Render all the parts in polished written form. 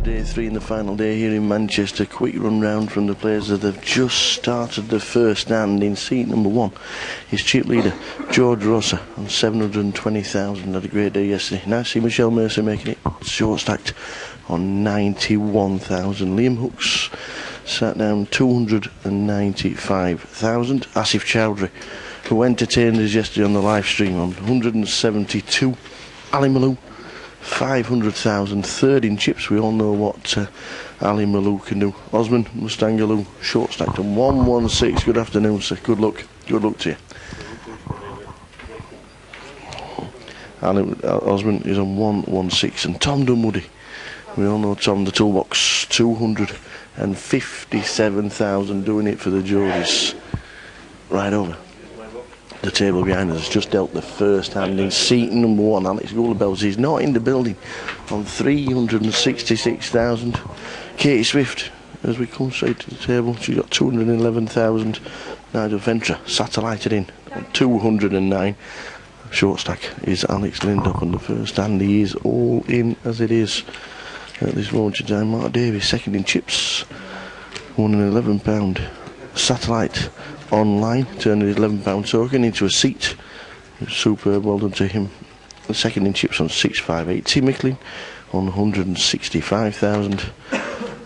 day 3 in the final day here in Manchester. Quick run round from the players that have just started the first hand. In seat number 1 is chip leader George Rossa on 720,000. Had a great day yesterday. Now see Michelle Mercer making it short stacked on 91,000. Liam Hooks sat down 295,000. Asif Chowdhury, who entertained us yesterday on the live stream, on 172. Ali Malou 500,000. Third in chips. We all know what Ali Malou can do. Osman Mustangaloo short stacked on 116. Good afternoon, sir. Good luck to you. Osman is on 116. And Tom Dunwoody, we all know Tom the Toolbox, 257,000, doing it for the Geordies. Right over the table behind us, just dealt the first hand in seat number 1. Alex Goulabells is not in the building on 366,000. Katie Swift, as we come straight to the table, she got 211,000. Nigel Ventra satellited in on 209. Short stack is Alex Lindop on the first hand. He is all in as it is at this moment in time. Mark Davies second in chips, won an £11 satellite online, turning his £11 token into a seat. Superb, well done to him. The second in chips on 658. Tim Micklin on 165,000,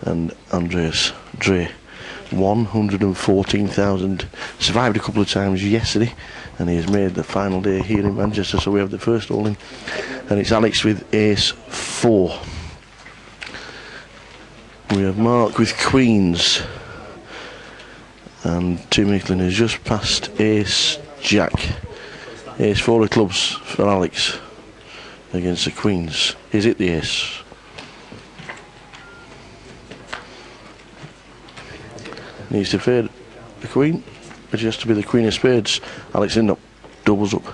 and Andreas Dre 114,000. Survived a couple of times yesterday, and he has made the final day here in Manchester. So we have the first all in, and it's Alex with ace 4. We have Mark with queens, and Tim Micklin has just passed ace jack. Ace 4 of clubs for Alex against the queens. Is it the ace? Needs to fade the queen, but it has to be the queen of spades. Alex Lindop doubles up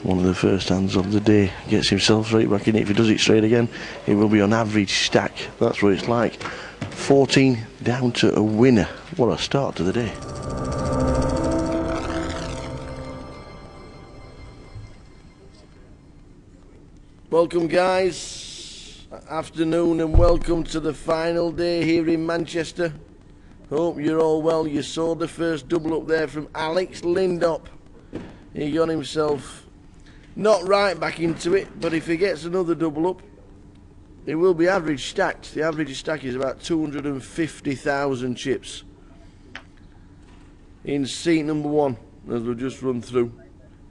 one of the first hands of the day, gets himself right back in it. If he does it straight again, it will be on average stack. That's what it's like. 14 down to a winner. What a start to the day. Welcome, guys. Afternoon, and welcome to the final day here in Manchester. Hope you're all well. You saw the first double up there from Alex Lindop. He got himself not right back into it, but if he gets another double up, it will be average stacked. The average stack is about 250,000 chips. In seat number 1, as we'll just run through,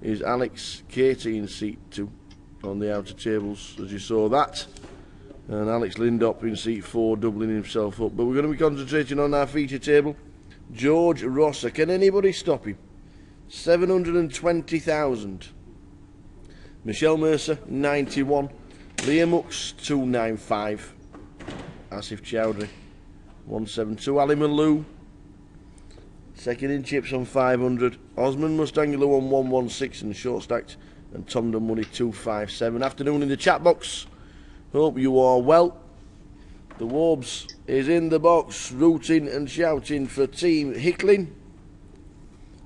is Alex Katie in seat 2 on the outer tables, as you saw that. And Alex Lindop in seat 4, doubling himself up. But we're going to be concentrating on our feature table. George Rossa, can anybody stop him? 720,000. Michelle Mercer, 91. Liam Hooks, 295. Asif Chowdhury, 172. Ali Malou, second in chips on 500. Osman Mustangaloo on 116 and short stacked. And Tom Dunwoody 257. Afternoon in the chat box. Hope you are well. The Warbs is in the box, rooting and shouting for Team Hickling.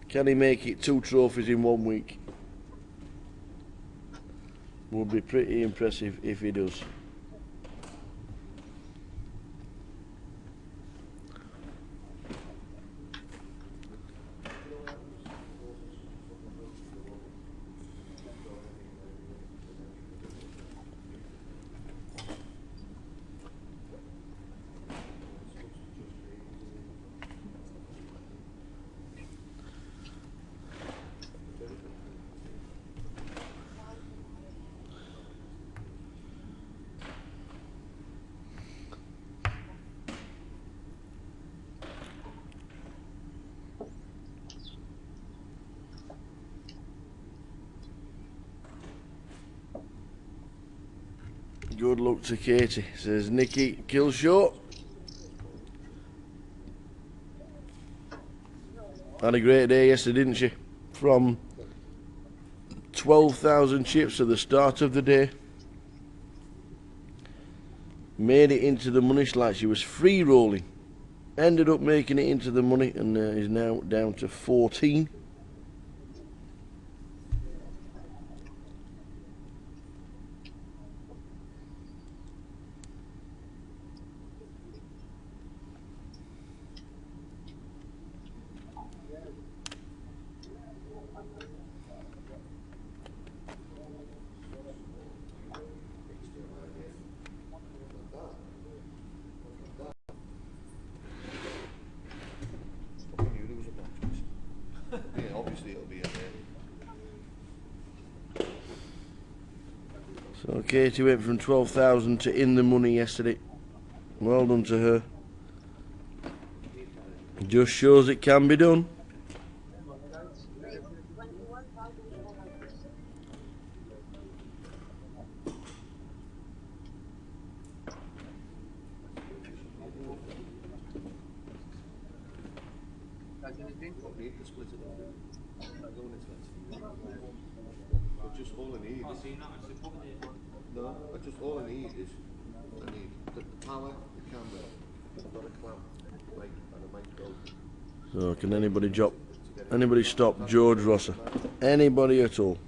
Can he make it 2 trophies in 1 week? Would be pretty impressive if he does. Good luck to Katie, says Nikki Killshot. Had a great day yesterday, didn't she? From 12,000 chips at the start of the day. Made it into the money like she was free rolling. Ended up making it into the money and is now down to 14. Katie went from 12,000 to in the money yesterday. Well done to her. Just shows it can be done. Just all I need is no. Just all I need is I need the power, the camera. I've got a clamp, right, and a micro. So can anybody stop George Rosser? Anybody at all?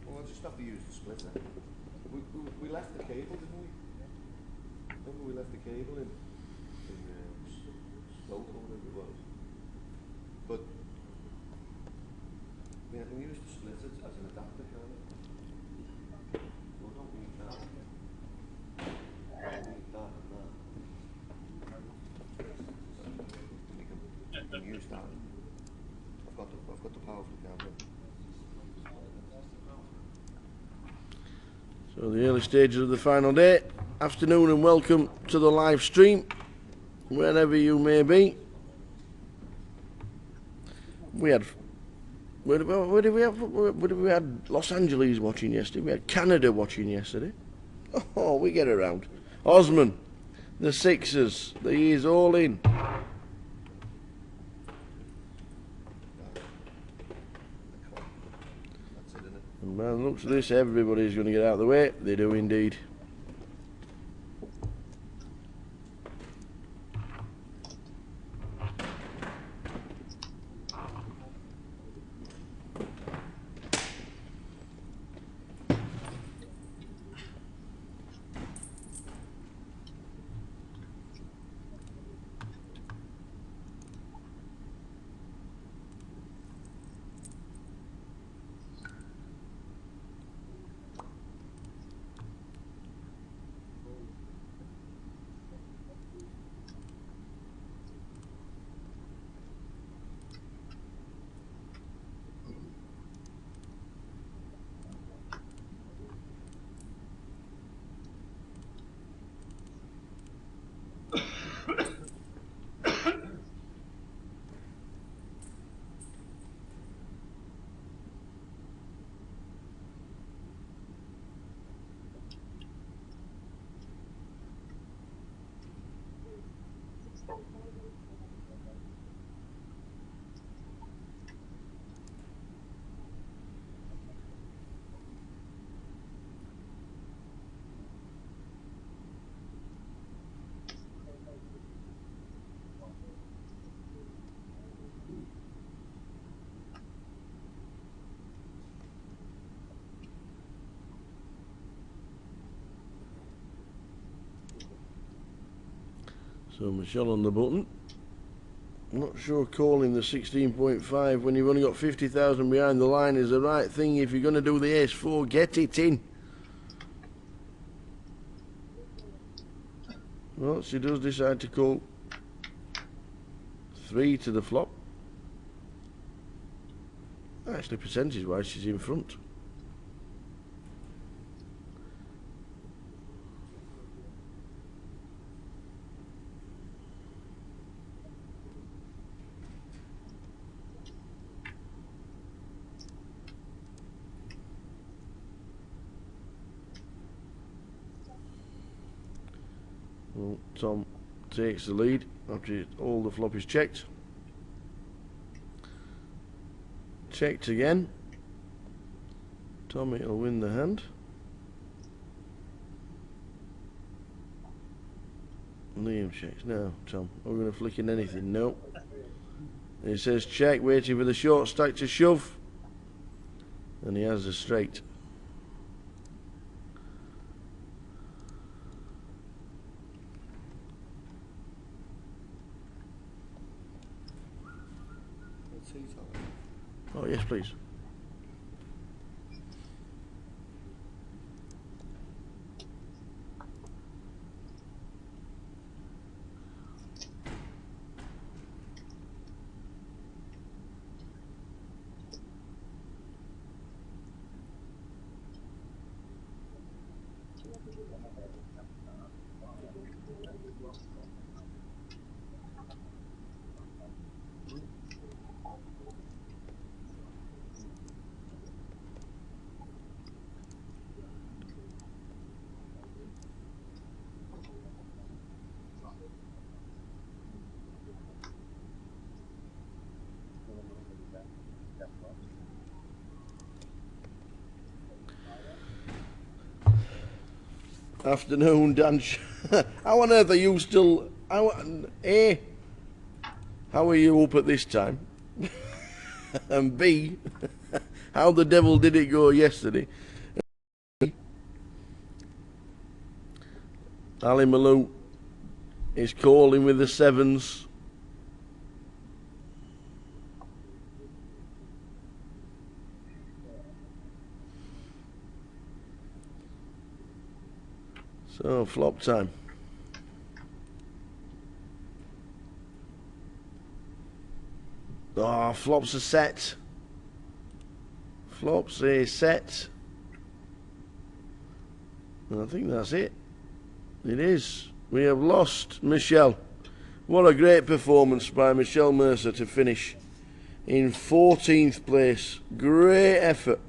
Well, I'll just have to use the splitter. We left the cable, didn't we? Remember we left the cable in Stoke or whatever it was. But I can use the splitter as an adapter, can't I? So I don't need that. I don't need that and that. You can use that. I've got the powerful camera. So the early stages of the final day. Afternoon and welcome to the live stream, wherever you may be. We had where did we have Los Angeles watching yesterday. We had Canada watching yesterday. Oh, we get around. Osman, the Sixers, he's all in. And by the looks of this, everybody's going to get out of the way. They do indeed. So Michelle on the button. Not sure calling the 16.5 when you've only got 50,000 behind the line is the right thing. If you're going to do the ace-4, get it in. Well, she does decide to call 3 to the flop. Actually, percentage-wise, she's in front. Well, Tom takes the lead after all the flop is checked. Checked again. Tommy will win the hand. Liam checks. No, Tom. We're going to flick in anything. No. It says check, waiting for the short stack to shove. And he has a straight. Oh, yes, please. Afternoon, Dan. How on earth are you still... A, how are you up at this time? And B, how the devil did it go yesterday? Ali Malou is calling with the sevens. So, flop time. Oh, flops a set. Flops a set. And I think that's it. It is. We have lost Michelle. What a great performance by Michelle Mercer to finish in 14th place. Great effort.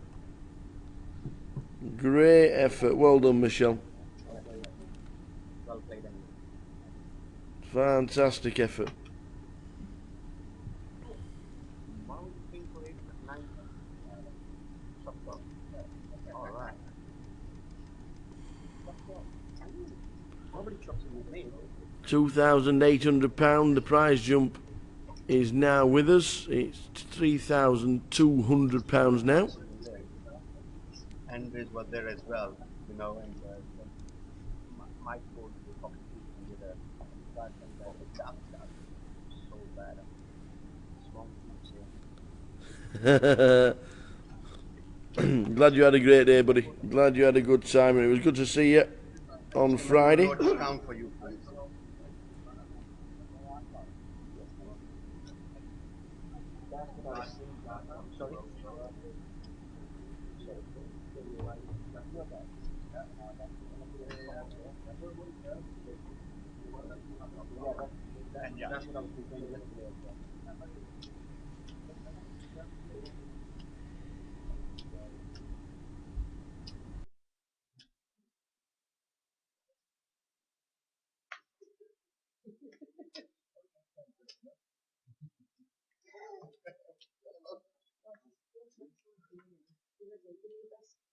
Great effort. Well done, Michelle. Well played. Fantastic effort. Mounting for it, 9. All right. Nobody chops in with me. £2,800. The prize jump is now with us. It's £3,200 now. And was there as well, you know, and my code was competition with a guy from that so bad. Small teams, Glad you had a great day, buddy. Glad you had a good time, and it was good to see you on Friday. No discount for you, please. Sorry. Yeah, that's what I was thinking yesterday as well.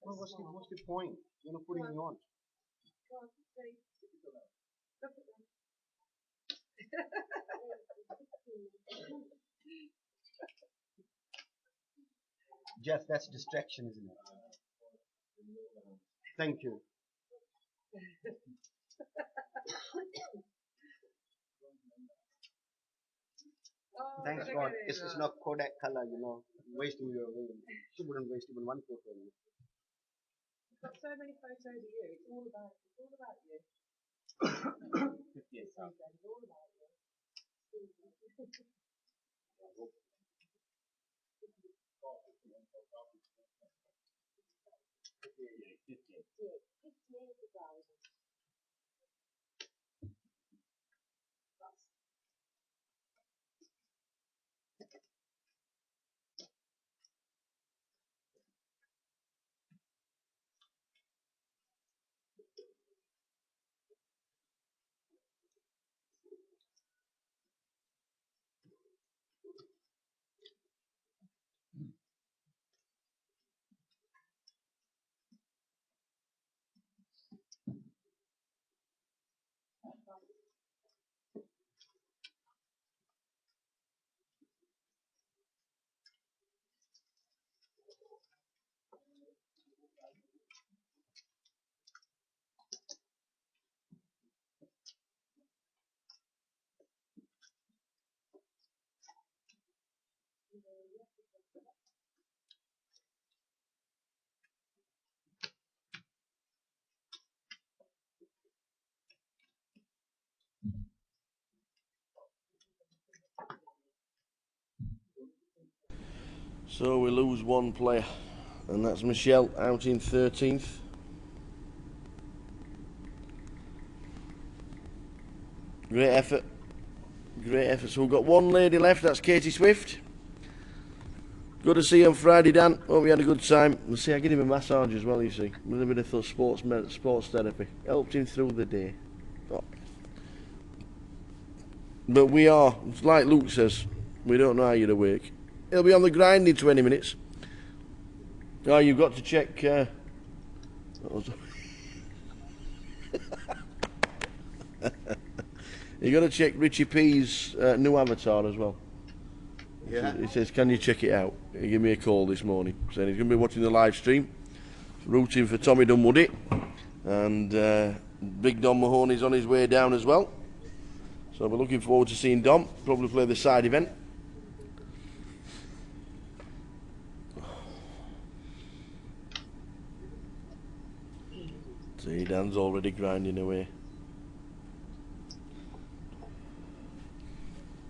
Well, what's the point? You know, putting me on. Jeff, that's distraction, isn't it? Thank you. Thanks God. It's not Kodak color, you know. Wasting your away. She wouldn't waste even one photo of you. Got so many photos of you. It's all about you. 58 It's all about you. So we lose one player, and that's Michelle out in 13th. Great effort. Great effort. So we've got one lady left, that's Katie Swift. Good to see you on Friday, Dan. Hope you had a good time. We'll see, I give him a massage as well, you see. A little bit of sports therapy. Helped him through the day. Oh. But we are, like Luke says, we don't know how you're awake. He'll be on the grind in 20 minutes. Oh, you've got to check... you got to check Richie P's new avatar as well. Yeah. He says, can you check it out? He gave me a call this morning, saying he's going to be watching the live stream, rooting for Tommy Dunwoody, and Big Dom Mahoney's on his way down as well. So we're looking forward to seeing Dom, probably play the side event. See, Dan's already grinding away.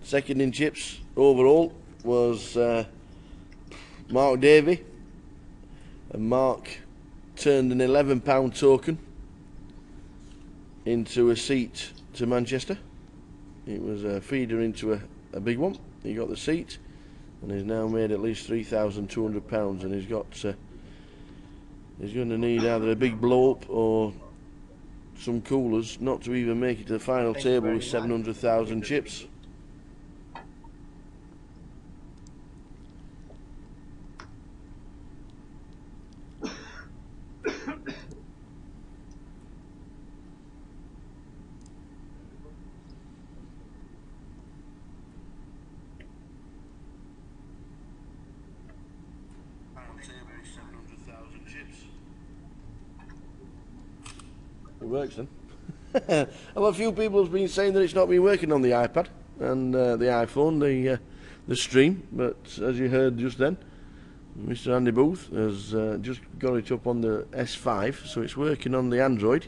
Second in chips overall was Mark Davey, and Mark turned an £11 token into a seat to Manchester. It was a feeder into a big one. He got the seat, and he's now made at least £3,200, and he's going to need either a big blow up or some coolers not to even make it to the final table with 700,000 chips. It works then. Well, a few people have been saying that it's not been working on the iPad and the iPhone, the stream, but as you heard just then, Mr. Andy Booth has just got it up on the S5, so it's working on the Android.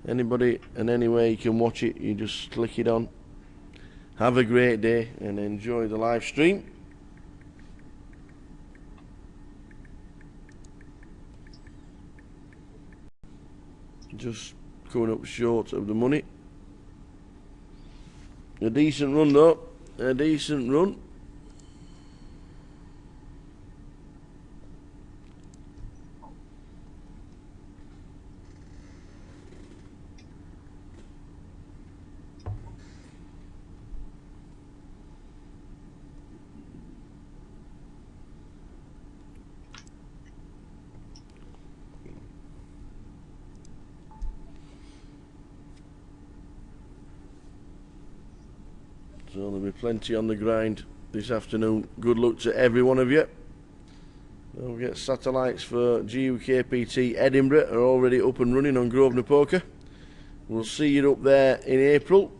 Anybody and anywhere you can watch it, you just click it on. Have a great day and enjoy the live stream. Just coming up short of the money. A decent run though, a decent run. So there'll be plenty on the grind this afternoon. Good luck to every one of you. Don't forget, satellites for GUKPT Edinburgh are already up and running on Grosvenor Poker. We'll see you up there in April.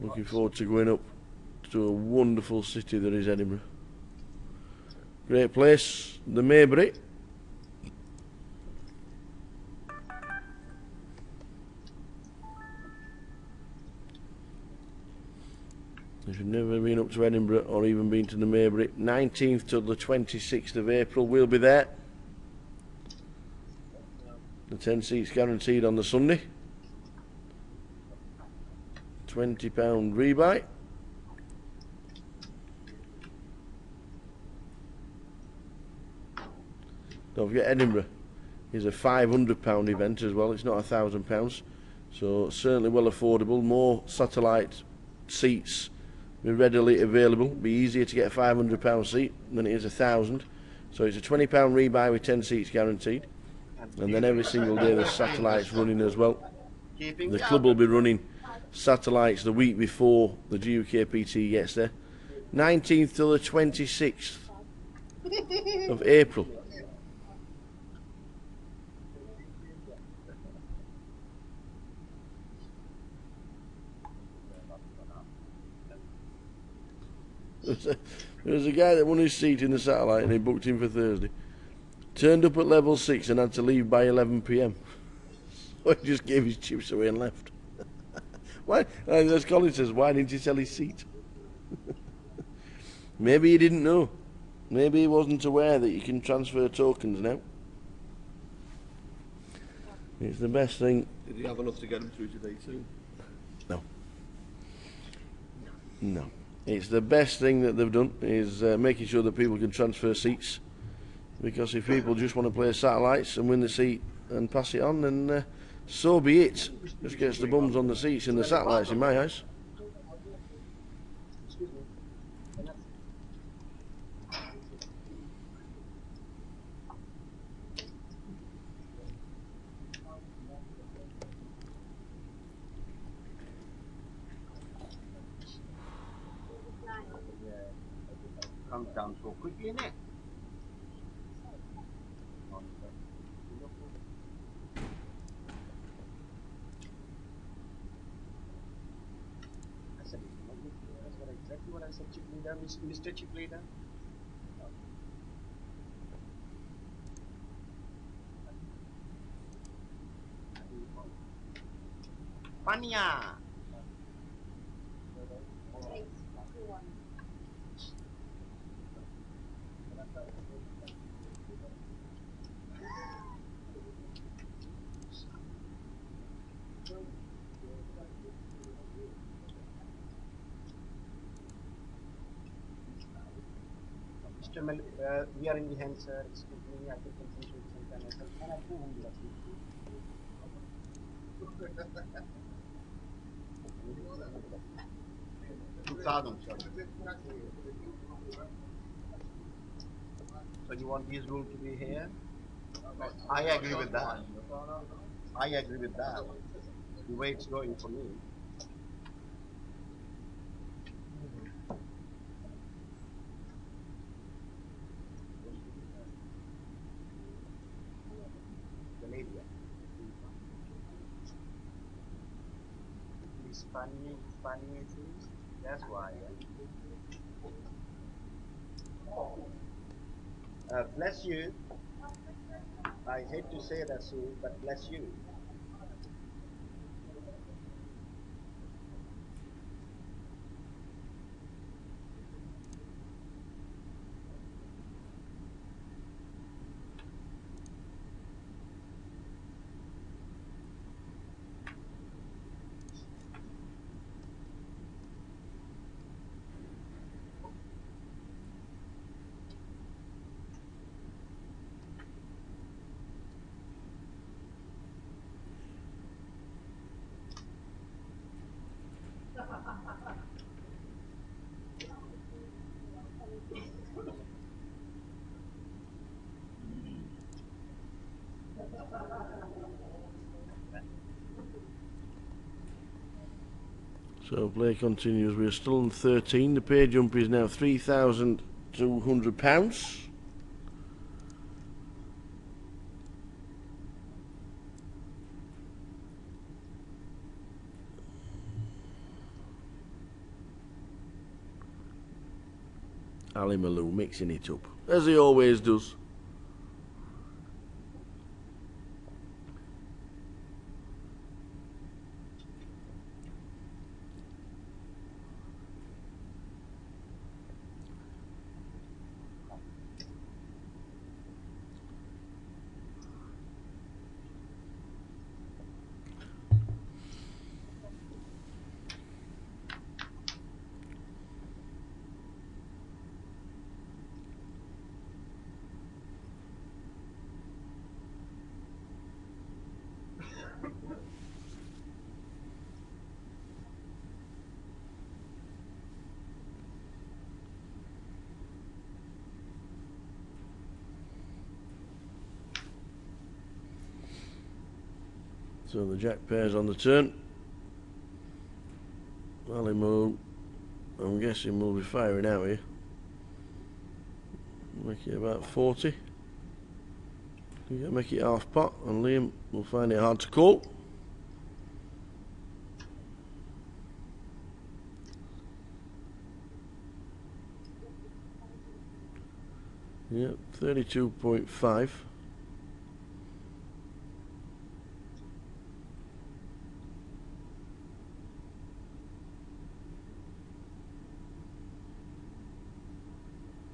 Looking forward to going up to a wonderful city that is Edinburgh. Great place, the Maybury. If you've never been up to Edinburgh or even been to the Maybury, 19th to the 26th of April, we'll be there. The 10 seats guaranteed on the Sunday. £20 rebuy. Don't forget, Edinburgh is a £500 event as well. It's not £1,000, so certainly well affordable. More satellite seats be readily available. Be easier to get a £500 seat than it is £1,000. So it's a £20 rebuy with 10 seats guaranteed, and then every single day there's satellites running as well. The club will be running satellites the week before the GUKPT gets there. 19th till the 26th of April. There was a guy that won his seat in the satellite and he booked him for Thursday. Turned up at level 6 and had to leave by 11 p.m. So he just gave his chips away and left. Why? As Colin says, why didn't he sell his seat? Maybe he didn't know. Maybe he wasn't aware that you can transfer tokens now. It's the best thing. Did he have enough to get him through today too? No. No. It's the best thing that they've done is making sure that people can transfer seats. Because if people just want to play satellites and win the seat and pass it on, then so be it. Just gets the bums on the seats in the satellites in my house. Excuse me. Comes down so quickly, innit? I said, that's what exactly what I said, chip leader, Mr. Chip leader. Pania! Mr. We are in the hand, sir. Excuse me, I think confusion is some kind of. Can I do home So you want this rule to be here? I agree with that. I agree with that. The way it's going for me. Funny things. That's why. Bless you. I hate to say that, Sue, but bless you. So play continues. We're still on 13. The pay jump is now £3,200. Ali Malou mixing it up, as he always does. So the jack pair's on the turn. Ali Malou, I'm guessing we'll be firing out here. Make it about 40. You make it half pot, and Liam will find it hard to call. Yep, 32.5.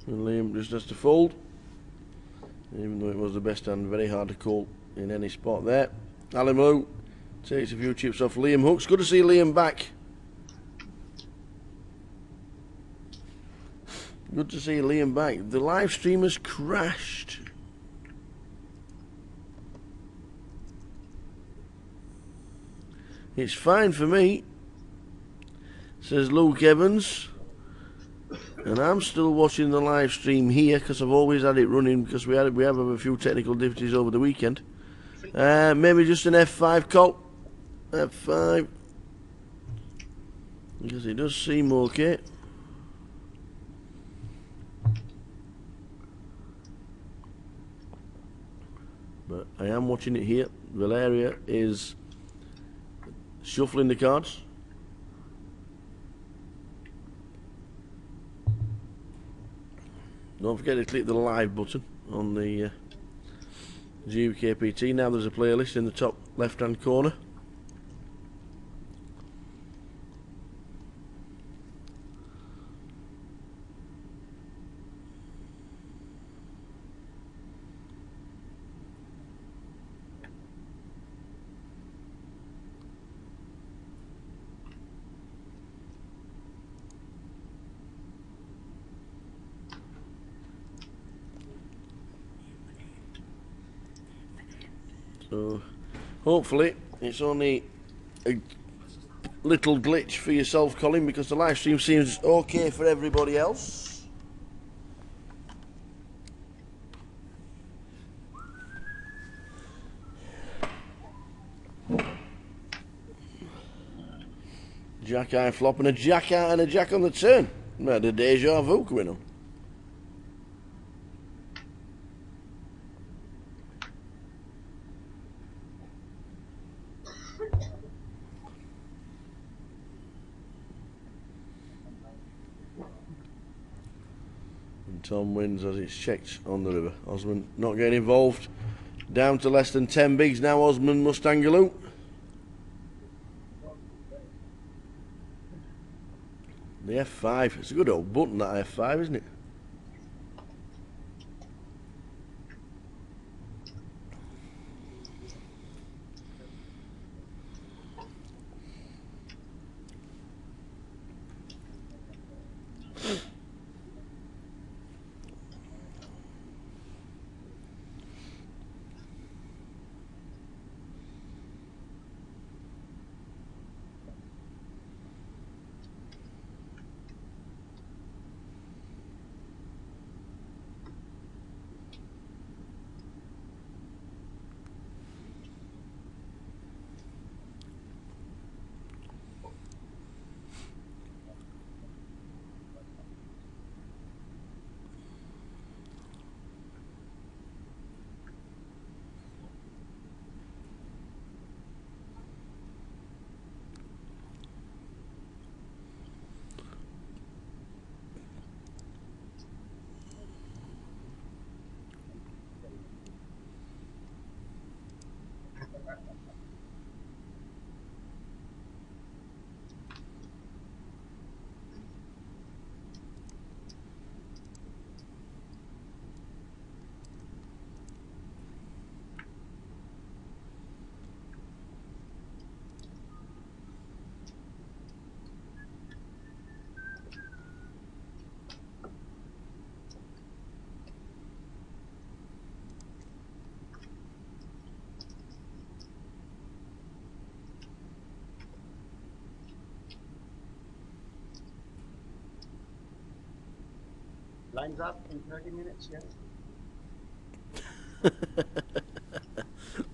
And Liam just has to fold, even though it was the best hand, very hard to call in any spot there. Alimu takes a few chips off Liam Hooks. Good to see Liam back. Good to see Liam back. The live stream has crashed. It's fine for me, says Luke Evans. And I'm still watching the live stream here because I've always had it running because we have a few technical difficulties over the weekend. Maybe just an F5 call. F5. Because it does seem okay. But I am watching it here. Valeria is shuffling the cards. Don't forget to click the live button on the GUKPT. Now there's a playlist in the top left hand corner. So hopefully it's only a little glitch for yourself, Colin, because the live stream seems okay for everybody else. Jack eye flop and a jack out and a jack on the turn. We had a deja vu going on. And Tom wins as it's checked on the river. Osman not getting involved. Down to less than 10 bigs now. Osman Mustangaloo. The F5. It's a good old button, that F5, isn't it? Lines up in 30 minutes, yes?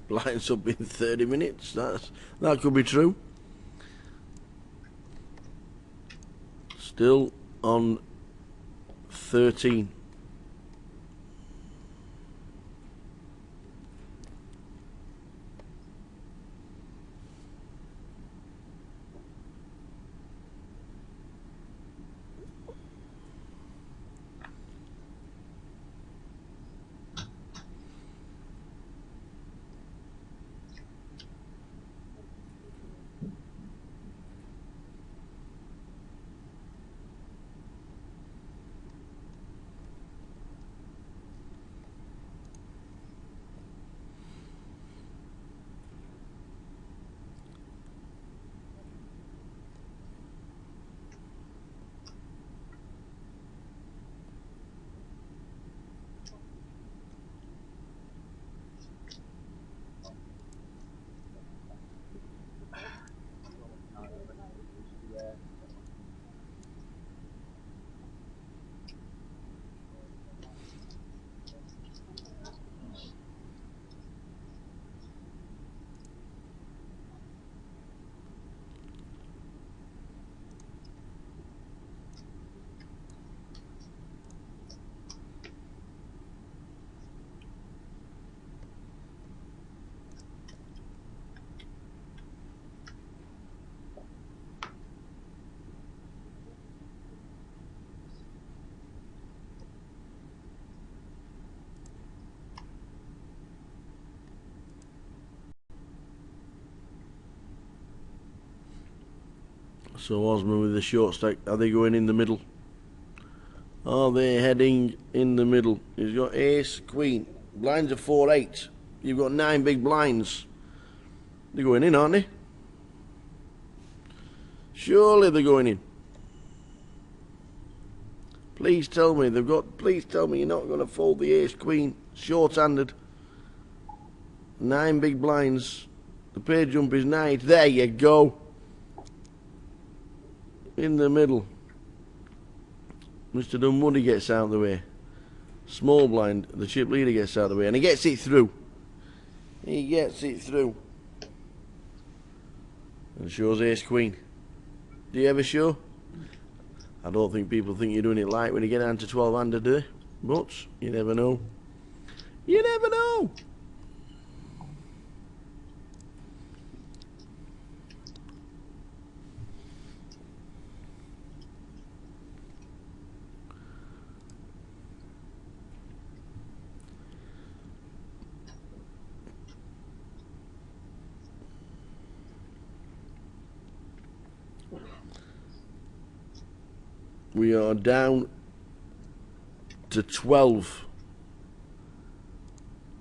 Blinds up in 30 minutes. That could be true. Still on 13. So Osman with the short stack. Are they going in the middle? Are they heading in the middle? He's got ace, queen. Blinds are 4-8. You've got 9 big blinds. They're going in, aren't they? Surely they're going in. Please tell me they've got. Please tell me you're not going to fold the ace, queen, short-handed. 9 big blinds. The pay jump is 9. There you go. In the middle. Mr. Dunwoody gets out of the way. Small blind, the chip leader gets out of the way, and he gets it through. He gets it through. And shows ace queen. Do you ever show? I don't think people think you're doing it light when you get down to 12-handed, do they? But you never know. You never know. We are down to 12.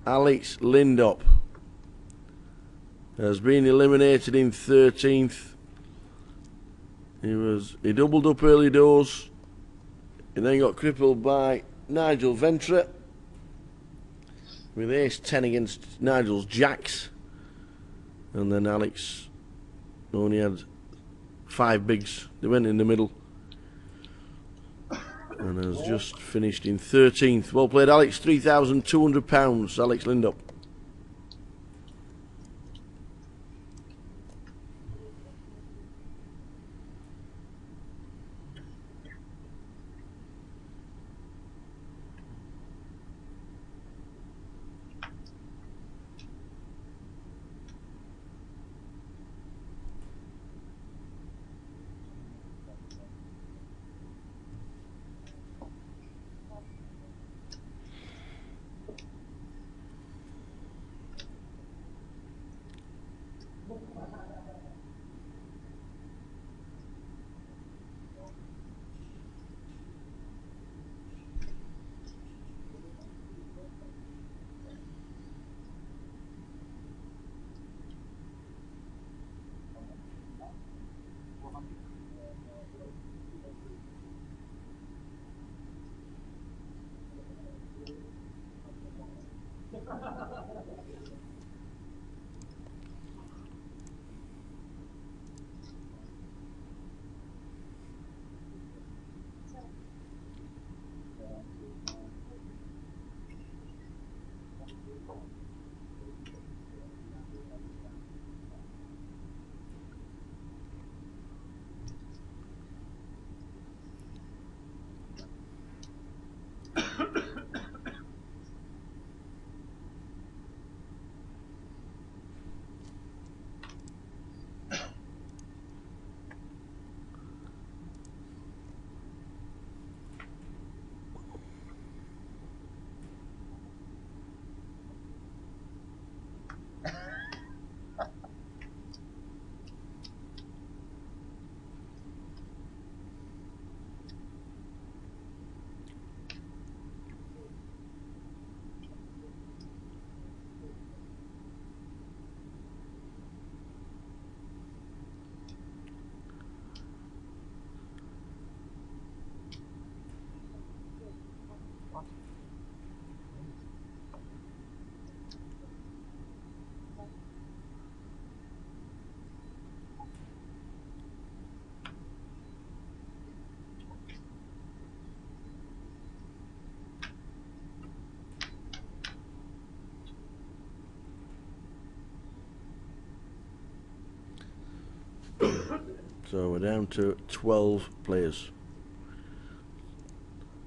Alex Lindop has been eliminated in 13th. He doubled up early doors. He then got crippled by Nigel Ventre with ace 10 against Nigel's jacks. And then Alex only had 5 bigs. They went in the middle. And has just finished in 13th. Well played, Alex. £3,200. Alex Lindop. So we're down to 12 players.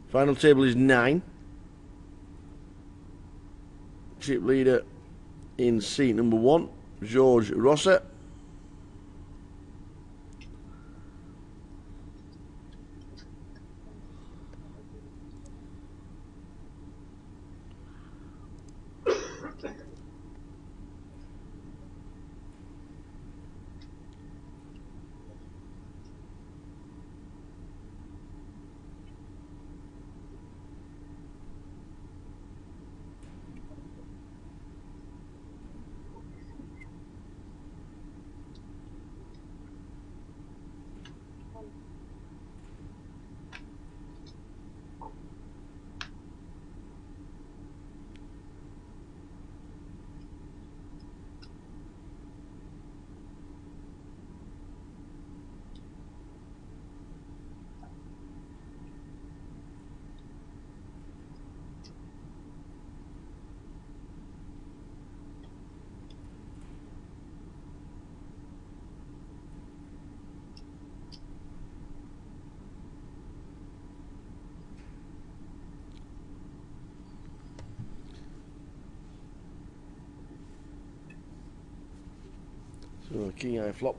Final table is 9. Chip leader in seat number 1, George Rosset. So king high flop.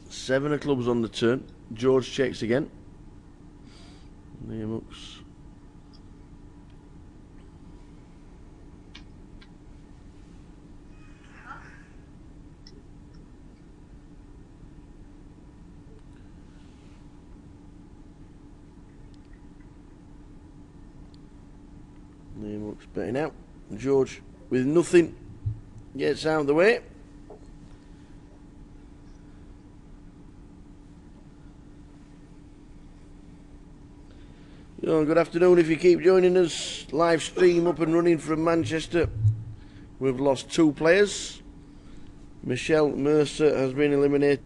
7 of clubs on the turn. George checks again. Liam hooks. Liam hooks betting out. George with nothing gets out of the way. Good afternoon. If you keep joining us, live stream up and running from Manchester. We've lost 2 players. Michelle Mercer has been eliminated.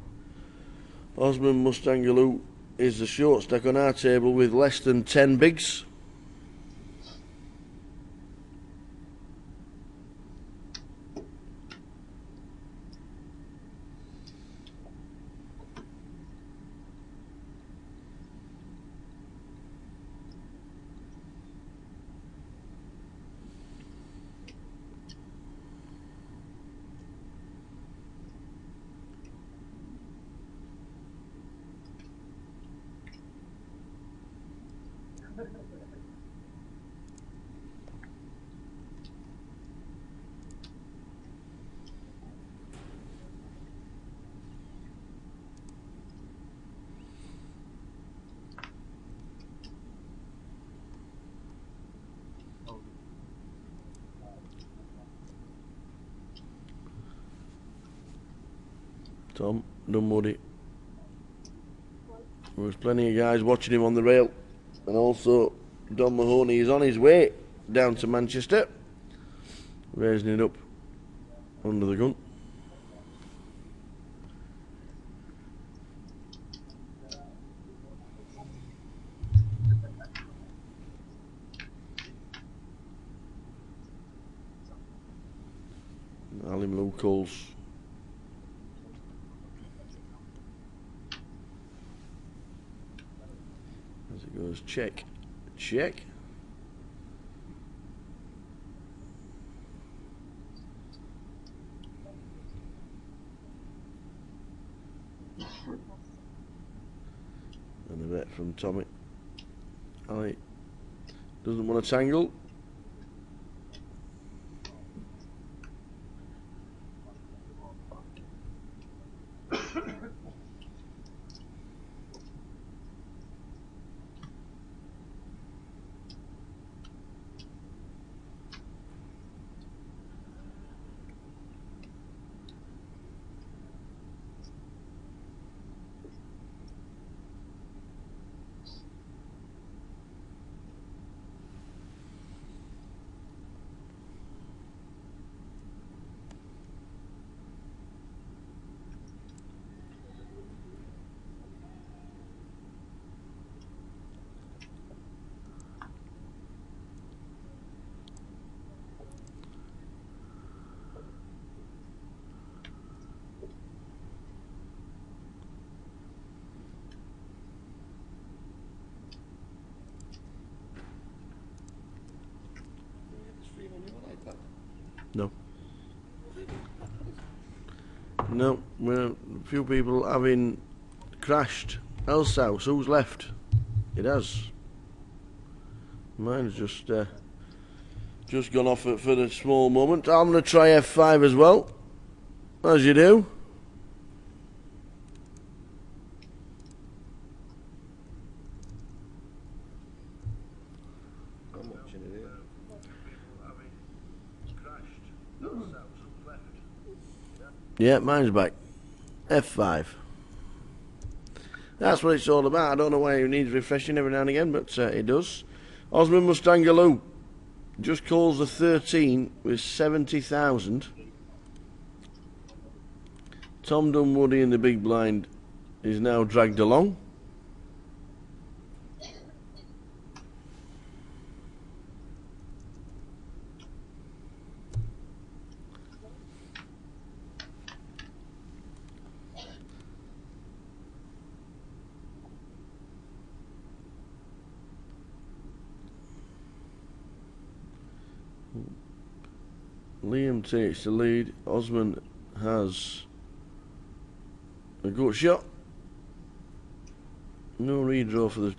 Osman Mustangaloo is the short stack on our table with less than 10 bigs. Tom Dunwoody. There's plenty of guys watching him on the rail, and also Don Mahoney is on his way down to Manchester, raising it up under the gun. Alim Lou calls. As it goes, check, check. And a bet from Tommy. Ali doesn't want to tangle. No. No, well, a few people having crashed. Else house, who's left? It has. Mine's just gone off for a small moment. I'm going to try F5 as well, as you do. I'm watching it here. Yeah, mine's back. F5. That's what it's all about. I don't know why it needs refreshing every now and again, but it does. Osman Mustangaloo just calls the 13 with 70,000. Tom Dunwoody in the big blind is now dragged along. Liam takes the lead. Osman has a gut shot. No redraw for the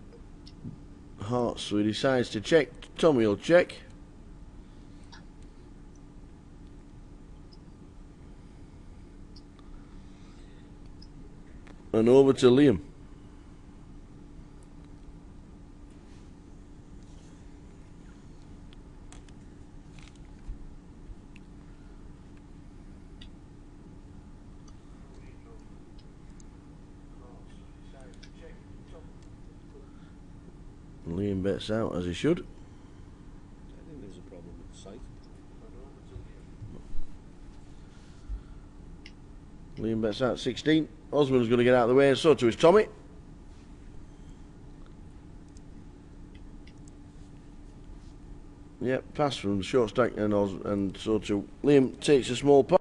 hearts, so he decides to check. Tommy will check. And over to Liam. Liam bets out as he should. I think there's a problem with the site. Liam bets out 16. Osman's going to get out of the way, and so too is Tommy. Yep, pass from short stack and so too. Liam takes a small pot.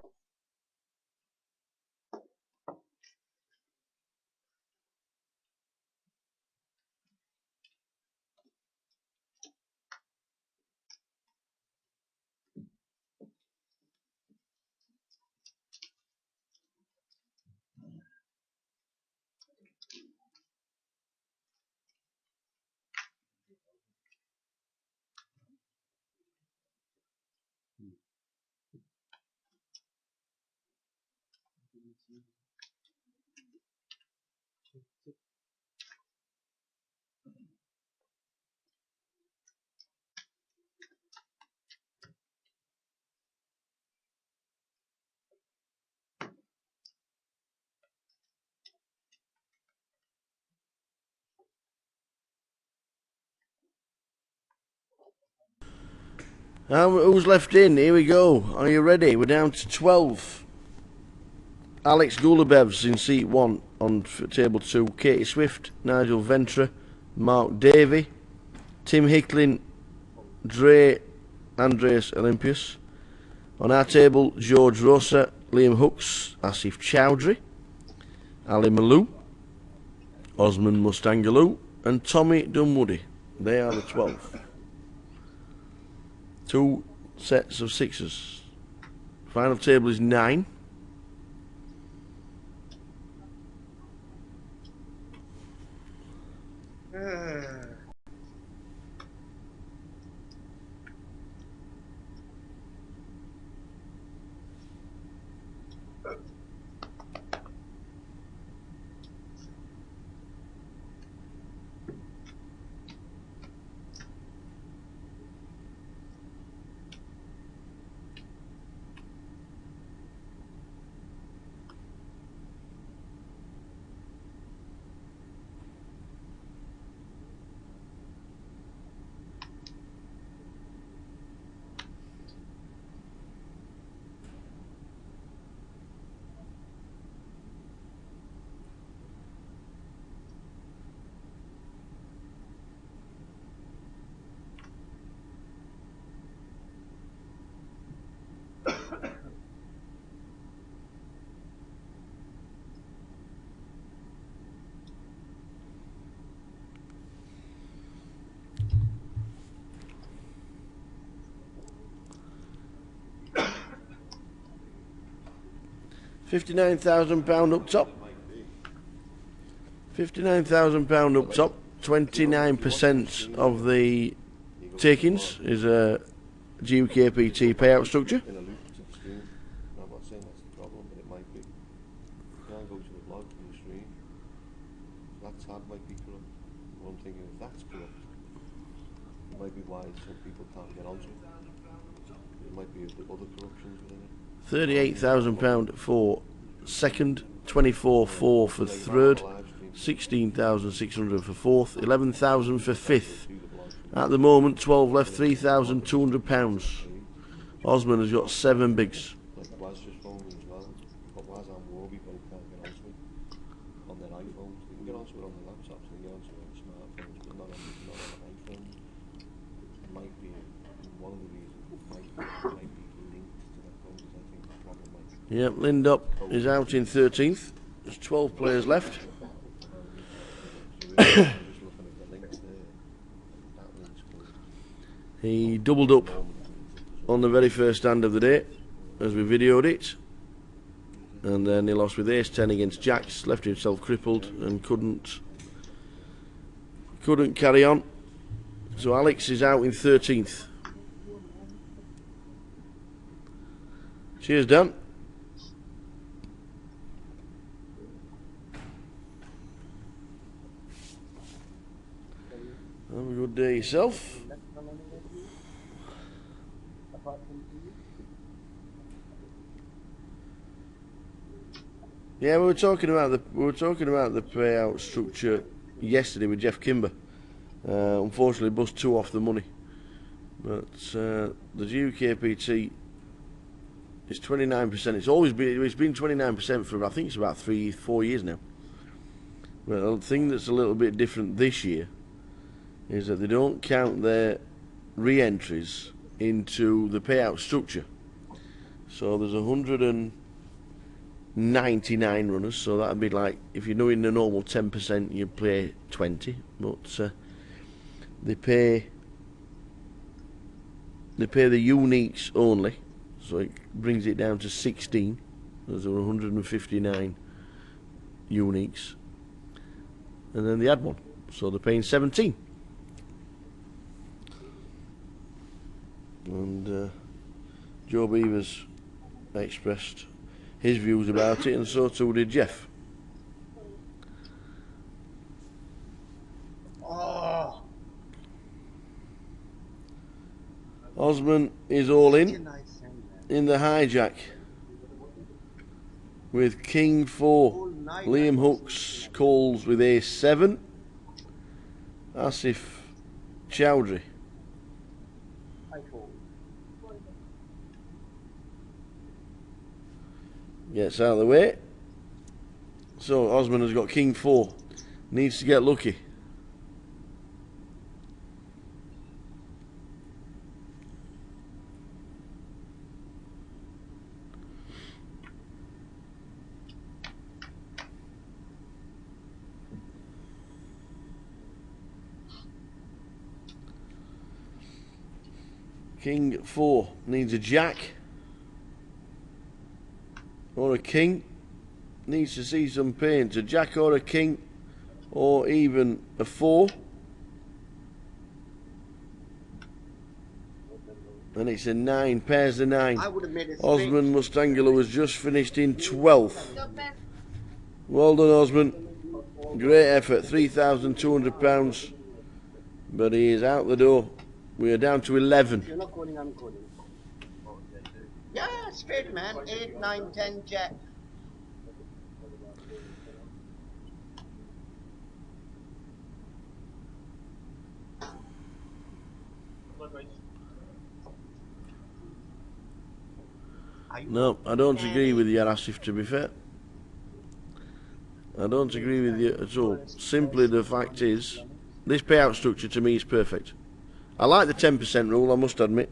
Who's left in? Here we go. Are you ready? We're down to 12. Alex Gulabev's in seat 1 on table 2. Katie Swift, Nigel Ventra, Mark Davey, Tim Hicklin, Andreas Olympius. On our table, George Rosa, Liam Hooks, Asif Chowdhury, Ali Malou, Osman Mustangaloo, and Tommy Dunwoody. They are the 12. 2 sets of 6s. Final table is 9. £59,000 up top. £59,000 up top. 29% of the takings is a GUKPT payout structure. In a lucrative stream. I'm not saying that's the problem, but it might be. You can't go to the blog in the stream. That tab might be corrupt. What I'm thinking, if that's corrupt, it might be why some people can't get onto it. There might be other corruptions within it. £38,000 for second, 24,400 for third, 16,600 for fourth, 11,000 for fifth. At the moment, 12 left, £3,200. Osman has got 7 bigs. Like Waz just phoned me as well. But Waz and Warby both can't get onto it on their iPhones. They can get onto it on their laptops, they can get onto it on smartphones, but not on an iPhone. It might be one of the reasons. It might be linked to their phones. I think the problem might be. Yep, Lindop is out in 13th. There's 12 players left. So we're just looking at the links there. That link's closed. He doubled up on the very first stand of the day as we videoed it. and then he lost with ace-10 against jacks, left himself crippled and couldn't carry on. So Alex is out in 13th. Cheers, Dan. Have a good day yourself. Yeah, we were talking about the payout structure yesterday with Jeff Kimber. Unfortunately, bust 2 off the money, but the GUKPT is 29%. It's been 29% for I think it's about 3-4 years now. But the thing that's a little bit different this year is that they don't count their re-entries into the payout structure. So there's 199 runners, so that'd be like, if you're doing the normal 10%, you play 20, but they pay the uniques only, so it brings it down to 16. There's 159 uniques, and then they add one, so they're paying 17. And Joe Beavers expressed his views about it, and so too did Jeff. Oh. Osman is all in the hijack with King 4. Liam Hooks calls with ace 7. Asif Chowdhury gets out of the way. So Osman has got King 4. Needs to get lucky. King 4 needs a jack or a king. Needs to see some paint. A jack or a king or even a 4. And it's a 9, pairs the 9. Osman Mustangula was just finished in 12th. Well done, Osman. Great effort, £3,200. But he is out the door. We are down to 11. You're not calling, I'm calling. Yeah, straight man. 8, 9, 10, jack. No, I don't agree with you, Asif, to be fair. I don't agree with you at all. Simply the fact is, this payout structure to me is perfect. I like the 10% rule, I must admit.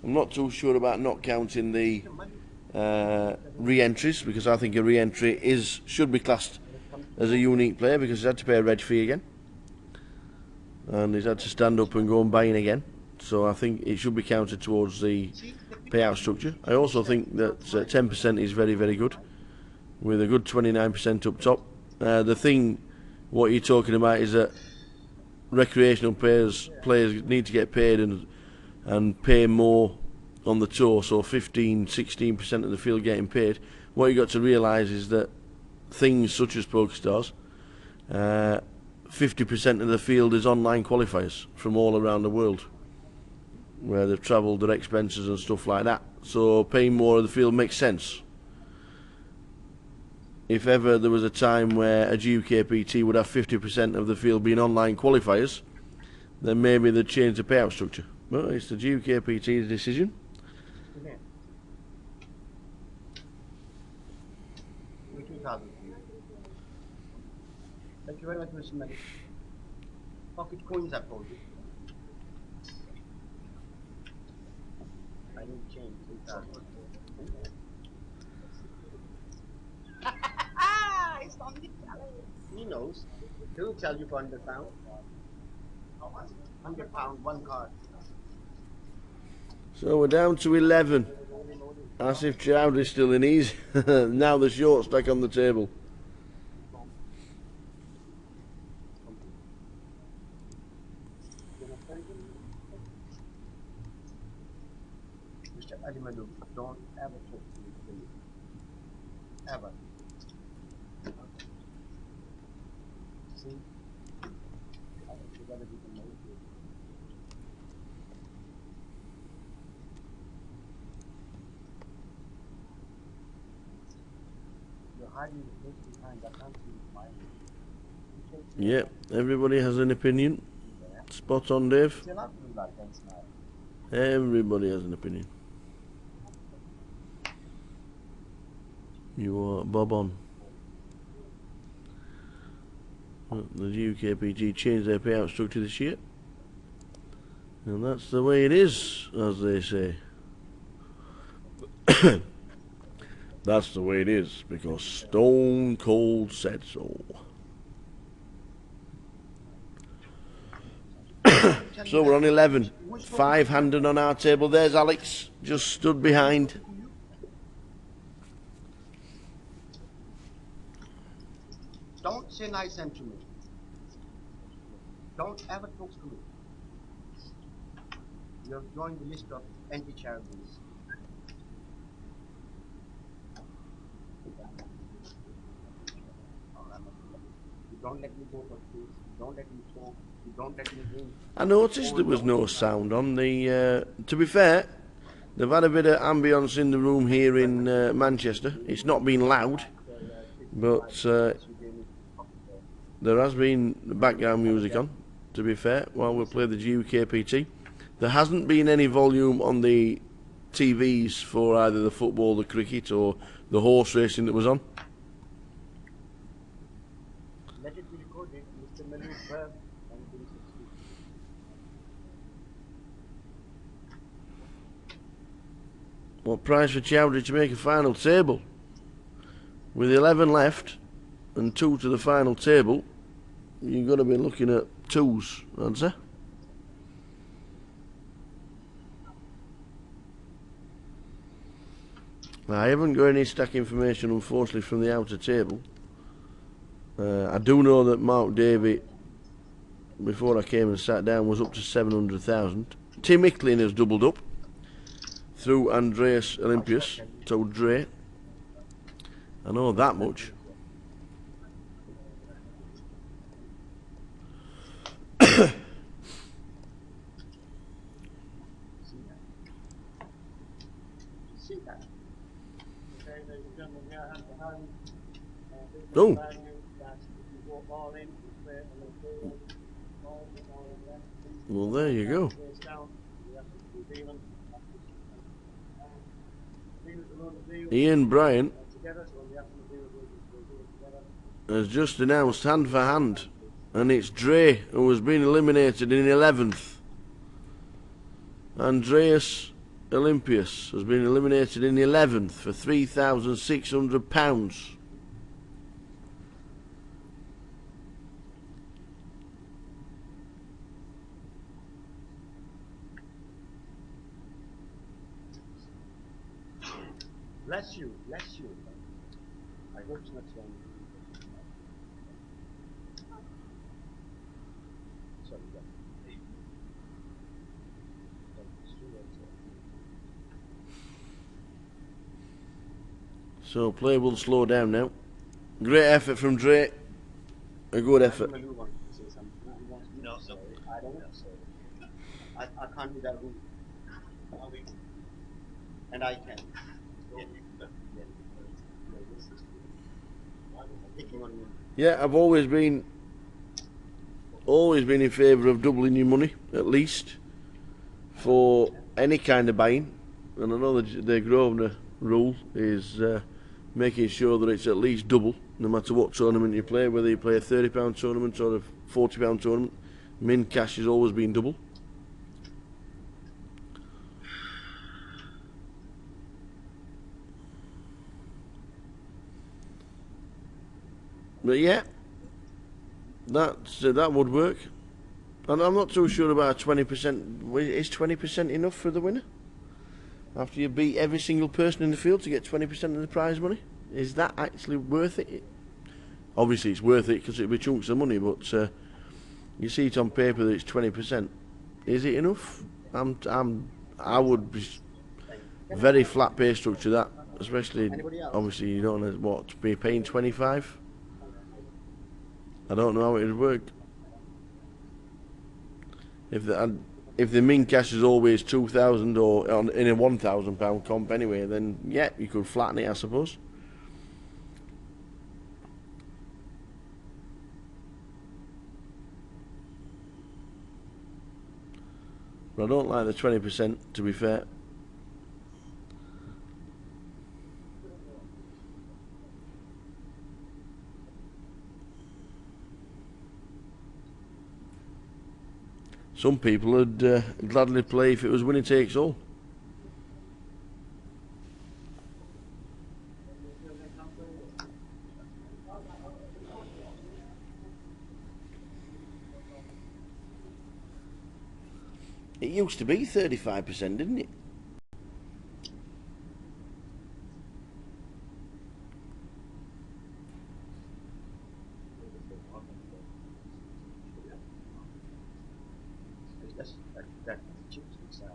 I'm not too sure about not counting the re-entries, because I think a re-entry should be classed as a unique player, because he's had to pay a reg fee again. And he's had to stand up and go and buy in again. So I think it should be counted towards the payout structure. I also think that 10% is very, very good, with a good 29% up top. The thing, what you're talking about is that recreational players need to get paid and pay more on the tour, so 15-16% of the field getting paid. What you got to realise is that things such as PokerStars, 50% of the field is online qualifiers from all around the world, where they've travelled their expenses and stuff like that. So paying more of the field makes sense. If ever there was a time where a GUKPT would have 50% of the field being online qualifiers, then maybe they'd change the payout structure. But it's the GUKPT's decision. Okay. Thank you very much, Mr. Medic. Pocket coins I told you. I need change. 3,000. It's on the challenge. He knows. He'll tell you for £100. £100, one card. So we're down to 11. As if Chowdhury's still in easy. Now the short stack on the table. Mr. Alimanu, don't ever talk to me, please. Ever. See? I don't think whether we can make it. You're hiding the face behind. I can't see your mind. Yep, everybody has an opinion. Spot on, Dave. You're not doing that, thanks, now. Everybody has an opinion. You are bob on. The GUKPT changed their payout structure this year. And that's the way it is, as they say. That's the way it is, because Stone Cold said so. So we're on 11. 5-handed on our table. There's Alex, just stood behind. Don't say nice and to me. Don't ever talk to me. You have joined the list of anti-charities. You don't let me go for food. You don't let me talk. You don't let me drink. I noticed there was no sound on the... to be fair, they've had a bit of ambience in the room here in Manchester. It's not been loud, but there has been background music on, to be fair, while we play the GUKPT. There hasn't been any volume on the TVs for either the football, the cricket, or the horse racing that was on. Let it be recorded, Mr. Manu Verb, and What price for Chowdhury to make a final table? With 11 left and 2 to the final table, you've got to be looking at 2s, I'd say. I haven't got any stack information, unfortunately, from the outer table. I do know that Mark Davey, before I came and sat down, was up to 700,000. Tim Icklin has doubled up through Andreas Olympius, so Dre. I know that much. Oh. Well, there you go. Ian Bryant has just announced hand for hand, and it's Dre who has been eliminated in 11th. Andreas Olympius has been eliminated in 11th for £3,600. Bless you, bless you. I hope it's not wrong. Sorry, So play will slow down now. Great effort from Dre. A good effort. No, I don't know. I can't do that rule. And I can. Yeah, I've always been in favour of doubling your money, at least, for any kind of buying. And I know the Grosvenor rule is making sure that it's at least double, no matter what tournament you play, whether you play a £30 tournament or a £40 tournament. Min cash has always been double. But yeah, that would work. And I'm not too sure about 20%. Is 20% enough for the winner? after you beat every single person in the field to get 20% of the prize money? Is that actually worth it? Obviously it's worth it because it'll be chunks of money, but you see it on paper that it's 20%. Is it enough? I would be very flat pay structure that, especially obviously you don't know what to be paying 25. I don't know how it would work. If the min cash is always 2,000 or in a £1,000 comp anyway, then yeah, you could flatten it, I suppose. But I don't like the 20%, to be fair. Some people would gladly play if it was winner takes all. It used to be 35%, didn't it? That chips itself.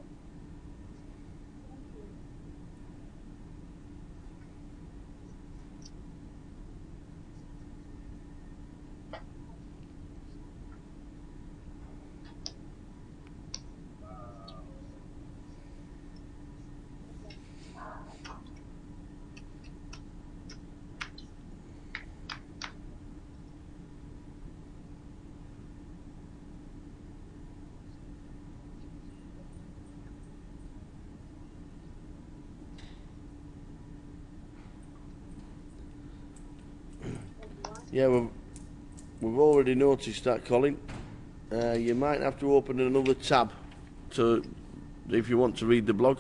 Yeah, we've already noticed that, Colin. You might have to open another tab to if you want to read the blog.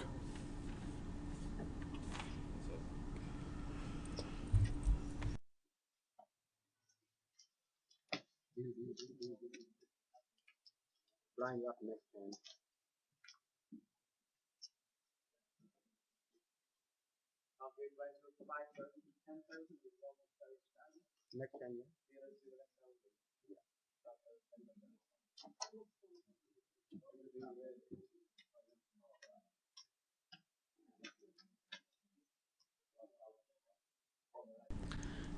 Blind up next time. Next time, yeah.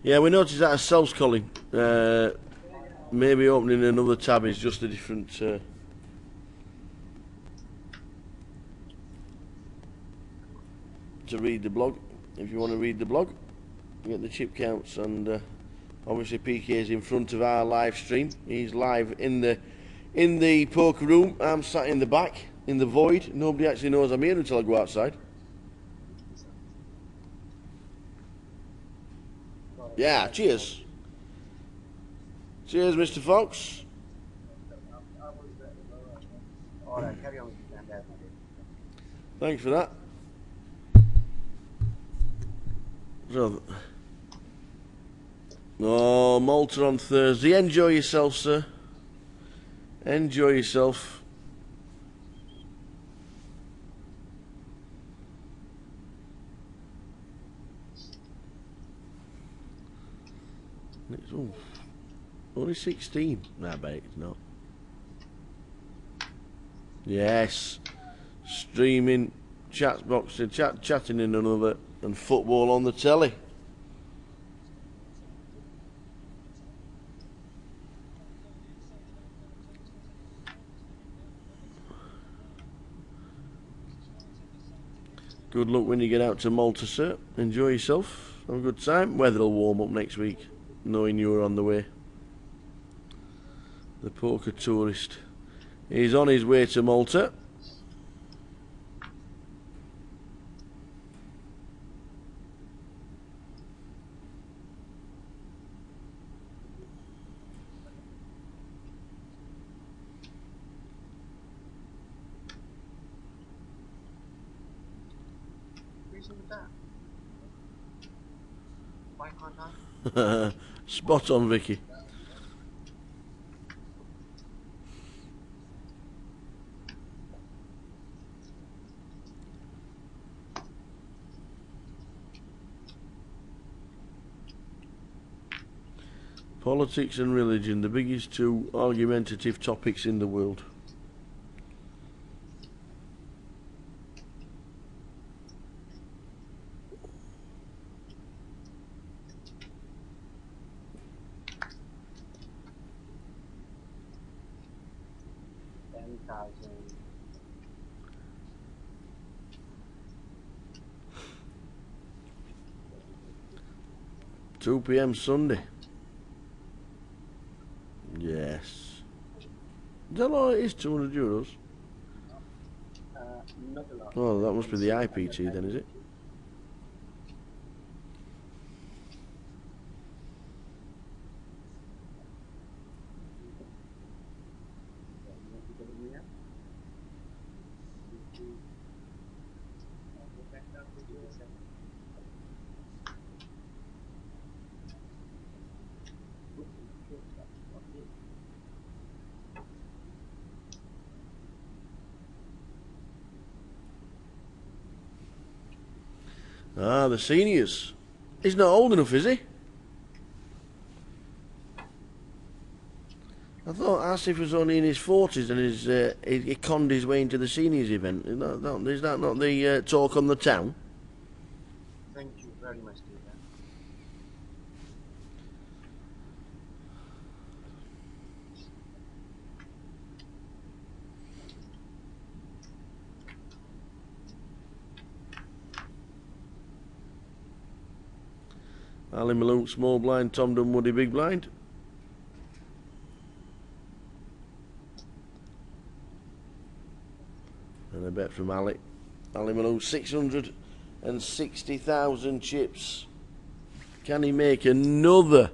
Yeah, we noticed that ourselves, Colin. Maybe opening another tab is just a different. To read the blog, if you want to read the blog, you get the chip counts, and obviously PK is in front of our live stream. He's live in the poker room. I'm sat in the back in the void. Nobody actually knows I'm here until I go outside. Yeah, cheers. Cheers, Mr. Fox. All right, carry on. Thanks for that. So, oh, Malta on Thursday. Enjoy yourself, sir. Enjoy yourself. It's only 16. Nah, I bet it's not. Yes. Streaming, chat boxing, chatting in another, and football on the telly. Good luck when you get out to Malta, sir. Enjoy yourself. Have a good time. Weather'll warm up next week, knowing you were on the way. The poker tourist. He's on his way to Malta. Why can't I? Spot on, Vicky. Politics and religion, the biggest two argumentative topics in the world. $10,000. 2 p.m. Sunday. Yes. Is that all it is, 200 euros? Not a lot. Oh, that must be the IPT then, is it? You want to go to me now? Ah, the seniors. He's not old enough, is he? I thought Asif was only in his 40s and he conned his way into the seniors event. Is that not the talk on the town? Thank you very much, dear. Ali Malone, small blind, Tom Dunwoody, big blind. And a bet from Ali. Ali Malone, 660,000 chips. Can he make another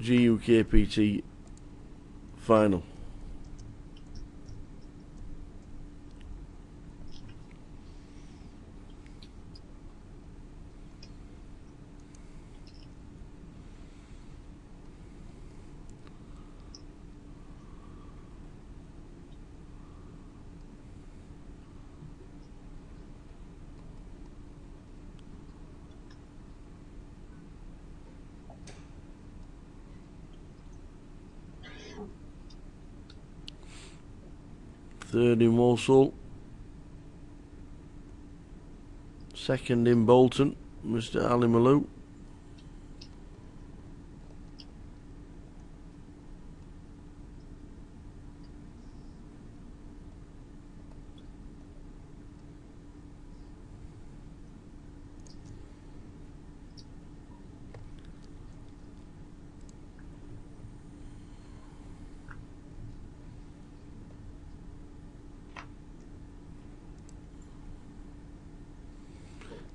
GUKPT final? Third in Walsall. Second in Bolton, Mr. Ali Malou.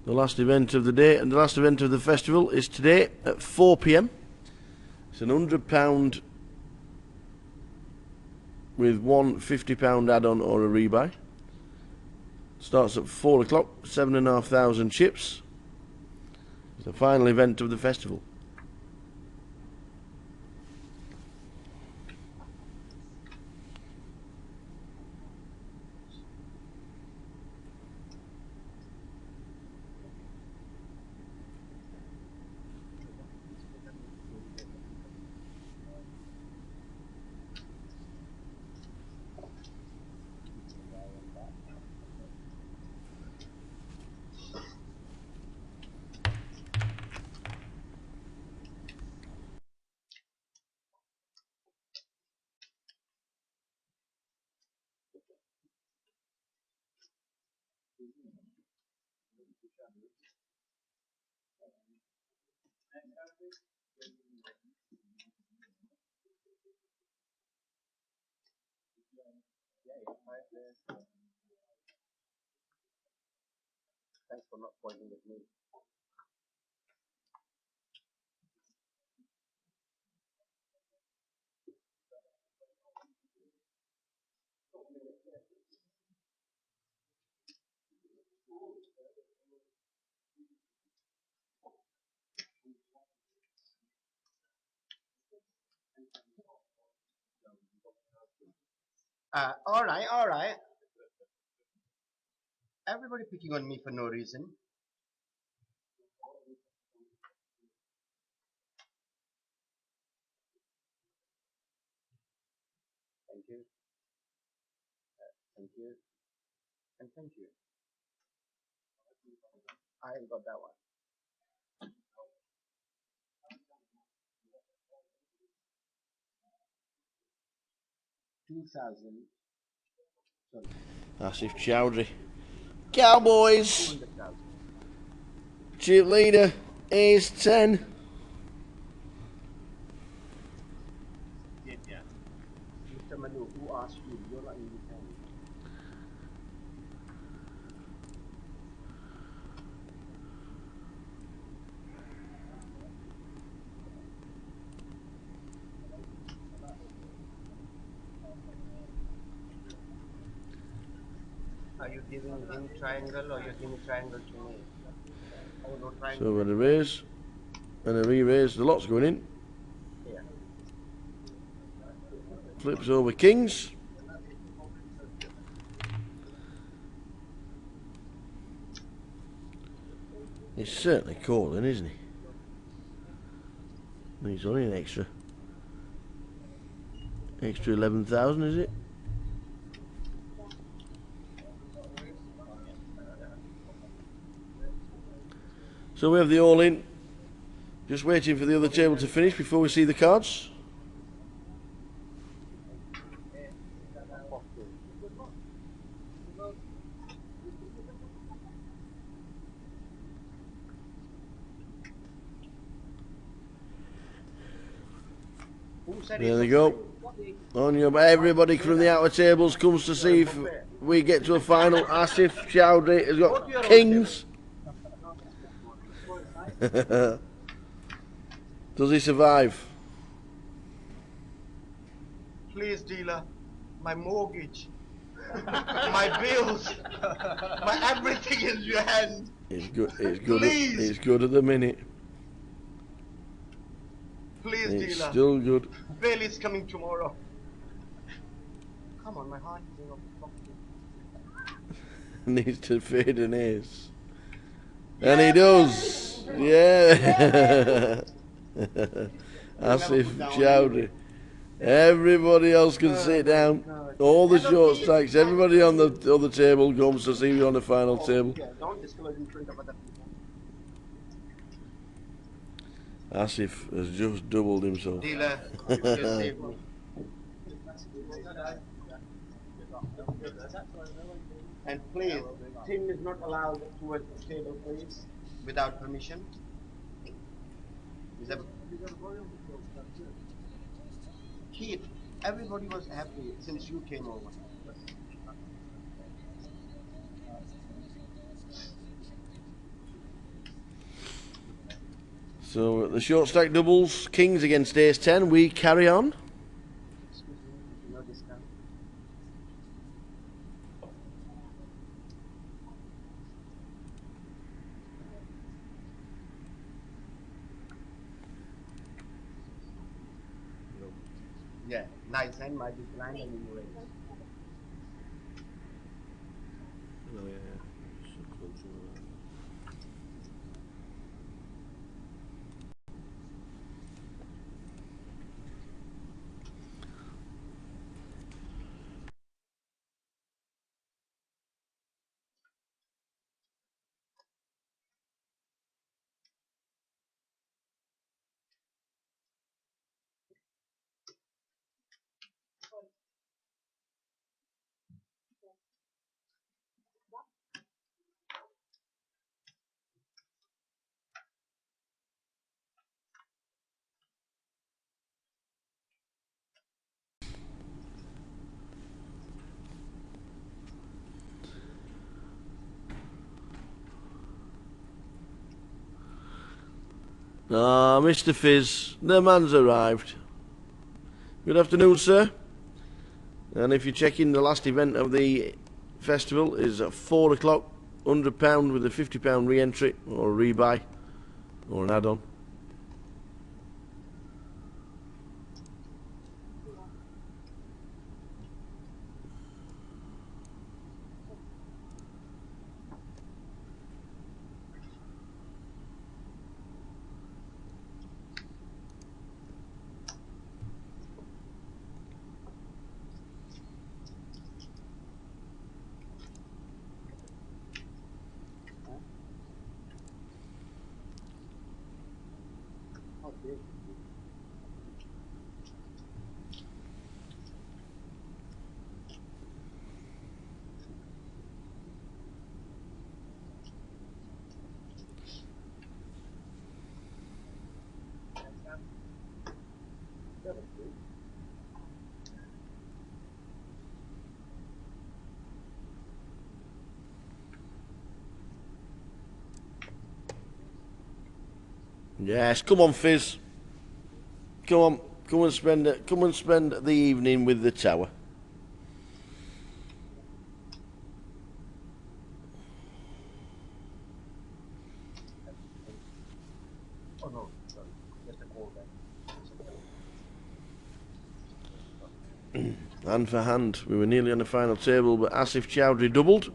The last event of the day and the last event of the festival is today at 4 p.m. It's an £100 with one £50 add-on or a rebuy. Starts at 4 o'clock, 7,500 chips. It's the final event of the festival. Thanks for not pointing at me. All right, all right. Everybody picking on me for no reason. you. Thank you. And thank you. I got that one. 2,000. Sorry. Asif Chowdhury. Cowboys. 200,000. Chip leader. Ace 10. Yeah. Mr. Manu, who asked you? You're not in the family. Are you giving him triangle or you're giving triangle to me? Oh, no triangle. So with a raise and a re-raise, the lot's going in. Yeah. Flips over kings. He's certainly calling, isn't he? He's only an extra 11,000, is it? So we have the all-in. Just waiting for the other table to finish before we see the cards. Okay. Who said There it's they a go. free? On your everybody from the outer tables comes to see if we get to a final. Asif Chowdhury has Go to your got own kings. Does he survive? Please, dealer. My mortgage. My bills. My everything in your hand. It's good. It's good. Please. It's good at the minute. Please, It's dealer. still good. Bail is coming tomorrow. Come on, my heart is in Needs to fade an ace. And he does. Yeah. Asif Chowdhury. Everybody else can sit down. All the short stacks, everybody on the other table comes to see you on the final table. Yeah, don't disclose in front of other people. Asif has just doubled himself. Dealer, you just saved me. And please, Tim is not allowed towards the table, please, without permission. Is that Keith, everybody was happy since you came over. So the short stack doubles, kings against ace 10. We carry on. Excuse me, no discount. Yeah, nice hand, my decline and you raise. No, yeah. So close to that. Ah, Mr. Fizz, the man's arrived. Good afternoon, sir. And if you're checking, the last event of the festival is at 4 o'clock, £100 with a £50 re-entry or a rebuy or an add-on. Yes, come on, Fizz. Come on, come and spend the evening with the tower. Oh no, sorry, just a call back. Hand for hand, we were nearly on the final table, but Asif Chowdhury doubled.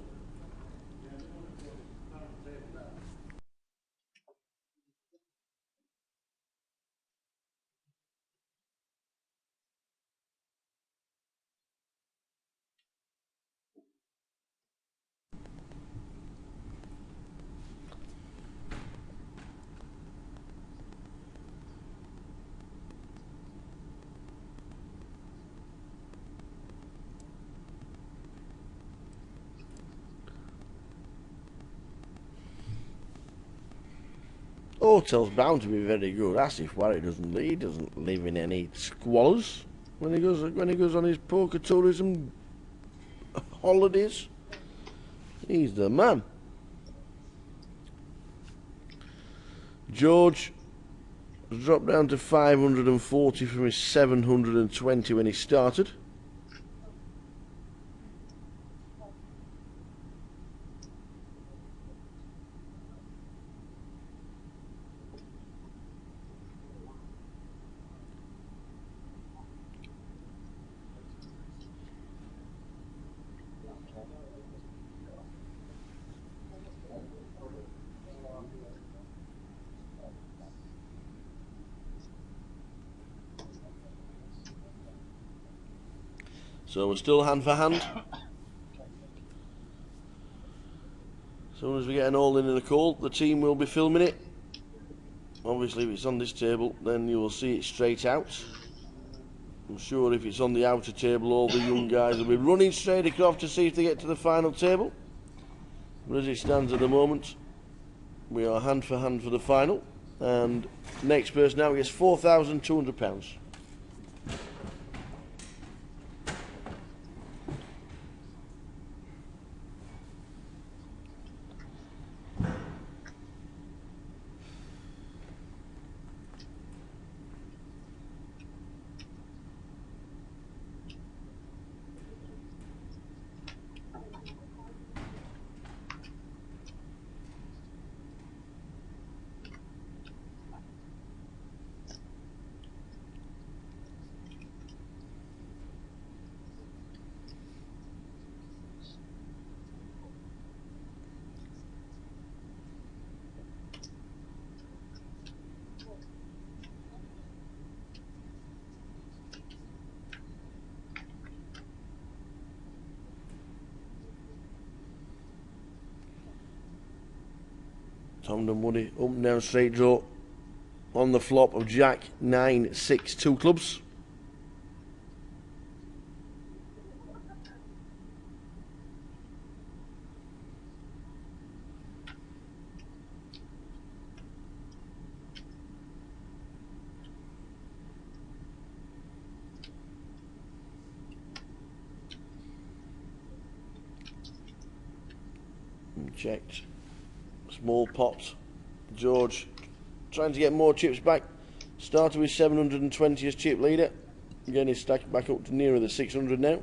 Hotel's bound to be very good. Asif Warwick doesn't live in any squalors when he goes on his poker tourism holidays. He's the man. George has dropped down to 540 from his 720 when he started. So we're still hand for hand. As soon as we get an all in and a call, the team will be filming it. Obviously, if it's on this table, then you will see it straight out. I'm sure if it's on the outer table, all the young guys will be running straight across to see if they get to the final table. But as it stands at the moment, we are hand for hand for the final. And next person now gets £4,200. Tom Dunwoody up and down straight draw on the flop of Jack 9 6 2 clubs. Checked. Small pot. George trying to get more chips back. Started with 720 as chip leader. Again, he's stacked back up to nearer the 600 now.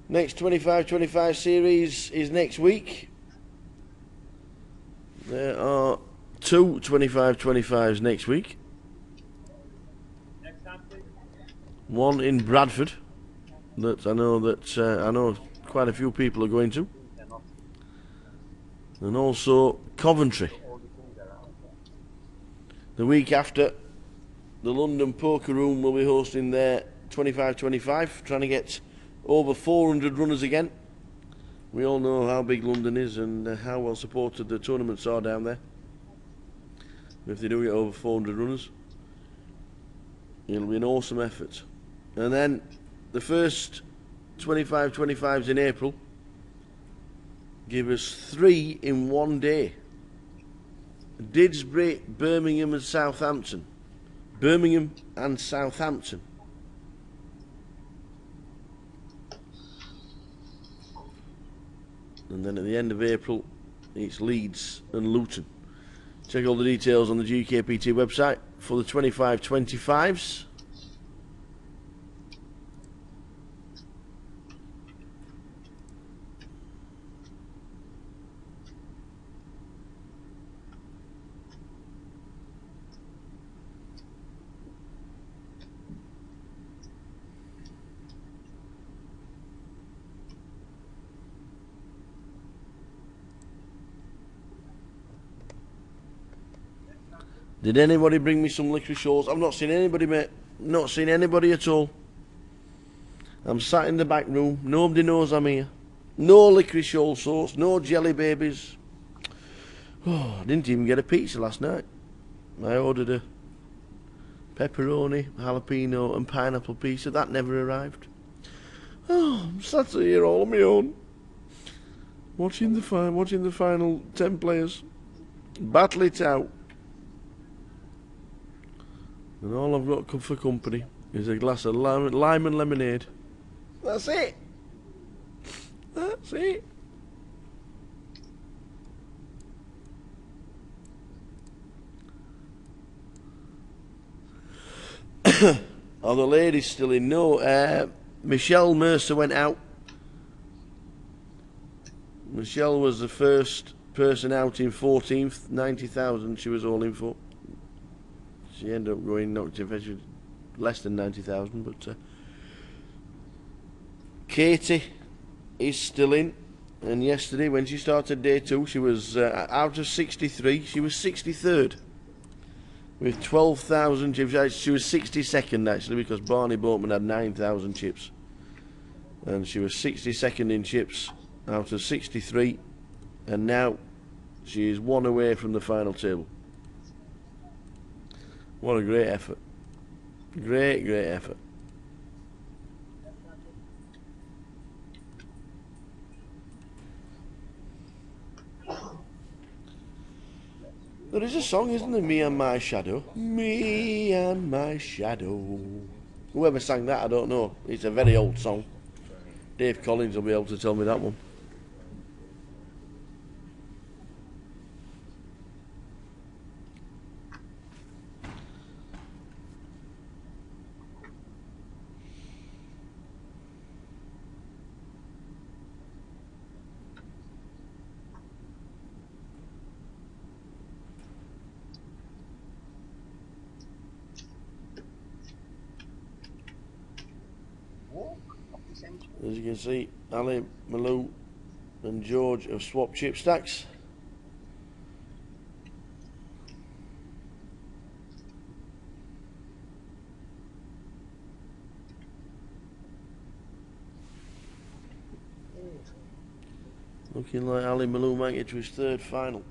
Next 25-25 series is next week. There are two 25-25s next week. One in Bradford that I know quite a few people are going to, and also Coventry. The week after, the London Poker Room will be hosting their 25-25, trying to get over 400 runners again. We all know how big London is and how well supported the tournaments are down there. If they do get over 400 runners, it'll be an awesome effort. And then the first 25-25s in April give us 3 in one day. Didsbury, Birmingham and Southampton. Birmingham and Southampton. And then at the end of April, it's Leeds and Luton. Check all the details on the GUKPT website for the 25-25s. Did anybody bring me some licorice shorts? I've not seen anybody, mate. Not seen anybody at all. I'm sat in the back room. Nobody knows I'm here. No licorice all sorts. No jelly babies. Oh, I didn't even get a pizza last night. I ordered a pepperoni, jalapeno and pineapple pizza. That never arrived. Oh, I'm sat here all on my own. Watching the final 10 players battle it out. And all I've got for company is a glass of lime and lemonade. That's it. That's it. Oh, the lady's still in. No, Michelle Mercer went out. Michelle was the first person out in 14th, 90,000 she was all in for. She ended up going knocked in less than 90,000, but Katie is still in. And yesterday, when she started day 2, she was out of 63. She was 63rd with 12,000 chips. She was 62nd actually because Barney Boatman had 9,000 chips, and she was 62nd in chips out of 63. And now she is 1 away from the final table. What a great effort. Great effort. There is a song, isn't there? Me and My Shadow. Me and My Shadow. Whoever sang that, I don't know. It's a very old song. Dave Collins will be able to tell me that one. As you can see, Ali, Malou and George have swapped chip stacks. Looking like Ali Malou might get to his 3rd final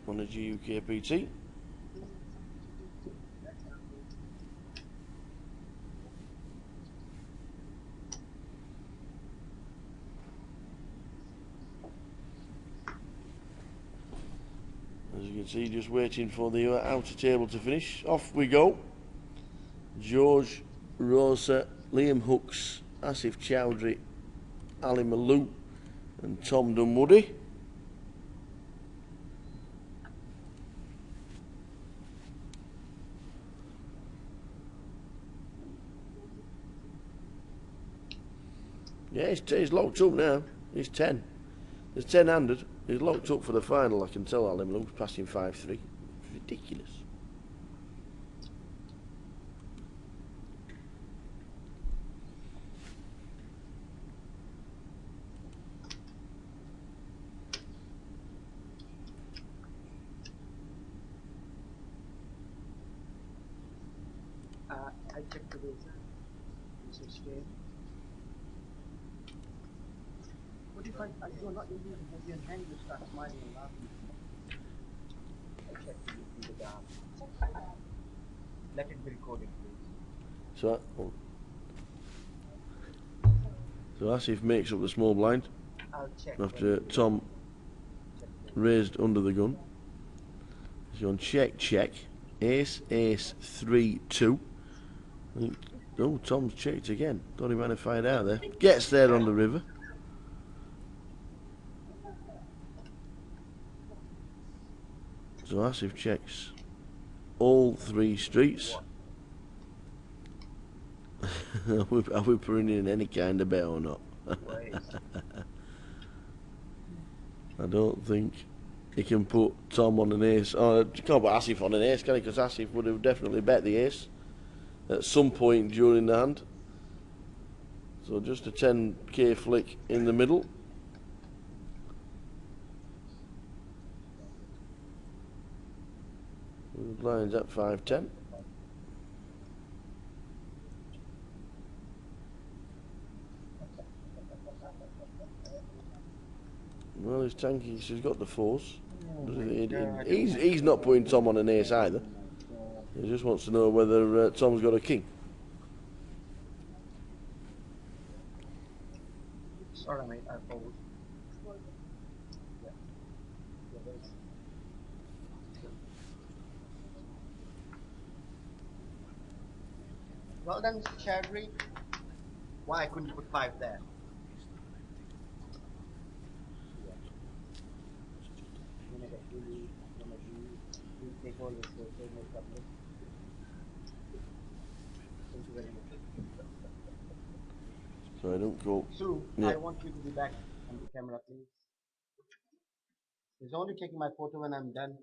on the GUKPT. As you can see, just waiting for the outer table to finish. Off we go. George, Rosa, Liam Hooks, Asif Chowdhury, Ali Malou and Tom Dunwoody. Yeah, he's locked up now. He's 10. There's 10-handed. He's locked up for the final. I can tell Ali Malou's passing 5-3. Ridiculous. I checked the data. It's a scale. What if you're not in the Indian hand, you start smiling and laughing? I check with you in the dark. Let it be recorded, please. So, Asif makes up the small blind I'll check. after Tom Check raised under the gun. He's on check, check. Ace, ace, 3, 2. Oh, Tom's checked again. Thought he might have fired out there. Gets there on the river. So Asif checks all 3 streets. Are we putting in any kind of bet or not? I don't think he can put Tom on an ace. Oh, you can't put Asif on an ace, can he? Because Asif would have definitely bet the ace at some point during the hand. So just a 10k flick in the middle. The blind's at 5-10. Well, he's tanky. He's got the 4s. He's not putting Tom on an ace either. He just wants to know whether Tom's got a king. Sorry, mate, I fold. Well done, Mr. Chadri. Why I couldn't put 5 there? Thank you very much. So I don't go. Sue, Yeah. I want you to be back on the camera, please. He's only taking my photo when I'm done.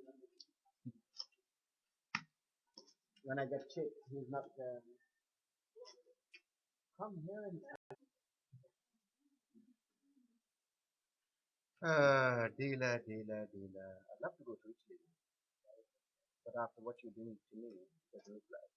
When I get checked, he's not. Come here and. Dealer. I'd love to go to Italy, but after what you're doing to me, it doesn't look like.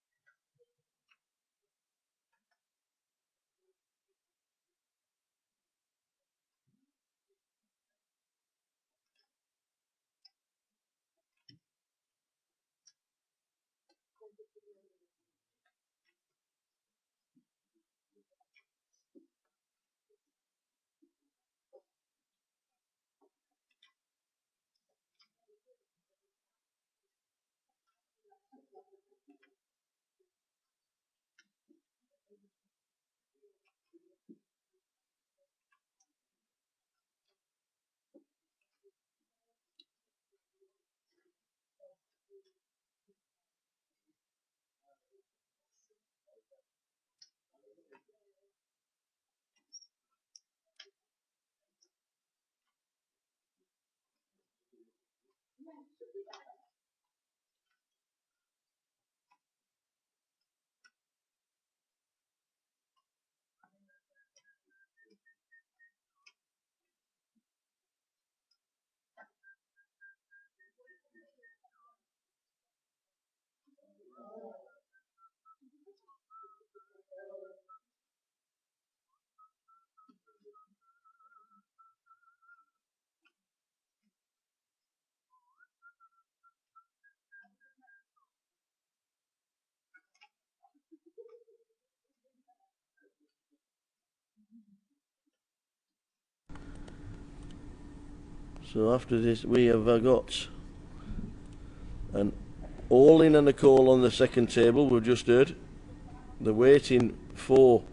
So after this, we have got an all-in and a call on the second table. We've just heard. They're waiting for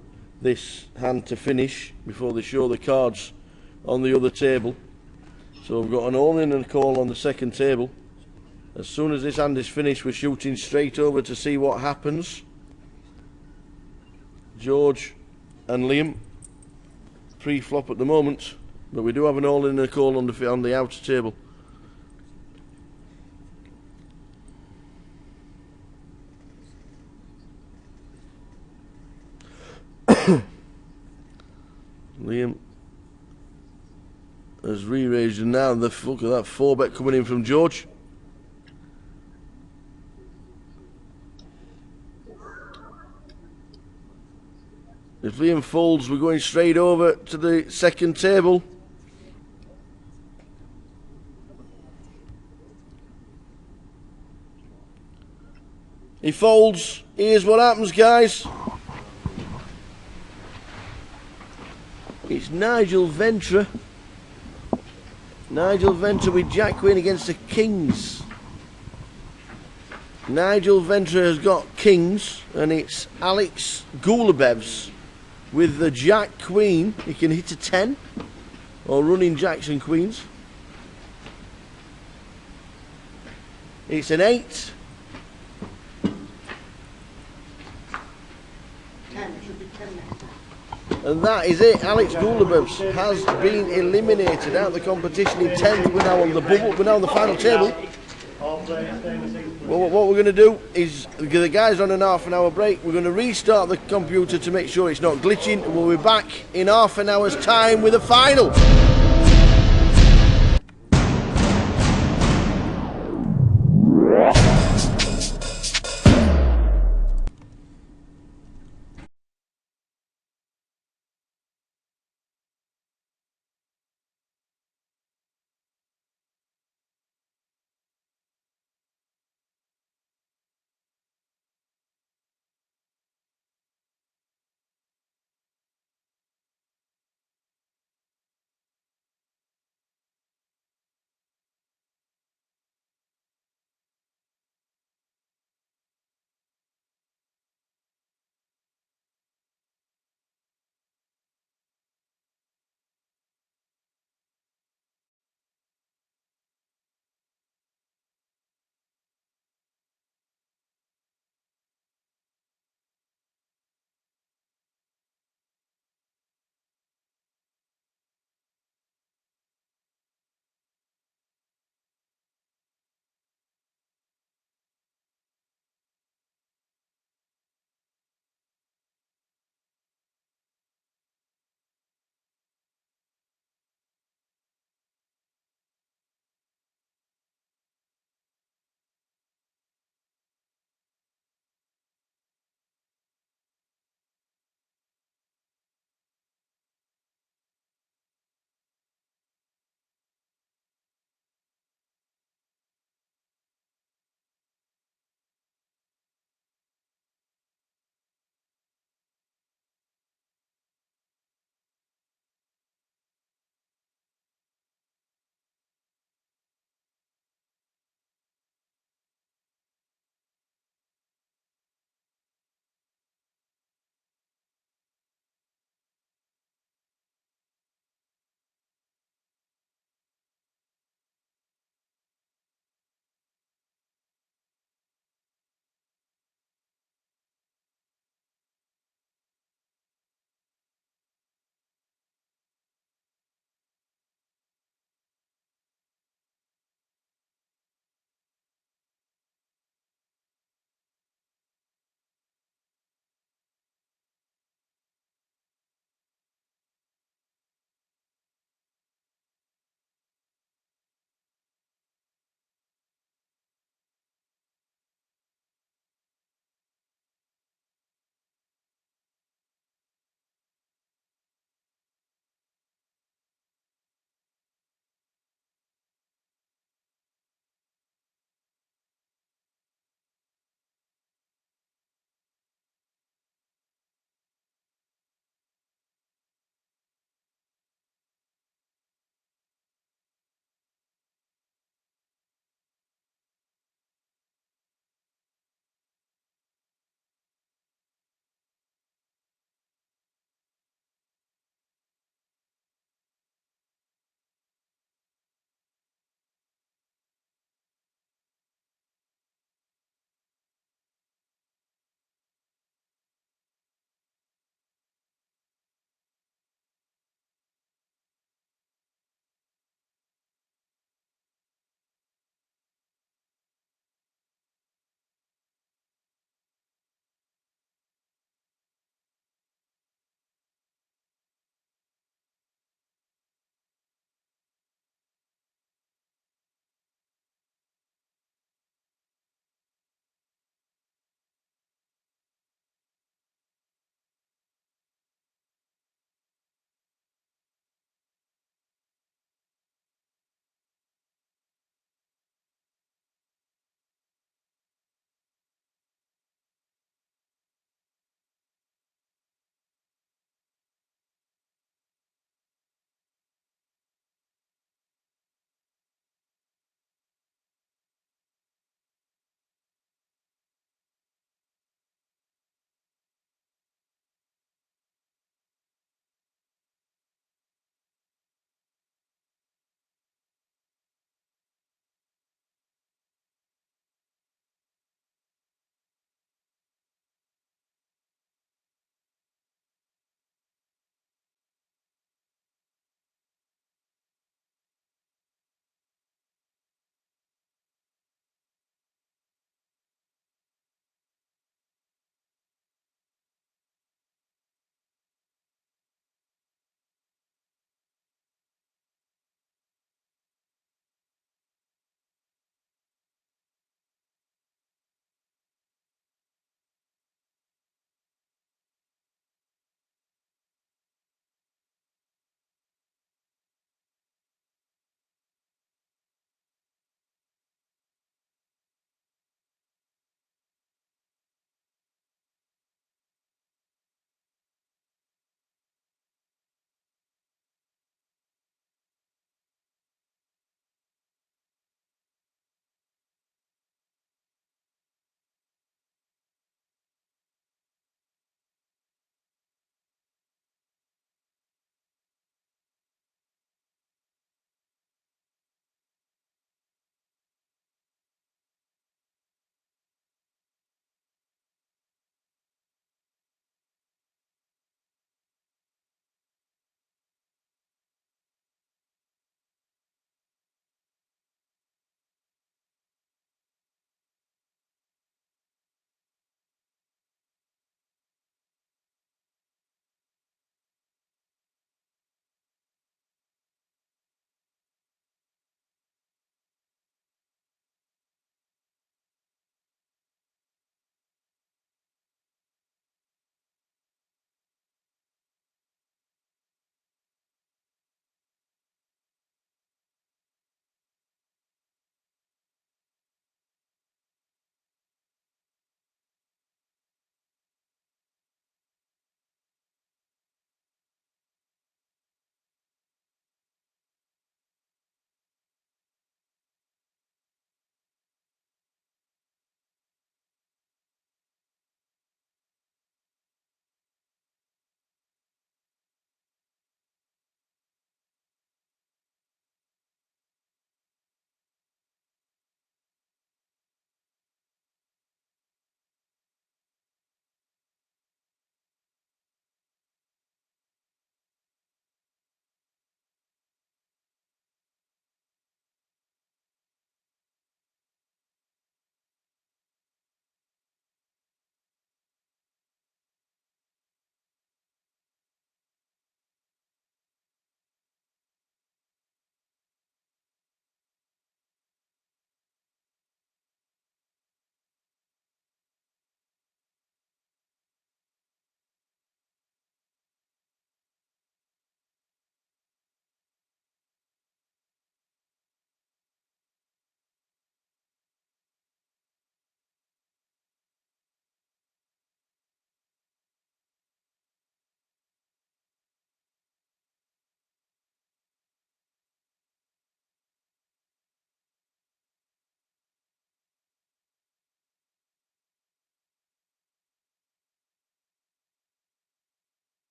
this hand to finish before they show the cards on the other table. So we've got an all-in and a call on the second table. As soon as this hand is finished, we're shooting straight over to see what happens. George and Liam pre-flop at the moment, but we do have an all-in and a call on the outer table. Liam has re-raised, and now look at that 4-bet coming in from George. If Liam folds, we're going straight over to the second table. He folds. Here's what happens, guys. It's Nigel Ventra. Nigel Ventra with Jack Queen against the Kings. Nigel Ventra has got Kings, and it's Alex Gulabevs with the Jack Queen. He can hit a 10, or running Jacks and Queens. It's an 8. 10, it should be 10 next time. And that is it. Alex Gulabevs has been eliminated out of the competition in 10th. We're now on the bubble. We're now on the final table. Well, what we're going to do is, the guys are on an half an hour break. We're going to restart the computer to make sure it's not glitching. And we'll be back in half an hour's time with a final.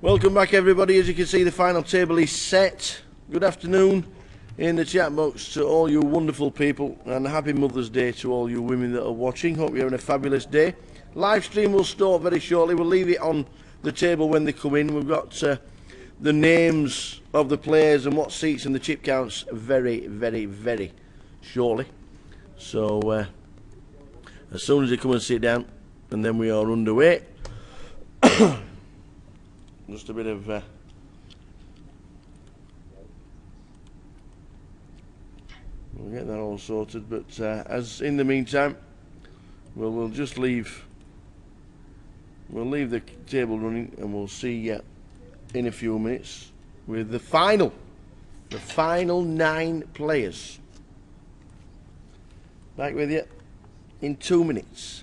Welcome back, everybody. As you can see, the final table is set. Good afternoon in the chat box to all you wonderful people, and happy Mother's Day to all you women that are watching. Hope you're having a fabulous day. Live stream will start very shortly. We'll leave it on the table when they come in. We've got the names of the players and what seats and the chip counts very, very, very shortly. So as soon as they come and sit down, and then we are underway. Just a bit of we'll get that all sorted, but as in the meantime, we'll just leave the table running, and we'll see you in a few minutes with the final 9 players. Back with you in 2 minutes.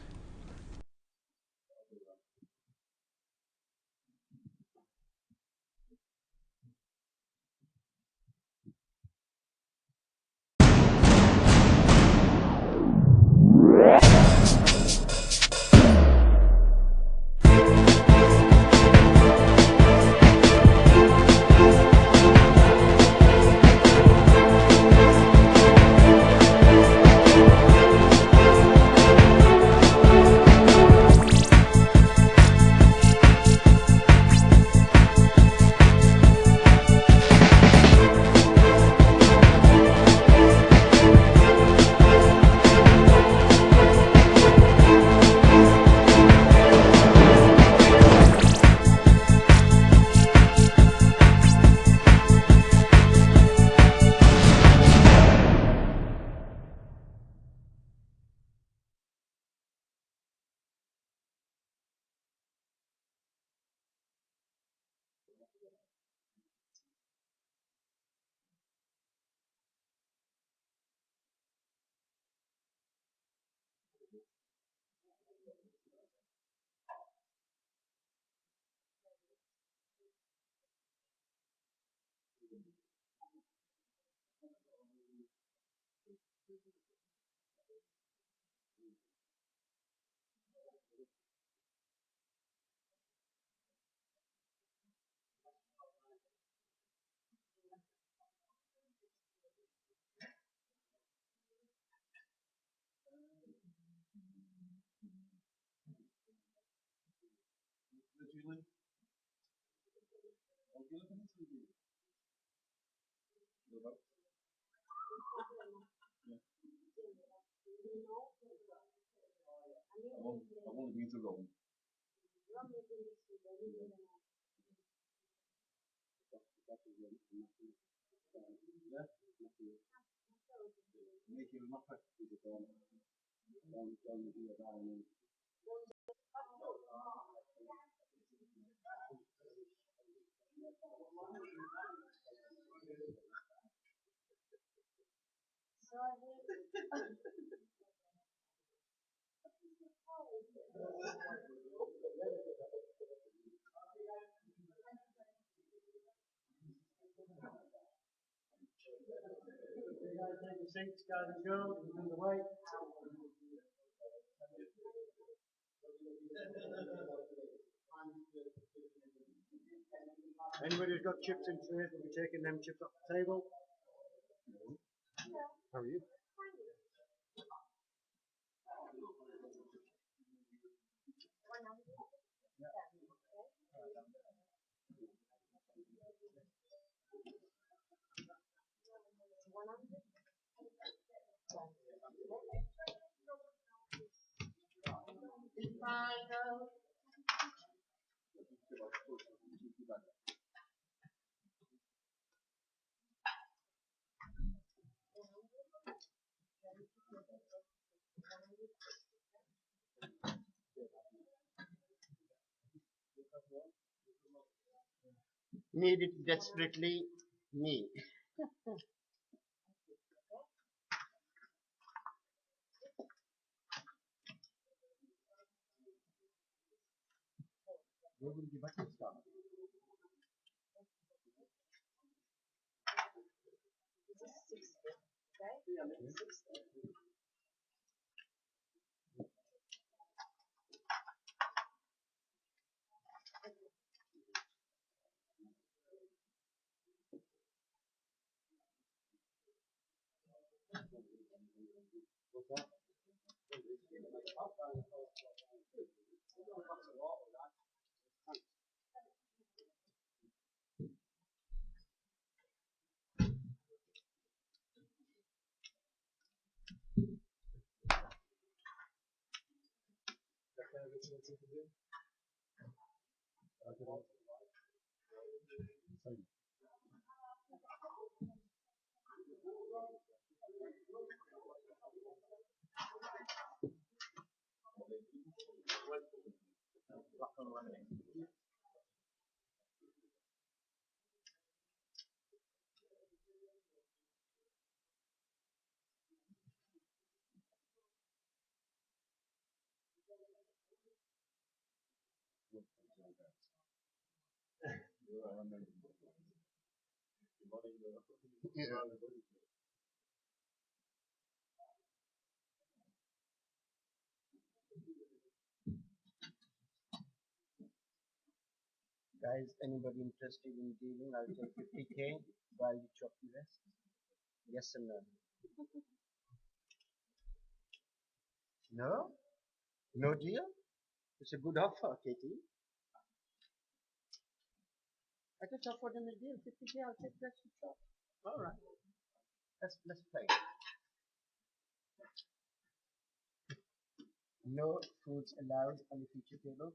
I've only been to Rome. Take your seats, guys and girls, and underway. Anybody who's got chips in trays will be taking them chips off the table. How are you? Need it desperately, me. Where will you be back to start? Guys, anybody interested in dealing? I'll take 50k while you chop the rest. Yes or no? No? No deal? It's a good offer, Katie. I just offered him a deal. 50k, I'll take the rest you chop. All right. Let's play. No foods allowed on the feature table.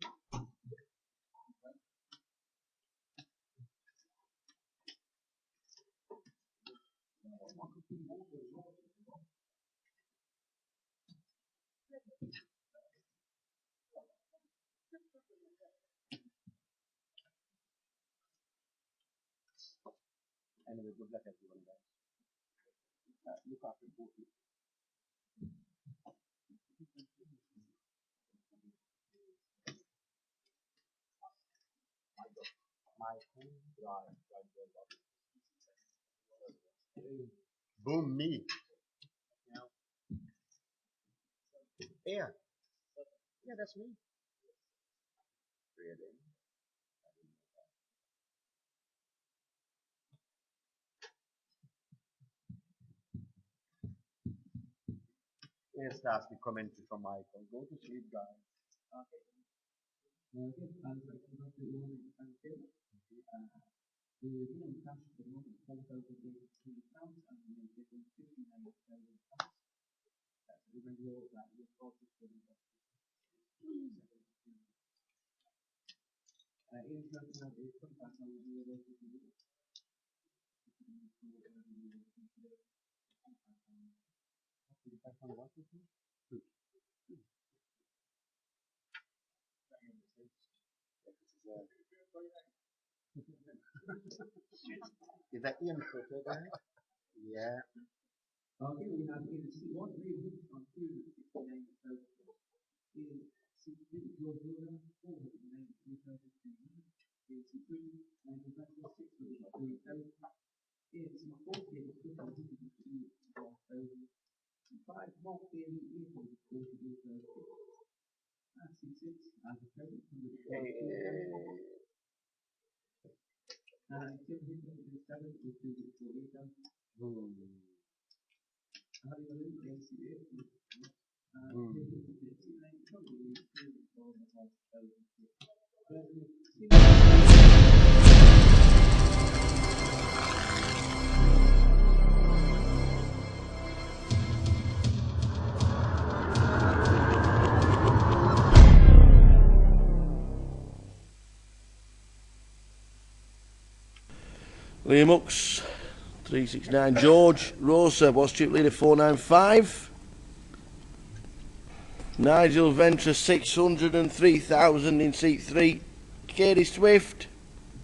Anyway, good luck everyone, guys. Look after both of you. My home drive, boom me. Yeah. Yeah, that's me. Really? Here's last the commentary from Michael. Go to sleep, guys. Okay. Is that Ian photo there? Yeah. Liam Hooks, 369. George Rosa, what's chip leader? 495. Nigel Ventra, 603,000 in seat 3. Katie Swift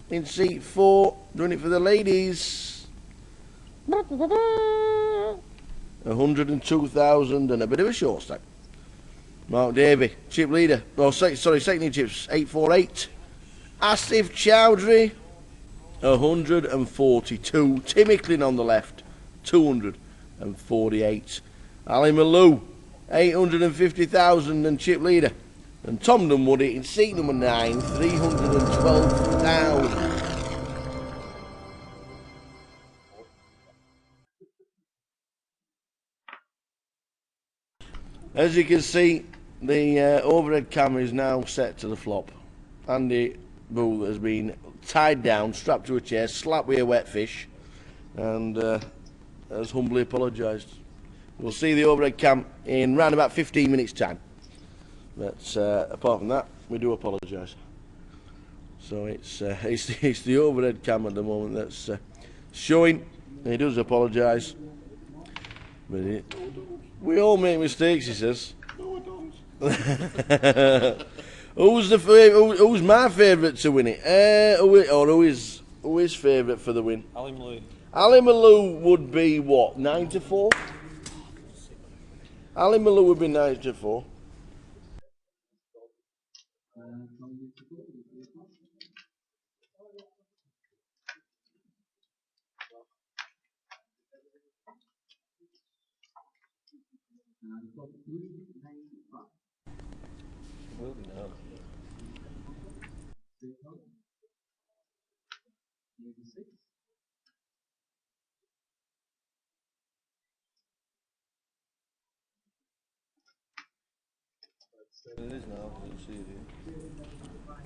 in seat 4. Doing it for the ladies. 102,000 and a bit of a short stack. Mark Davey, chip leader. Oh, sorry, second in chips, 848. Asif Chowdhury, 142. Tim Icklin on the left, 248. Ali Malou, 850,000 and chip leader. And Tom Dunwoody in seat number 9, 312,000. As you can see, the overhead camera is now set to the flop. Andy Bull has been tied down, strapped to a chair, slapped with a wet fish, and has humbly apologised. We'll see the overhead cam in round about 15 minutes time. But apart from that, we do apologise. So it's the overhead cam at the moment that's showing. He does apologise, but we all make mistakes, he says. Who's my favourite to win it? Who is favourite for the win? Ali Malou. Ali Malou would be what? 9-4. Ali Malou would be 9-4. Will be now. It is now. I can see it here.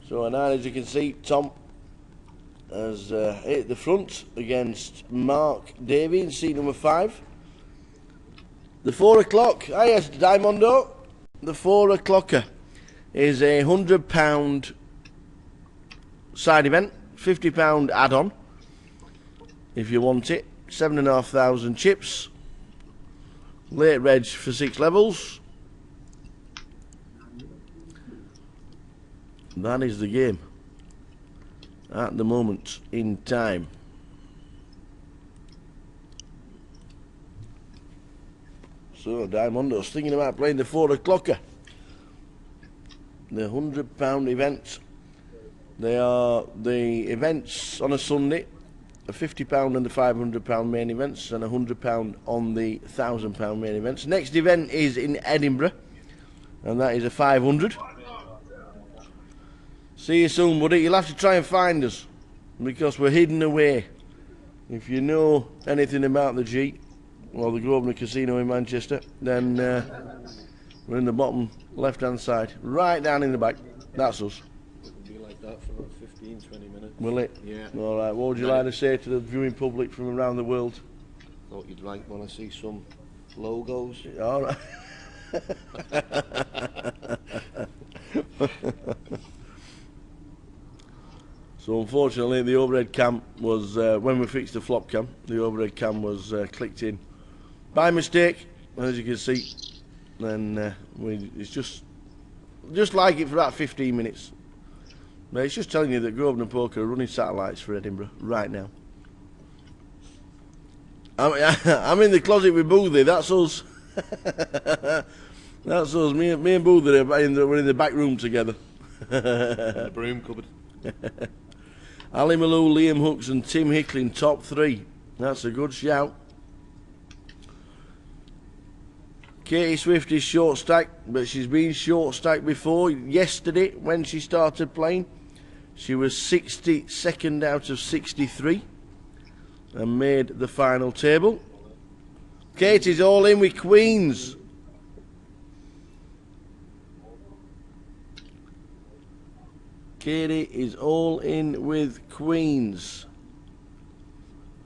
So now, as you can see, Tom has hit the front against Mark Davey in seat number 5. The 4 o'clock, yes, Diamondo. The 4 o'clocker is a £100 side event, £50 add-on if you want it. 7,500 chips, late reg for 6 levels. That is the game at the moment in time. So Diamondo's thinking about playing the 4 o'clocker. The £100 event. They are the events on a Sunday, a £50 and the £500 main events, and £100 on the £1,000 main events. Next event is in Edinburgh, and that is a 500. See you soon, buddy. You'll have to try and find us because we're hidden away. If you know anything about the G or the Grosvenor Casino in Manchester, then we're in the bottom left-hand side, right down in the back. That's us. It'll be like that for about 15-20 minutes. Will it? Yeah. All right. What would you like to say to the viewing public from around the world? Thought you'd like when I see some logos. All right. So unfortunately, the overhead cam was when we fixed the flop cam, the overhead cam was clicked in by mistake, as you can see. Then it's just like it for about 15 minutes. But it's just telling you that Grosvenor Poker are running satellites for Edinburgh right now. I'm in the closet with Boothie. That's us. That's us. Me and Boothie we're in the back room together. The broom cupboard. Ali Malou, Liam Hooks and Tim Hickling, top 3. That's a good shout. Katie Swift is short stacked, but she's been short stacked before. Yesterday, when she started playing, she was 62nd out of 63 and made the final table. Katie's all in with queens. Katie is all in with queens.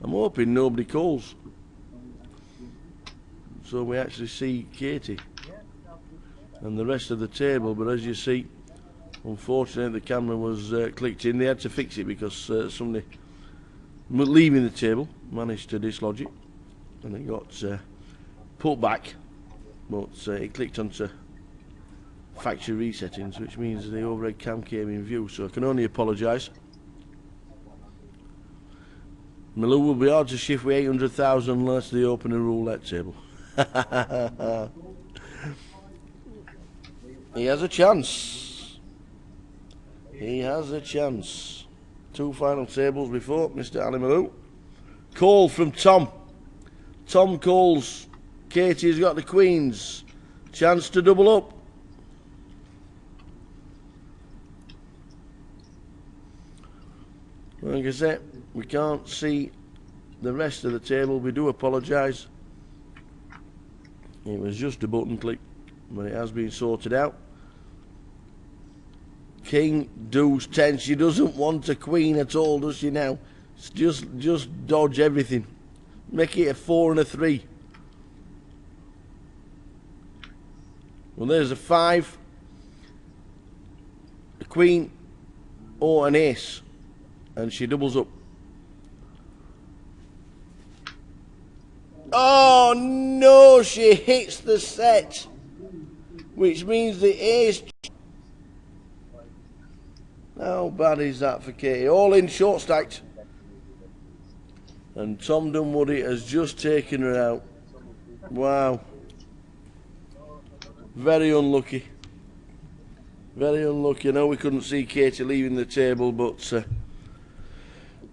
I'm hoping nobody calls, so we actually see Katie and the rest of the table. But as you see, unfortunately the camera was clicked in. They had to fix it because somebody leaving the table managed to dislodge it and it got put back, but it clicked onto factory resettings, which means the overhead cam came in view, so I can only apologise. Malou will be hard to shift with 800,000 unless they open a roulette table. He has a chance. He has a chance. 2 final tables before Mr. Ali Malou. Call from Tom. Tom calls. Katie's got the queens. Chance to double up. Like I said, we can't see the rest of the table. We do apologise. It was just a button click. but it has been sorted out. King, deuce, 10. She doesn't want a queen at all, does she now? It's just dodge everything. Make it a 4 and a 3. Well, there's a 5, a queen, or an ace, and she doubles up. Oh no, she hits the set, which means the ace. How bad is that for Katie? All in, short stacked. And Tom Dunwoody has just taken her out. Wow. Very unlucky. Very unlucky. I know we couldn't see Katie leaving the table, but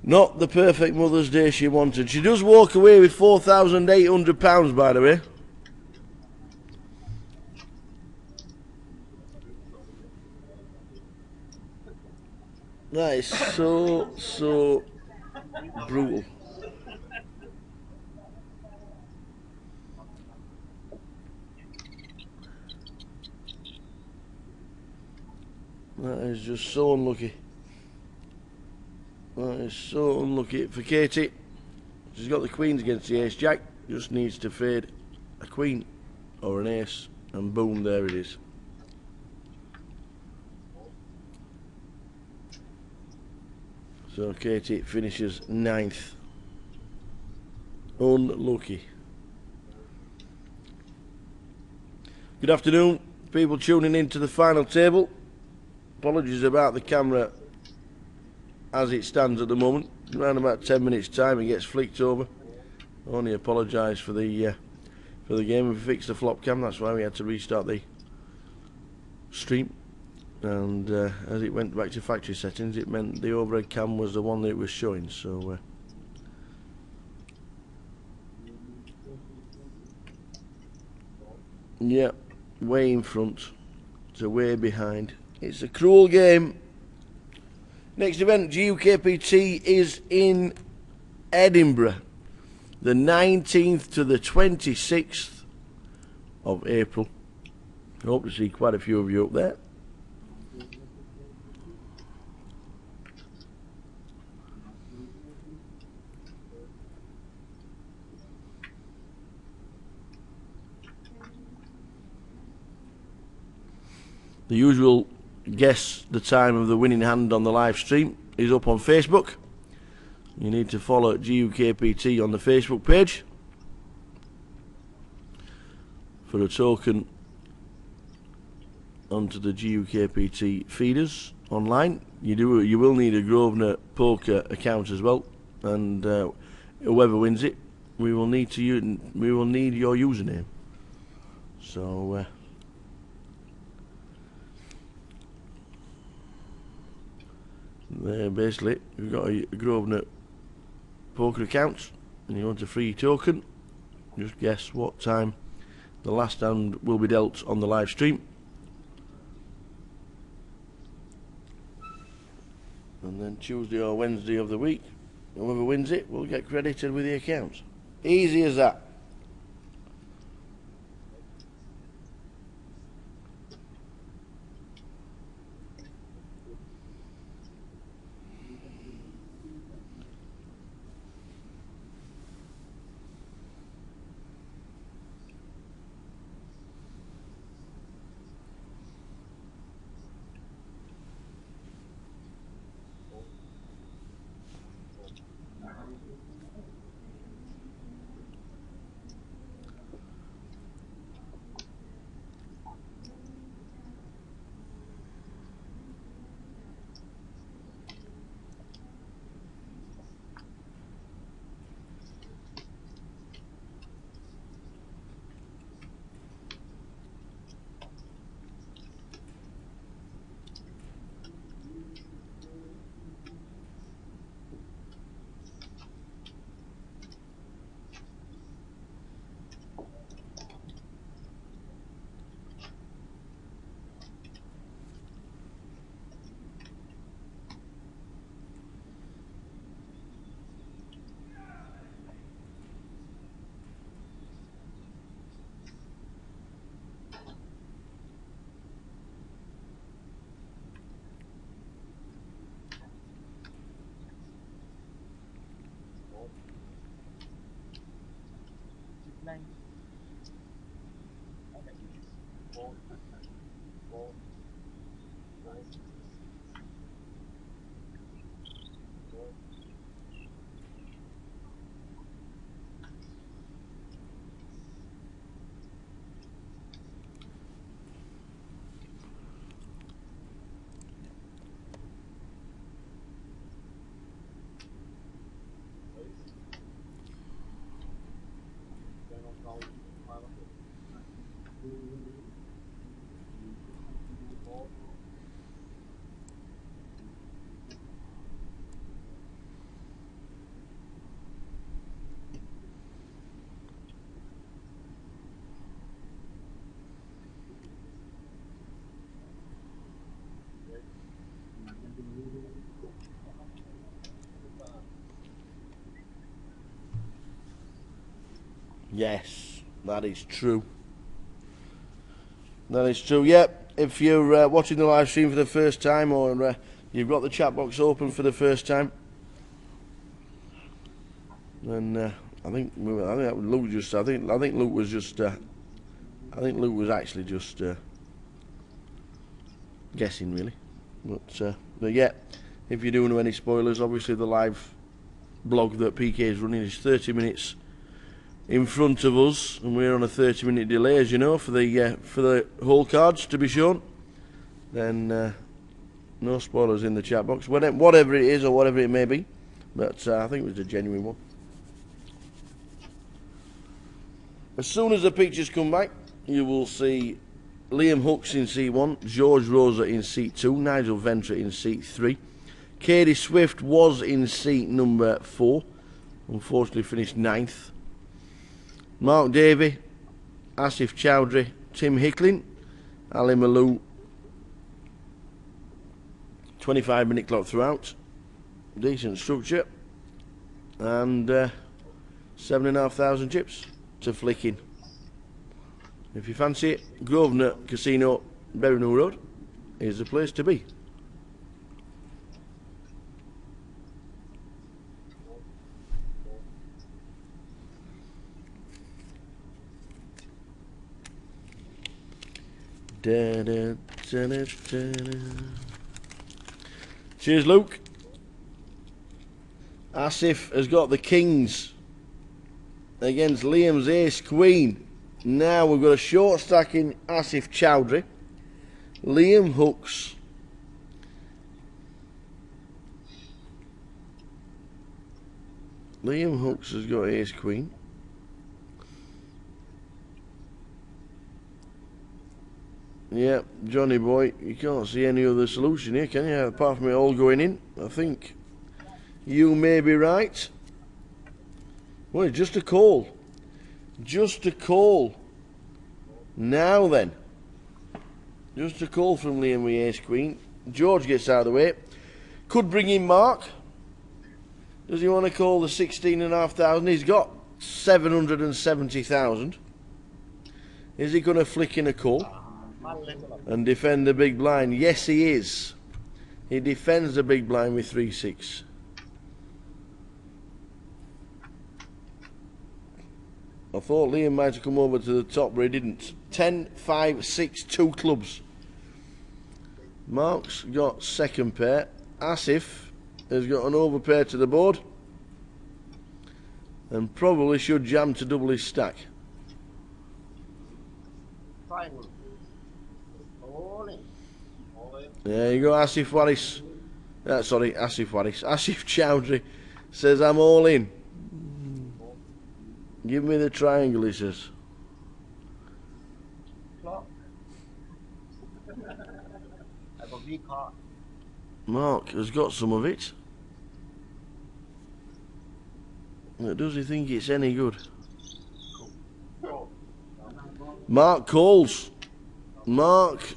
not the perfect Mother's Day she wanted. She does walk away with £4,800, by the way. That is so brutal. That is just so unlucky. That is so unlucky for Katie. She's got the queens against the ace jack. Just needs to fade a queen or an ace, and boom, there it is. So Katie finishes 9th. Unlucky. Good afternoon, people tuning in to the final table. Apologies about the camera as it stands at the moment. Around about 10 minutes time it gets flicked over. Only apologise for the game. We fixed the flop cam, that's why we had to restart the stream. And as it went back to factory settings, it meant the overhead cam was the one that it was showing. So yeah, way in front to way behind. It's a cruel game. Next event, GUKPT, is in Edinburgh, the 19th to the 26th of April. I hope to see quite a few of you up there. The usual guess the time of the winning hand on the live stream is up on Facebook. You need to follow GUKPT on the Facebook page for a token onto the GUKPT feeders online. You will need a Grosvenor Poker account as well, and whoever wins it, we will need your username. So there, basically, you've got a Grosvenor Poker account and you want a free token. Just guess what time the last hand will be dealt on the live stream, and then Tuesday or Wednesday of the week, whoever wins it will get credited with the account. Easy as that. nine. Okay. Four. Four. Four. Yes, that is true. That is true. Yep. If you're watching the live stream for the first time, or you've got the chat box open for the first time, then I think Luke just. I think Luke was just. I think Luke was actually just guessing, really. But yeah, if you do know any spoilers, obviously the live blog that PK is running is 30 minutes in front of us, and we're on a 30-minute delay, as you know, for the whole cards to be shown. Then no spoilers in the chat box, whatever it is or whatever it may be. But I think it was a genuine one. As soon as the pictures come back, you will see Liam Hooks in seat 1, George Rosa in seat 2, Nigel Ventra in seat 3. Katie Swift was in seat number 4, unfortunately finished 9th. Mark Davey, Asif Chowdhury, Tim Hicklin, Ali Malou, 25-minute clock throughout, decent structure, and 7,500 chips to flick in. If you fancy it, Grosvenor Casino, Berryhill Road is the place to be. Da, da, da, da, da, da. Cheers, Luke. Asif has got the Kings against Liam's Ace Queen. Now we've got a short stacking Asif Chowdhury, Liam Hooks, Liam Hooks has got Ace Queen. Yeah, Johnny boy, you can't see any other solution here, can you? Apart from it all going in. I think you may be right. Well, it's just a call. Just a call. Now then. Just a call from Liam with Ace Queen. George gets out of the way. Could bring in Mark. Does he want to call the 16,500? He's got 770,000. Is he going to flick in a call and defend the big blind? Yes, he is. He defends the big blind with 3-6. I thought Liam might have come over to the top, but he didn't. 10, 5, 6, 2 clubs. Mark's got second pair. Asif has got an overpair to the board and probably should jam to double his stack. Triangle. All in. All in. There you go, Asif Waris. Sorry, Asif Waris. Asif Chowdhury says, I'm all in. Give me the triangle, he says. Clock. I got V card. Mark has got some of it. Does he think it's any good? Cool. Mark calls. Mark,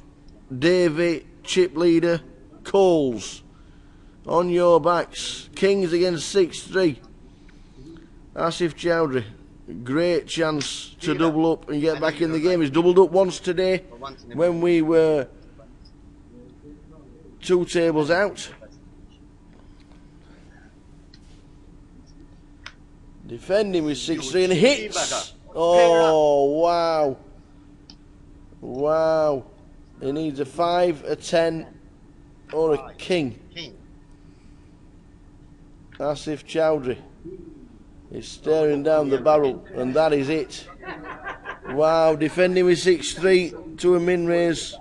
Davey, chip leader, calls. On your backs. Kings against 6-3. Asif Chowdhury. Great chance to double up and get back in the game. He's doubled up once today when we were 2 tables out. Defending with 6-3 and hits Oh, wow. Wow. He needs a 5, a 10, or a king. King. Asif Chowdhury is staring down the barrel, and that is it. Wow, defending with 6-3 to a min raise,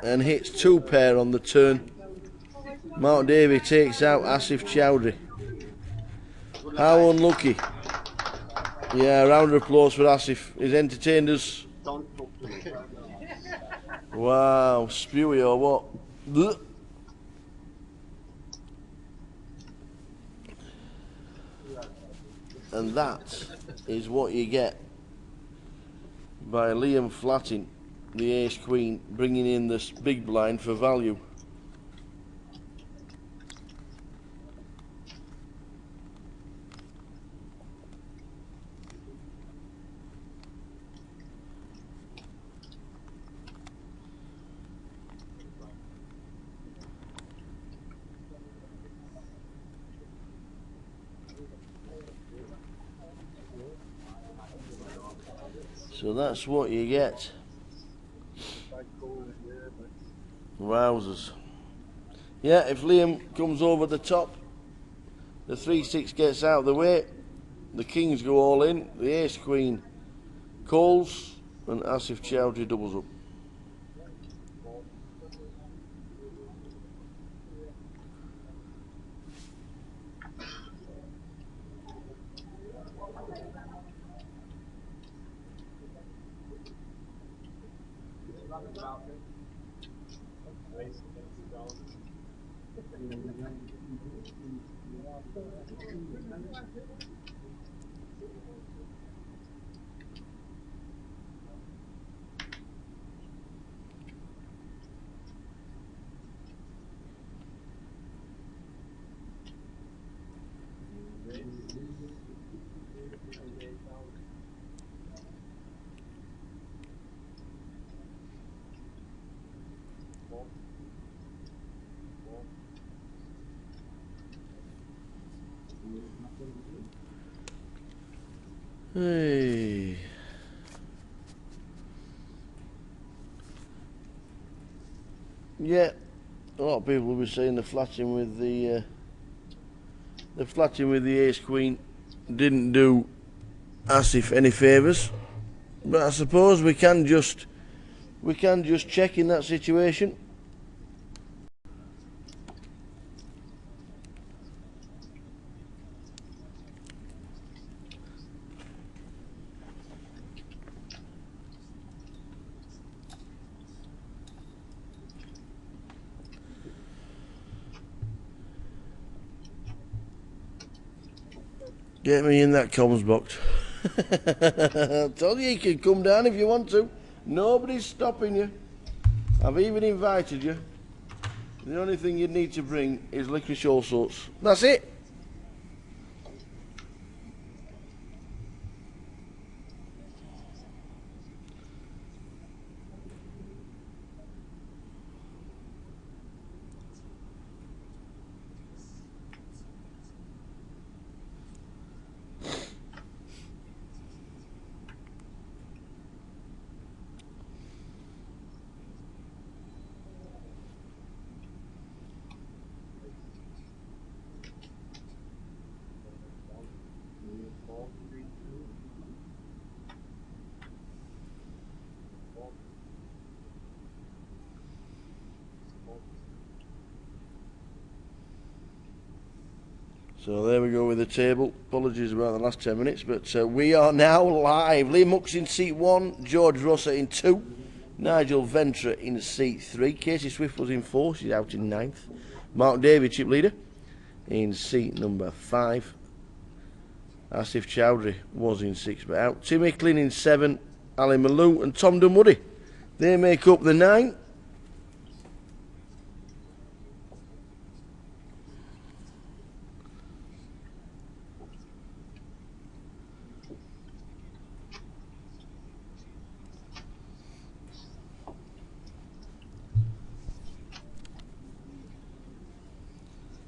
and hits 2 pair on the turn. Mark Davey takes out Asif Chowdhury. How unlucky. Yeah, a round of applause for Asif. He's entertained us. Don't talk to me. Wow, spewy or what? Blech. And that is what you get by Liam flatting the ace queen, bringing in this big blind for value. So that's what you get. Wowzers. Yeah, if Liam comes over the top, the 3-6 gets out of the way, the kings go all in, the ace queen calls, and Asif Chowdhury doubles up. Hey. Yeah, a lot of people will be saying the flatting with the ace queen didn't do Asif any favours, but I suppose we can just check in that situation. Get me in that comms box. I told you can come down if you want to. Nobody's stopping you. I've even invited you. The only thing you need to bring is licorice all sorts. That's it. So there we go with the table. Apologies about the last 10 minutes, but we are now live. Liam Hooks in seat 1, George Rosser in 2, Nigel Ventra in seat 3, Casey Swift was in 4, she's out in 9th. Mark Davey, chip leader, in seat number 5. Asif Chowdhury was in 6 but out. Tim Icklin in 7, Ali Malou and Tom Dunwoody. They make up the 9.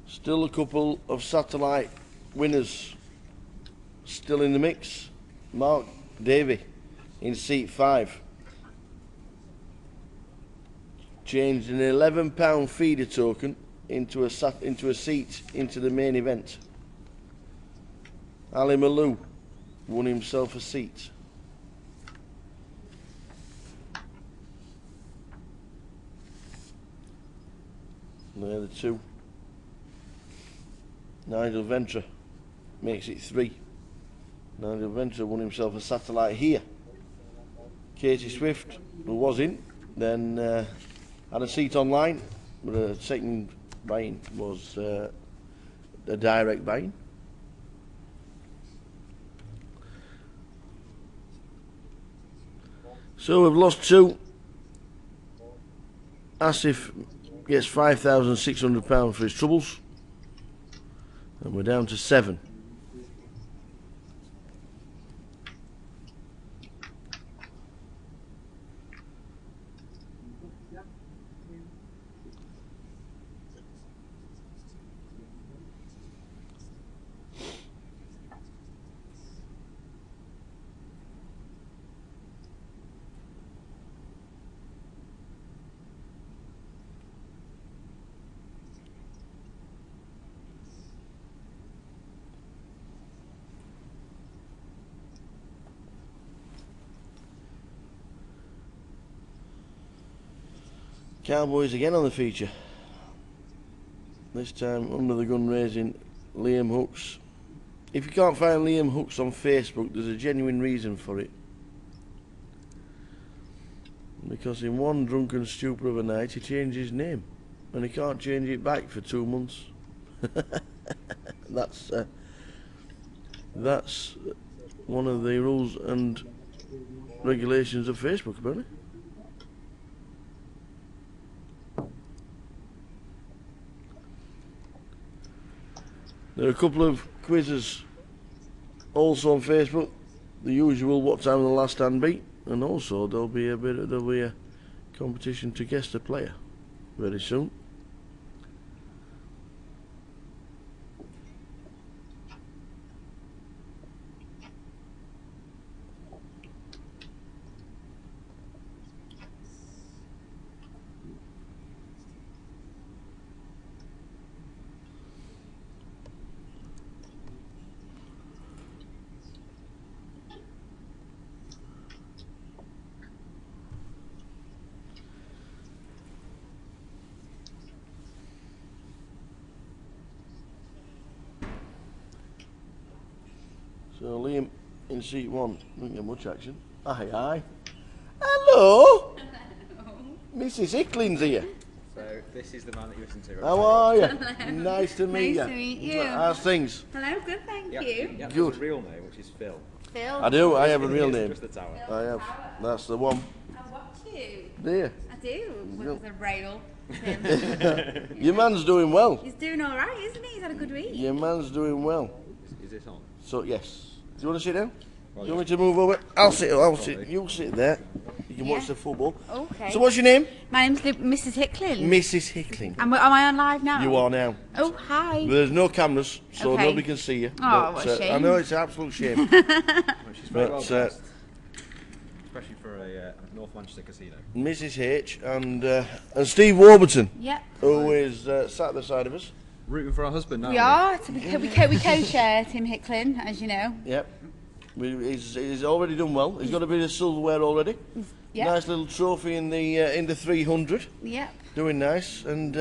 Still a couple of satellite winners still in the mix. Mark Davey in seat 5. Changed an £11 feeder token into a seat into the main event. Ali Malou won himself a seat. There are the two. Nigel Ventra makes it 3. Nigel Ventra won himself a satellite here. Katie Swift, who was in, then had a seat online, but the second buying was a direct buying. So we've lost 2. Asif gets £5,600 for his troubles, and we're down to 7. Cowboys again on the feature. This time under the gun raising Liam Hooks. If you can't find Liam Hooks on Facebook, there's a genuine reason for it. Because in one drunken stupor of a night he changed his name, and he can't change it back for 2 months. That's one of the rules and regulations of Facebook, apparently. There are a couple of quizzes also on Facebook. The usual, what time will the last hand be? And also there'll be a competition to guess the player very soon. So Liam in seat 1, didn't get much action. Aye, aye. Hello! Mrs. Hickling's here. So this is the man that you listen to. Right? How are you? Hello. Nice to meet you. Nice to meet you. How's things? Hello, good, thank Yeah, you. yeah, Good. His real name, which is Phil. Phil. I do, I have a real It's name. Just the tower. I have. That's the one. I watch you. Do you? I do. With the rail. Your man's doing well. He's doing all right, isn't he? He's had a good week. Your man's doing well. Is this on? So, yes. Do you want to sit down? Well, Do you want me to move over? I'll sit. You sit there. You can watch Yeah. the football. Okay. So, what's your name? My name's Mrs. Hickling. Mrs. Hickling. Am I on live now? You are now. Oh, hi. There's no cameras, so Okay. nobody can see you. Oh, what a shame. I know it's an absolute shame. Well, she's very But, well dressed, especially for a North Manchester casino. Mrs. H and Steve Warburton, Yep. who is sat at the side of us. Rooting for our husband now. We are. So we co-share Tim Hickling, as you know. Yep. He's already done well. He's got a bit of silverware already. Yep. Nice little trophy in the 300. Yep. Doing nice. And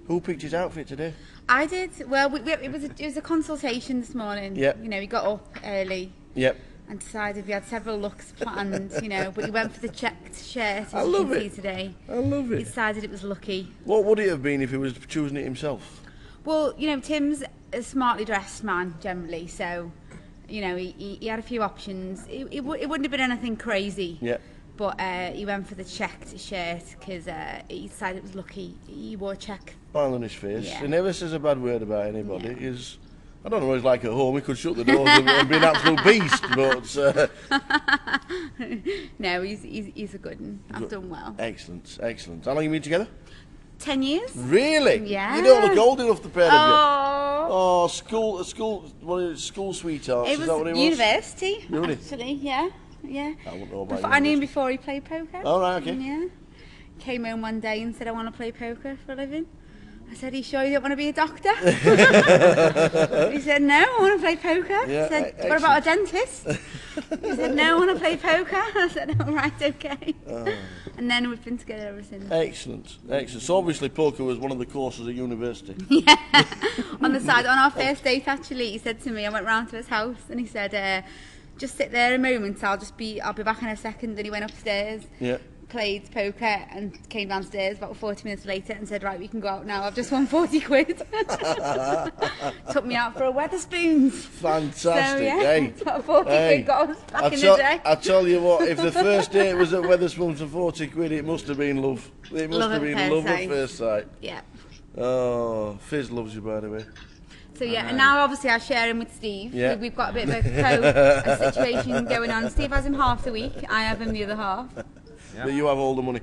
who picked his outfit today? I did. Well, it was a consultation this morning. Yep. You know, we got up early Yep. and decided we had several looks planned, you know, but he went for the checked shirt I as you love can see it. today. I love He it. decided it was lucky. What would it have been if he was choosing it himself? Well, you know, Tim's a smartly dressed man generally, so, you know, he had a few options. It wouldn't have been anything crazy. Yeah. But he went for the checked shirt because he decided it was lucky. He wore a check. Smile on his face. Yeah. He never says a bad word about anybody. He's, I don't know what he's like at home. He could shut the doors and be an absolute beast, but... No, he's a good one. I've done well. Excellent, excellent. How long have you been together? 10 years? Really? Yeah. You don't look old enough, the pair of you. Oh, Oh, school sweethearts. it Is that what was it was? university, Uni. actually, yeah. Yeah. I wouldn't know about I knew him university. before he played poker. Oh, right, okay. Yeah. Came home one day and said, I want to play poker for a living. I said, are you sure you don't want to be a doctor? He said, no, I want to play poker. Yeah, I said, what about a dentist? He said, no, I want to play poker. I said, all right, okay. And then we've been together ever since. Excellent, excellent. So obviously poker was one of the courses at university. Yeah, on the side, on our first date actually, he said to me, I went round to his house and he said, just sit there a moment, I'll be back in a second. And he went upstairs, Yeah. played poker and came downstairs about 40 minutes later and said, right, we can go out now, I've just won 40 quid. Took me out for a Weatherspoons. Fantastic, So yeah, hey. that's what 40 quid got us back in the day. I tell you what, if the first date was at Weatherspoons for 40 quid, it must have been love. It must Love have at been first love at sight. first sight. Yeah. Oh, Fizz loves you, by the way. So yeah, and now obviously I share him with Steve. Yeah. We've got a bit of a situation going on. Steve has him half the week, I have him the other half. Yeah. But you have all the money.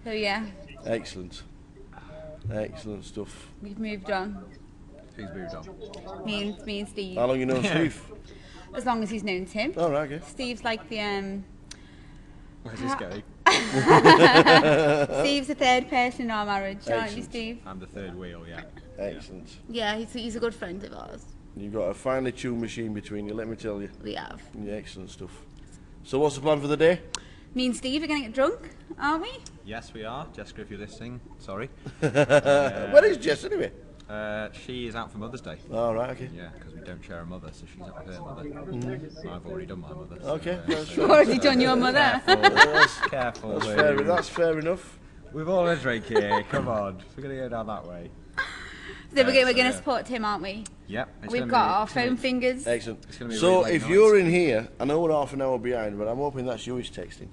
So yeah, Excellent. Excellent stuff. we've moved on. Who's moved on? Me and Steve. How long you known Steve? As long as he's known Tim. Oh, right, okay. Steve's like the Where's this going? Steve's the third person in our marriage, aren't you, Excellent. Steve? I'm the third wheel, yeah. Excellent. Yeah, he's a good friend of ours. You've got a finely tuned machine between you, let me tell you. We have. Yeah, excellent stuff. So what's the plan for the day? Me and Steve are going to get drunk, aren't we? Yes, we are. Jessica, if you're listening, sorry. Where is Jess anyway? She is out for Mother's Day. Oh, right, okay. Yeah, because we don't share a mother, so she's out with her mother. I've already done my mother. So, Okay, that's You've already done your mother. Careful. That's fair enough. We've all a drink here. Come on, we're gonna go down that way. So we're going to yeah. support Tim, aren't we? Yep. We've got our foam fingers. Excellent. It's gonna be a So really late if night. you're in here, I know we're half an hour behind, but I'm hoping that's you he's texting.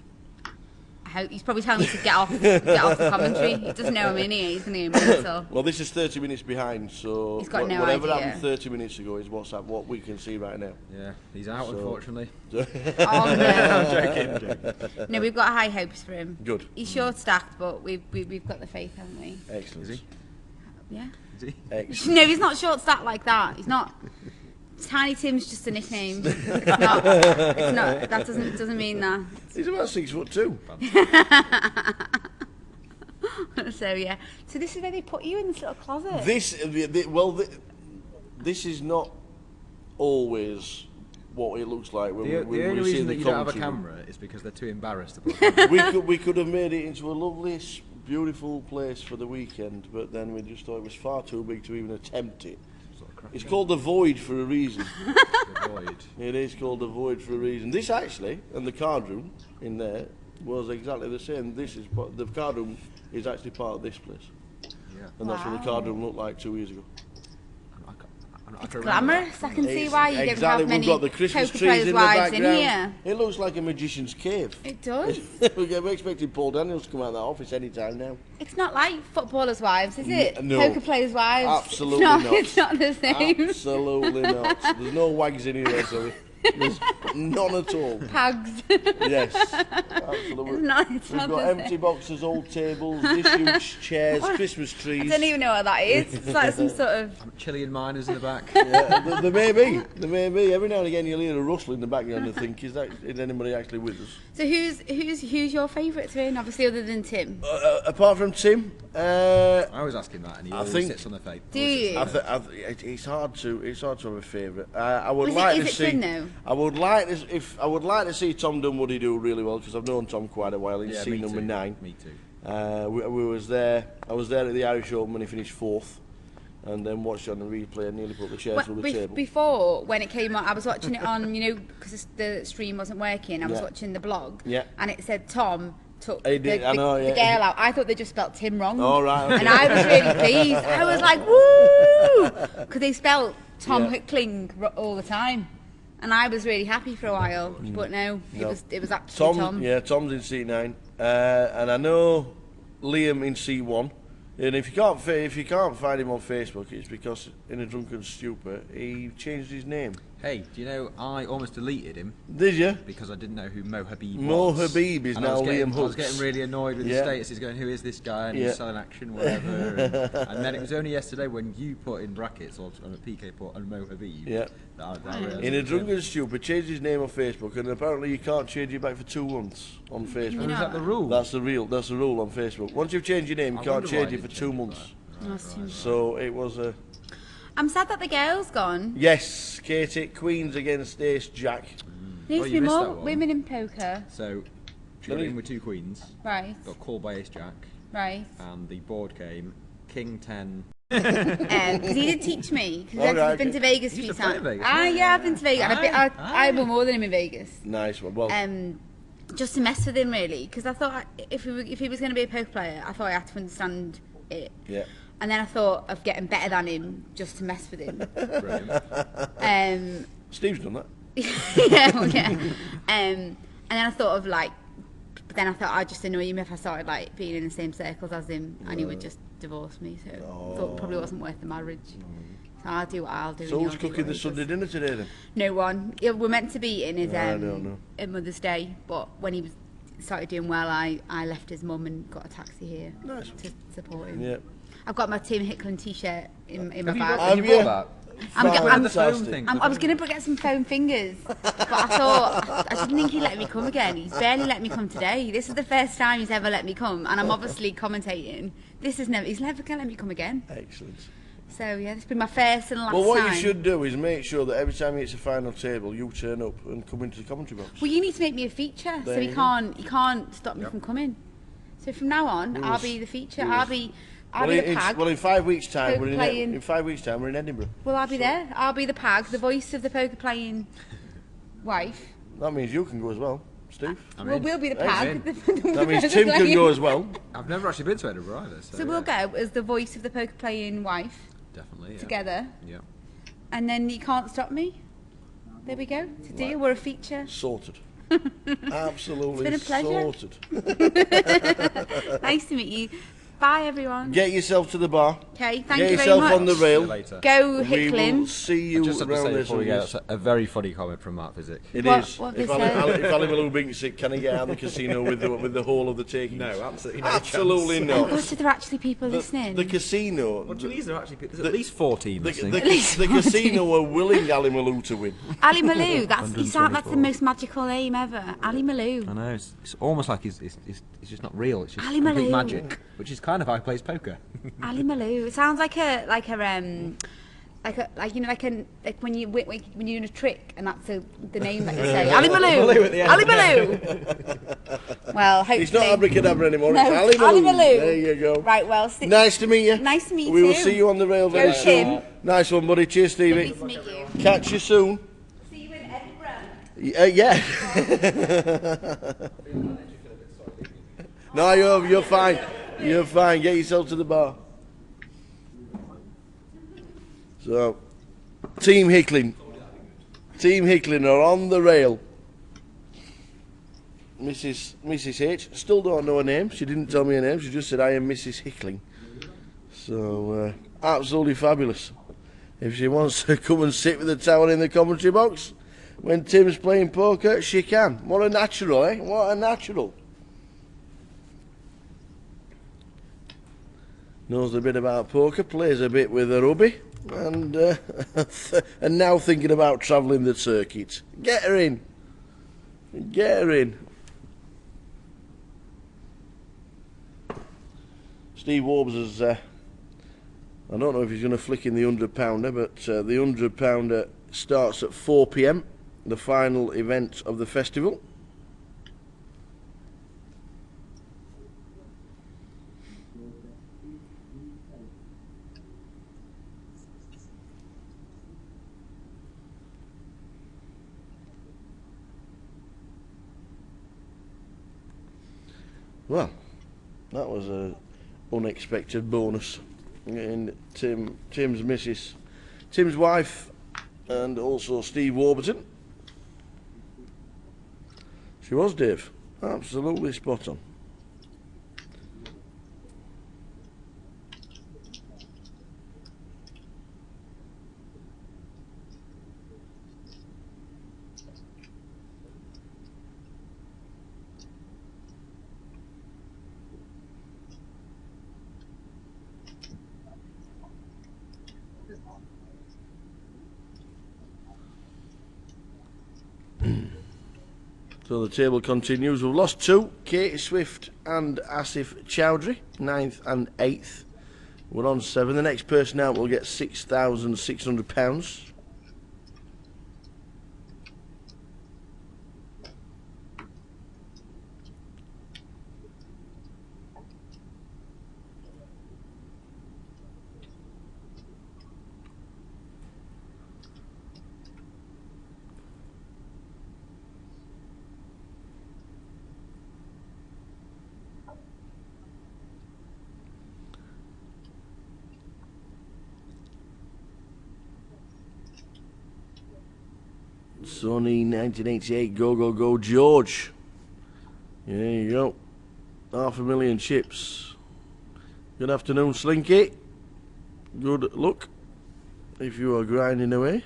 He's probably telling me to get off the commentary. He doesn't know I'm in here, isn't he? So. Well, this is 30 minutes behind, so He's got no whatever idea. happened 30 minutes ago is what we can see right now. Yeah, he's out, So- unfortunately. Oh, no. Joking. No, we've got high hopes for him. Good. He's short stacked, but we've got the faith, haven't we? Excellent. Is he? Yeah. Is he? Excellent. No, he's not short stacked like that. He's not. Tiny Tim's just a nickname. It's not. That doesn't mean that. He's about 6'2". So yeah. So this is where they put you in this little closet. This is not always what it looks like when The we only see reason the that you don't have a commentary. camera is because they're too embarrassed to put a camera. we could have made it into a lovely, beautiful place for the weekend, but then we just thought it was far too big to even attempt it. Sort of crap. It's called the Void for a reason. The void. It is called the Void for a reason. This actually, and the card room in there, was exactly the same. The card room is actually part of this place, Yeah. and that's what the card room looked like 2 years ago. I can remember Glamorous. I can see why you Exactly, don't have we've many got the Christmas poker trees players' in the wives in background. here. It looks like a magician's cave. It does. We're expecting Paul Daniels to come out of that office any time now. It's not like footballers' wives, is it? No. Poker players' wives. Absolutely it's not. It's not the same. Absolutely not. There's no wags in here, sorry. There's none at all. Pags. Yes, absolutely. It's We've not got the empty same. boxes, old tables, disused chairs, Christmas I trees. don't even know what that is. It's like some sort of. Chilean miners in the back. Yeah, there may be. There may be. Every now and again you'll hear a rustle in the background and think, is anybody actually with us? So who's your favourite to win? Obviously, other than Tim. Apart from Tim, I always ask him that, and he I always think- sits on the fake. Do you? it's hard to have a favourite. I would Is like it to see. Tim though? I would like to see Tom Dunwoody do really well because I've known Tom quite a while. He's Yeah, seen me number too. 9. Me too. We was there. I was there at the Irish Open when he finished 4th, and then watched it on the replay and nearly put the chairs through the table. Before, when it came on, I was watching it on, because the stream wasn't working. I was Yeah. watching the blog, Yeah. and it said Tom took He did, I know, the yeah. girl out. I thought they just spelt Tim wrong. Oh, right, okay. And I was really pleased. I was like, woo! Because they spelt Tom Yeah. Hickling all the time. And I was really happy for a while, but no, it was actually Tom. Yeah, Tom's in C9, and I know Liam in C1. And if you can't find him on Facebook, it's because in a drunken stupor he changed his name. Hey, do you know I almost deleted him Did you? because I didn't know who Mo Habib Mo was. Habib is And now Liam I was Hooks. getting really annoyed with his Yeah. statuses, going, "Who is this guy?" And he Yeah. was selling action, whatever. And then it was only yesterday when you put in brackets or on a PK put on Mo Habib. Yeah. That I realised In it a was him. drunken stupid, changed his name on Facebook, and apparently you can't change it back for 2 months on Facebook. Oh, is that the rule? That's the rule on Facebook. Once you've changed your name, you I can't wonder why change I it for did 2 change it months. back. So it was a I'm sad that the girl's gone. yes, Katie Queens against Ace Jack. There Oh, needs to you be missed more that one. women in poker. So she got in with 2 queens, Right, got called by Ace Jack, right. and the board came King 10. Because he did teach me. Because Okay, I've been okay. to Vegas a You few used to play times. in Vegas, Ah, yeah? yeah, I've been to Vegas. And I won more than him in Vegas. Nice one. Well, Just to mess with him, really. Because I thought if he was going to be a poker player, I thought I had to understand it. yeah. And then I thought of getting better than him just to mess with him. Brilliant. Steve's done that. Yeah, well, yeah. And then I thought of like, but then I thought I'd just annoy him if I started like being in the same circles as him, and he would just divorce me. So I thought it probably wasn't worth the marriage. So I'll do what I'll do. So and who's he'll do cooking what the he Sunday does. dinner today then? No one. Yeah, we're meant to be in his I don't know. at Mother's Day, but when he started doing well, I left his mum and got a taxi here Nice. to support him. Yeah. I've got my Tim Hickland t-shirt in my Have bag. you Have bought you? that? I'm The phone Fantastic. thing. I was going to get some foam fingers, but I thought, I didn't think he'd let me come again. He's barely let me come today. This is the first time he's ever let me come, and I'm obviously commentating. He's never going to let me come again. Excellent. So, yeah, this has been my first and last Well, what time. you should do is make sure that every time it's a final table, you turn up and come into the commentary box. Well, you need to make me a feature, There so you you go. can't stop me from coming. So from now on, I'll be the feature. I'll be the pag. in 5 weeks' time, Poker playing. in 5 weeks' time, we're in Edinburgh. Well, I'll be there. I'll be the pag, the voice of the poker playing wife. That means you can go as well, Steve. Well, we'll be the pag. That means Tim can go as well. I've never actually been to Edinburgh either. So, So we'll go as the voice of the poker playing wife Definitely. Yeah. together, Yeah. and then you can't stop me. There we go. It's a deal. We're a feature. Sorted. Absolutely It's been a pleasure. sorted. Nice to meet you. Bye, everyone. Get yourself to the bar. Okay, thank Get you very yourself much. on the See you rail. later. Go We Hickling. will see you Just have to around say there before we go, somewhere. that's a very funny comment from Mark Physic. It What- is. what If they Ali say? Malou binks it, can he get out of the casino with the whole of the taking? No, absolutely Absolutely Oh, not. gosh, are there actually people listening? The casino. What do you mean there actually? There's at least 14 listening. The casino are willing Ali Malou to win. Ali Malou. That's the most magical name ever. Ali Malou. I know, it's almost like it's just not real. It's just Ali complete Malou. magic, which is kind of how he plays poker. Ali Malou. It sounds like when you're doing a trick and that's the name that you say. Ali Malou. Malou at the end. Ali Malou. Well, hopefully. It's not abracadabra anymore. No, it's Ali it's Ali Malou. Malou. There you go. Right. Well. Nice to meet you. Nice to meet you We will too. see you on the rail very Go, soon. Tim. Nice one, buddy. Cheers, Stevie. Nice to meet you. Catch you soon. See you in Edinburgh. Yeah. No, you're fine. You're fine. Get yourself to the bar. So, Team Hickling are on the rail. Mrs. H. Still don't know her name. She didn't tell me her name. She just said, I am Mrs. Hickling. So, absolutely fabulous. If she wants to come and sit with the towel in the commentary box when Tim's playing poker, she can. What a natural, eh? What a natural. Knows a bit about poker, plays a bit with her hubby, and and now thinking about travelling the circuit. Get her in. Get her in. Steve Warbs has, I don't know if he's going to flick in the £100, but the £100 starts at 4 p.m, the final event of the festival. Well, that was a unexpected bonus. And Tim's missus, Tim's wife, and also Steve Warburton. She was, Dave. Absolutely spot on. So the table continues. We've lost 2, Katie Swift and Asif Chowdhury, 9th and 8th. We're on 7. The next person out will get £6,600. Sony 1988, go, go, go, George. There you go. £500,000 chips. Good afternoon, Slinky. Good luck if you are grinding away.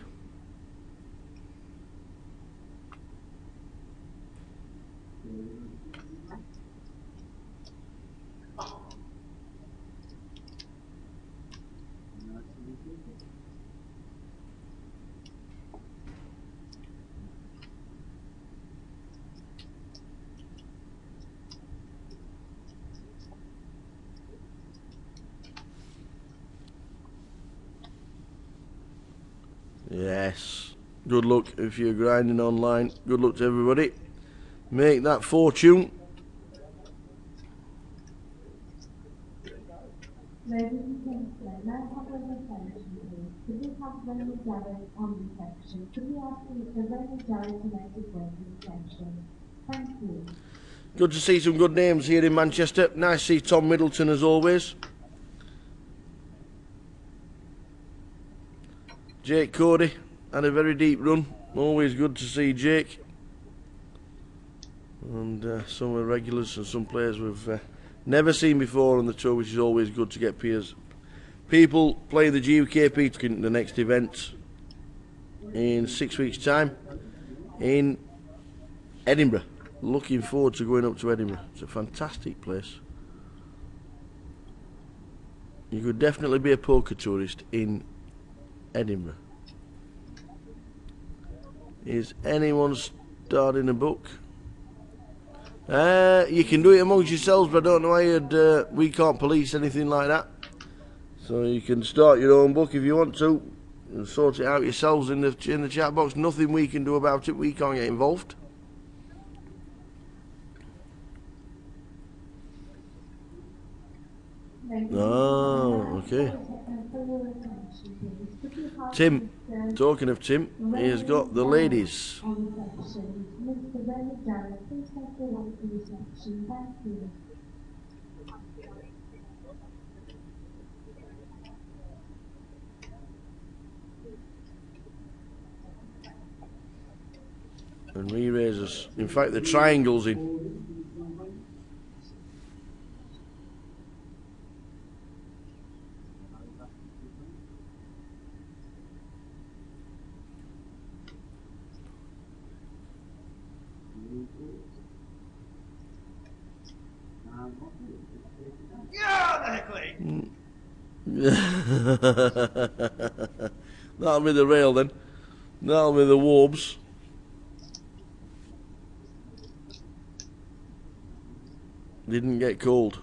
Yes. Good luck if you're grinding online. Good luck to everybody. Make that fortune. Ladies and gentlemen, may I have your attention, please? Could we have Raymond Jarrett on reception? Could we ask Mr. Raymond Jarrett to make his way to reception? Thank you. Good to see some good names here in Manchester. Nice to see Tom Middleton as always. Jake Cody had a very deep run. Always good to see Jake. And some of the regulars and some players we've never seen before on the tour, which is always good to get people playing the GUKPT in the next event in 6 weeks' time in Edinburgh. Looking forward to going up to Edinburgh. It's a fantastic place. You could definitely be a poker tourist in Edinburgh. Is anyone starting a book? You can do it amongst yourselves, but I don't know why we can't police anything like that. So you can start your own book if you want to, and sort it out yourselves in the chat box. Nothing we can do about it. We can't get involved. Oh, okay. Tim, talking of Tim, he has got the ladies. And re-raisers. In fact, the triangle's in. That'll be the rail then. That'll be the warbs. Didn't get cold.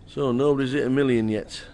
So nobody's hit 1,000,000 yet.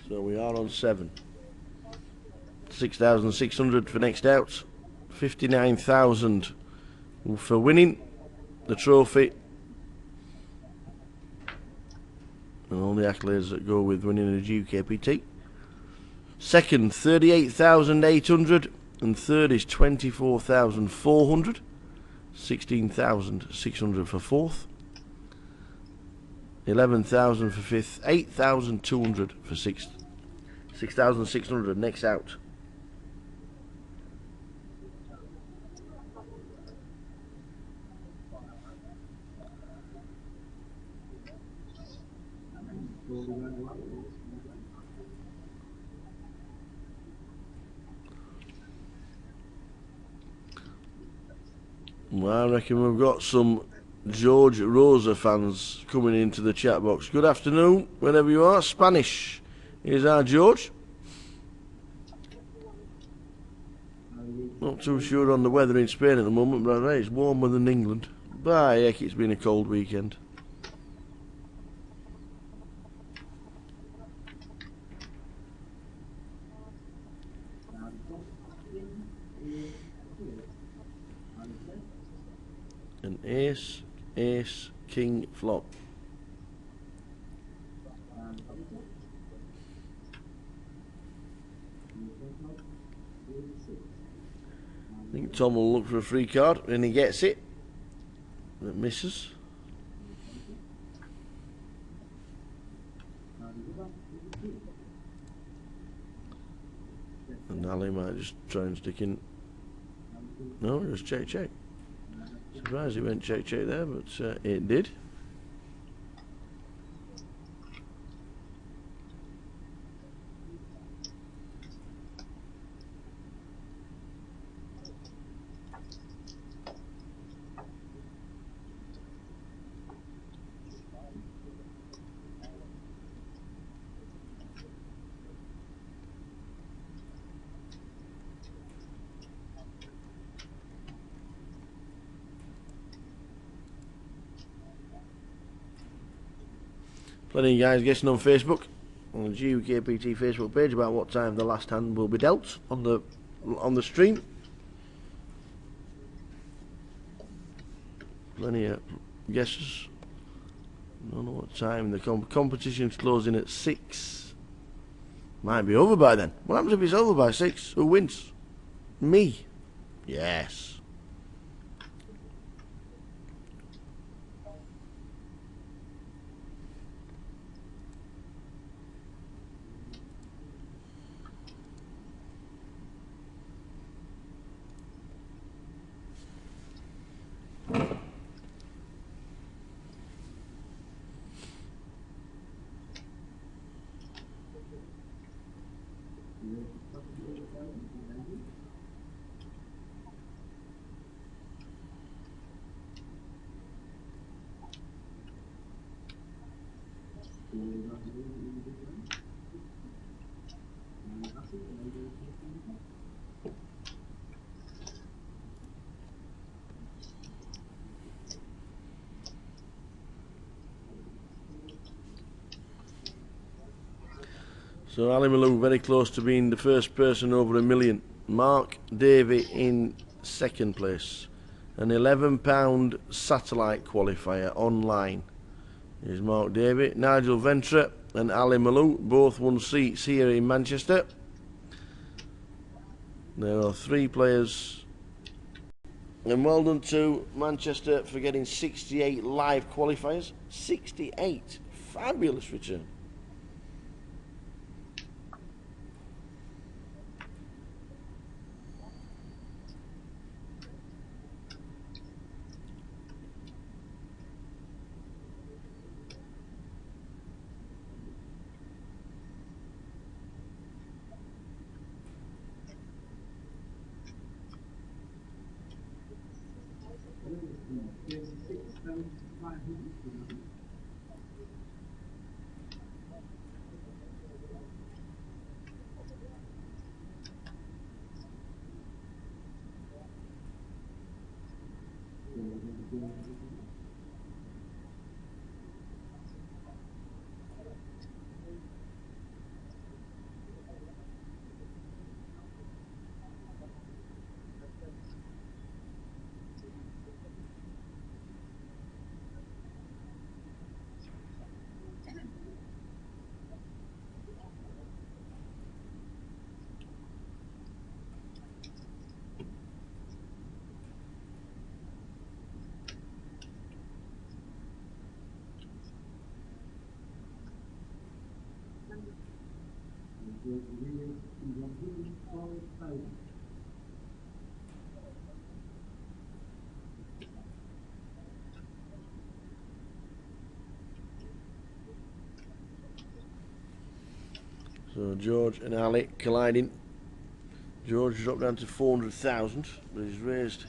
So we are on 7. 6,600 for next out. 59,000 for winning. the trophy and all the accolades that go with winning a GUKPT. Second, 38,800, and third is 24,400. 16,600 for fourth. 11,000 for fifth. 8,200 for sixth. 6,600 next out. Well, I reckon we've got some George Rosa fans coming into the chat box. Good afternoon, wherever you are. Spanish is our George. Not too sure on the weather in Spain at the moment, but I know it's warmer than England. By heck, it's been a cold weekend. An ace, ace, king, flop. I think Tom will look for a free card and he gets it. That misses. And Ali might just try and stick in. No, just check, check. Surprised he went check, check there, but it did. Plenty of guys guessing on Facebook, on the GUKPT Facebook page, about what time the last hand will be dealt on the stream. Plenty of guesses. Don't know what time the competition's closing at 6. Might be over by then. What happens if it's over by 6? Who wins? Me. Yes. So Ali Malou very close to being the first person over $1 million. Mark Davey in second place. An £11 satellite qualifier online is Mark Davey. Nigel Ventre and Ali Malou both won seats here in Manchester. There are 3 players. And well done to Manchester for getting 68 live qualifiers. 68. Fabulous return. So George and Ali colliding. George dropped down to 400,000, but he's raised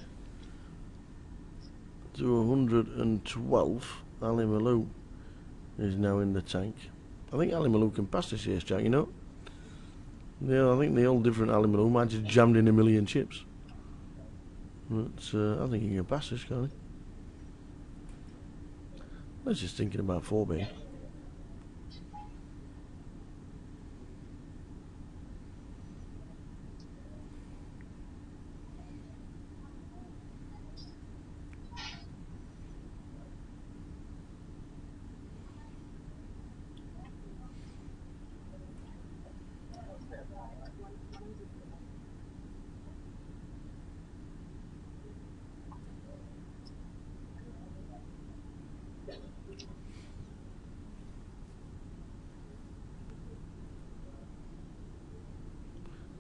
to 112. Ali Malou is now in the tank. I think Ali Malou can pass this Ace Jack, you know. Yeah, I think the old different Ali Malou might have jammed in a million chips. But I think he can pass this, can't he? I was just thinking about 4B.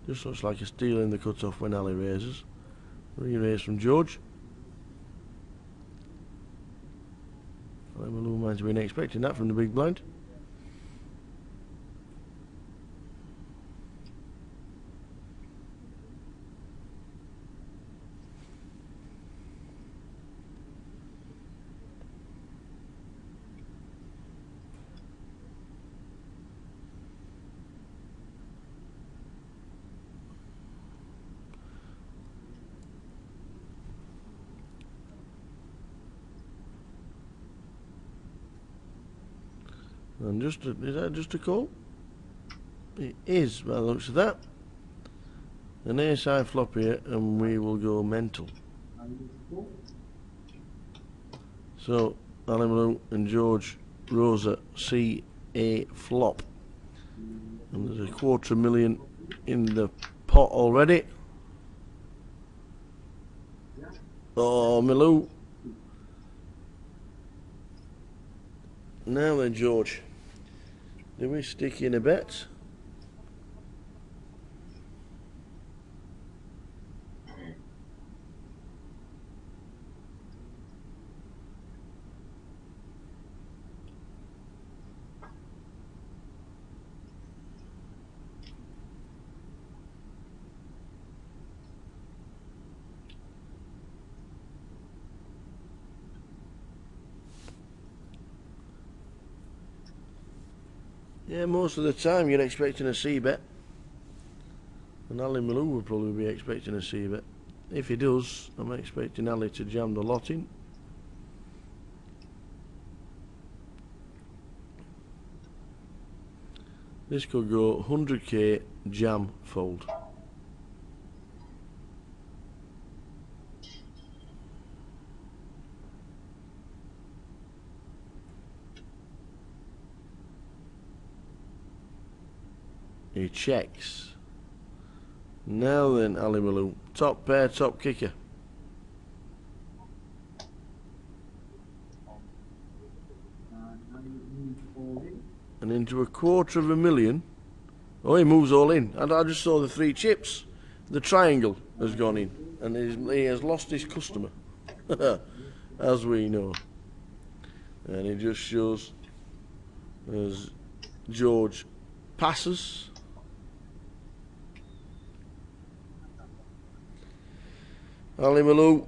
Just looks like a steal in the cut-off when Ali raises. Re-raise from George. Ali Malou might have been expecting that from the big blind. And is that just a call? It is, by the looks of that. An ace high flop here, and we will go mental. So, Ali Malou and George Rosa see a flop. And there's a $250,000 in the pot already. Oh, Malou. Now then, George. Do we stick in a bet? Yeah, most of the time you're expecting a C bet. And Ali Malou will probably be expecting a C bet. If he does, I'm expecting Ali to jam the lot in. This could go 100k jam fold. He checks. Now then, Ali Malou. Top pair, top kicker. And into a $250,000. Oh, he moves all in. And I just saw the 3 chips. The triangle has gone in. And he has lost his customer. As we know. And it just shows as George passes. Ali Malou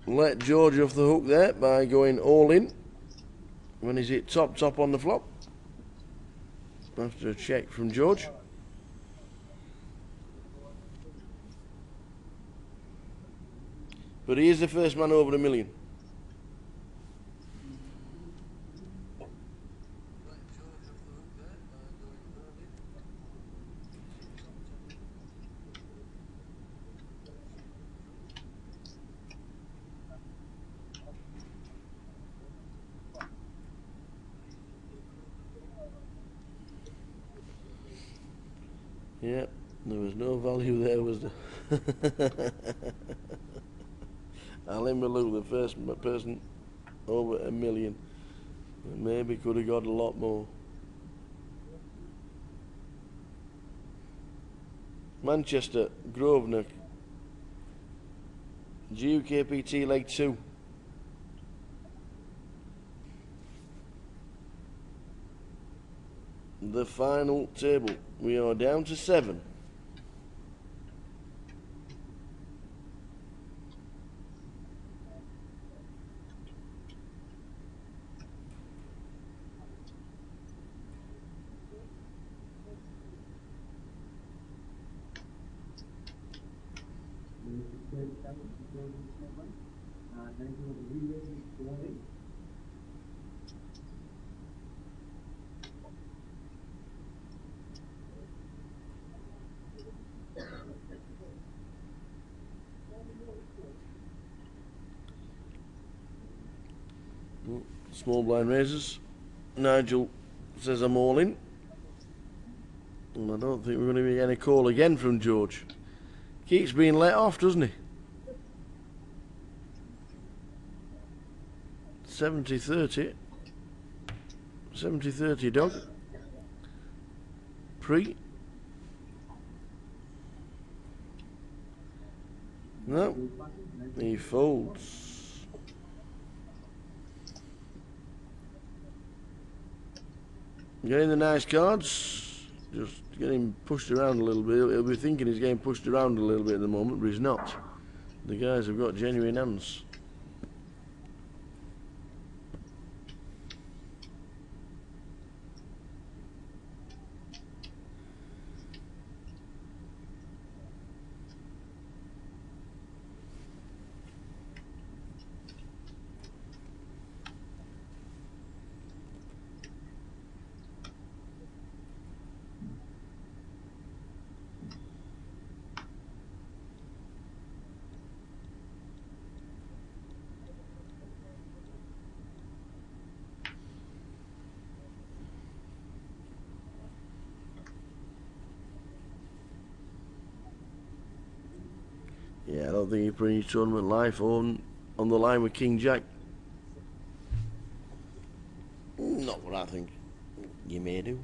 let George off the hook there by going all in when he's hit top on the flop after a check from George. But he is the first man over $1 million. Yeah, there was no value there, was there? Ali Malou, the first person over $1 million. Maybe could have got a lot more. Manchester, Grosvenor, GUKPT leg 2. The final table. We are down to 7. Small blind raises. Nigel says I'm all in. And I don't think we're going to be getting a call again from George. Keeps being let off, doesn't he? 70-30. 70-30 dog. Pre. No. He folds. Getting the nice cards, just getting pushed around a little bit. He'll be thinking he's getting pushed around a little bit at the moment, but he's not. The guys have got genuine hands. Yeah, I don't think you put your tournament life on the line with King Jack. Not what I think. You may do.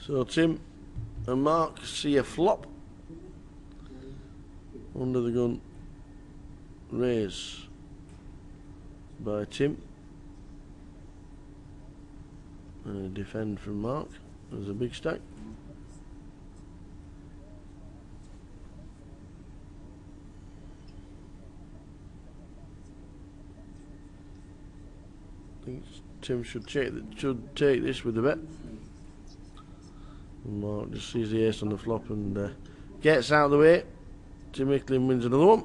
So Tim and Mark see a flop. Under the gun raise by Tim. And a defend from Mark. There's a big stack. I think Tim should take this with the bet. And Mark just sees the ace on the flop and gets out of the way. Tim Micklin wins another one.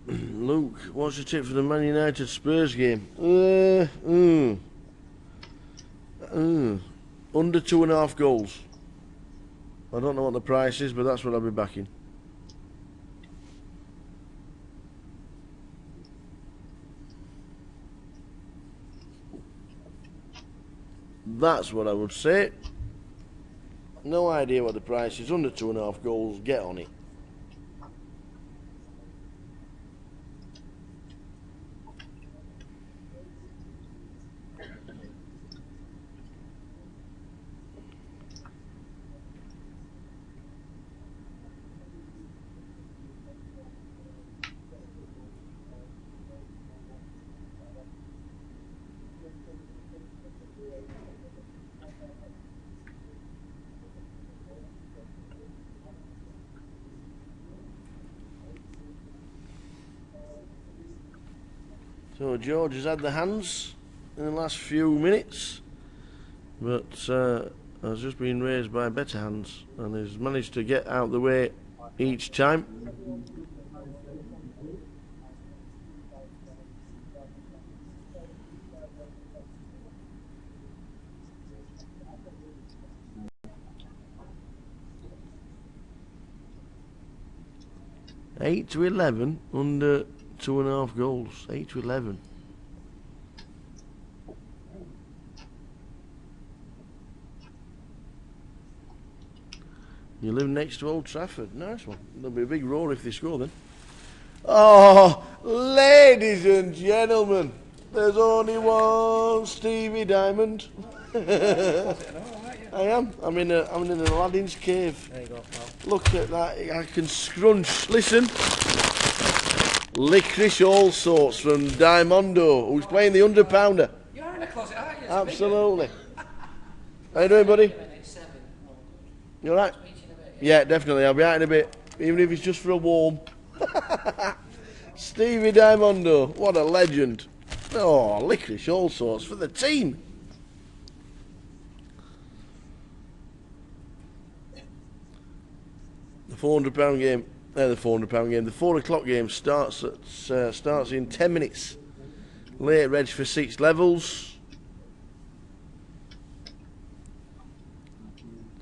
Luke, what's your tip for the Man United Spurs game? Under 2.5 goals. I don't know what the price is, but that's what I'll be backing. That's what I would say. No idea what the price is. Under 2.5 goals. Get on it. So George has had the hands in the last few minutes, but has just been raised by better hands and has managed to get out the way each time. Eight to 11 under 2.5 goals. 8 to 11. You live next to Old Trafford. Nice one. There'll be a big roar if they score then. Oh, ladies and gentlemen, there's only one Stevie Diamond. I am. I'm in an Aladdin's cave. There you go, pal. Look at that. I can scrunch. Listen. Licorice all sorts from Diamondo, who's playing the under-pounder. You're in a closet, aren't you? Absolutely. How you doing, buddy? You alright? Yeah, definitely. I'll be out in a bit, even if it's just for a warm. Stevie Diamondo, what a legend. Oh, licorice all sorts for the team. The £400 game. The £400 game. The 4 o'clock game starts in 10 minutes. Late reg for 6 levels.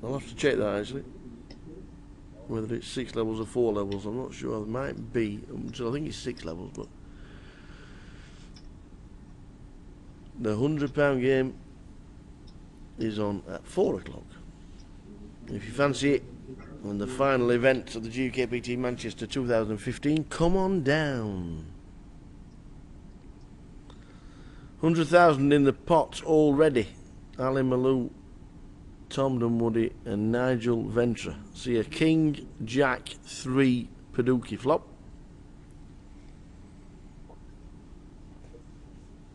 I'll have to check that actually. Whether it's 6 levels or 4 levels, I'm not sure. It might be. I think it's 6 levels, but the £100 game is on at 4 o'clock. If you fancy it, and the final event of the GUKPT Manchester 2015, come on down. 100,000 in the pot already. Ali Malou, Tom Dunwoody and Nigel Ventra. See a King, Jack, 3 Paducah flop.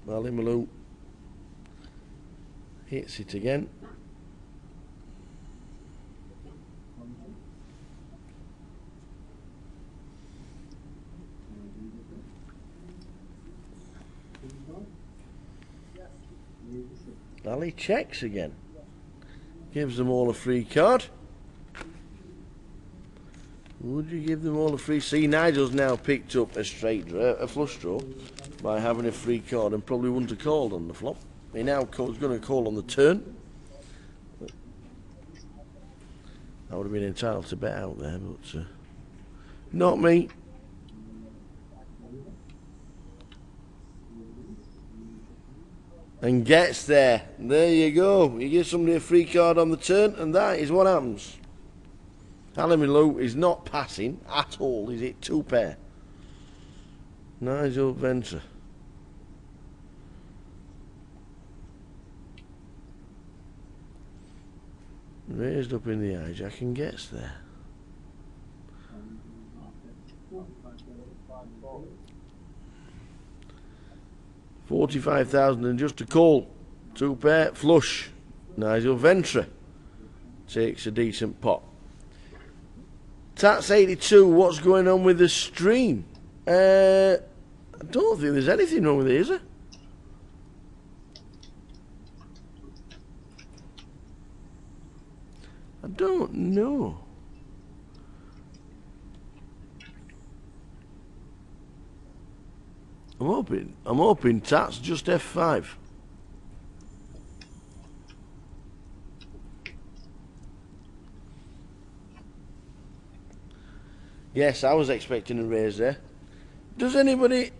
Ali Malou hits it again. Ali checks again. Gives them all a free card. Would you give them all a free? See, Nigel's now picked up a flush draw by having a free card and probably wouldn't have called on the flop. He now is going to call on the turn. I would have been entitled to bet out there, but not me. And gets there. There you go. You give somebody a free card on the turn, and that is what happens. Ali Malou is not passing at all. He's hit 2 pair. Nigel Ventra. Raised up in the hijack and gets there. $45,000 and just a call. 2 pair flush. Nigel Ventra takes a decent pot. Tats 82. What's going on with the stream? I don't think there's anything wrong with it, is there? I don't know. I'm hoping Tat's just F5. Yes, I was expecting a raise there. Does anybody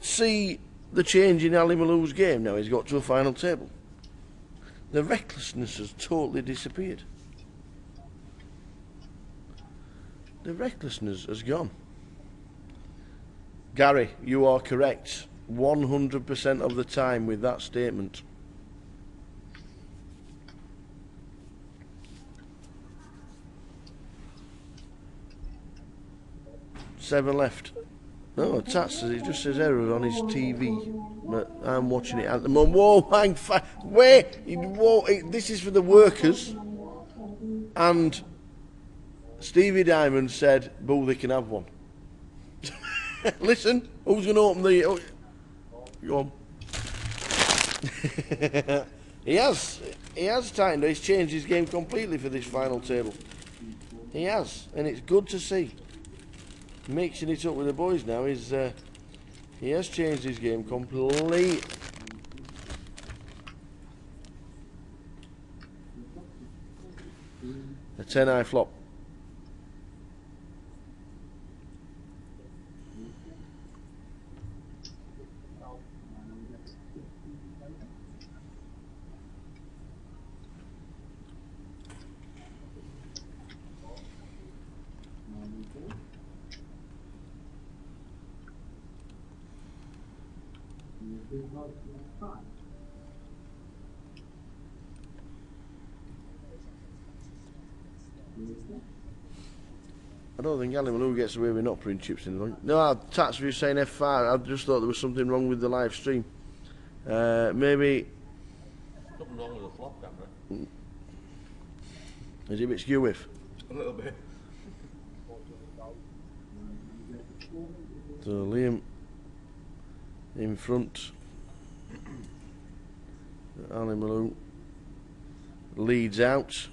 see the change in Ali Malou's game now he's got to a final table? The recklessness has totally disappeared. The recklessness has gone. Gary, you are correct 100% of the time with that statement. Seven left. No, Tat says it just says error on his TV, but I'm watching it at the moment. Whoa, hang fire! Wait, whoa! This is for the workers. And Stevie Diamond said, "Boo, they can have one." Listen, who's going to open the? Oh, go on. He has tightened. He's changed his game completely for this final table. He has, and it's good to see. Mixing it up with the boys now is he has changed his game completely. A 10-eye flop. I don't think Ali Malou gets away with not putting chips in the. No, Tats for you saying F5. I just thought there was something wrong with the live stream. Maybe. Something wrong with the flop camera. Is it a bit skew with? A little bit. So Liam in front. Ali Malou leads out.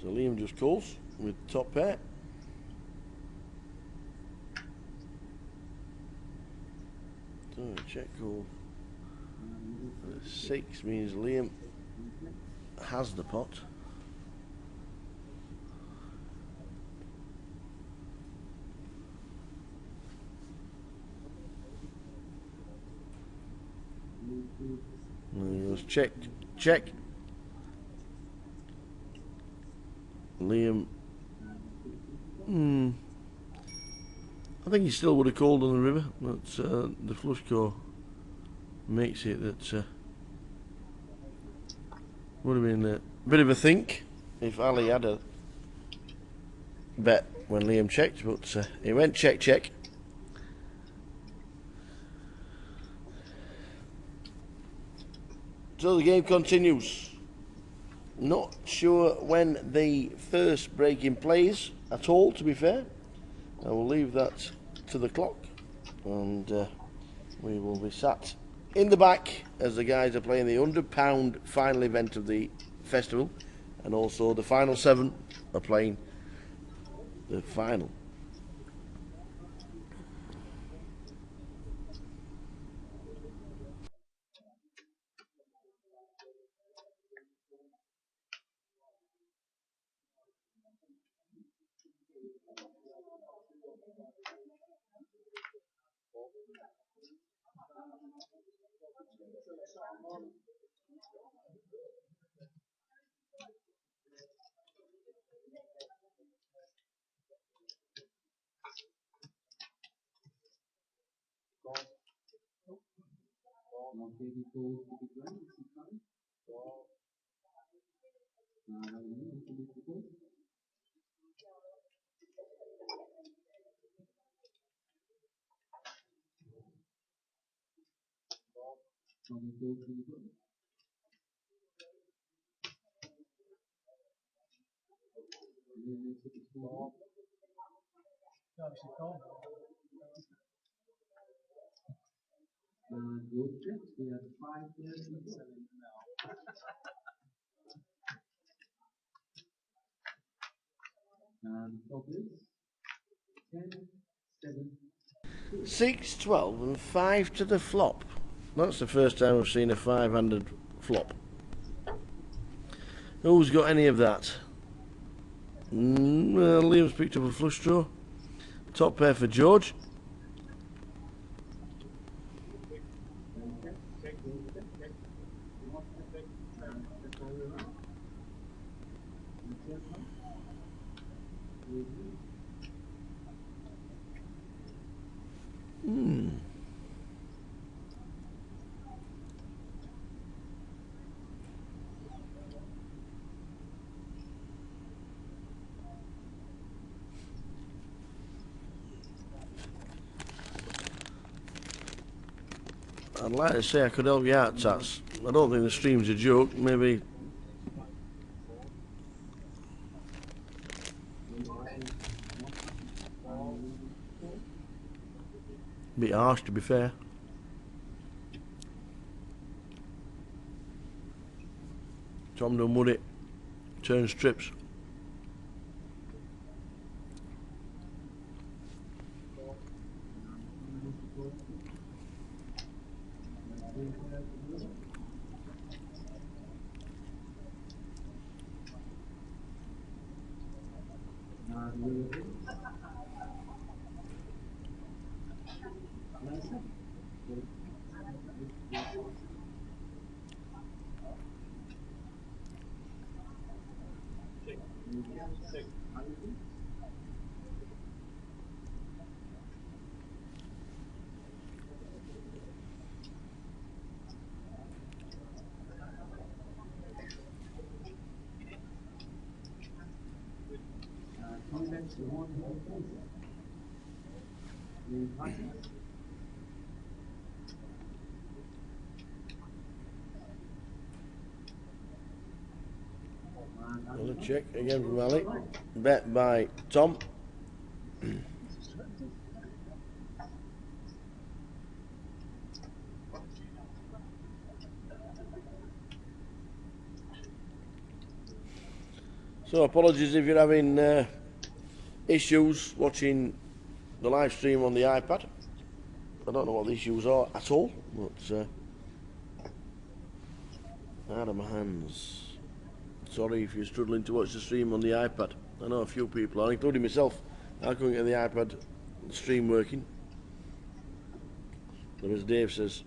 So Liam just calls with top pair. So check call. 6 means Liam has the pot. And he goes check, check. Liam. I think he still would have called on the river, but the flush score makes it that would have been a bit of a think if Ali had a bet when Liam checked, but he went check, check. So the game continues. Not sure when the first break in plays at all, to be fair. I will leave that to the clock, and we will be sat in the back as the guys are playing the £100 final event of the festival, and also the final 7 are playing the final. Six, 12, and 5 to the flop. That's the first time I've seen a 5-handed flop. Who's got any of that? Well, Liam's picked up a flush draw. Top pair for George. I'd like to say I could help you out, Tats. I don't think the stream's a joke. Maybe a bit harsh, to be fair. Tom done would it. Turn strips. Another check again from Ali. Bet by Tom. So apologies if you're having issues watching the live stream on the iPad. I don't know what the issues are at all, but out of my hands. Sorry if you're struggling to watch the stream on the iPad. I know a few people are, including myself. I couldn't get the iPad stream working. But as Dave says,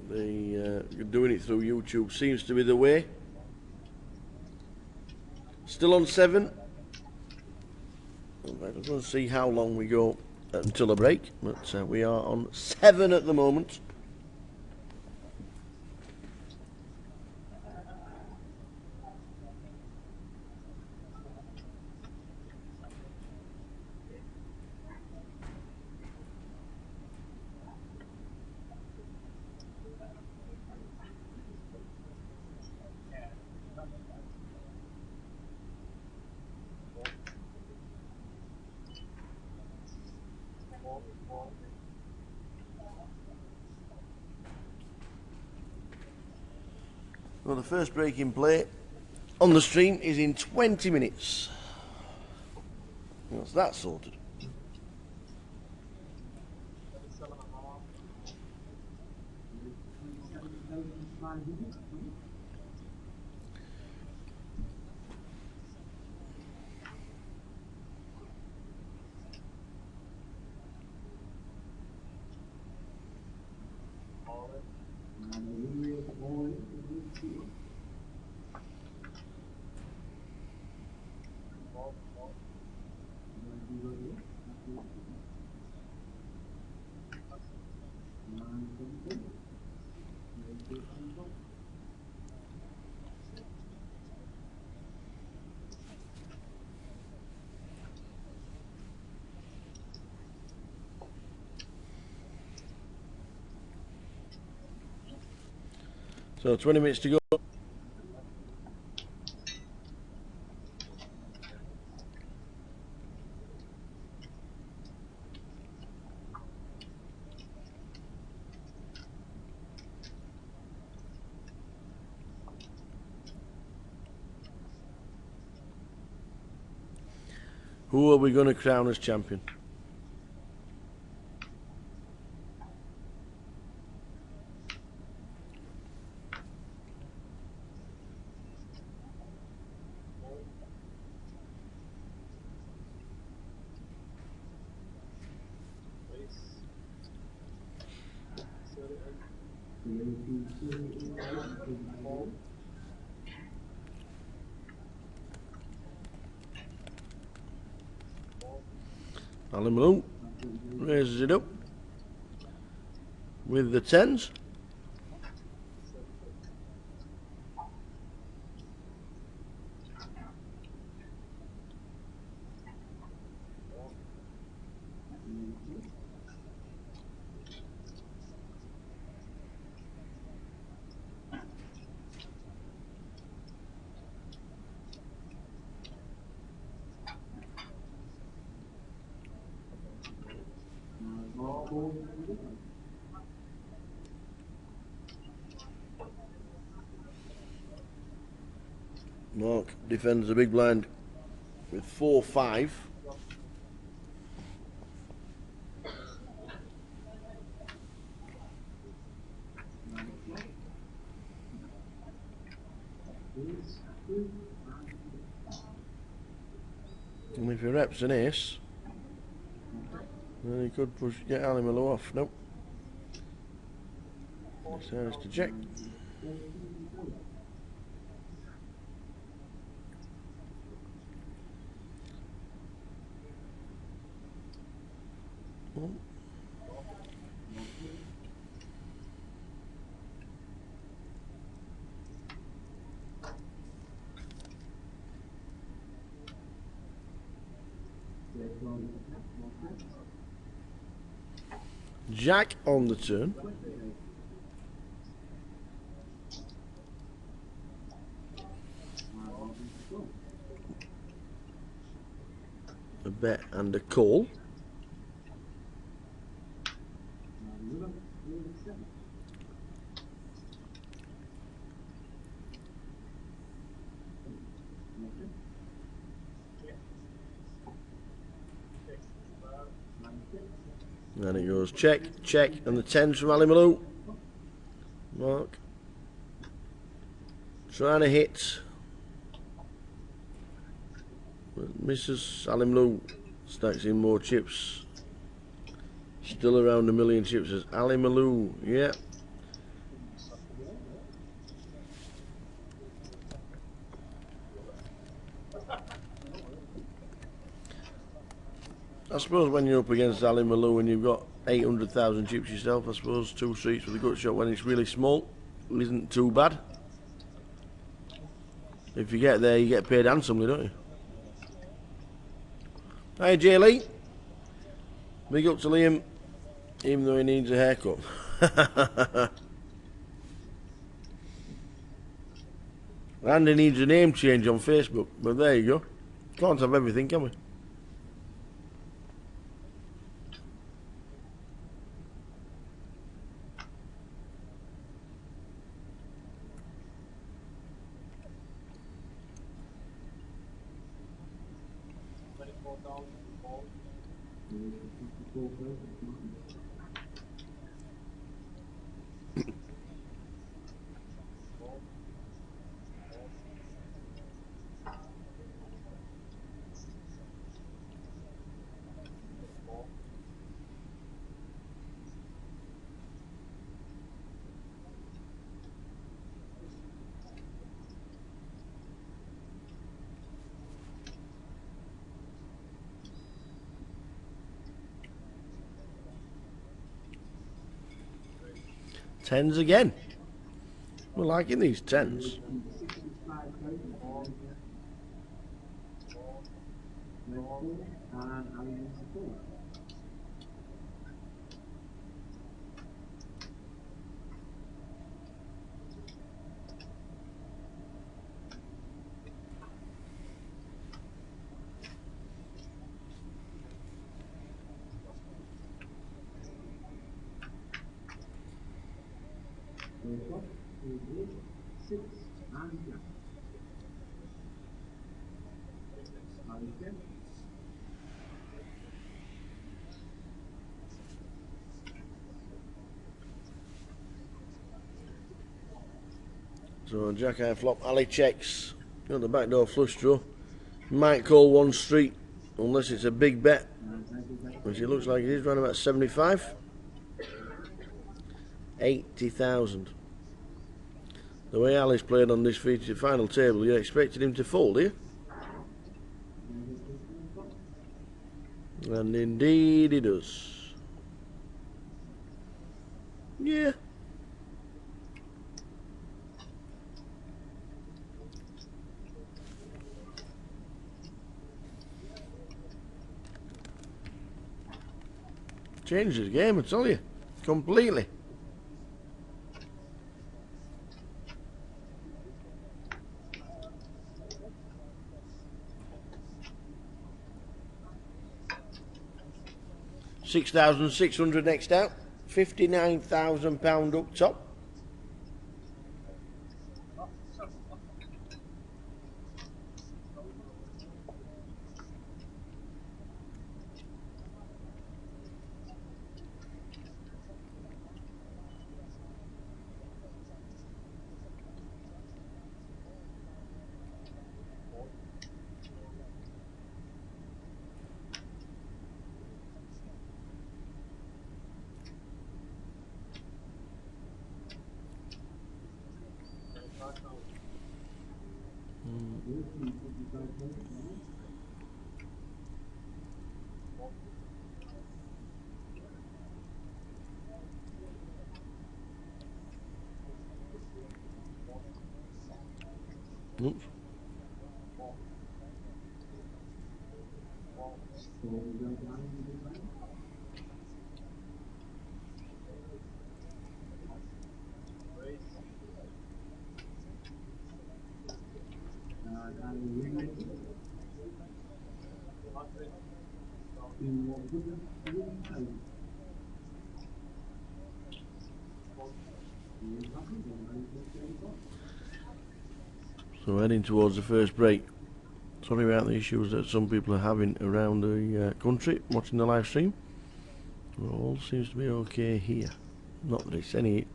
doing it through YouTube seems to be the way. Still on 7. I just want to see how long we go until a break, but we are on 7 at the moment. Well, the first break in play on the stream is in 20 minutes. What's that sorted? So 20 minutes to go. Who are we going to crown as champion? Alan Malone raises it up with the 10s. Mark defends the big blind with 4-5. And if he reps an ace, then he could get Ali Malou off. Nope. Decides to check. Oh. Jack on the turn. A bet and a call. And it goes check, check, and the 10s from Ali Malou. Mark trying to hit, but misses. Ali Malou stacks in more chips. Still around 1 million chips as Ali Malou. Yeah. I suppose when you're up against Ali Malou and you've got 800,000 chips yourself, I suppose 2 streets with a gut shot when it's really small isn't too bad. If you get there, you get paid handsomely, don't you? Hi, Jay Lee. Big up to Liam, even though he needs a haircut. And he needs a name change on Facebook, but there you go. Can't have everything, can we? Tens again. We're liking these tens. So Jack high flop, Ali checks. Got the back door flush draw. Might call one street unless it's a big bet, which it looks like it is, around about 75. 80,000. The way Ali's played on this feature final table, you expected him to fold here. And indeed he does. Yeah. Changes the game, I tell you. Completely. £6,600 next out. £59,000 up top. Oops. So heading towards the first break. Sorry about the issues that some people are having around the country watching the live stream. Well, all seems to be okay here. Not that it's any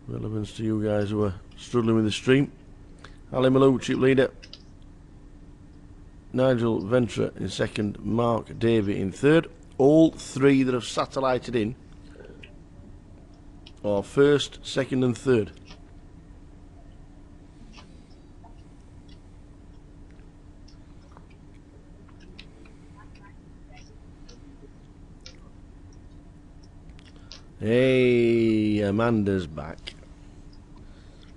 relevance to you guys who are struggling with the stream. Ali Malou, chip leader. Nigel Ventra in second. Mark Davey in third. All three that have satellited in are first, second and third. Hey, Amanda's back.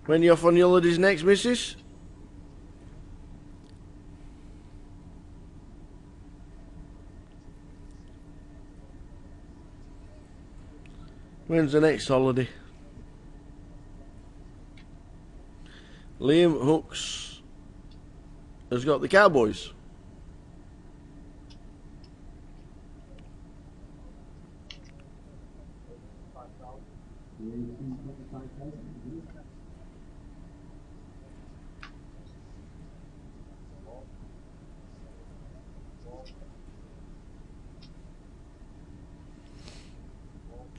When you off on your holidays next, missus? When's the next holiday? Liam Hooks has got the Cowboys.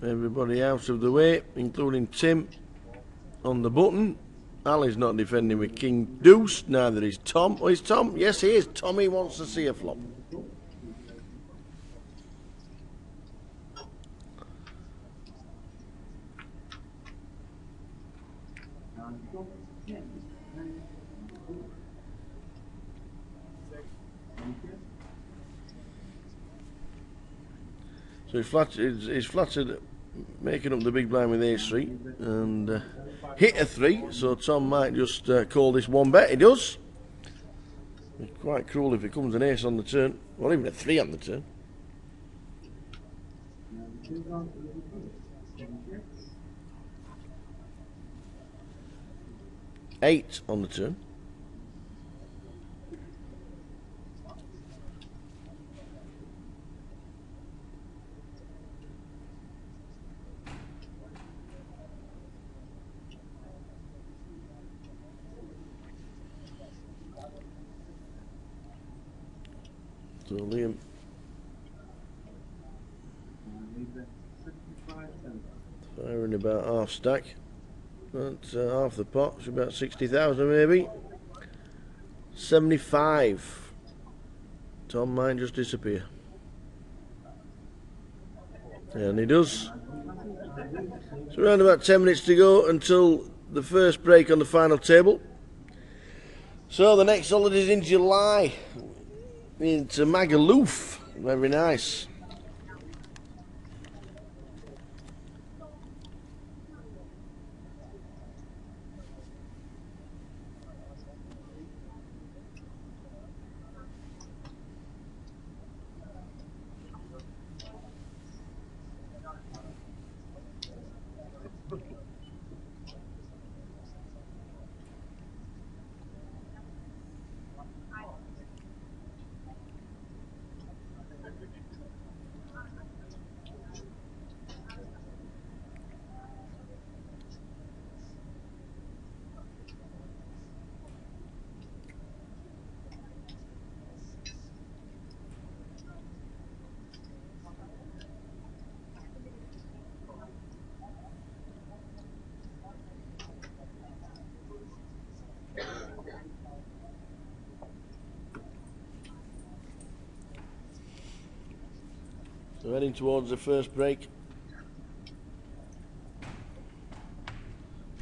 Everybody out of the way, including Tim on the button. Ali's not defending with King Deuce, neither is Tom. Oh, is Tom? Yes, he is. Tommy wants to see a flop. So he's flattered making up the big blind with A3 and hit a 3, so Tom might just call this one bet. He does. It's quite cruel if it comes an ace on the turn, or even a 3 on the turn. Eight on the turn. So Liam firing about half stack. That's half the pot. It's about 60,000 maybe. 75. Tom might just disappear. And he does. So around about 10 minutes to go until the first break on the final table. So the next holiday is in July. Into Magaluf. Very nice. So heading towards the first break.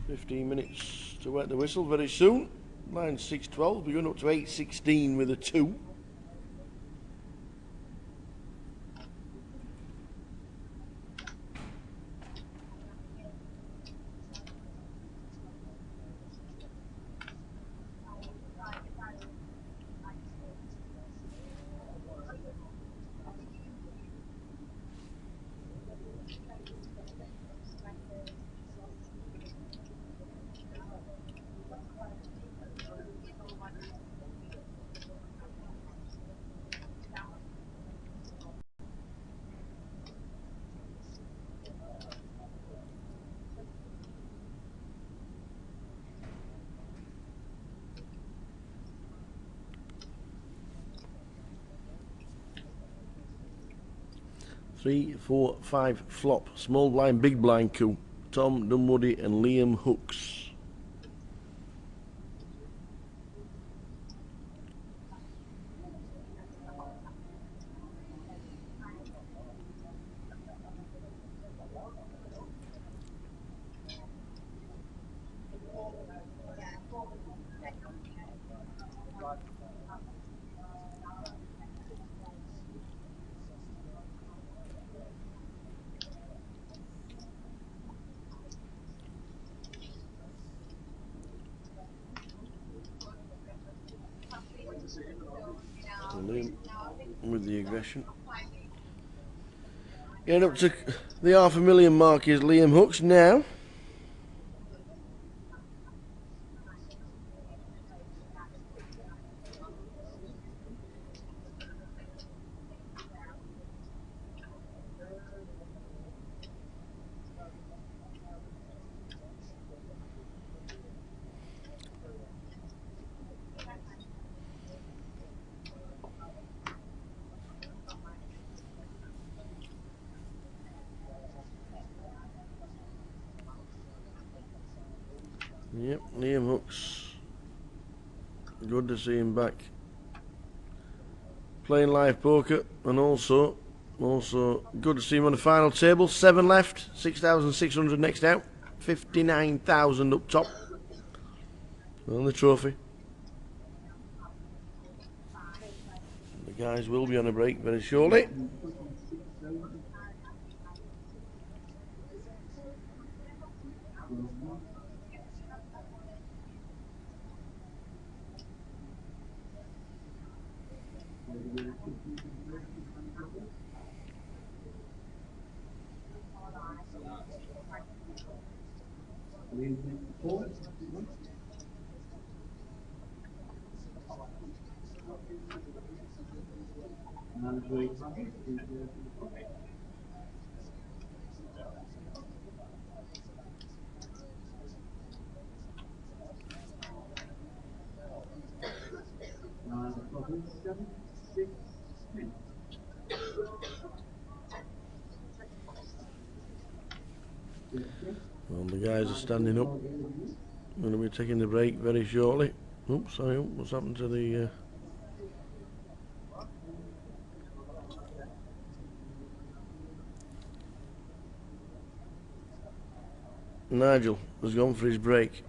15 minutes to wet the whistle very soon. Line 612, we're going up to 816 with a 2. Three, four, five flop. Small blind, big blind coup. Tom Dunwoody and Liam Hooks. Liam with the aggression. Getting up to the $500,000 mark is Liam Hooks now. Yep, Liam Hooks. Good to see him back playing live poker, and also good to see him on the final table. 7 left, 6,600 next out, 59,000 up top on the trophy. The guys will be on a break very shortly. The guys are standing up. Going to be taking the break very shortly. Oops, sorry, what's happened to the... Nigel has gone for his break.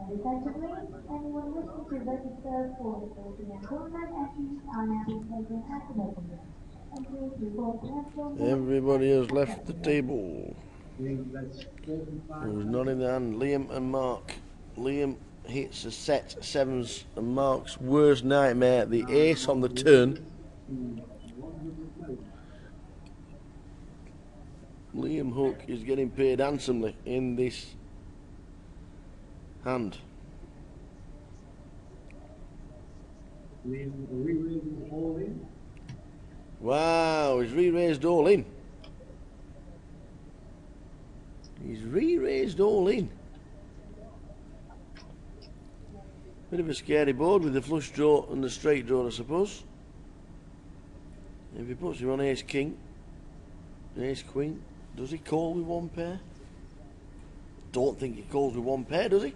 Ladies and gentlemen, anyone wishing to register for the 4 p.m. tournament entries are now being taken at the venue. Entries before cancel. Everybody has left the table. Who's not in the hand? Liam and Mark. Liam hits a set sevens and Mark's worst nightmare, the ace on the turn. Liam Hook is getting paid handsomely in this hand. Wow, he's re-raised all in. He's re-raised all in. Bit of a scary board with the flush draw and the straight draw, I suppose. If he puts him on ace king, ace queen, does he call with one pair? Don't think he calls with one pair, does he?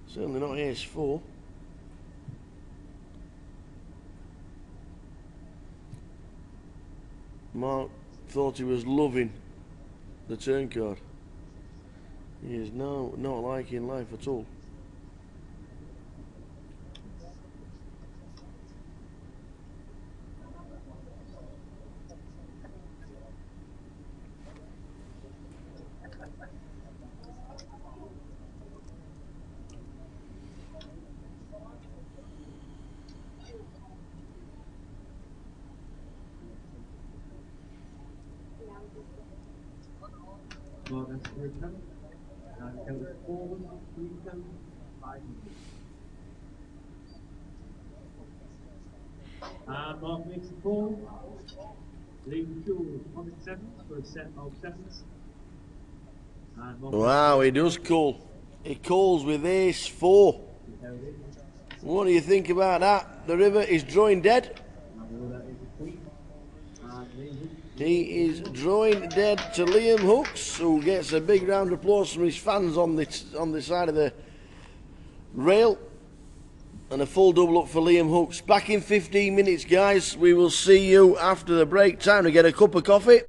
Certainly not ace four. Mark thought he was loving the turn card. He is now not liking life at all. Mark makes the call. Leaving Jules on his sevens for a set of sevens. Wow, he does call. He calls with ace four. What do you think about that? The river is drawing dead. He is drawing dead to Liam Hooks, who gets a big round of applause from his fans on the side of the rail. And a full double up for Liam Hooks. Back in 15 minutes, guys. We will see you after the break. Time to get a cup of coffee.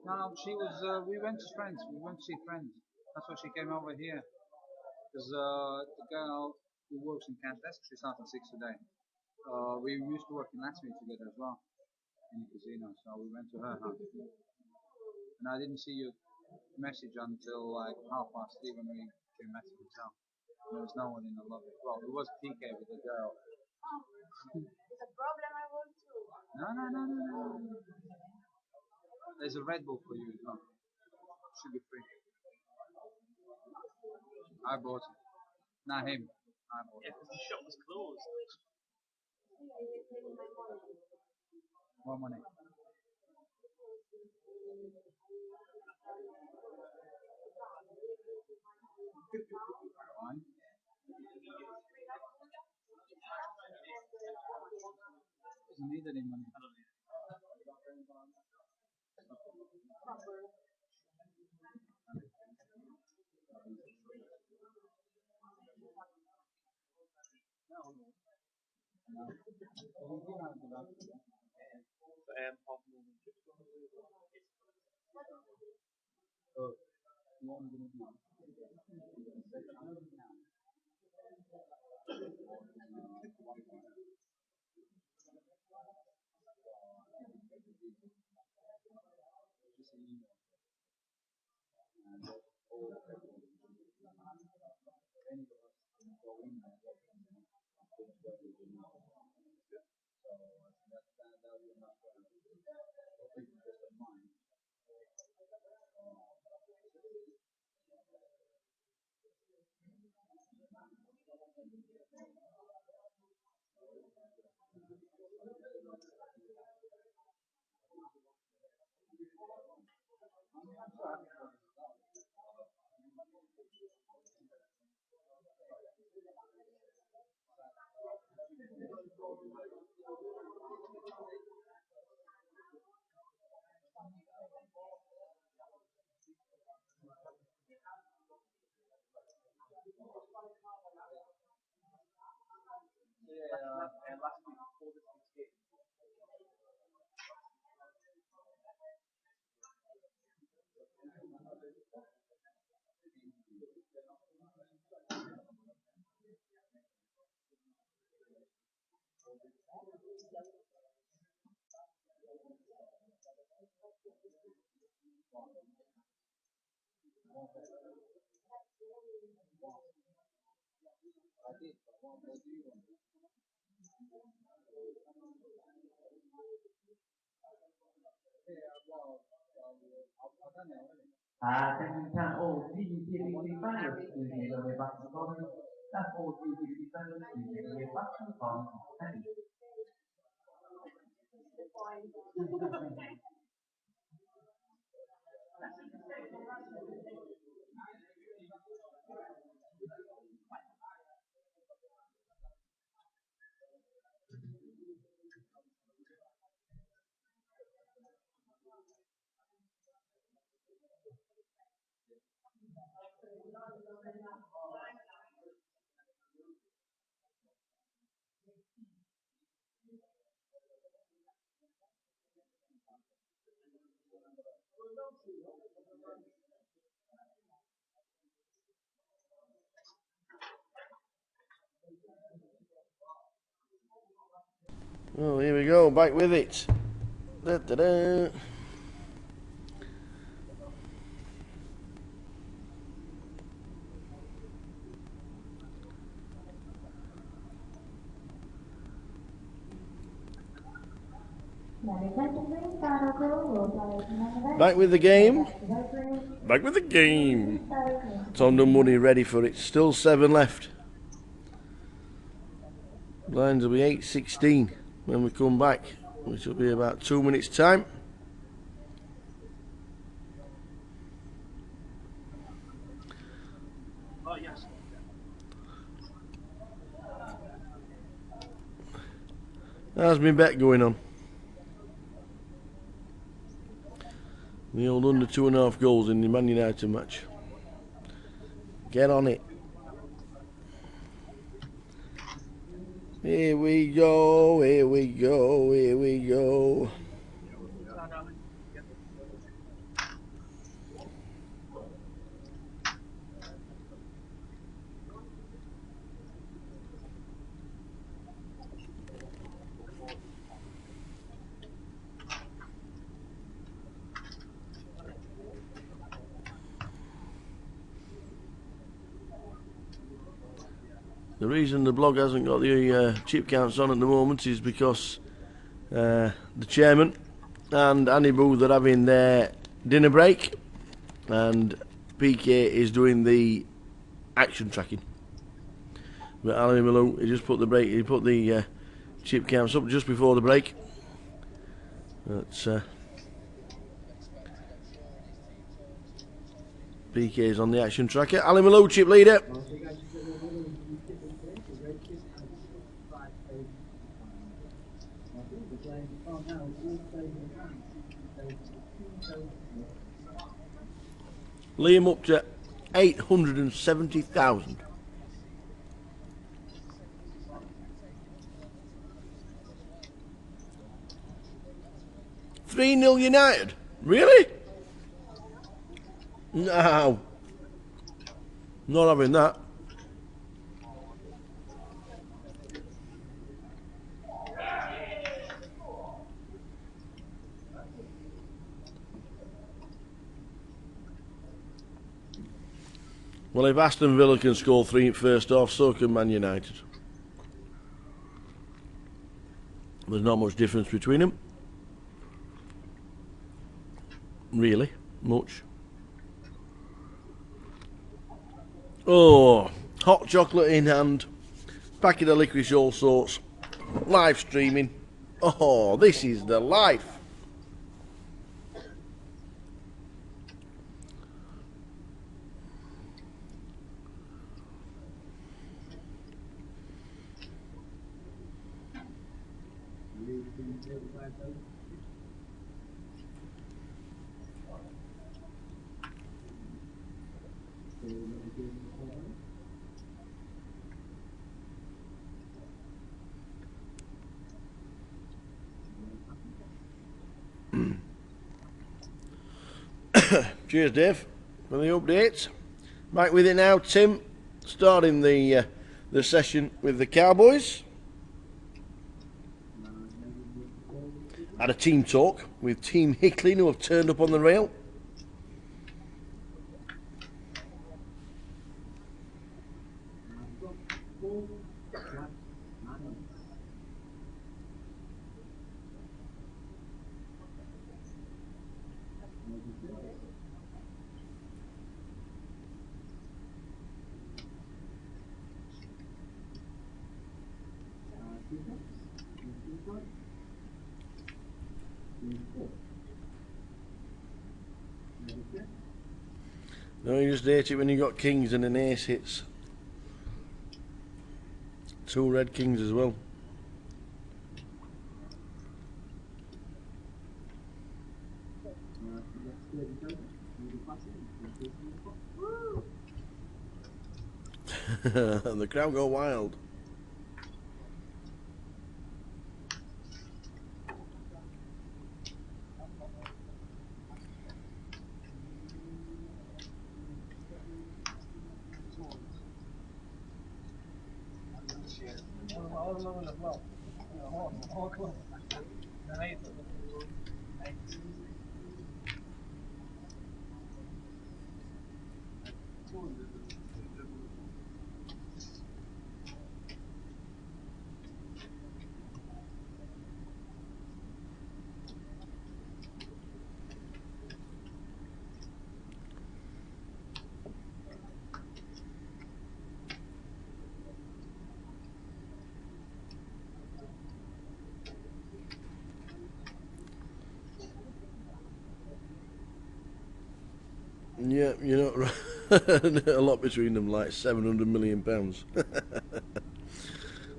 No, she was. We went to friends. We went to see friends. That's why she came over here. Because the girl who works in Camp Desk, she's out on 6 today. We used to work in Latvia together as well in the casino. So we went to her house. And I didn't see your message until like 3:30 when we came back to the hotel. There was no one in the lobby. Well, it was PK with the girl. It's a problem I want to. No. There's a Red Bull for you as well. Should be free. I bought it. Not him. I bought it. Yeah, because the shop was closed. What money? Fine. Doesn't need any money. I don't need it. Can all GUKPT players in the way back to the Can all GUKPT players in the way back to the Thank you. Oh, here we go, back with it. Da, da, da. Back with the game. Back with the game. Tom done money ready for it. Still 7 left. Lines will be 8:16 when we come back, which will be about 2 minutes time. Oh, yes. How's my bet going on? The old under 2.5 goals in the Man United match. Get on it. Here we go, here we go, here we go. The reason the blog hasn't got the chip counts on at the moment is because the chairman and Annie Booth are having their dinner break, and PK is doing the action tracking. But Alan Malou, he just put the chip counts up just before the break. That's PK's on the action tracker. Alan Malou, chip leader. Liam up to 870,000. 3-0 United? Really? No. Not having that. Well, if Aston Villa can score 3 first half, so can Man United. There's not much difference between them. Really, much. Oh, hot chocolate in hand, packet of licorice all sorts, live streaming. Oh, this is the life. Cheers, Dave, for the updates. Back with it now, Tim, starting the session with the Cowboys. Had a team talk with Team Hickling, who have turned up on the rail. No, you just hate it when you got kings and an ace hits. 2 red kings as well. And the crowd go wild. Yeah, you're not right. A lot between them, like £700 million.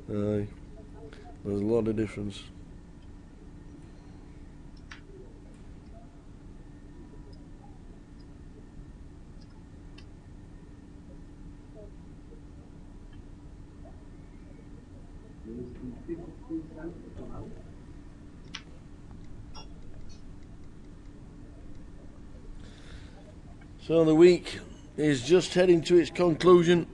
Aye, there's a lot of difference. So the week is just heading to its conclusion.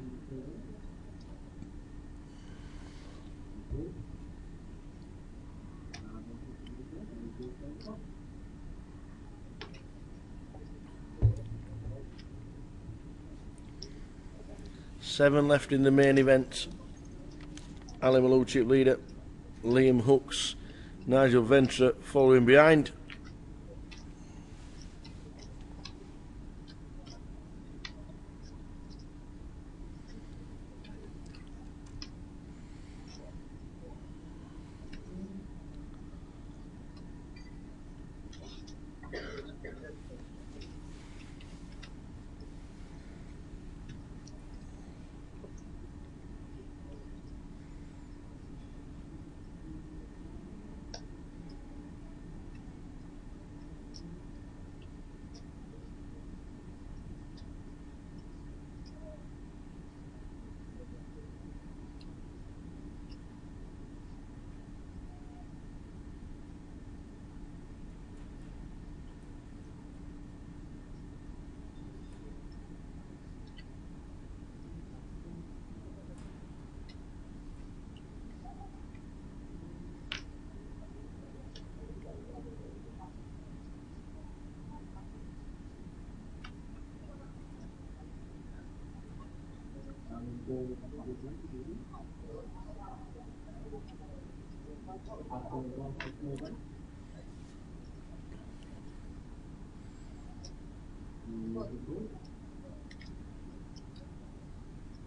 Seven left in the main event. Ali Malou chip leader, Liam Hooks, Nigel Ventra following behind.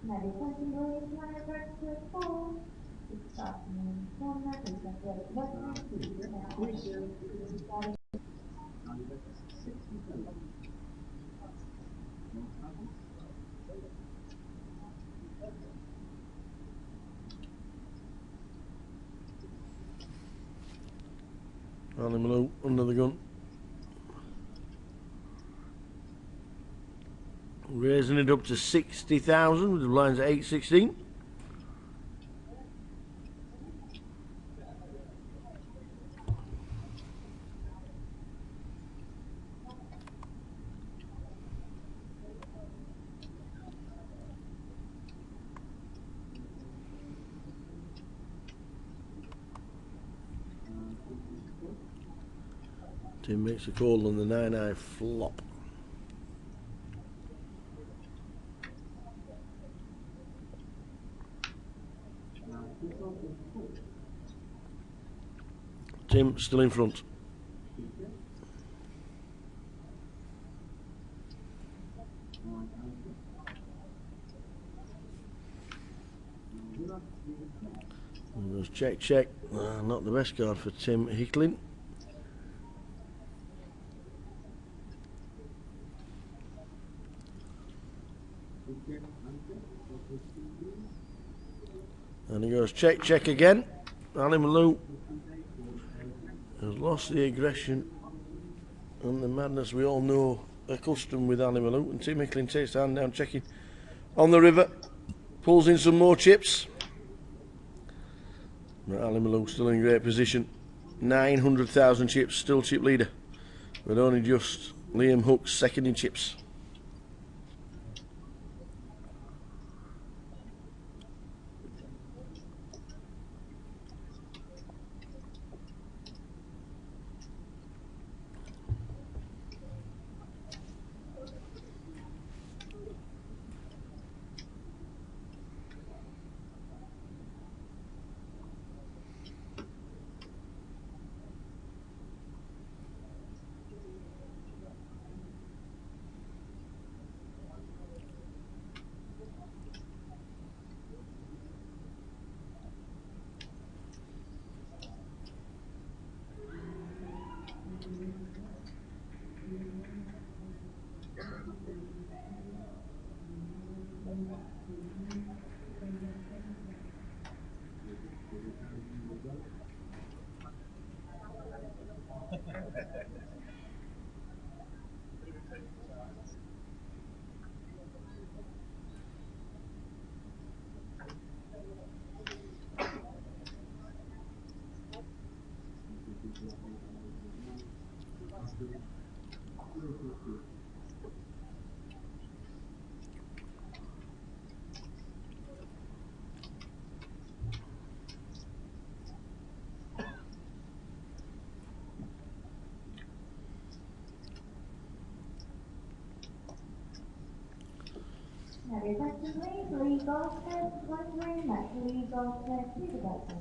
Medical heroes management to fall. It's afternoon, corner is a great weapon to be now. Ali Malou under the gun. Raising it up to 60,000 with the lines at 8.16. Tim makes a call on the 9-eye flop. Tim still in front. And there's check, check. Not the best card for Tim Hicklin. And he goes check, check again. Ali Malou has lost the aggression and the madness we all know accustomed with Ali Malou. And Tim Hicklin takes the hand down, checking on the river. Pulls in some more chips. But Ali Malou still in great position. 900,000 chips, still chip leader. But only just Liam Hooks second in chips. Have your attention please, legal test, wondering that legal test, please about please.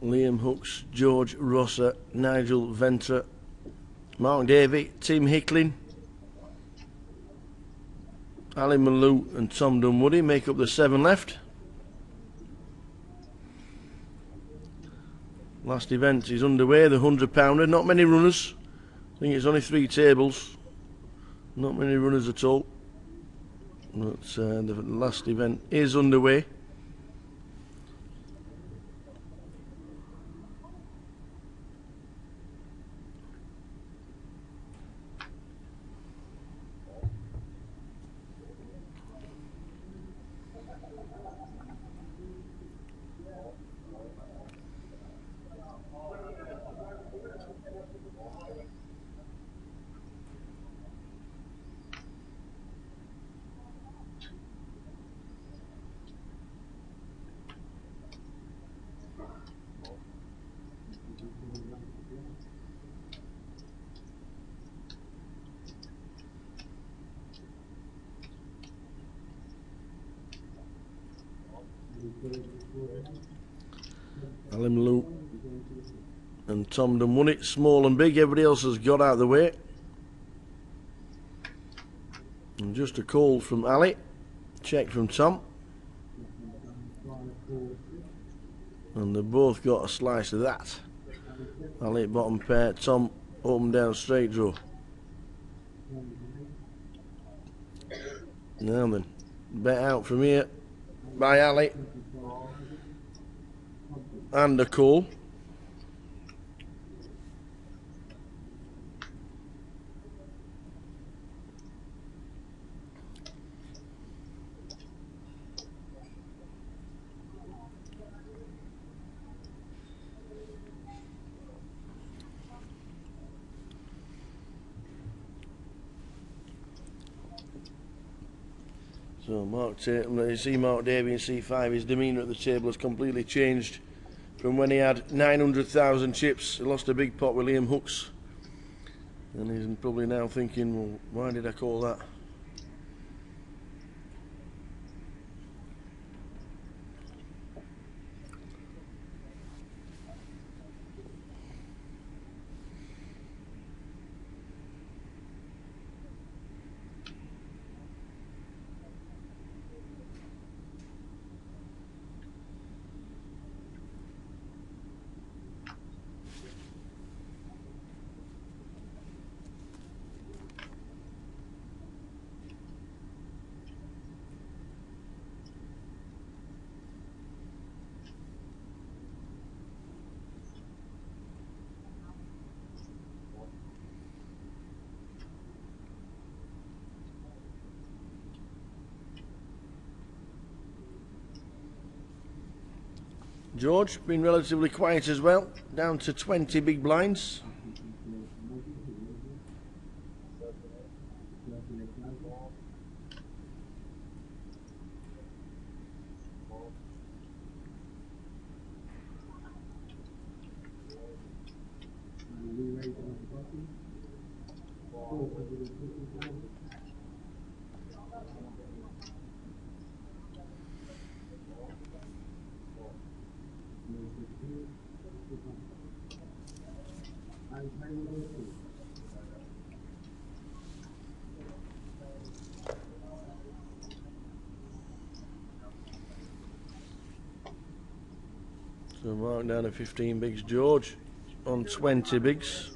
Liam Hooks, George Rosser, Nigel Ventra, Mark Davey, Tim Hickling, Ali Malou and Tom Dunwoody make up the 7 left. Last event is underway, the £100. Not many runners. I think it's only 3 tables. Not many runners at all. But the last event is underway. Ali Malou and Tom Dunwoody, small and big. Everybody else has got out of the way. And just a call from Ali, check from Tom. And they've both got a slice of that. Ali bottom pair, Tom open down straight draw. Now then, bet out from here by Ali. And a call. So you see Mark Davey in C5, his demeanour at the table has completely changed from when he had 900,000 chips. He lost a big pot with Liam Hooks. And he's probably now thinking, well, why did I call that? George been relatively quiet as well, down to 20 big blinds. So Mark down to 15 bigs, George on 20 bigs.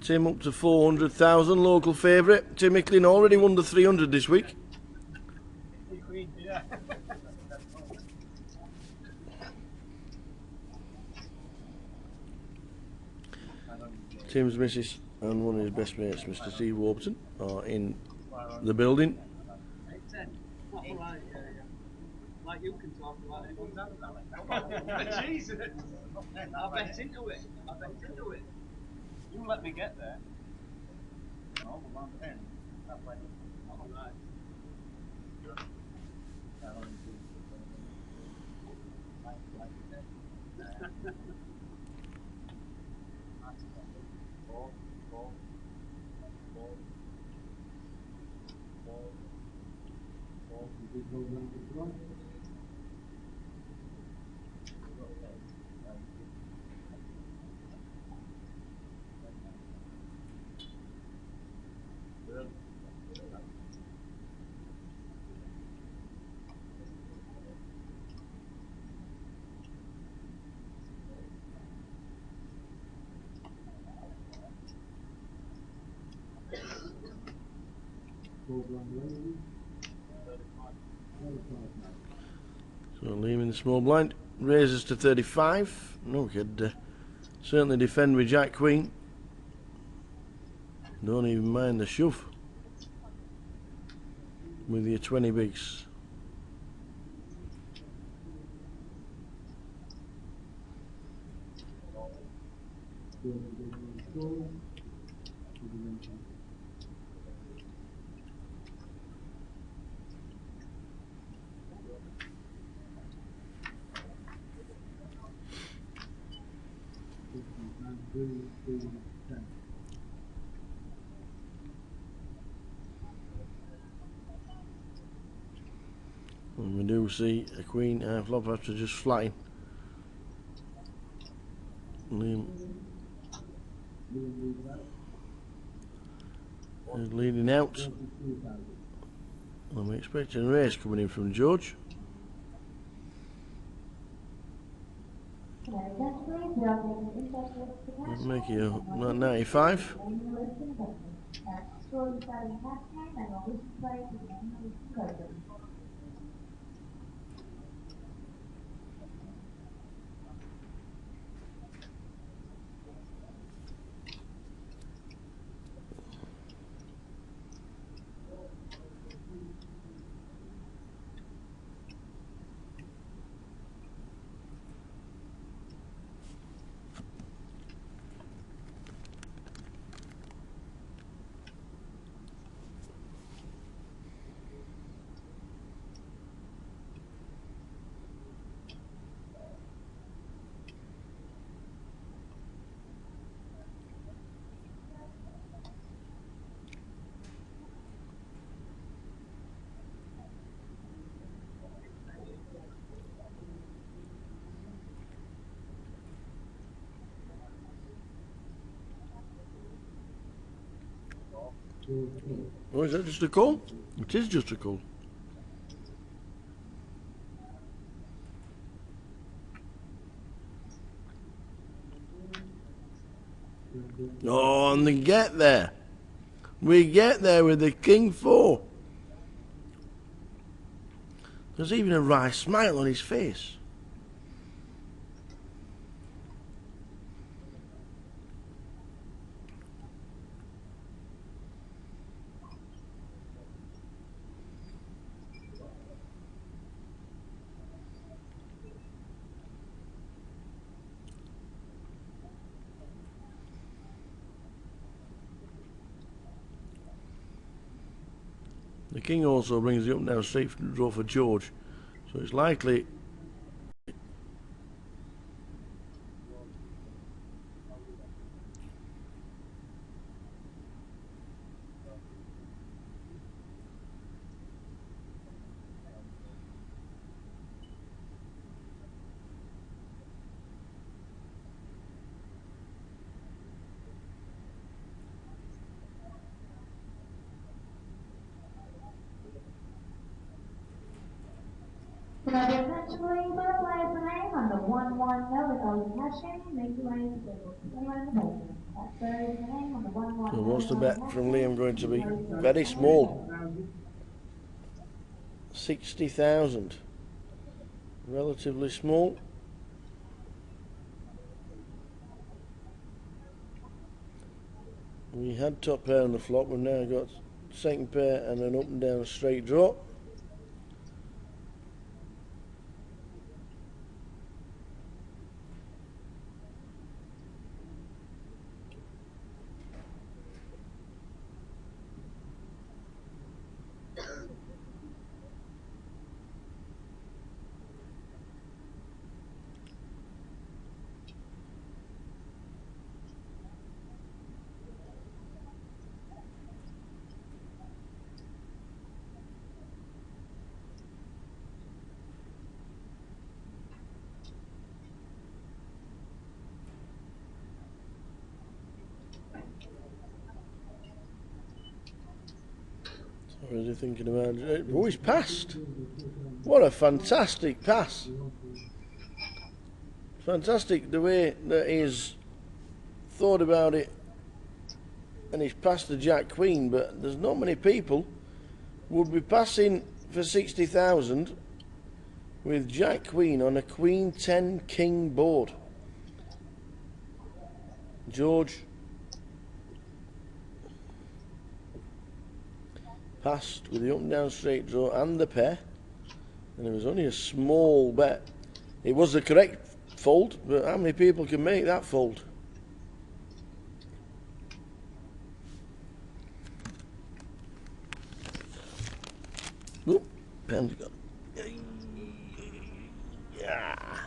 Tim up to 400,000, local favourite. Tim Hickling already won the 300 this week. Tim's missus and one of his best mates, Mr. Steve Warburton, are in the building. like you can talk about anyone's hand. Jesus! I bet into it. I bet into it. You let me get there. No, we're on 10. That way. All right. So leaving the small blind raises to 35. No, we could certainly defend with Jack Queen. Don't even mind the shove with your 20 bigs. And we do see a queen flop after just flying. Liam is leading out. I'm expecting a raise coming in from George. Make it 95. Oh, is that just a call? It is just a call. Oh, and they get there. We get there with the King 4. There's even a wry smile on his face. The King also brings the up and down straight draw for George, so it's likely So now the essentially little player's name on the 1-1 note is always cashing, make your way to the table. Anyone in the basement. That's the name on the 1-1 so what's the bet from Liam going to be? Very small. 60,000. Relatively small. We had top pair on the flop, we've now got second pair and an up and down straight draw. What is he thinking about? Oh, he's passed. What a fantastic pass. Fantastic the way that he's thought about it, and he's passed the Jack Queen, but there's not many people would be passing for 60,000 with Jack Queen on a Queen 10 King board. George passed with the up and down straight draw and the pair, and it was only a small bet. It was the correct fold, but how many people can make that fold? Oop, pen's gone. Yeah.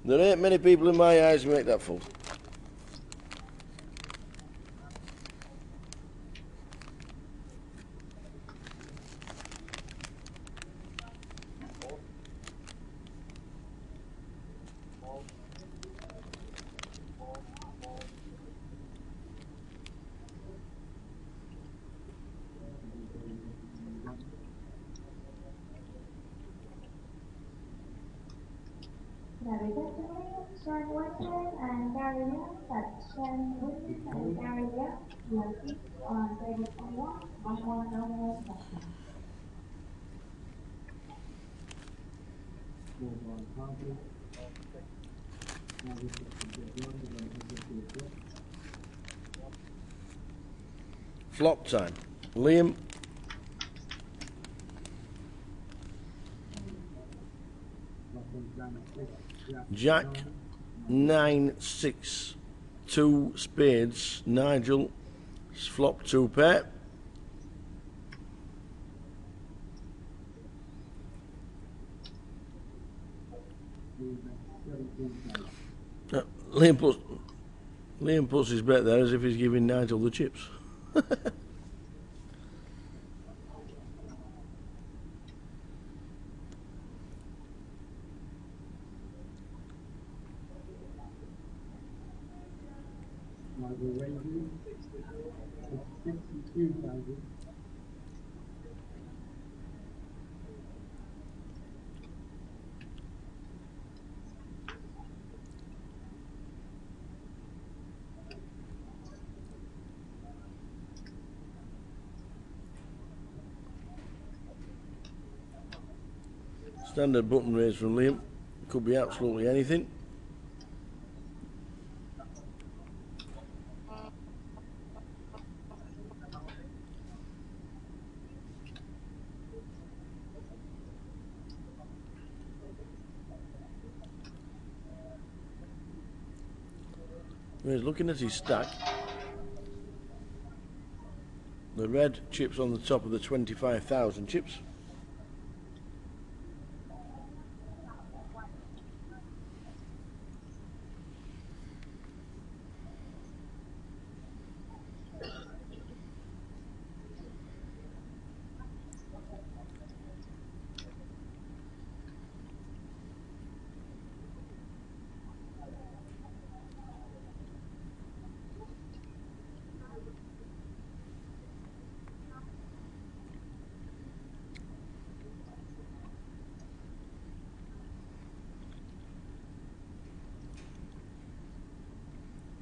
There ain't many people in my eyes who make that fold. Gary Gentleman, Sean Watson, and Gary Young, that's Sean Williams and Gary Young. You are each on table 21, one more nominal question. Flop time. Liam. Jack 9 6 2 spades. Nigel flop 2 pair. Liam puts his bet there as if he's giving Nigel the chips. Standard button raise from Liam. Could be absolutely anything. He's looking at his stack. The red chips on the top of the 25,000 chips.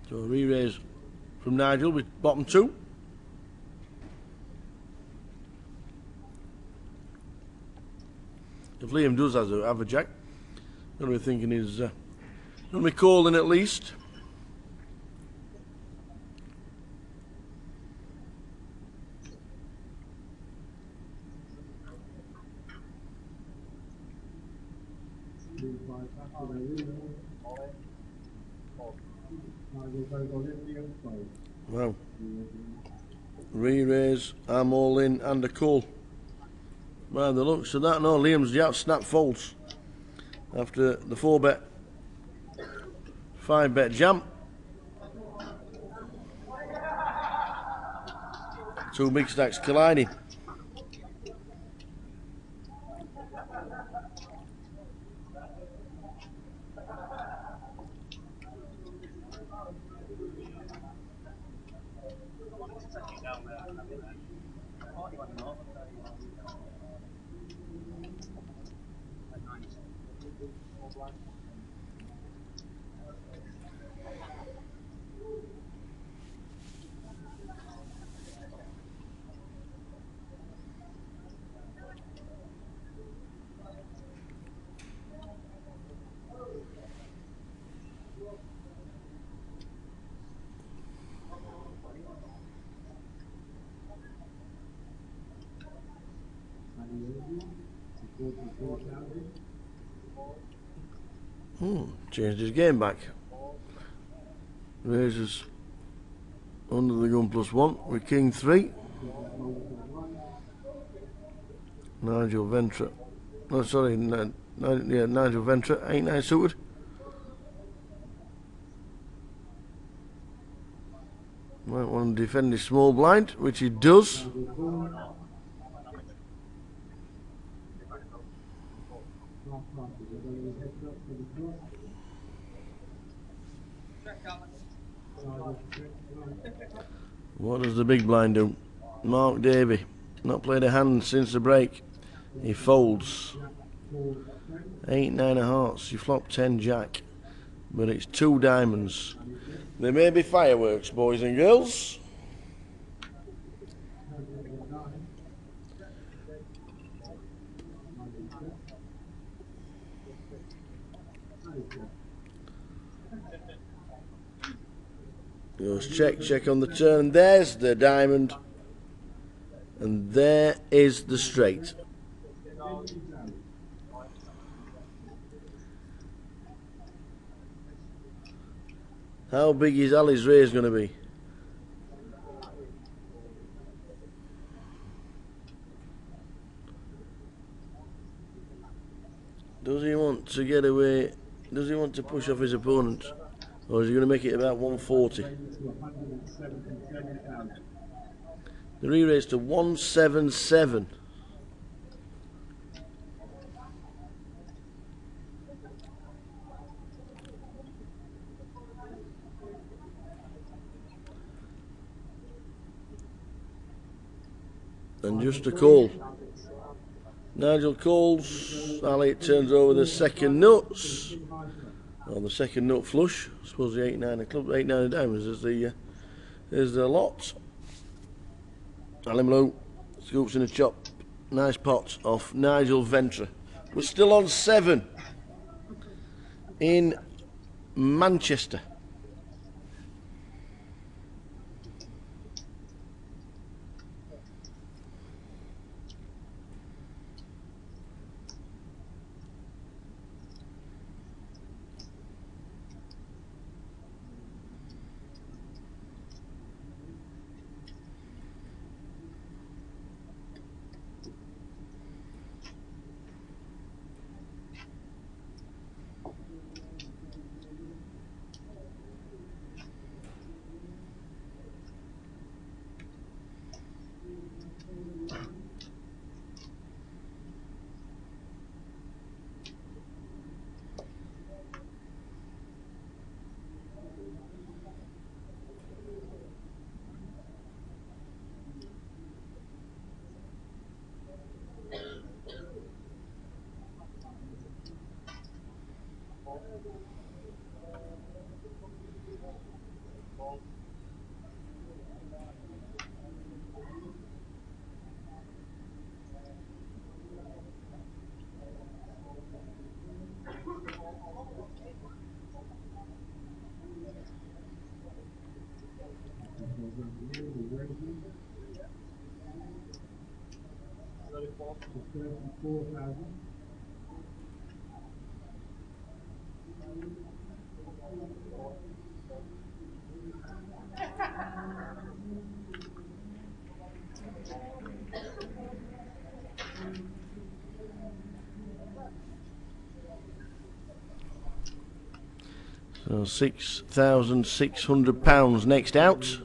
So a re-raise from Nigel with bottom 2. If Liam does have a jack, going to be thinking he's going to be calling at least. Wow. Re-raise, I'm all in, and a call. By the looks of that, no, Liam's out snap folds after the 4-bet, 5-bet jam. 2 big stacks colliding. Changed his game back. Raises under the gun +1 with King 3. Nigel Ventra. No, sorry, Nigel Ventra, 8-9 suited. Might want to defend his small blind, which he does. What does the big blind do? Mark Davey, not played a hand since the break. He folds. 8-9 of hearts. You flop 10 jack, but it's 2 diamonds. There may be fireworks, boys and girls. Goes check on the turn. There's the diamond, and there is the straight. How big is Ali's raise going to be? Does he want to get away? Does he want to push off his opponent? Or is he going to make it about 140? The re-raise to 177. And just a call. Nigel calls. Ali turns over the second nuts. Or the second nut flush. I suppose the 8-9 of clubs, 8-9 of diamonds is the lot. Ali Malou scoops in a chop. Nice pot off Nigel Ventra. We're still on 7 in Manchester. So £6,600 next out.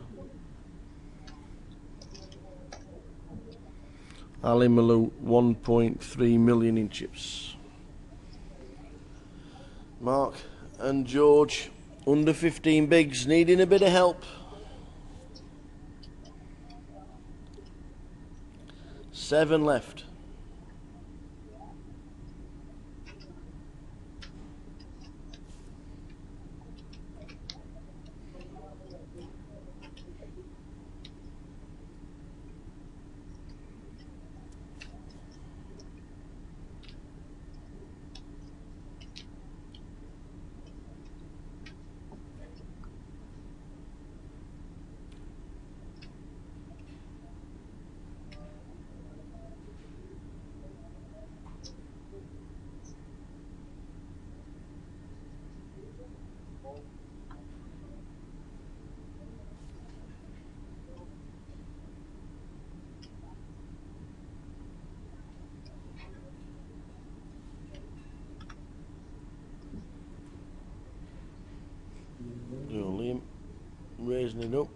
Ali Malou 1.3 million in chips. Mark and George under 15 bigs needing a bit of help. 7 left. raising it up.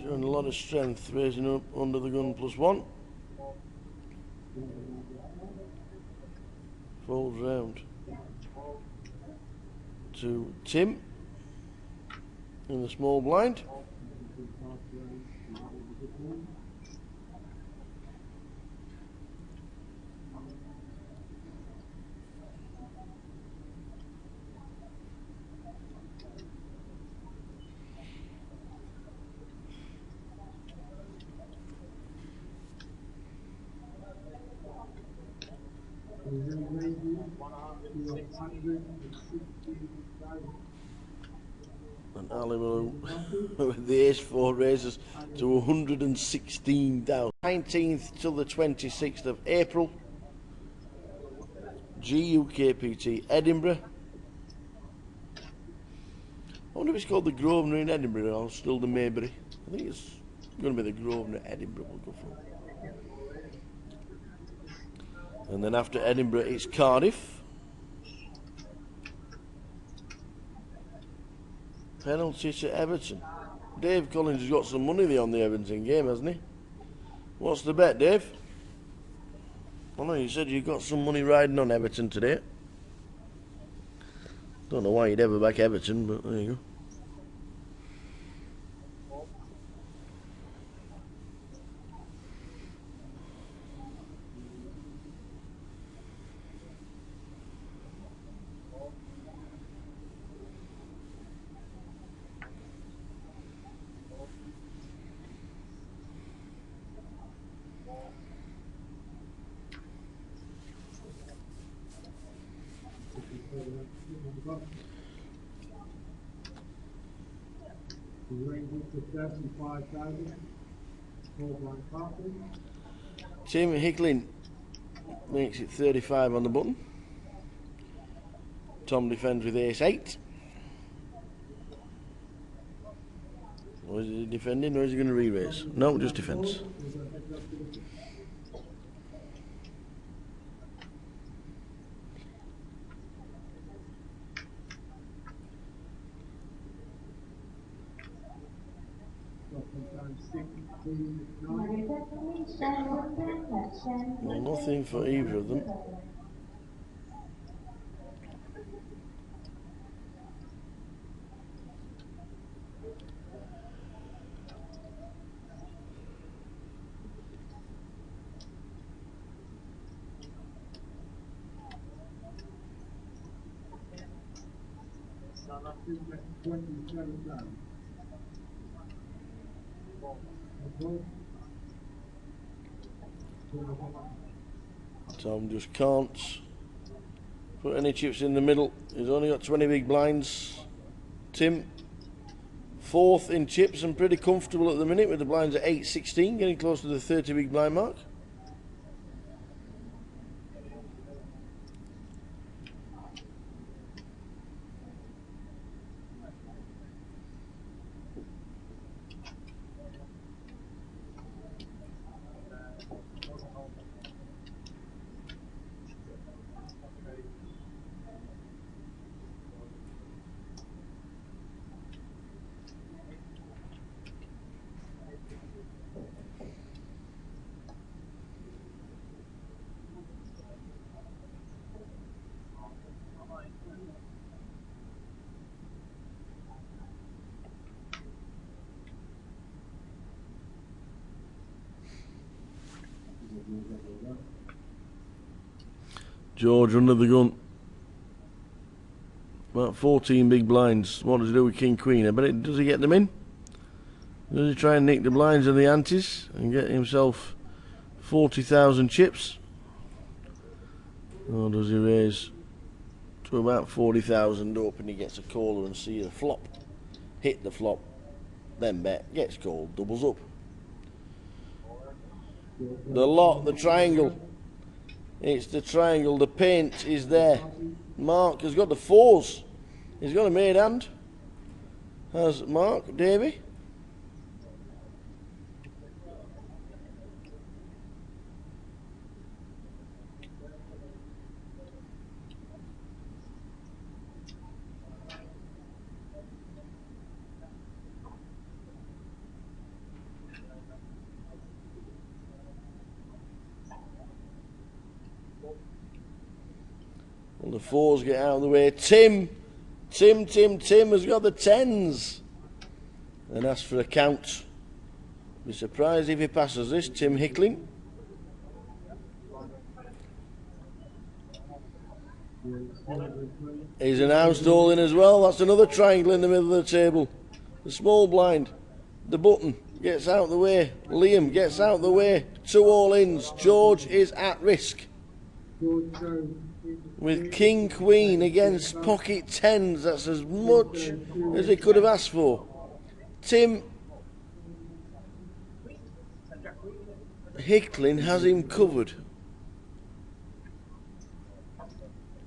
Showing a lot of strength, raising up under the gun +1. Folds round to Tim in the small blind. And Ali will, with the ace-4 raises to 116,000. 19th till the 26th of April. GUKPT Edinburgh. I wonder if it's called the Grosvenor in Edinburgh or still the Maybury. I think it's going to be the Grosvenor Edinburgh we'll go for. And then after Edinburgh it's Cardiff. Penalty to Everton. Dave Collins has got some money there on the Everton game, hasn't he? What's the bet, Dave? I know you said you got some money riding on Everton today. Don't know why you'd ever back Everton, but there you go. Tim Hickling makes it 35 on the button. Tom defends with ace-8. Or is he defending or is he going to re-raise? No, just defence. Well, nothing for either of them. Tom just can't put any chips in the middle. He's only got 20 big blinds. Tim, 4th in chips and pretty comfortable at the minute with the blinds at 8-16, getting close to the 30 big blind mark. George under the gun. About 14 big blinds. What does he do with King Queen? I bet does he get them in? Does he try and nick the blinds and the antes and get himself 40,000 chips? Or does he raise to about 40,000 up and he gets a caller and see the flop? Hit the flop, then bet, gets called, doubles up. The lot, the triangle. It's the triangle, the paint is there. Mark has got the 4s. He's got a made hand. Has Mark, Davy. And the 4s get out of the way. Tim has got the 10s. And asks for a count. Be surprised if he passes this, Tim Hickling. He's announced all in as well. That's another triangle in the middle of the table. The small blind. The button gets out of the way. Liam gets out of the way. 2 all-ins. George is at risk. With King Queen against pocket 10s. That's as much as he could have asked for. Tim Hickling has him covered.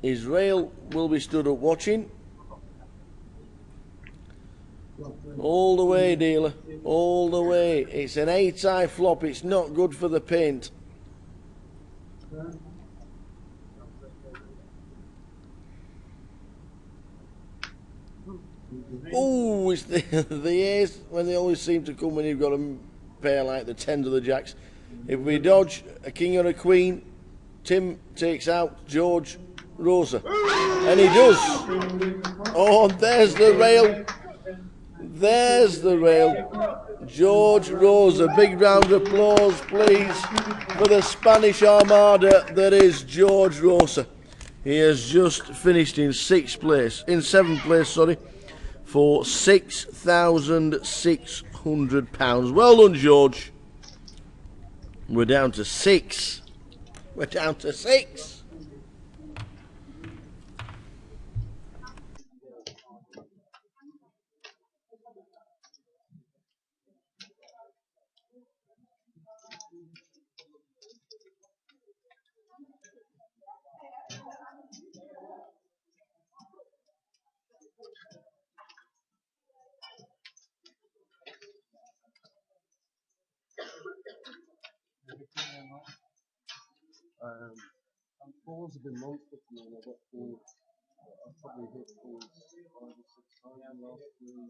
His rail will be stood up watching. All the way, dealer. All the way. It's an 8-eye flop. It's not good for the paint. Oh, it's the ace when they always seem to come when you've got a pair like the 10s or the jacks. If we dodge a king or a queen, Tim takes out George Rosa. And he does. Oh, there's the rail. There's the rail. George Rosa. Big round of applause, please, for the Spanish Armada that is George Rosa. He has just finished in 7th place, sorry, for £6,600. Well done, George. We're down to 6. We're down to 6. And 4s have been monster for me, and I've got 4. I've probably hit 4s 5 or 6 times last year.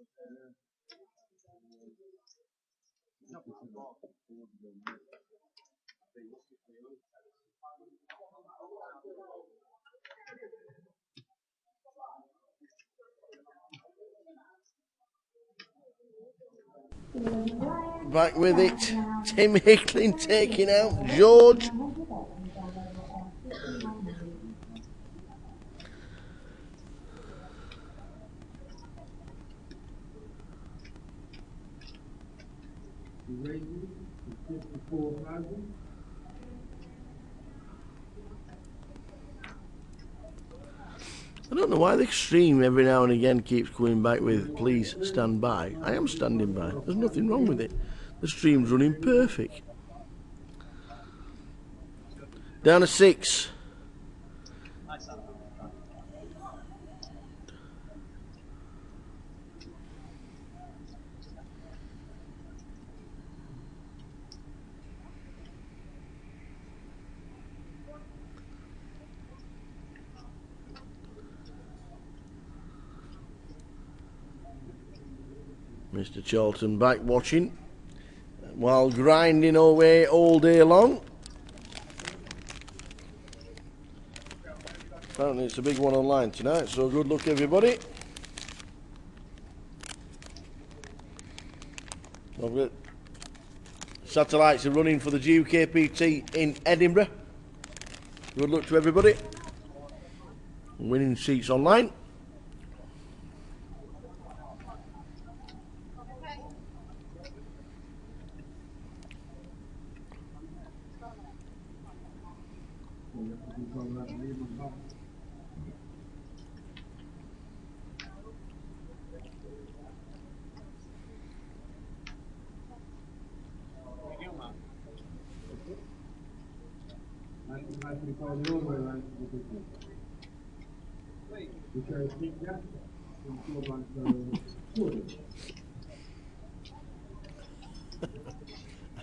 Back with it. Tim Hickling taking out George. I don't know why the stream every now and again keeps coming back with please stand by. I am standing by. There's nothing wrong with it. The stream's running perfect. Down to 6. Mr. Charlton back watching while grinding away all day long. Apparently it's a big one online tonight, so good luck everybody. Satellites are running for the GUKPT in Edinburgh. Good luck to everybody. Winning seats online.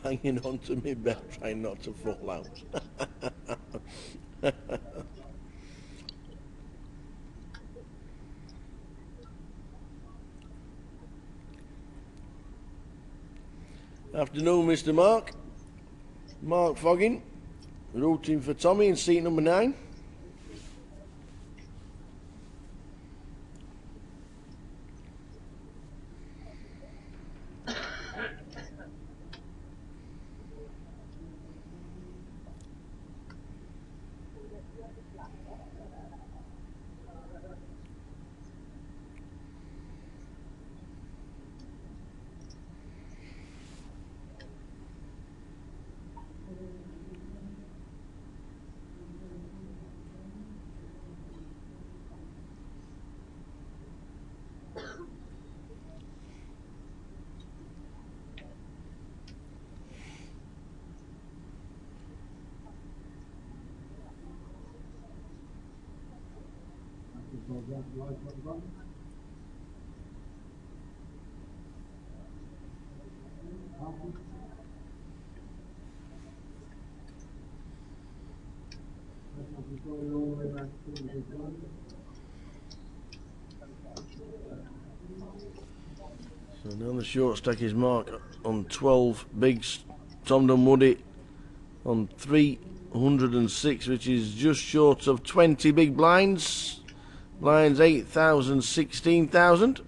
Hanging on to me belt, trying not to fall out. Afternoon, Mr. Mark. Mark Foggin, rooting for Tommy in seat number 9. So now the short stack is marked on 12 bigs. Tom Dunwoody on 306, which is just short of 20 big blinds. Blinds 8,000, 16,000.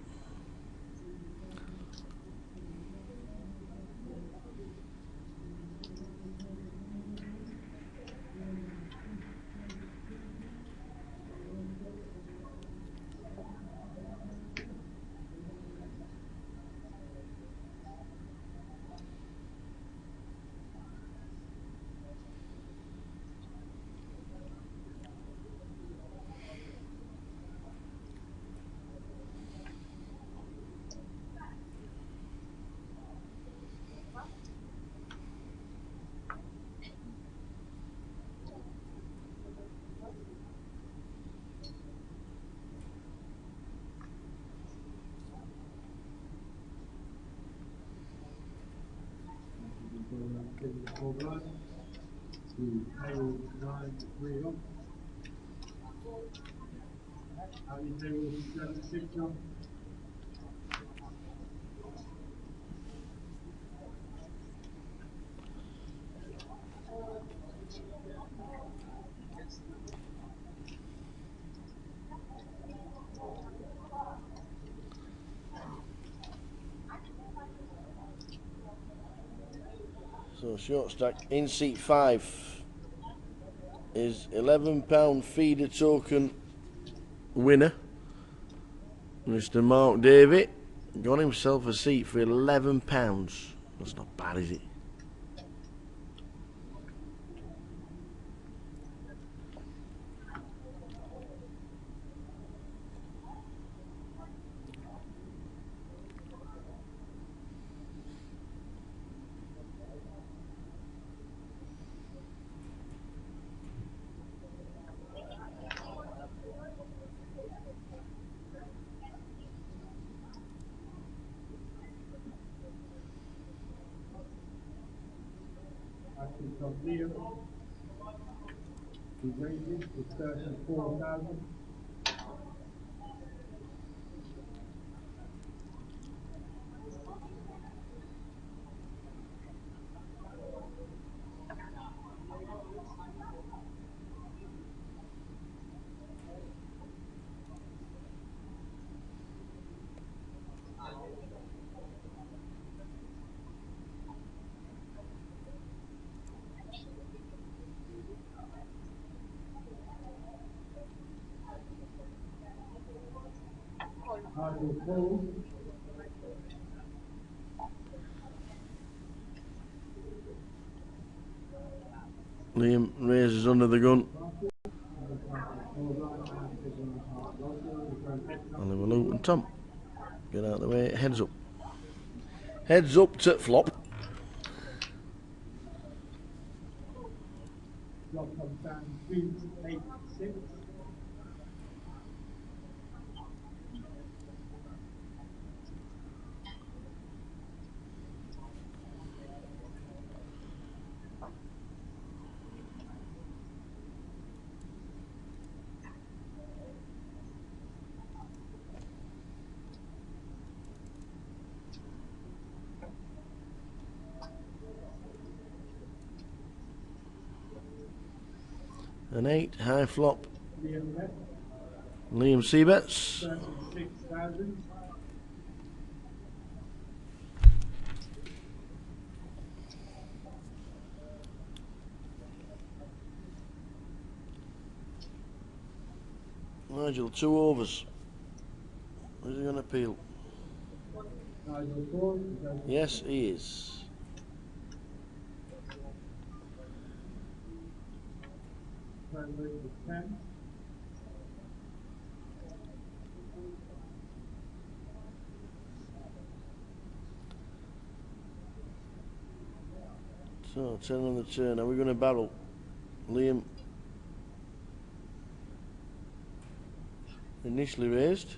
So short stack in seat 5 is £11 feeder token winner, Mr. Mark Davey. Got himself a seat for £11. That's not bad, is it? Liam raises under the gun. Oliver Luke and Tom get out of the way. Heads up. Heads up to flop. An 8 high flop. Liam Seabets. Nigel, 2 overs. Is he going to peel? Yes, he is. So, 10 on the turn. Are we going to barrel? Liam. initially raised.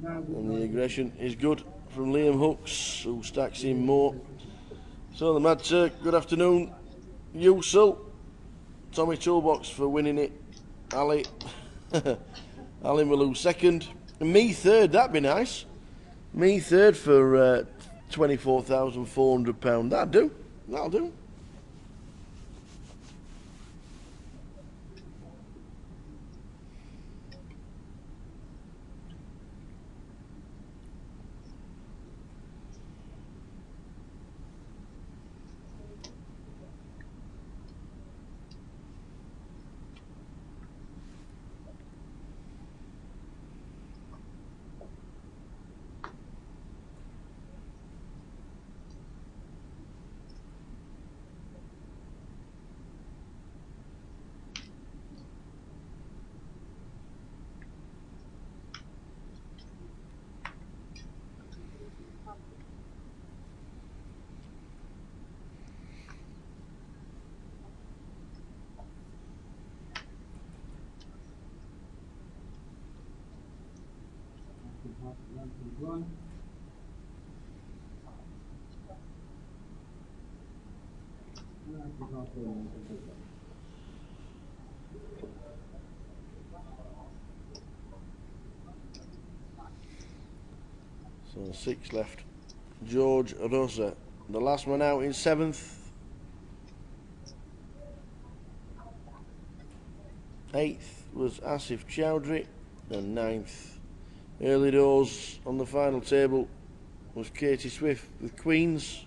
And the aggression is good from Liam Hooks, who stacks in more. So the Mad Turk, good afternoon. Usul, Tommy Toolbox for winning it. Ali, Ali Malou second. And me third, that'd be nice. Me third for £24,400. That'll do. So 6 left. George Rosa, the last one out in 7th. 8th was Asif Chowdhury, and 9th. Early doors on the final table was Katie Swift with Queens.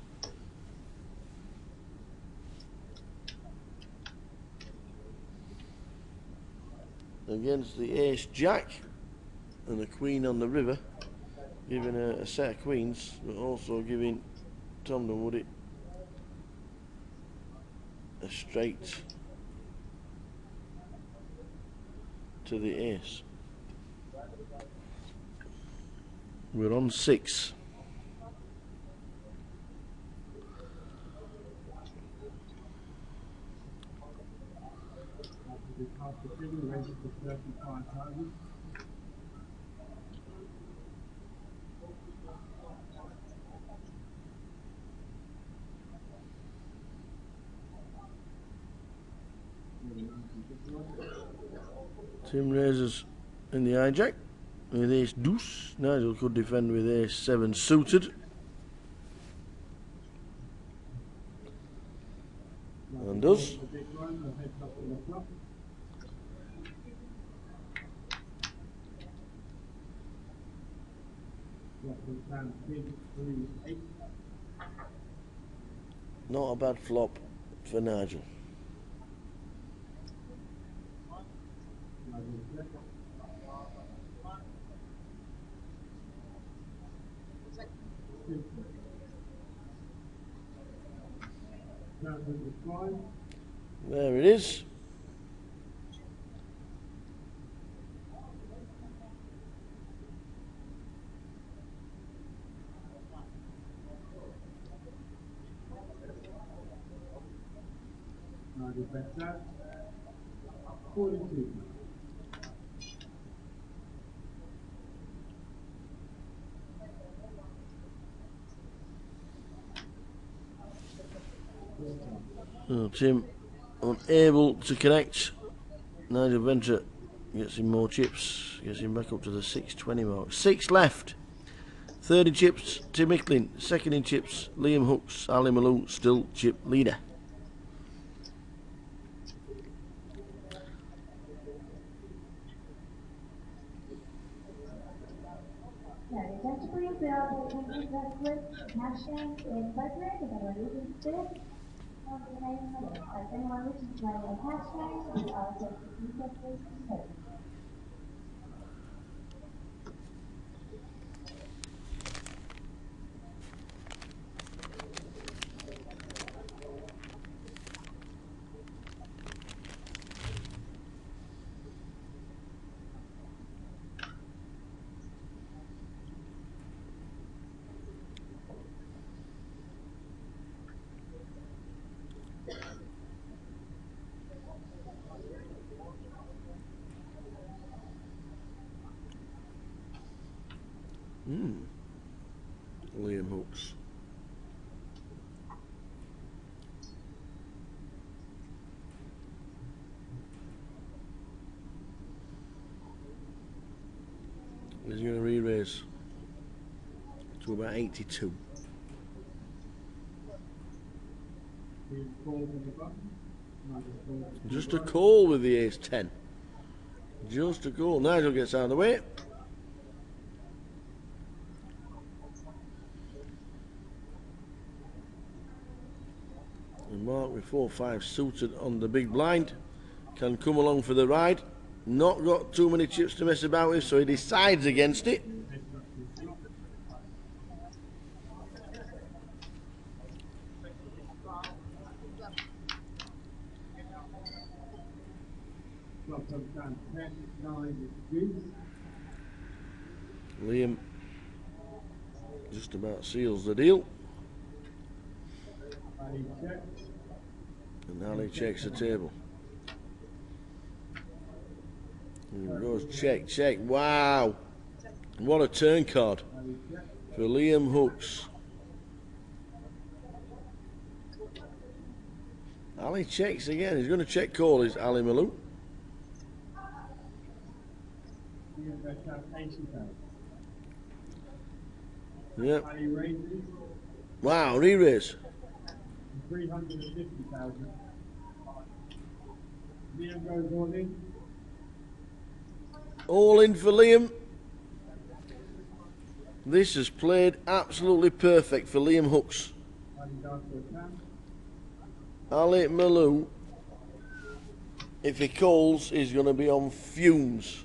Against the Ace Jack and the Queen on the river, giving her a set of queens, but also giving Tom Dunwoody a straight to the ace. We're on 6. Tim raises in the hijack with ace deuce. Nigel could defend with ace 7 suited. And does. Not a bad flop for Nigel. There it is. So Tim unable to connect. Nigel Venture gets him more chips, gets him back up to the 620 mark. 6 left. Third in chips, Tim Micklin. Second in chips, Liam Hooks. Ali Malou still chip leader. Tentatively available English wrestler, Hashtag in Budget, and I will use this on the name of it. As anyone wishes to play a hashtag, we are just the details please. Liam Hooks. He's going to re-raise to about 82. Just a call with the ace 10. Just a call. Nigel gets out of the way. And Mark with 4-5 suited on the big blind can come along for the ride. Not got too many chips to mess about with, so he decides against it. Liam just about seals the deal. And Ali checks the table. Here he goes, check, check. Wow. What a turn card for Liam Hooks. Ali checks again. He's going to check call, is Ali Malou. Yep. Wow, re-raise. 350,000. Liam goes all in. All in for Liam. This has played absolutely perfect for Liam Hooks. Ali Malou, if he calls, is going to be on fumes.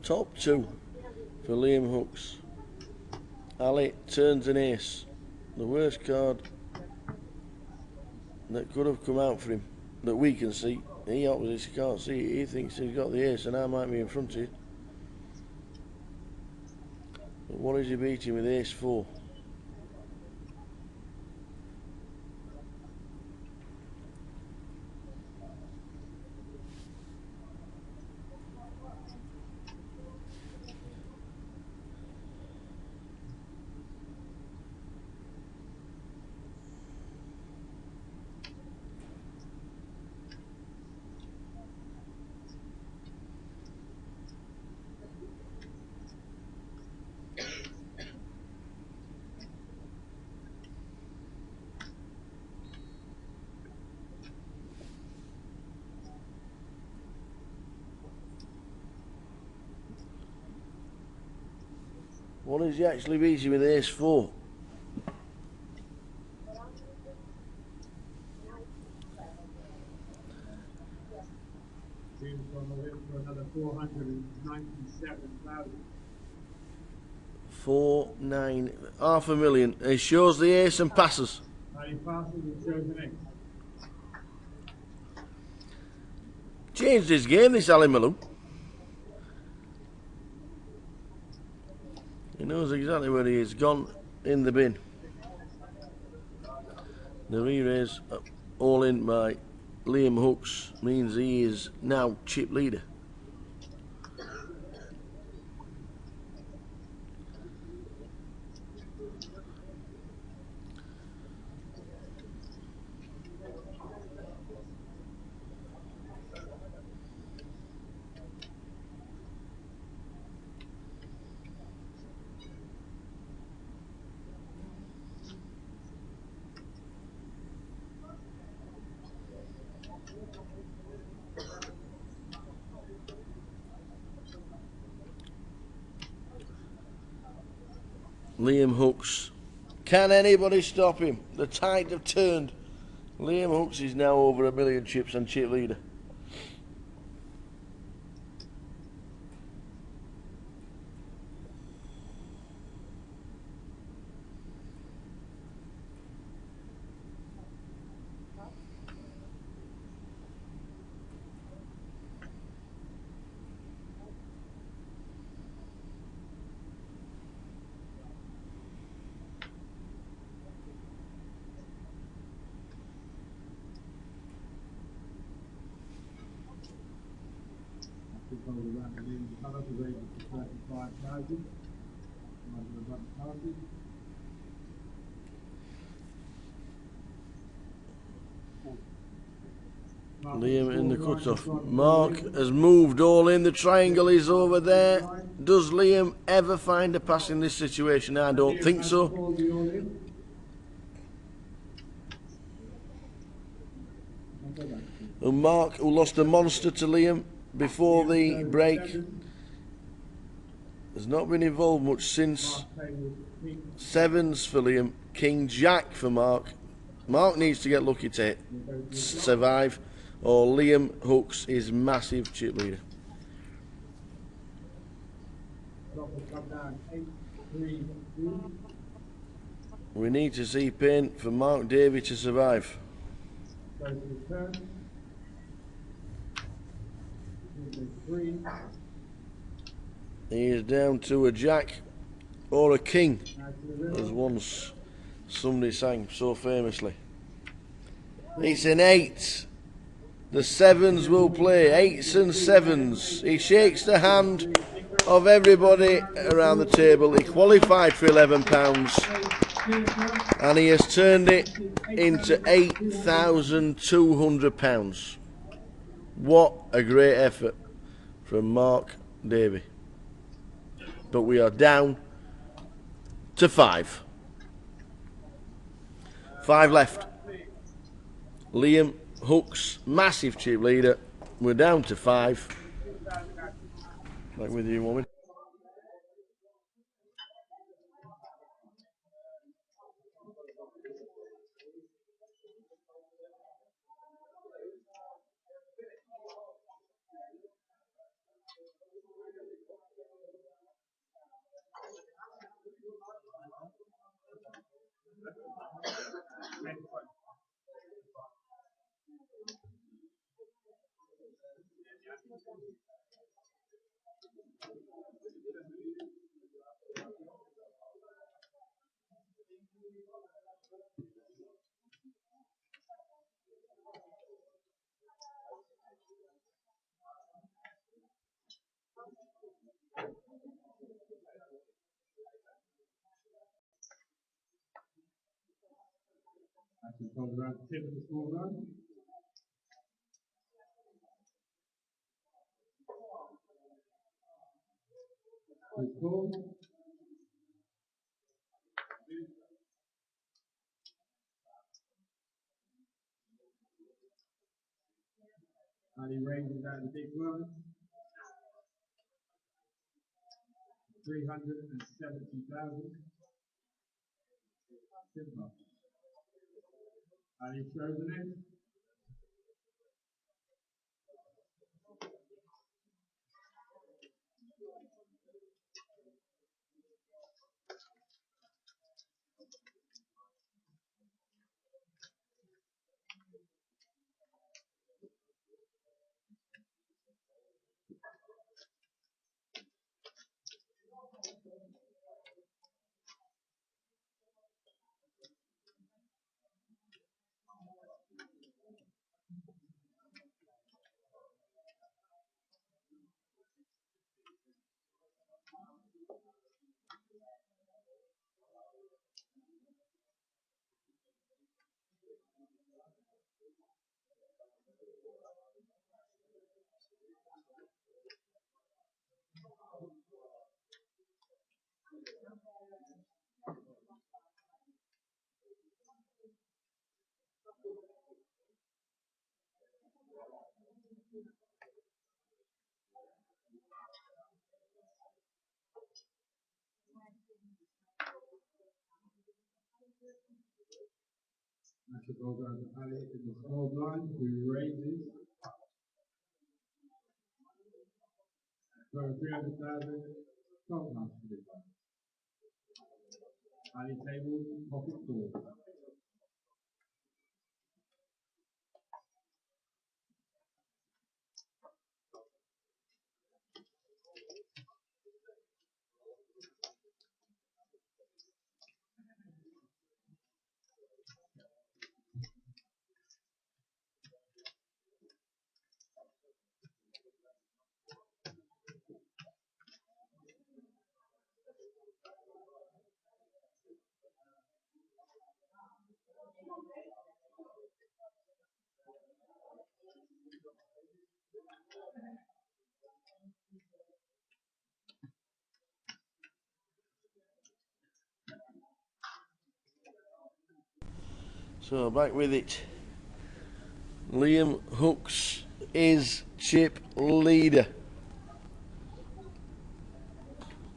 Top two for Liam Hooks. Ali turns an ace. The worst card that could have come out for him that we can see. He obviously can't see it. He thinks he's got the ace and I might be in front of you. But what is he beating with ace 4? What is he actually beating with ace 4? Seems on the way for another 497,000. 4-9, $500,000. He shows the ace and passes. He passes and shows an ace. Changed his game, this Ali Malou. He knows exactly where he is. Gone in the bin. The re-raise all in by Liam Hooks means he is now chip leader. Liam Hooks. Can anybody stop him? The tide have turned. Liam Hooks is now over 1 million chips and chip leader. told about the name of colour, the range is 35,000. Liam in the cutoff. Mark has moved all in. The triangle is over there. Does Liam ever find a pass in this situation? I don't think so. And Mark, who lost a monster to Liam before the break, has not been involved much since. Sevens for Liam. King Jack for Mark. Mark needs to get lucky to survive, or Liam hooks his massive chip leader. We need to see pain for Mark Davey to survive. He is down to a jack or a king, as once somebody sang so famously. It's an 8. The sevens will play, 8s and 7s. He shakes the hand of everybody around the table. He qualified for £11 and he has turned it into £8,200. What a great effort from Mark Davey. But we are down to 5. 5 left. Liam hooks, massive chip leader. We're down to 5. Back with you, woman. Actually, told around 10 of the score run. Good score. And he raises out the big one. 370,000. Simple. And he throws it in. That's the goal down to Ali in the small blind, who raises. So 300,000, top match for this one. Ali table, pocket 4. So back with it. Liam Hooks is chip leader.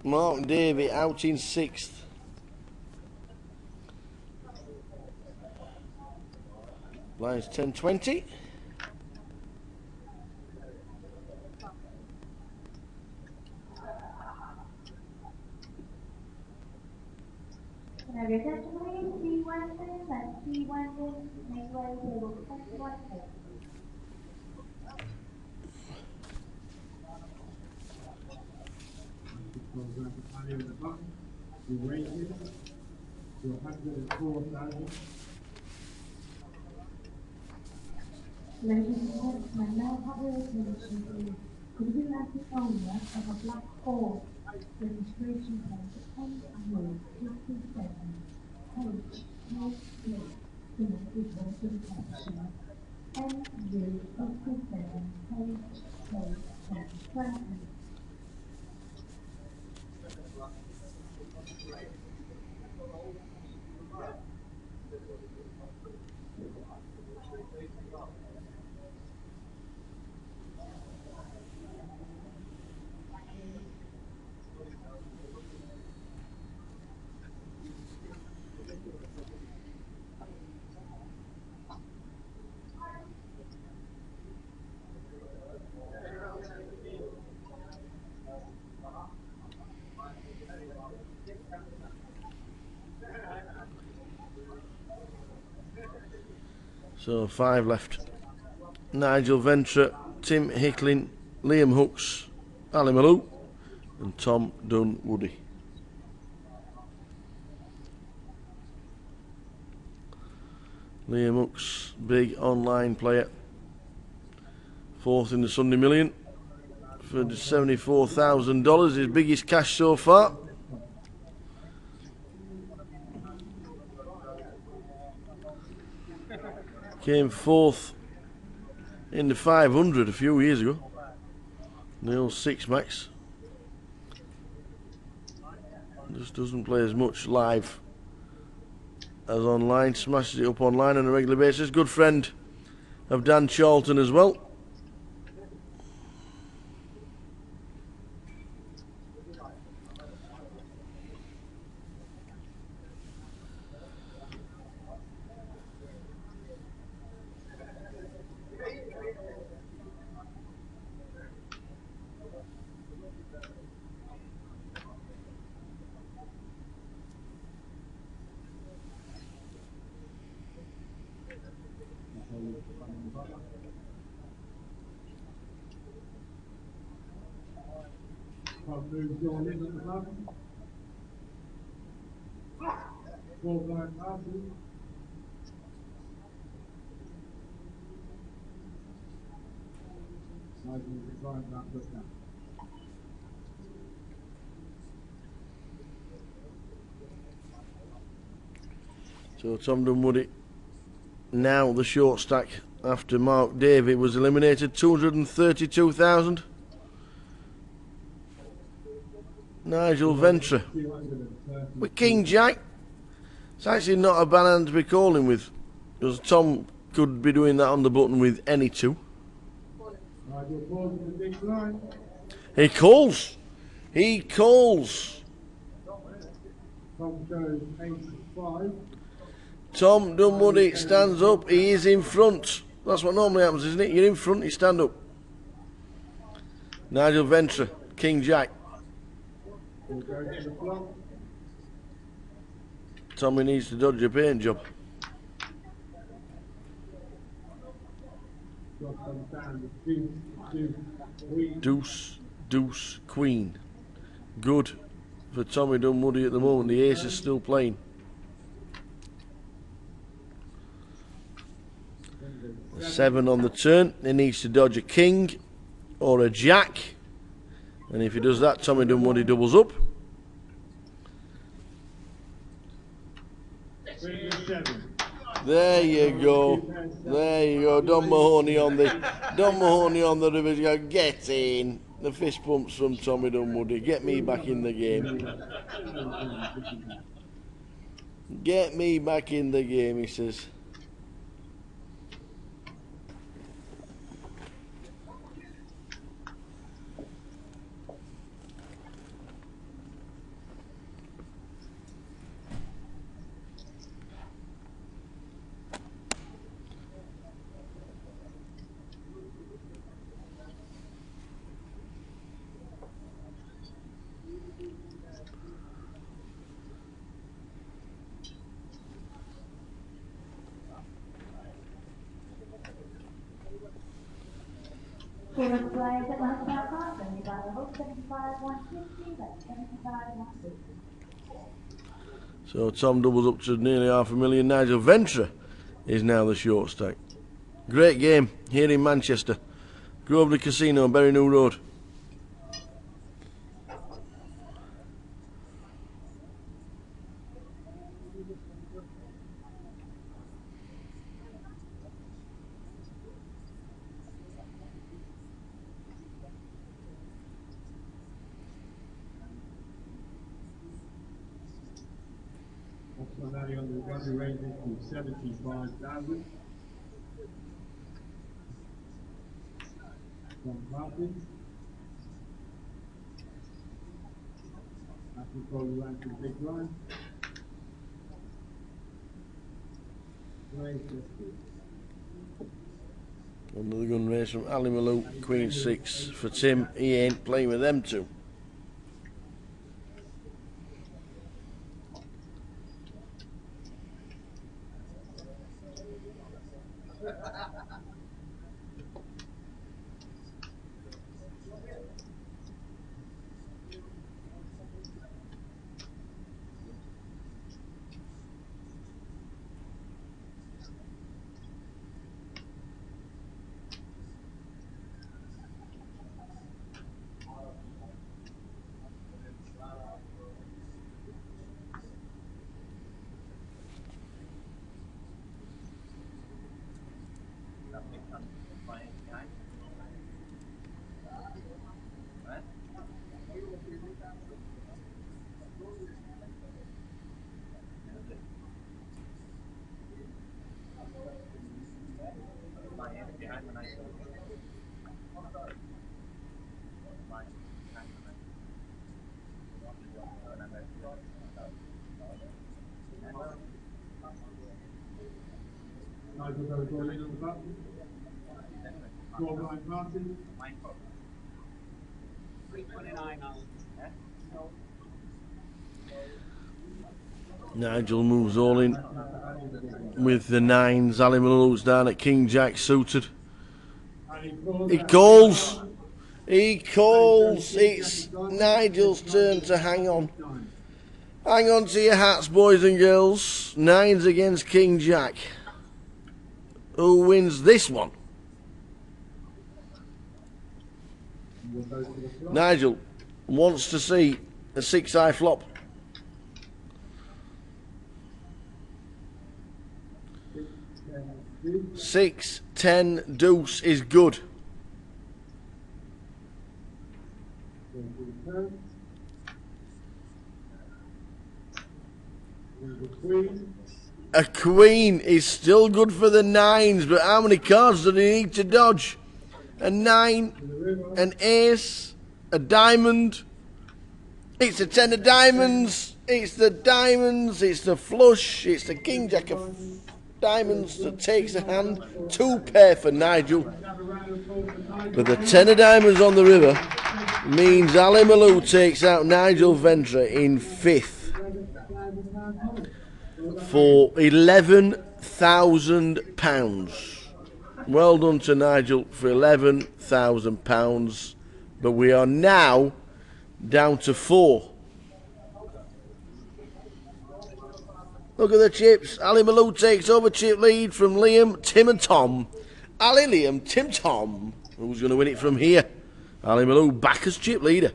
Mark Davey out in 6th. Lines 10-20. Now your testimony, C1 pin, that's C1 pin, make way table 21 pin. Program value in the button. Your wages. Your 104,000. Ladies and gentlemen, now have your attention please. Could you have the owner of a black Ford registration plate NU 57 HK3 in equal protection? NU 57 HK3. So 5 left. Nigel Ventra, Tim Hicklin, Liam Hooks, Ali Malou and Tom Dunwoody. Liam Hooks, big online player. 4th in the Sunday Million for $74,000, his biggest cash so far. Came 4th in the 500 a few years ago. The old 6 max. Just doesn't play as much live as online. Smashes it up online on a regular basis. Good friend of Dan Charlton as well. Move John in at the button. 4 blind passes. Nigel declined that look now. So Tom Dunwoody now the short stack after Mark Davey was eliminated. 232,000. Nigel Ventra with King Jack. It's actually not a bad hand to be calling with, because Tom could be doing that on the button with any 2. He calls. He calls. Tom goes 8-5. Tom Dunwoody stands up. He is in front. That's what normally happens, isn't it? You're in front, you stand up. Nigel Ventra, King Jack. We'll go to the block. Tommy needs to dodge a paint job. Deuce, deuce, queen. Good for Tommy Dunwoody at the moment. The ace is still playing. A 7 on the turn. He needs to dodge a king or a jack. And if he does that, Tommy Dunwoody doubles up. 7. There you go. There you go. Don Mahoney on the Rivers. Get in. The fist bumps from Tommy Dunwoody. Get me back in the game. Get me back in the game, he says. Forward flags at lunch.com, 75 level, 75 160, that's 75 160. So Tom doubles up to nearly $500,000. Nigel Ventra is now the short stack. Great game here in Manchester. Grosvenor Casino, Berry New Road. Also now on the value ranges to 75,000. From Martin. That's the probably rank to big line. Another gun race from Ali Malou, Queen 6 for Tim. He ain't playing with them two. Nigel got a goal in on the button. Score line Martin. 329 now. Nigel moves all in with the 9s. Ali Malou's down at King Jack suited. He calls. He calls. It's Nigel's turn to hang on. Hang on to your hats, boys and girls. 9s against King Jack. Who wins this one? Nigel wants to see a 6-eye flop. 6, 10, deuce is good. A queen is still good for the 9s, but how many cards do they need to dodge? A 9, an ace, a diamond. It's a 10 of diamonds. It's the diamonds. It's the flush. It's the King Jack of diamonds that takes a hand. 2 pair for Nigel. But the 10 of diamonds on the river means Ali Malou takes out Nigel Ventra in 5th for £11,000. Well done to Nigel for £11,000. But we are now down to 4. Look at the chips. Ali Malou takes over chip lead from Liam, Tim and Tom. Ali, Liam, Tim, Tom. Who's going to win it from here? Ali Malou back as chip leader.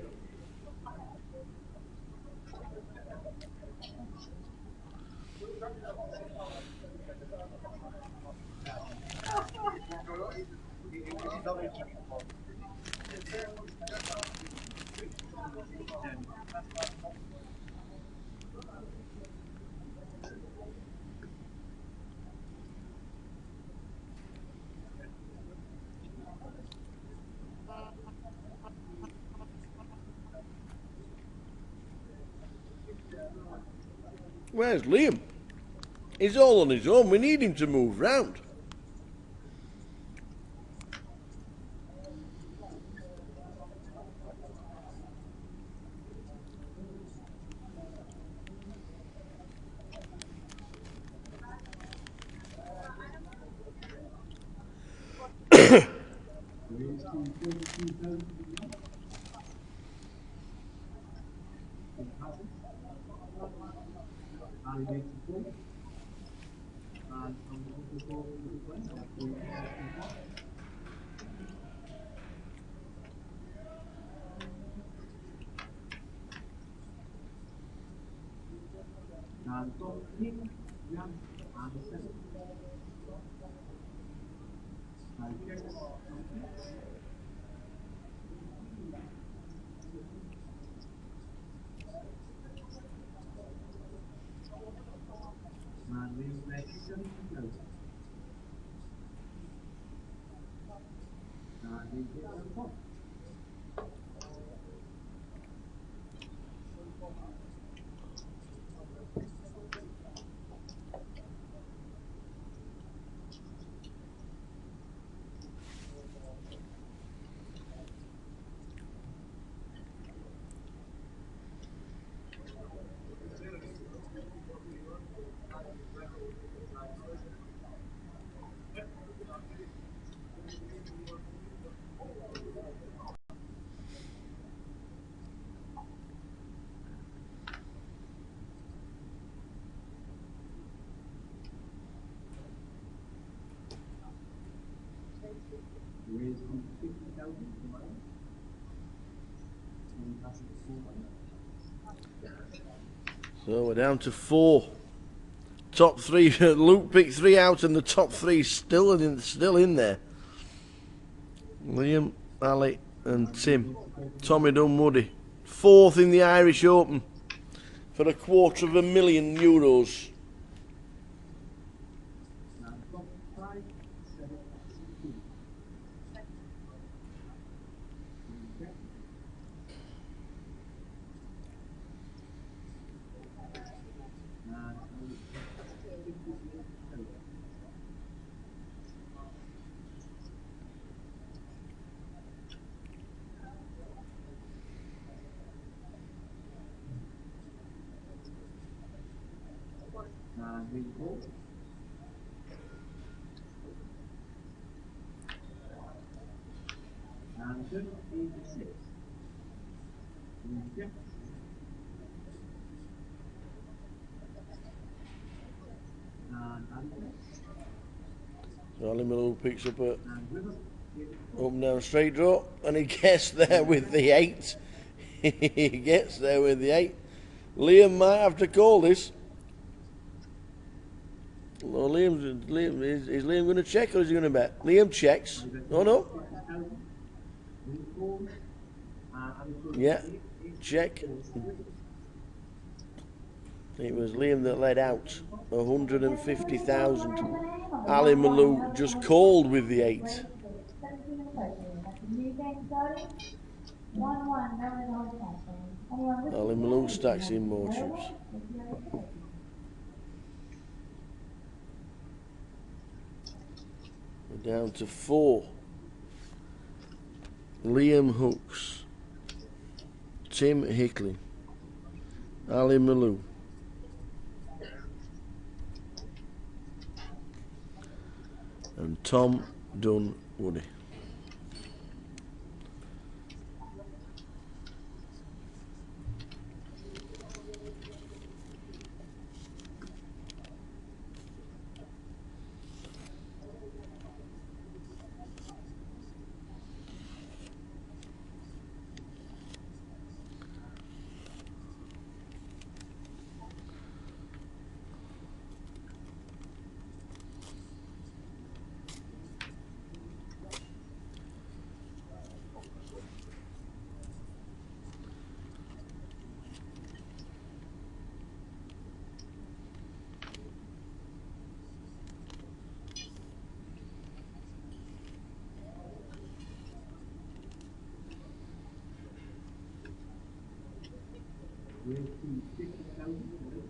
Where's Liam? He's all on his own. We need him to move round. Ali makes the call. And I'm looking forward to the play. And top king, Jan, and the seven. And checks, and we make 70 goes. And we get on top. Raise on 50,000 tomorrow. And pass it forward. So we're down to 4. Top 3. Luke picked 3 out, and the top 3 still in there. Liam, Ali, and Tim. Tommy Dunwoody. 4th in the Irish Open for €250,000. And top 5, 7, 16. And we go. And 86. Reject. And So Ali Malou picks up a and river. up and down straight draw, and he gets there with the 8. He gets there with the 8. Liam might have to call this. Well, Liam is Liam going to check, or is he going to bet? Liam checks. Oh no. Yeah, check. It was Liam that led out 150,000. Ali Malou just called with the 8. Ali Malou stacks in more chips. We're down to 4. Liam Hooks, Tim Hickley, Ali Malou, and Tom Dunwoody. We'll see 50,000 for this.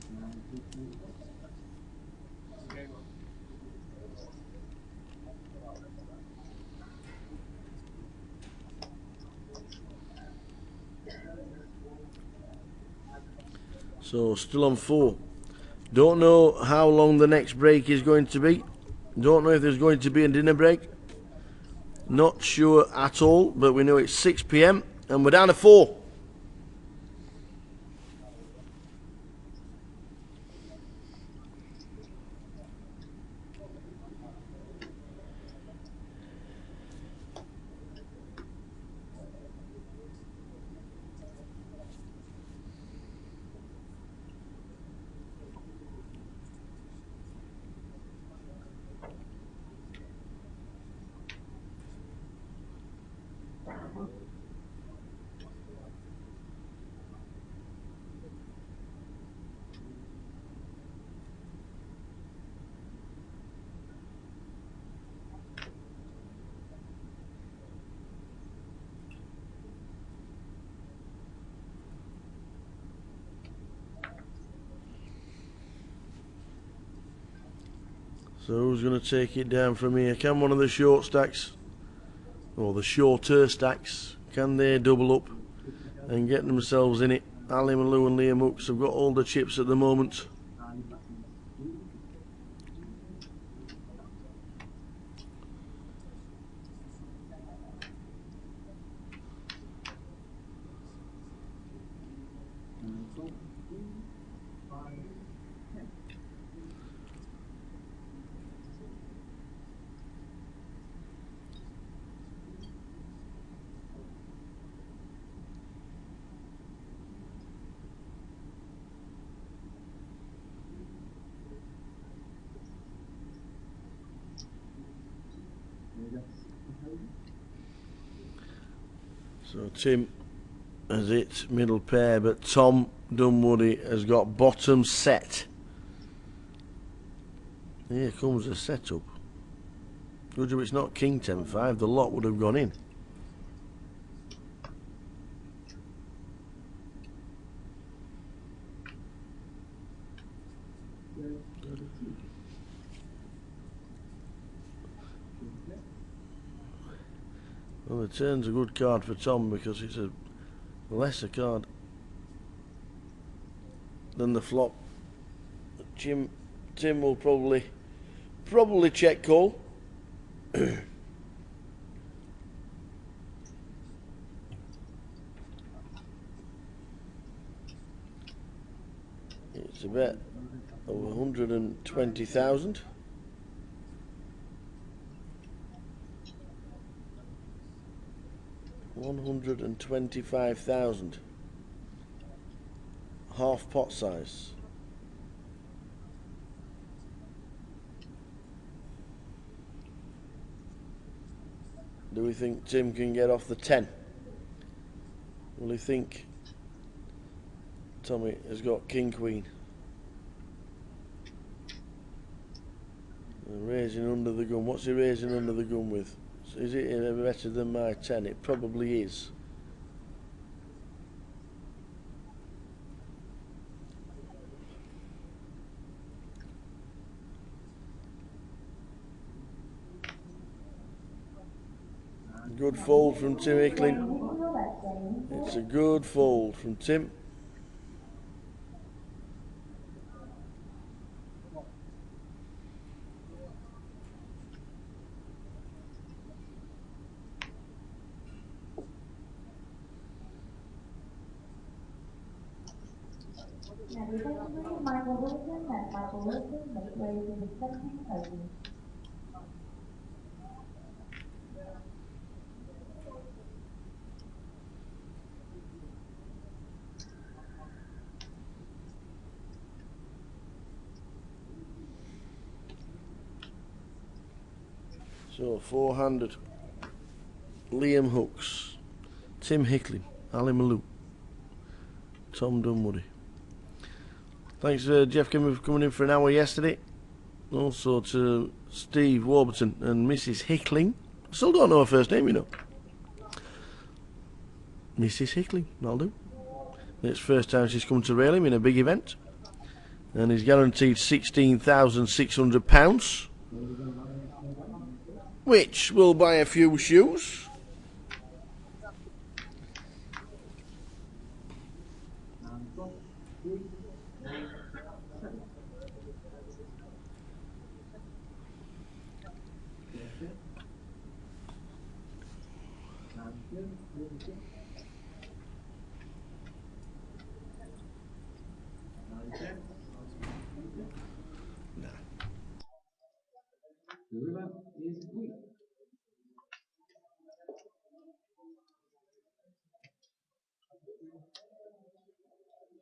And this is So still on 4. Don't know how long the next break is going to be. Don't know if there's going to be a dinner break. Not sure at all, but we know it's 6 p.m. and we're down to 4. So who's going to take it down from here? Can one of the short stacks, or the shorter stacks, can they double up and get themselves in it? Ali Malou and Liam Hooks have got all the chips at the moment. So Tim has it middle pair, but Tom Dunwoody has got bottom set. Here comes the setup. Good job it's not King 10-5, the lot would have gone in. Well, the turn's a good card for Tom because it's a lesser card than the flop. Tim will probably check call. It's a bet of 120,000. $125,000. Half pot size. Do we think Tim can get off the 10? Will he think Tommy has got King Queen? And raising under the gun. What's he raising under the gun with? Is it better than my 10? It probably is. Good fold from Tim Hickling. It's a good fold from Tim. Michael Wilson, that's Michael Wilson, make raising 17,000. So 400. Liam Hooks, Tim Hickling, Ali Malou, Tom Dunwoody. Thanks Jeff Kimber for coming in for an hour yesterday. Also to Steve Warburton and Mrs. Hickling. I still don't know her first name, you know. Mrs. Hickley, that'll do. It's first time she's come to rail him in a big event. And he's guaranteed £16,600, which will buy a few shoes. The river is weak.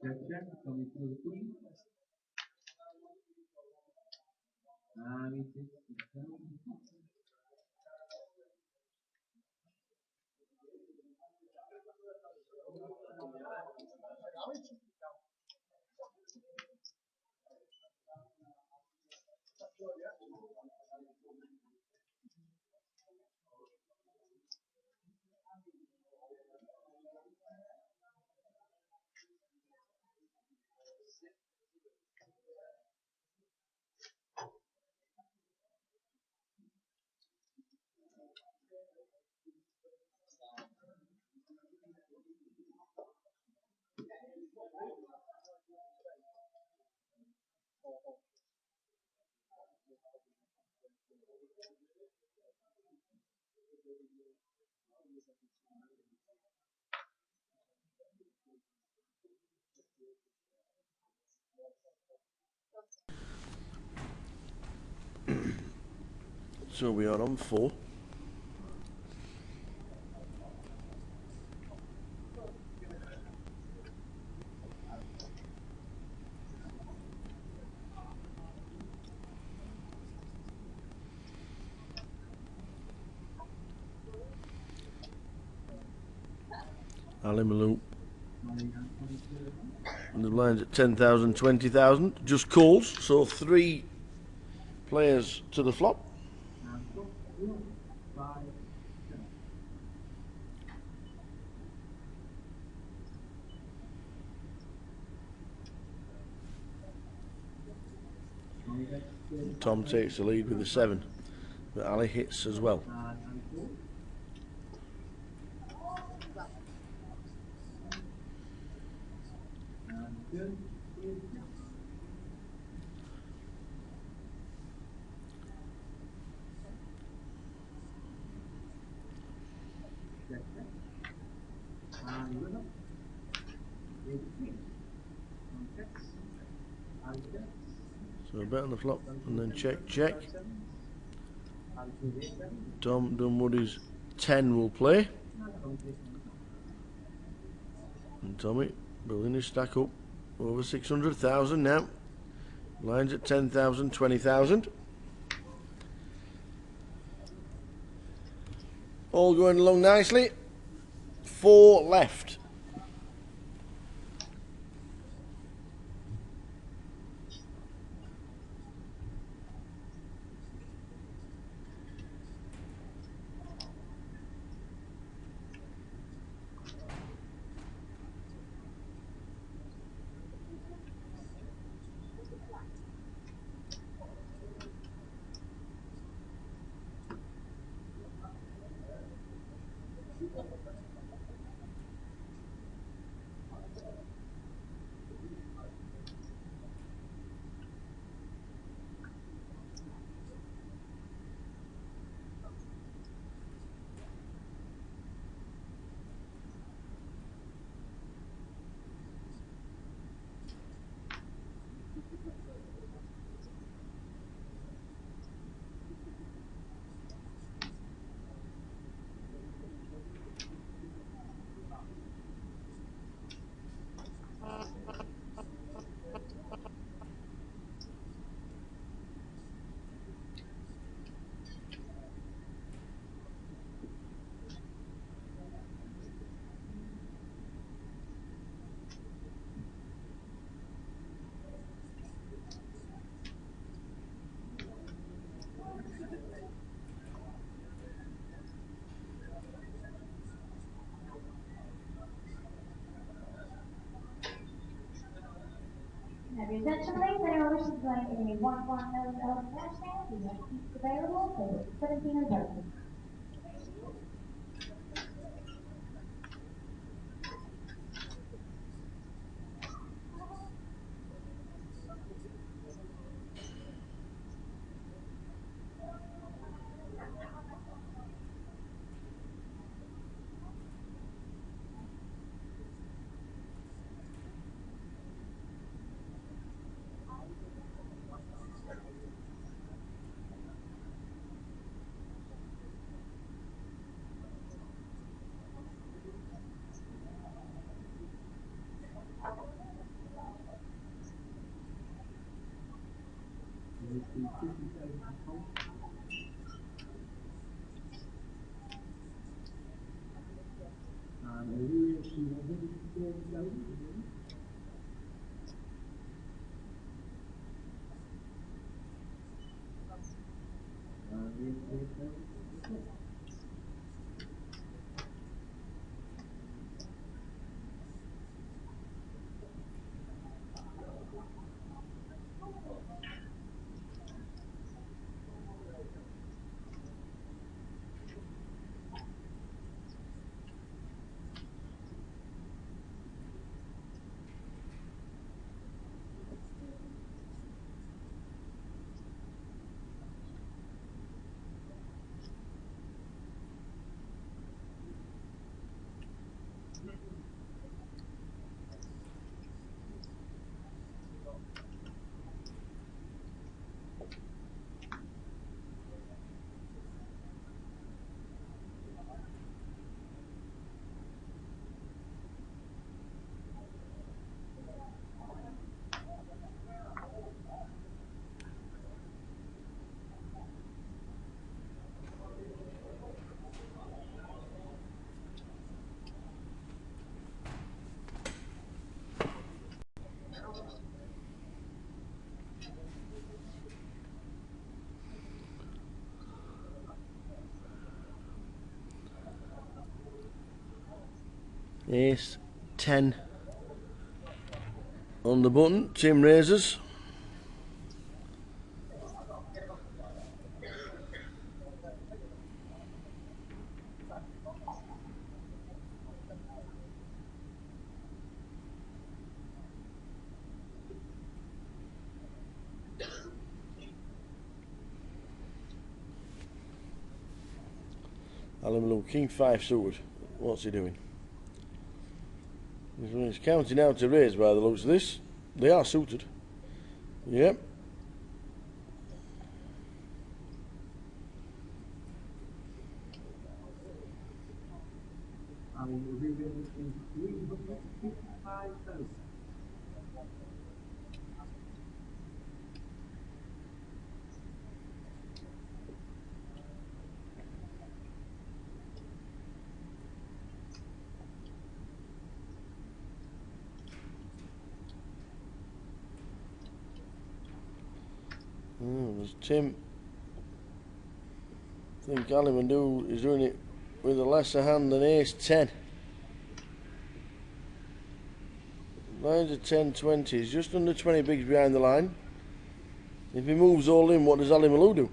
Check, coming through the queen. And it is down. So we are on 4. Ali Malou. And the line's at 10,000, 20,000. Just calls, so 3 players to the flop. Tom takes the lead with a 7, but Ali hits as well. So a bet on the flop and then check, check. Tom Dunwoody's 10 will play. And Tommy building his stack up over 600,000 now. Lines at 10,000, 20,000. All going along nicely. 4 left. Now, the attention please, anyone wishing to play a 1-1 element cash game, we have seats available for 17 reserved. Ace 10 on the button. Tim raises. Alan Malou, King 5 suited. What's he doing? He's counting out to raise by the looks of this. They are suited. Yep. There's Tim. I think Alan Malou is doing it with a lesser hand than Ace 10. Lines of 10, 20. He's just under 20 bigs behind the line. If he moves all in, what does Ali Malou do?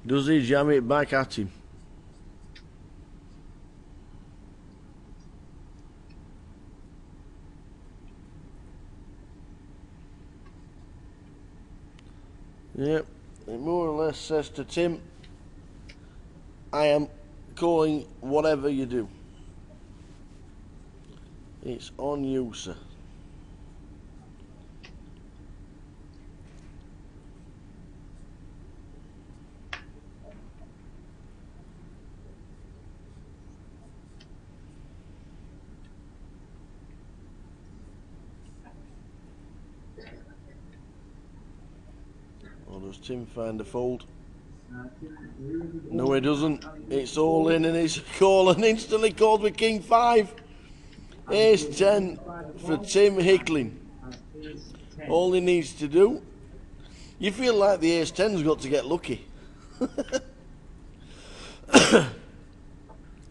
Does he jam it back at him? Yep, it more or less says to Tim, I am calling whatever you do. It's on you, sir. does Tim find a fold? No, he doesn't. It's all in, and it's a call, and instantly called with King 5. Ace 10 for Tim Hickling. All he needs to do. You feel like the Ace 10's got to get lucky.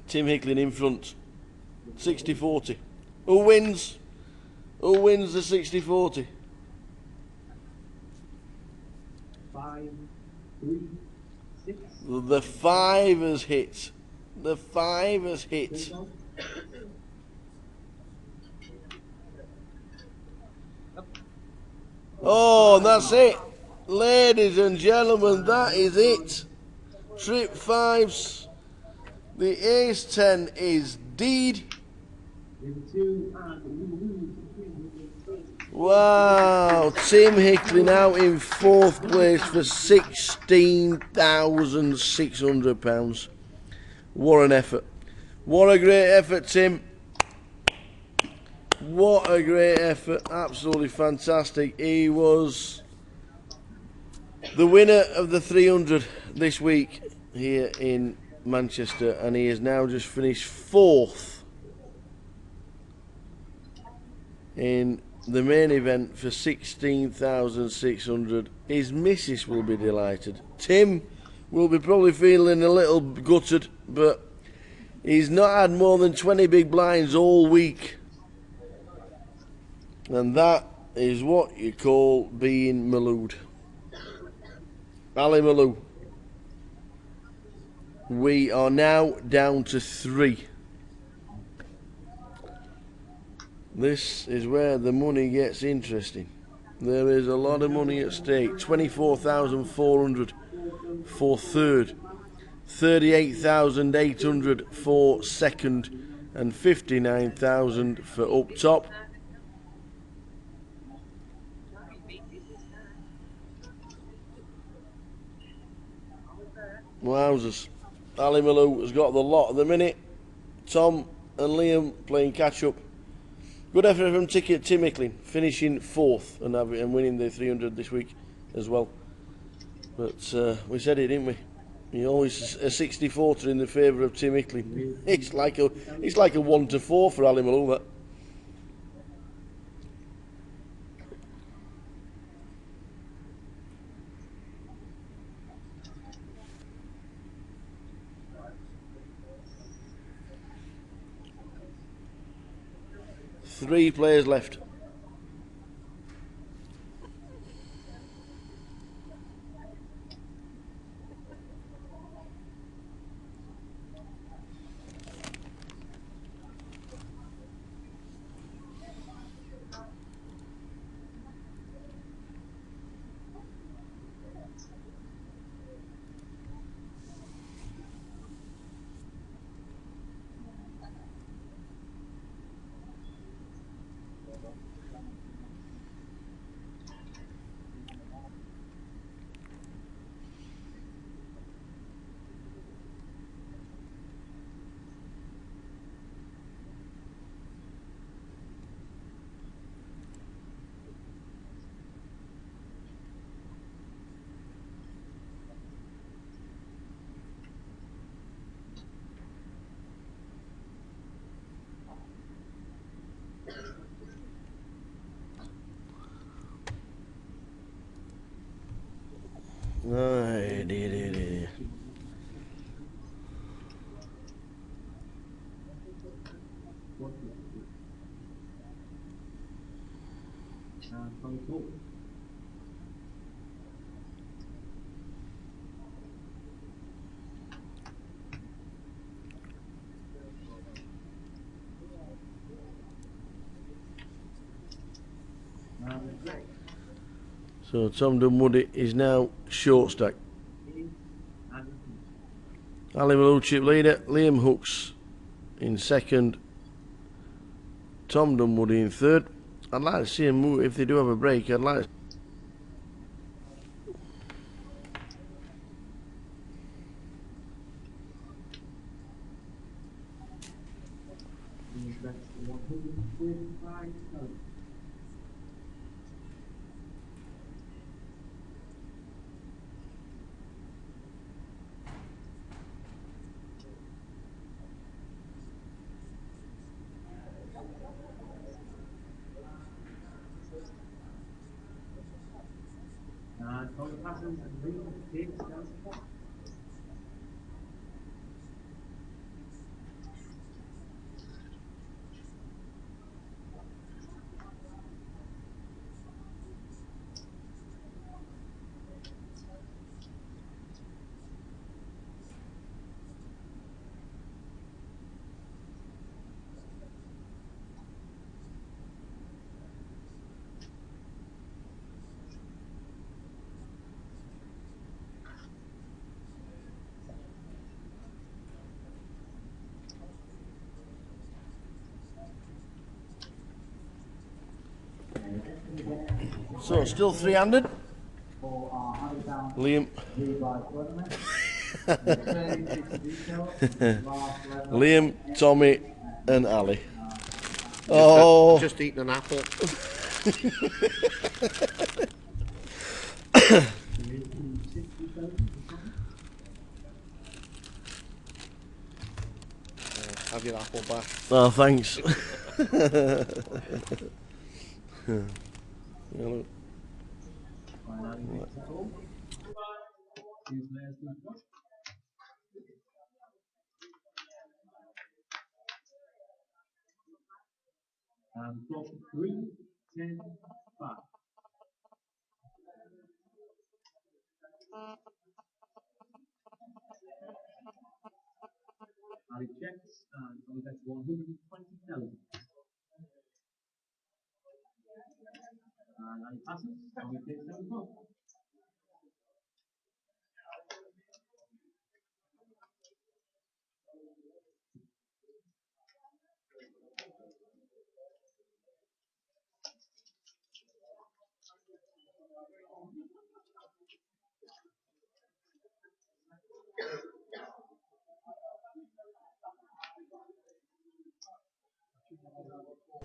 Tim Hickling in front. 60-40. Who wins? Who wins the 60-40? 5, 3, 6. The 5 has hit. The 5 has hit. Oh, and that's it. Ladies and gentlemen, that is it. Trip 5s. The Ace 10 is deed. Wow, Tim Hickling out in 4th place for £16,600. What an effort. What a great effort, Tim. What a great effort. Absolutely fantastic. He was the winner of the 300 this week here in Manchester, and he has now just finished 4th in the main event for 16,600. His missus will be delighted. Tim will be probably feeling a little gutted, but he's not had more than 20 big blinds all week, and that is what you call being Malooed. Ali Maloo. We are now down to 3. This is where the money gets interesting. There is a lot of money at stake. 24,400 for 3rd, 38,800 for 2nd, and 59,000 for up top. Wowzers. Ali Maloo has got the lot at the minute. Tom and Liam playing catch up. Good effort from Tim Hickling, finishing 4th and winning the 300 this week as well. But we said it, didn't we? He always a 60-40 in the favour of Tim Hickling. It's like a 1-4 for Ali Maloo, that. Three players left. Oh, dear. So Tom Dunwoody is now short stack. Ali Maloo chip leader, Liam Hooks in 2nd, Tom Dunwoody in 3rd. I'd like to see him move, if they do have a break, I'd like to Tommy passes and Liam takes down the clock. So still 300. Liam. Liam, Tommy, and Ali. Oh, Just eating an apple. Have your apple back. oh thanks. Yeah, look. And clock 3, 10, 5. Ali checks and Tommy bets 120,000. And Ali passes, Tommy takes down the clock.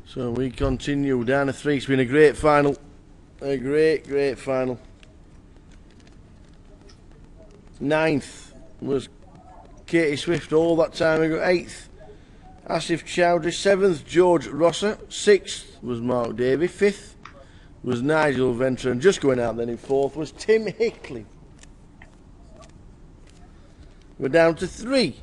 So we continue down to 3. It's been a great final. A great final. 9th was Katie Swift all that time ago. 8th, Asif Chowdhury. 7th, George Rosser. 6th was Mark Davey. 5th was Nigel Ventre. And just going out then in 4th was Tim Hickley. We're down to 3.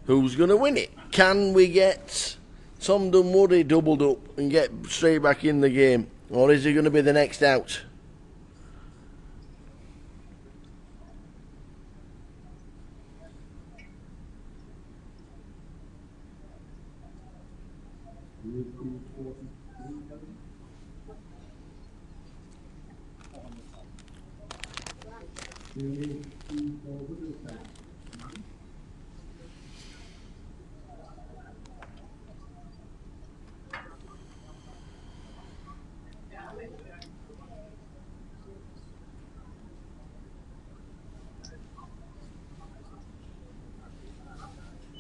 Who's going to win it? Can we get Tom Dunwoody doubled up and get straight back in the game? Or is he going to be the next out?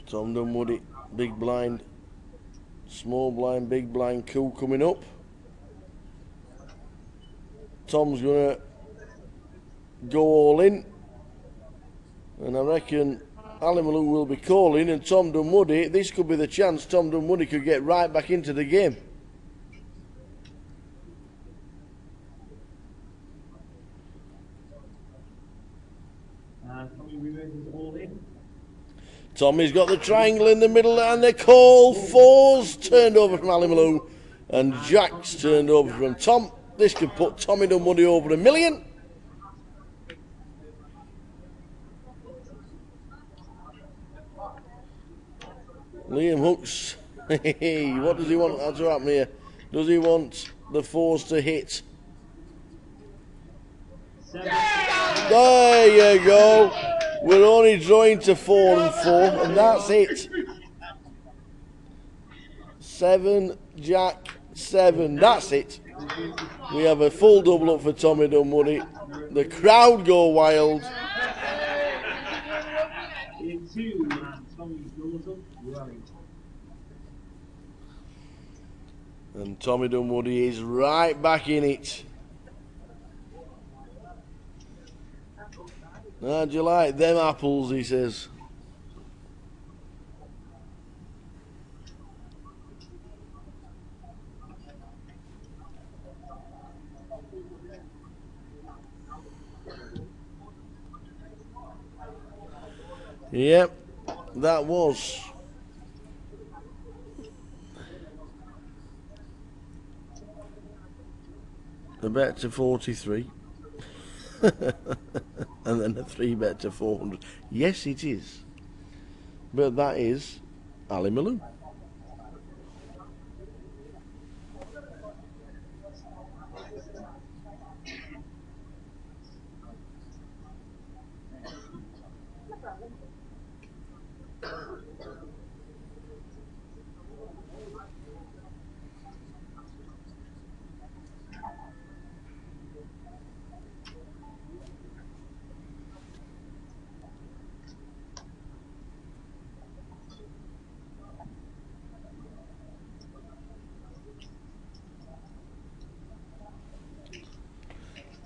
Tom Dunwoody, big blind, small blind, big blind, coup coming up. Tom's going to go all in. And I reckon Ali Malou will be calling, and Tom Dunwoody, this could be the chance Tom Dunwoody could get right back into the game. Tommy remains all in. Tommy's got the triangle in the middle, and the call. 4's turned over from Ali Malou, and Jack's turned over from Tom. This could put Tommy Dunwoody over $1 million. Liam Hooks. What does he want to happen here? Does he want the 4s to hit? There you go. We're only drawing to 4 and 4, and that's it. 7, Jack, 7. That's it. We have a full double up for Tommy Dunwoody. The crowd go wild. In 2, and Tommy goes up running. And Tommy Dunwoody is right back in it. How'd you like them apples, he says. Yep, that was a bet to 43. And then a 3 bet to 400. Yes, it is. But that is Ali Malou.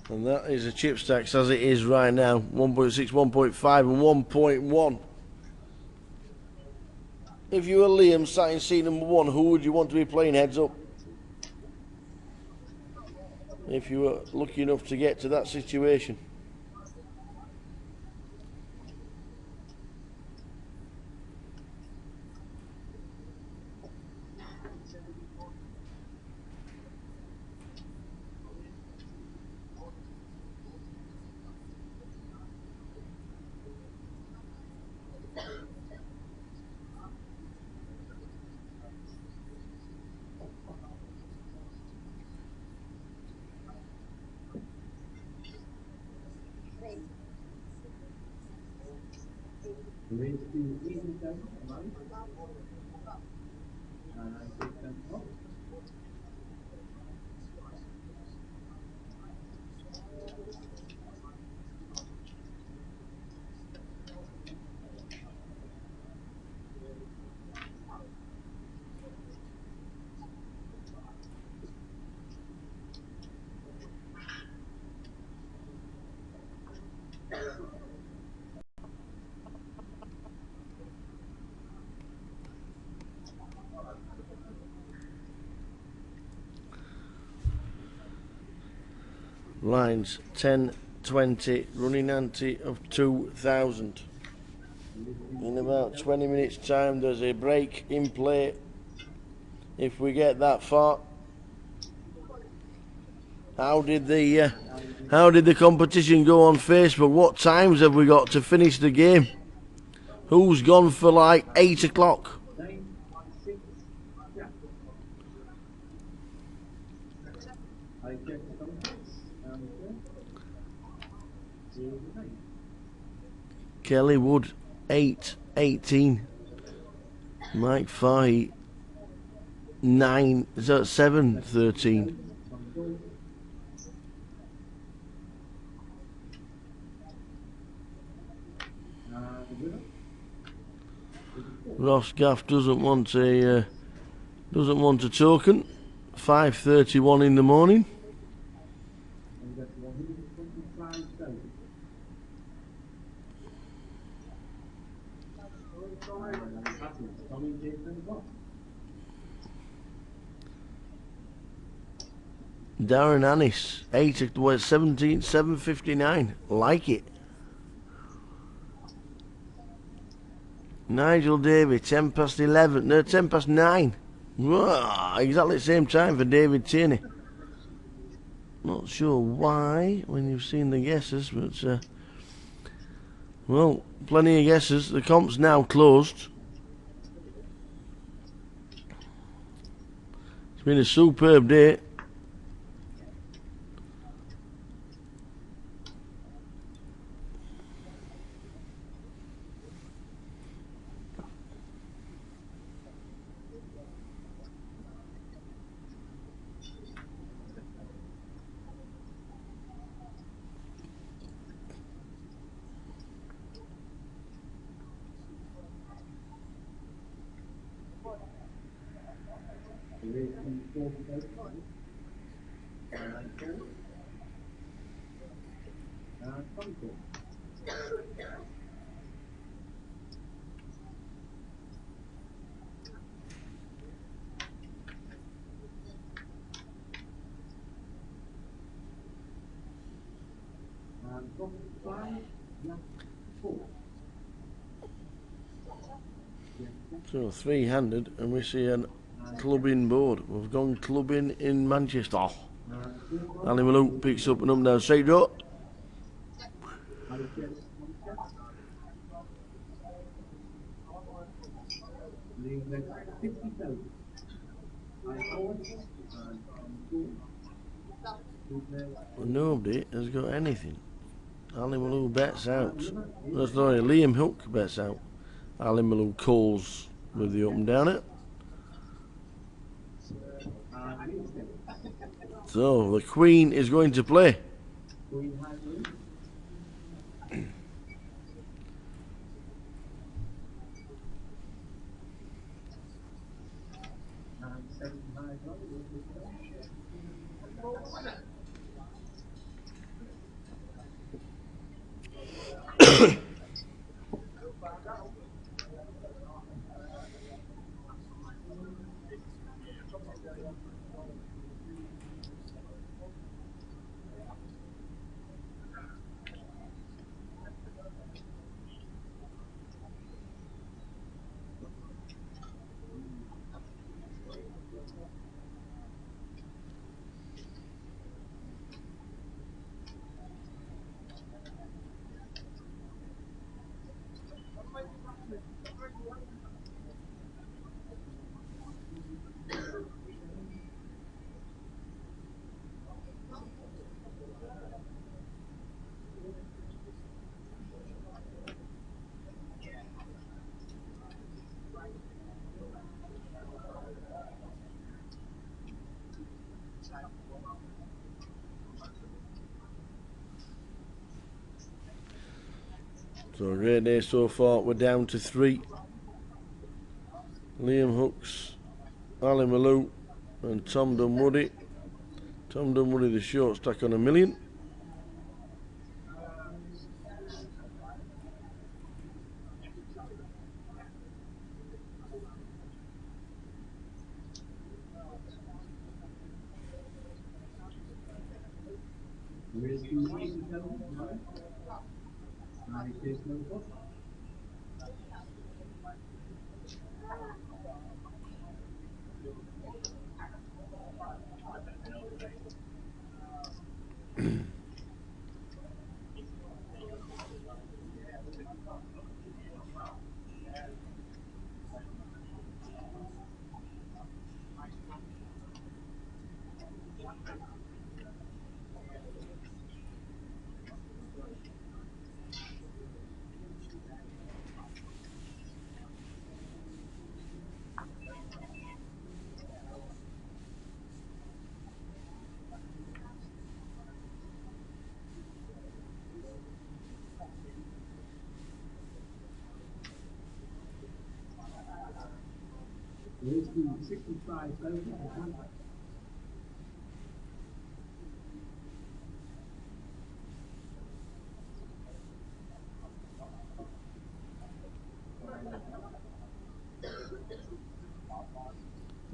And that is a chip stacks as it is right now. 1.6, 1.5 and 1.1. If you were Liam sat in seat number 1, who would you want to be playing heads up? If you were lucky enough to get to that situation. There is the evening game tonight. Big game off. Lines 10, 20, running ante of 2,000. In about 20 minutes time there's a break in play. If we get that far. How did the competition go on Facebook? What times have we got to finish the game? Who's gone for like 8 o'clock? 9, 6, yeah. I check the comments and here's the 9. Kelly Wood 8, 18. Mike Fahey 9, is that 7, 13. Ross Gaff doesn't want a token. 5:31 in the morning. And that's 125,000. Tommy Jason Bob. Darren Annis 8, 17, 7:59. Like it. Nigel Davey 10 past 11. No, 10 past 9. Whoa, exactly the same time for David Tierney. Not sure why when you've seen the guesses, but well, plenty of guesses. The comp's now closed. It's been a superb day. So three-handed, and we see a clubbing board. We've gone clubbing in Manchester. Ali Malou picks up and up down straight draw. Nobody has got anything. Ali Malou bets out. No, sorry, Liam Hook bets out. Ali Malou calls with the up and down it. So the Queen is going to play. So a great day so far. We're down to 3. Liam Hooks, Ali Malou and Tom Dunwoody. Tom Dunwoody the short stack on $1 million.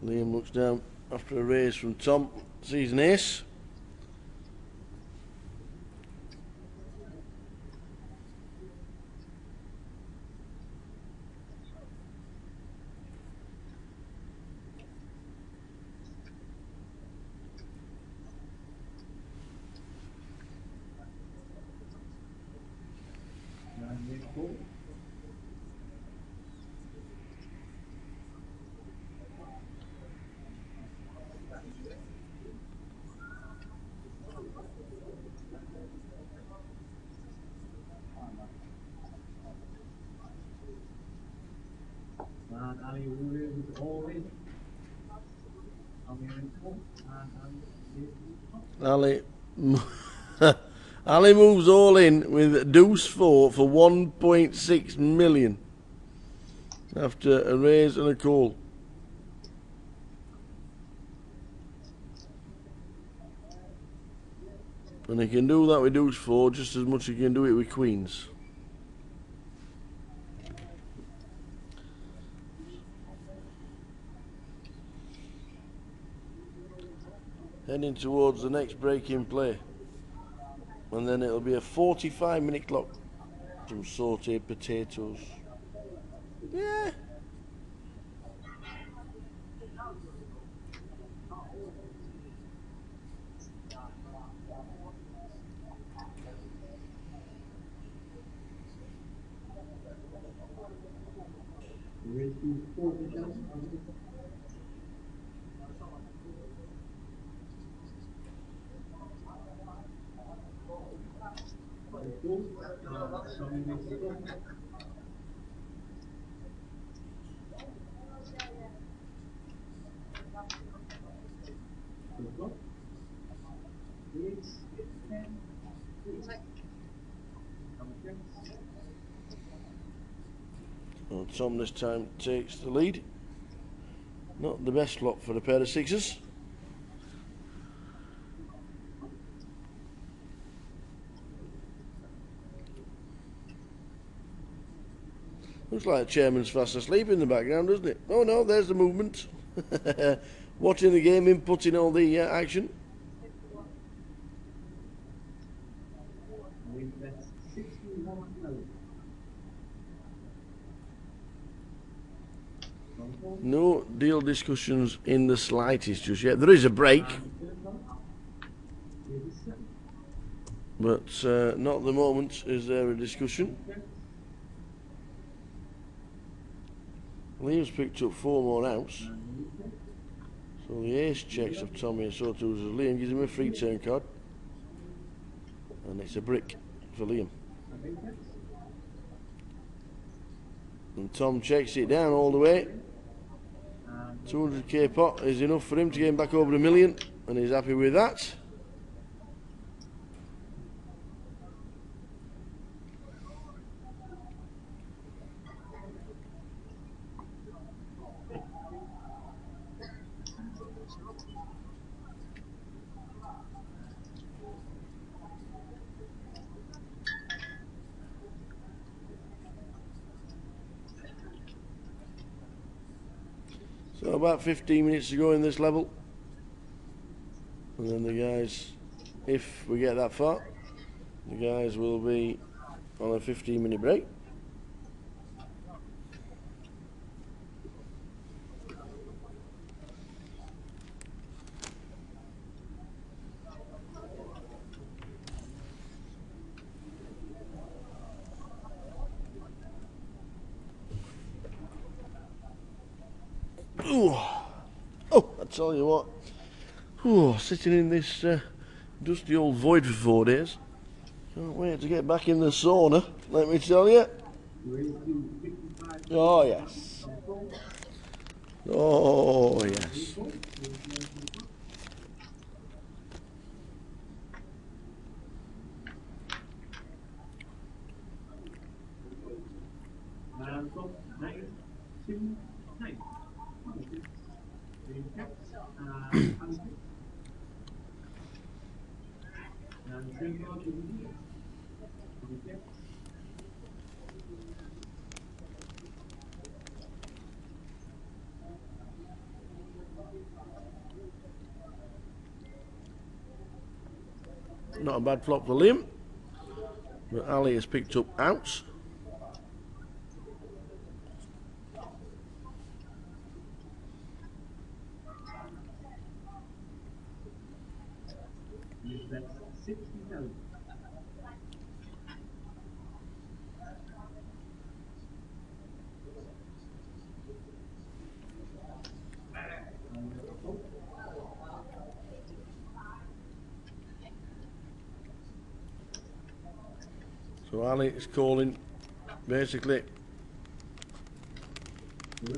Liam looks down after a raise from Tom, sees an ace. Ali Ali moves all in with deuce 4 for 1.6 million after a raise and a call. And he can do that with deuce 4 just as much as he can do it with queens. Heading towards the next break in play. And then it'll be a 45-minute clock. Some sauteed potatoes. Yeah. to 40,000. Somebody makes the call. Good luck. 8, 10, 8. Well, Tom this time takes the lead. Not the best flop for a pair of sixes. Looks like the chairman's fast asleep in the background, doesn't it? Oh no, there's the movement. Watching the game, inputting all the action. That's 61,000. No deal discussions in the slightest just yet. There is a break, but not at the moment is there a discussion. Liam's picked up 4 more outs. So the ace checks of Tommy and so too as Liam gives him a free turn card. And it's a brick for Liam. And Tom checks it down all the way. 200k pot is enough for him to get him back over $1 million, and he's happy with that. So about 15 minutes to go in this level, and then the guys, if we get that far, the guys will be on a 15-minute break. Ooh. Oh, I tell you what, ooh, sitting in this dusty old void for 4 days. Can't wait to get back in the sauna, let me tell you. Oh yes. Oh yes. Not a bad flop for Liam, but Ali has picked up outs. That's 60,000. So Ali is calling basically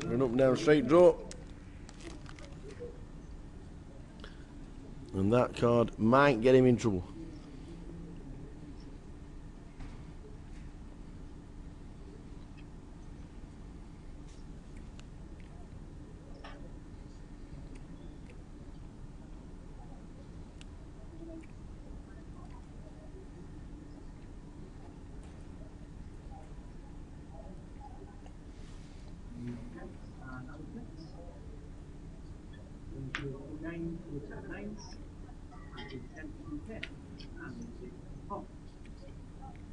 an up and down straight draw, and that card might get him in trouble.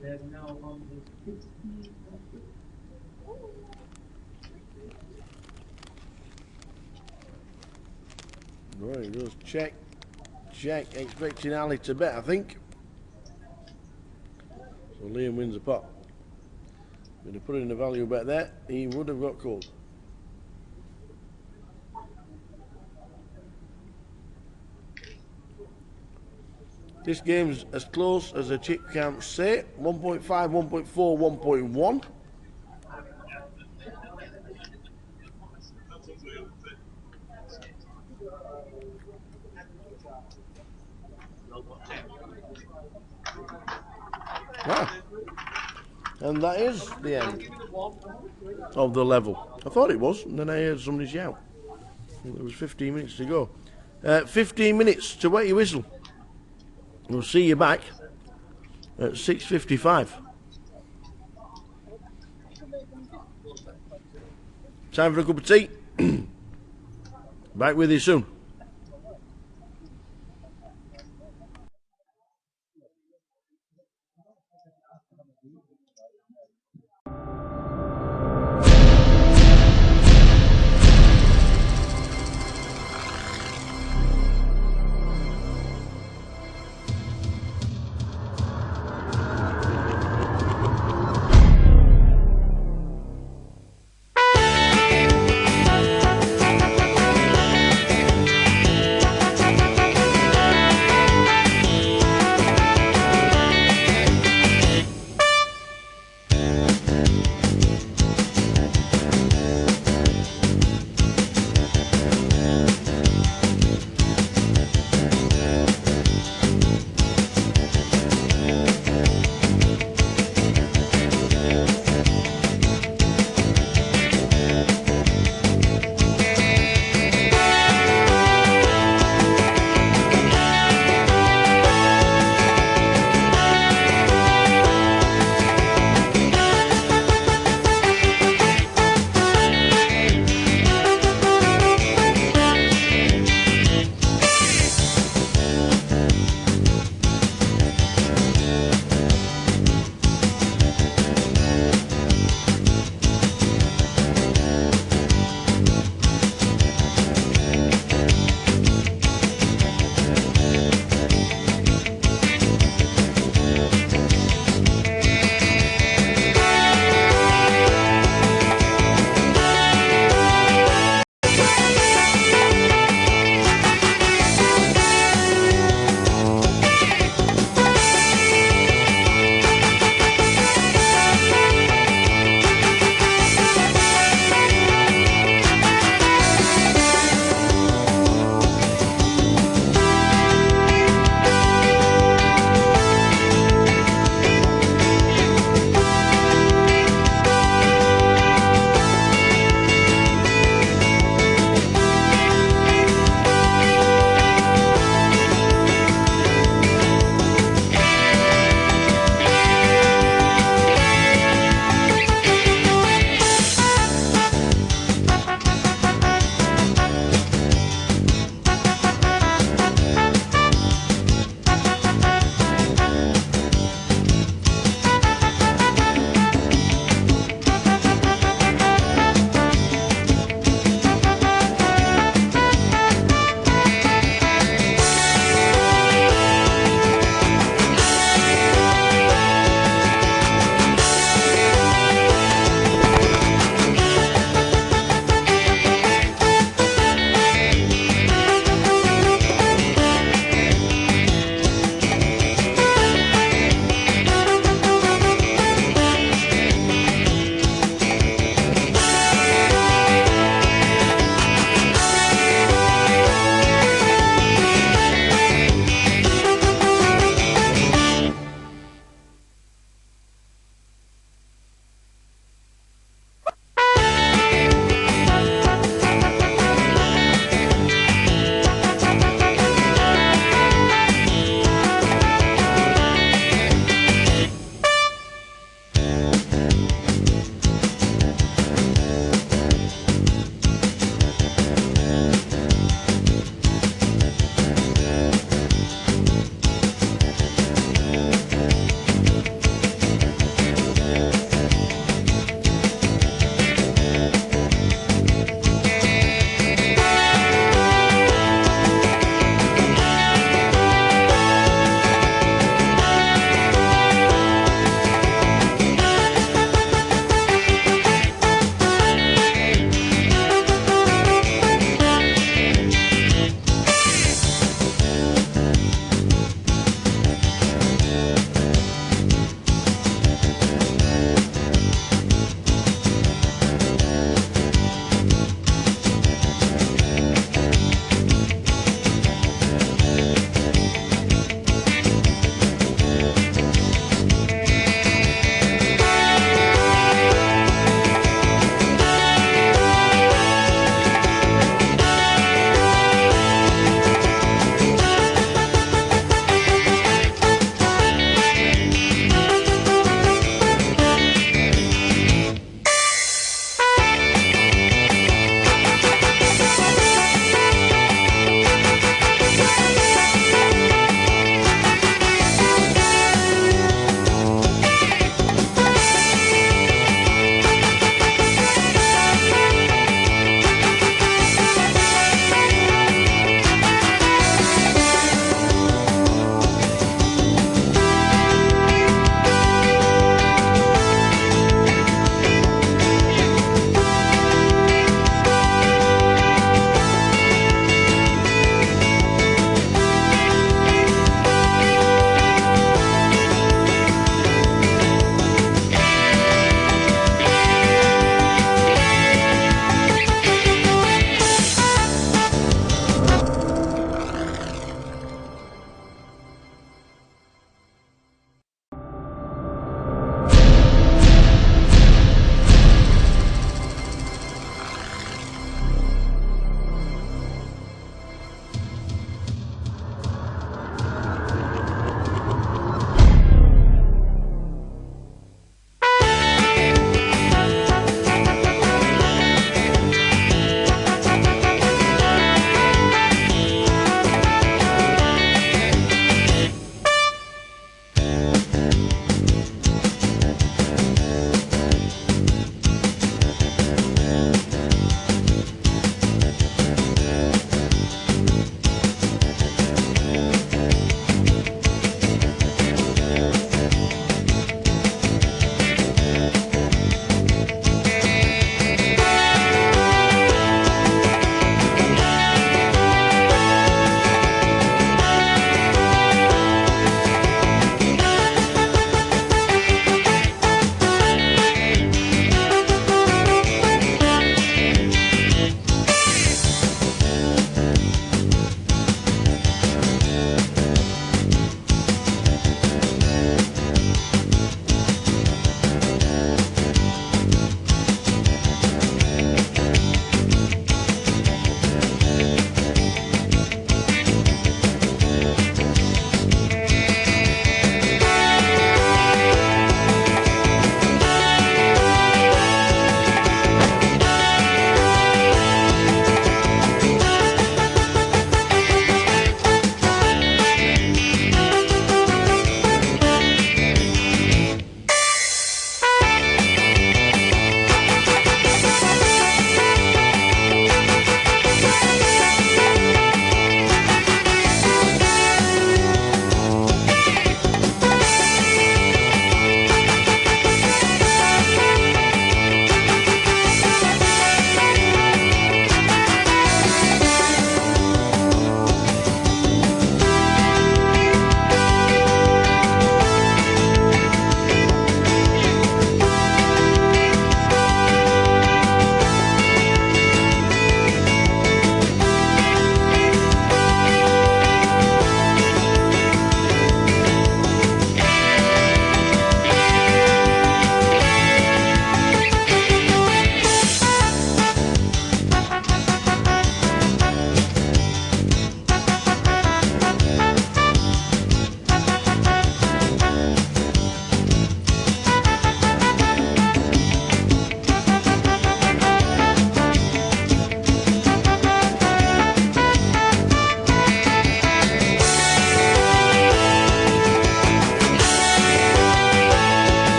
They're now on the 15th. Right, he goes check, check, expecting Ali to bet, I think. So Liam wins the pot. If he'd have put in a value bet there, he would have got called. This game's as close as the chip counts say. 1.5, 1.4, 1.1. Ah. And that is the end of the level. I thought it was, and then I heard somebody shout. There was 15 minutes to go. 15 minutes to wet your whistle. We'll see you back at 6:55. Time for a cup of tea. Back with you soon.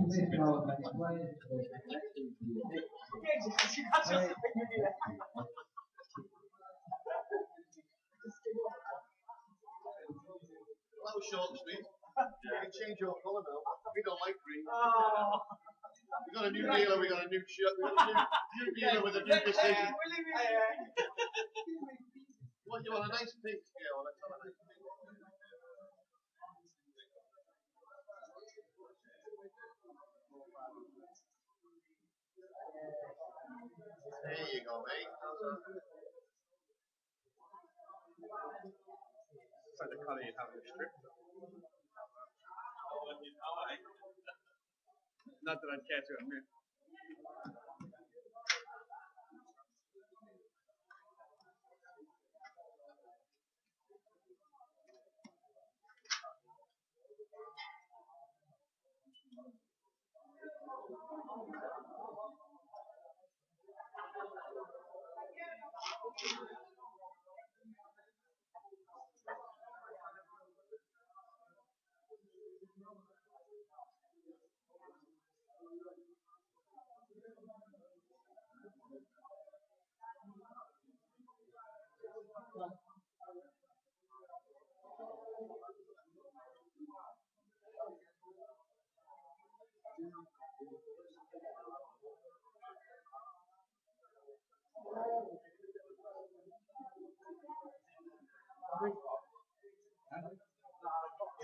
That was short and sweet. You can change your colour now. We don't like green. We got a new dealer, we got a new shirt, we got a new dealer with a new decision. What, you want a nice pink? Yeah, well, let's have a nice pink. There you go, mate. It's like the colour you'd have in a strip. Not that I'd care to admit.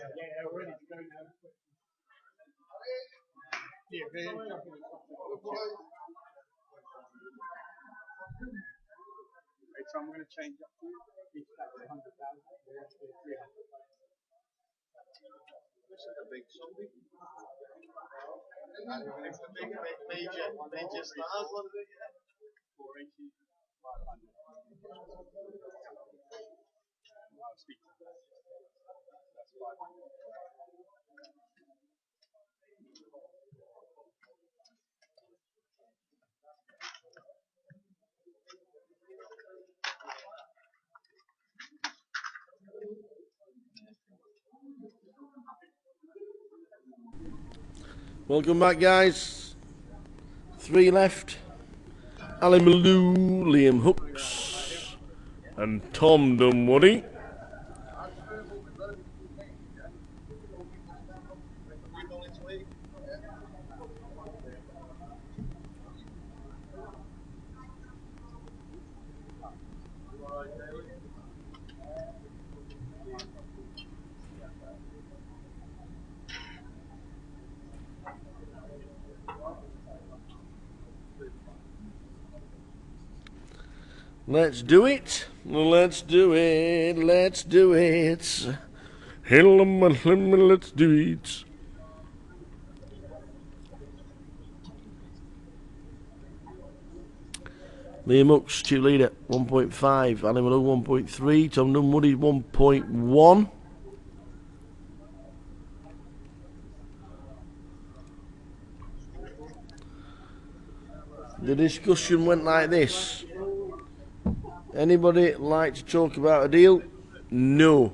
Yeah, we're ready to go now. Yeah, right, so I'm going to change up to each stack 100,000. This is a big zombie. And it's the big major stars, what is it? 480, 500. I'll speak to that. That's 500. Welcome back, guys. 3 left. Alan Malou, Liam Hooks, and Tom Dunwoody. Let's do it. Let's do it. Let's do it. Let's do it. Liam Hooks, chip leader, 1.5. Alan Malou, 1.3. Tom Dunwoody, 1.1. The discussion went like this. Anybody like to talk about a deal? No.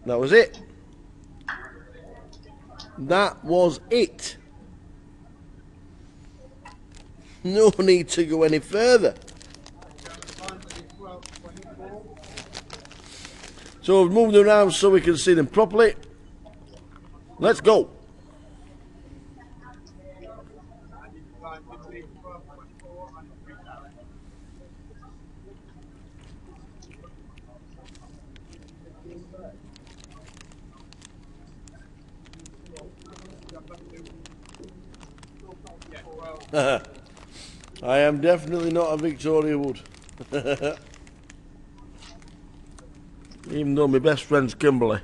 That was it. That was it. No need to go any further. So we've moved around so we can see them properly. Let's go. I am definitely not a Victoria Wood. Even though my best friend's Kimberly.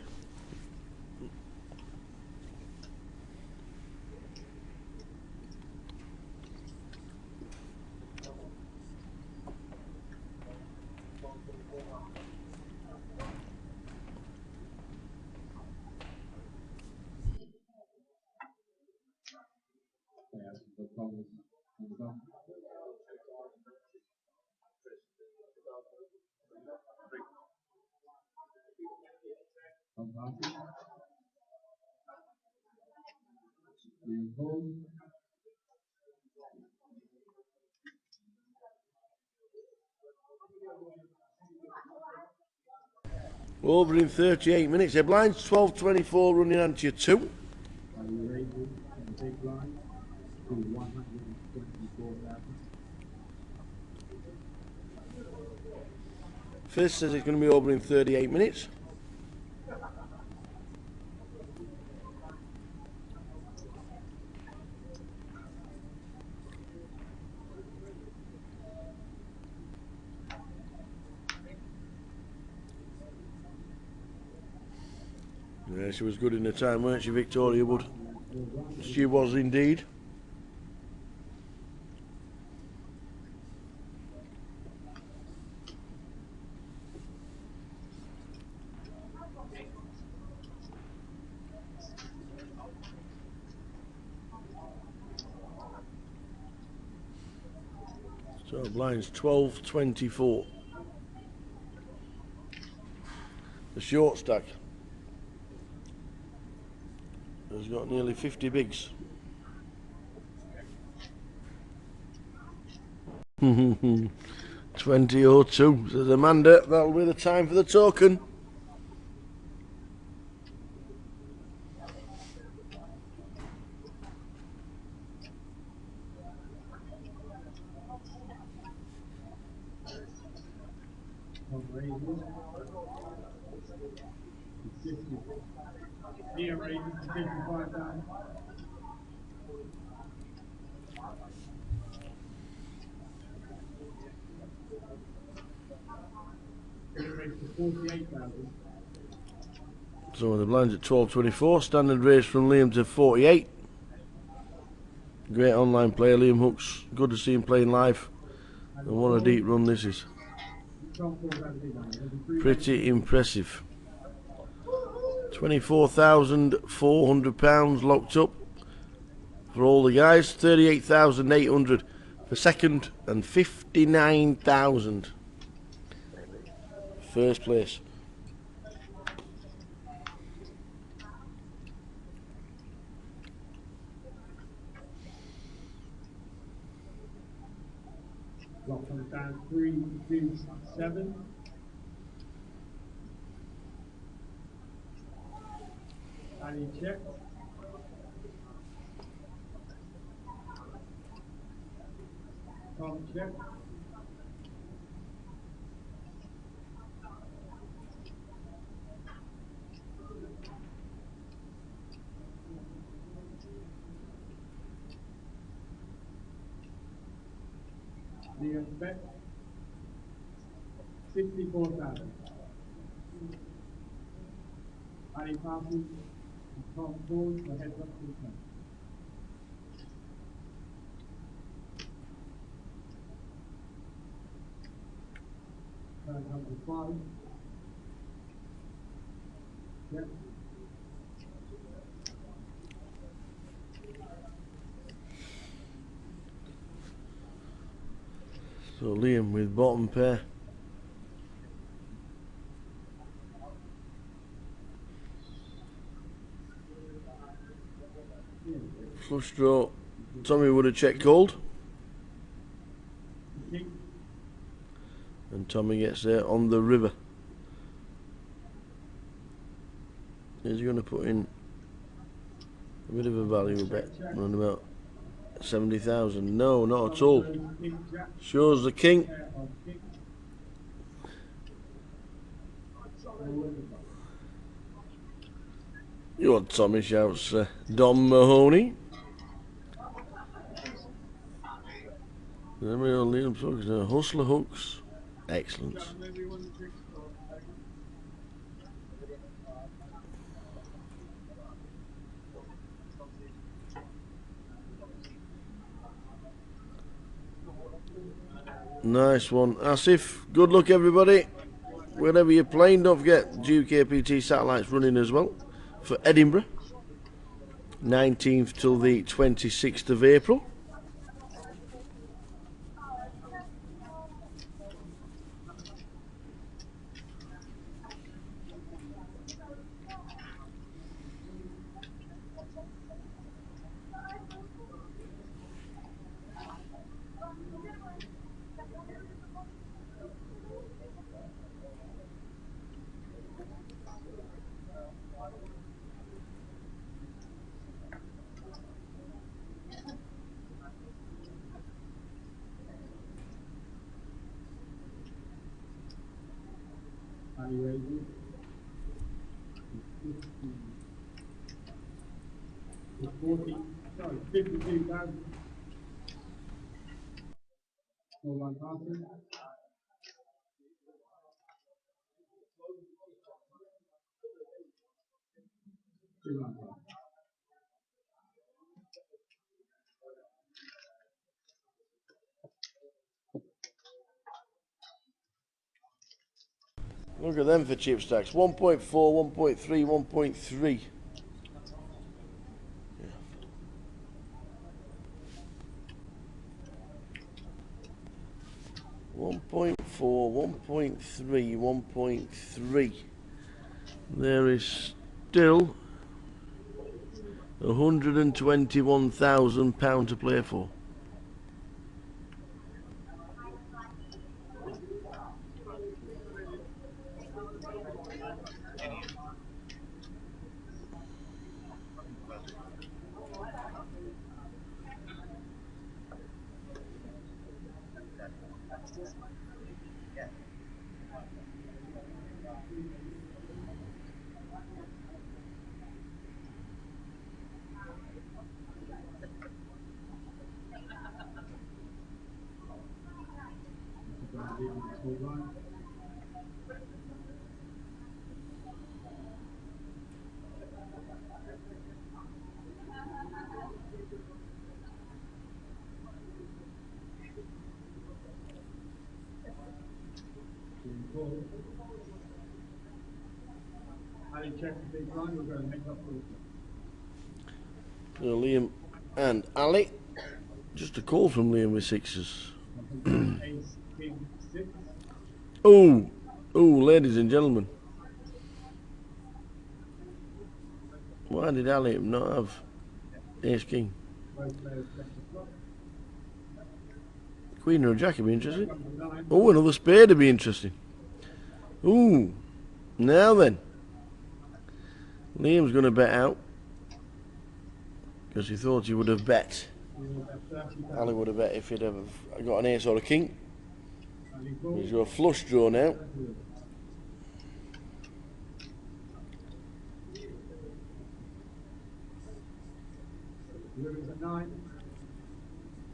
Liam Hall. Over in 38 minutes. Headlines 12:24 running on to you 2. Ali Raven on the big line to 124,000. First says it's going to be over in 38 minutes. Yeah, she was good in the time, weren't she, Victoria Wood? She was indeed. So blinds 12:24. The short stack has got nearly 50 bigs. 20:02. Says Amanda, that'll be the time for the token. Tom Raven. 50. Liam Raven to 55,000. Liam Raven to 48,000. So the blinds at 12:24. Standard race from Liam to 48. Great online player, Liam Hooks. Good to see him playing live. And what a deep run this is. Pretty impressive. £24,400 locked up for all the guys. 38,800 for second and 59,000 first place. Lock comes down 327. Ali check. Tom check. Liam bet 64,000. Ali passes and Tom calls for heads up to the front. Turn number 5. Check. So Liam with bottom pair. Flush draw. Tommy would have checked called. And Tommy gets there on the river. He's going to put in a bit of a value bet, around about 70,000. No, not at all. Shows the king. Your Tommy shouts Don Mahoney. Then we all Liam Hooks. Hustler Hooks. Excellent. Nice one, Asif. Good luck, everybody. Wherever you're playing, don't forget GUKPT satellites running as well for Edinburgh, 19th till the 26th of April. Ali raises. 52,000. All one passes. 2 1 pass. Look at them for chip stacks. 1.4, 1.3, 1.3. 1.4, 1.3, 1.3. There is still £121,000 to play for. All one. Ali checks the big blind. We're going to make up 40. So Liam and Ali. Just a call from Liam with sixes. Ace, king, 6. Oh, ladies and gentlemen. Why did Ali not have ace king? Both players check the flop. Queen or a jack would be interesting. Comes the 9. Oh, another spade would be interesting. Ooh, now then. Liam's going to bet out. Because he thought he would have bet. Ali would have bet if he'd have got an ace or a king. He's got a flush draw now.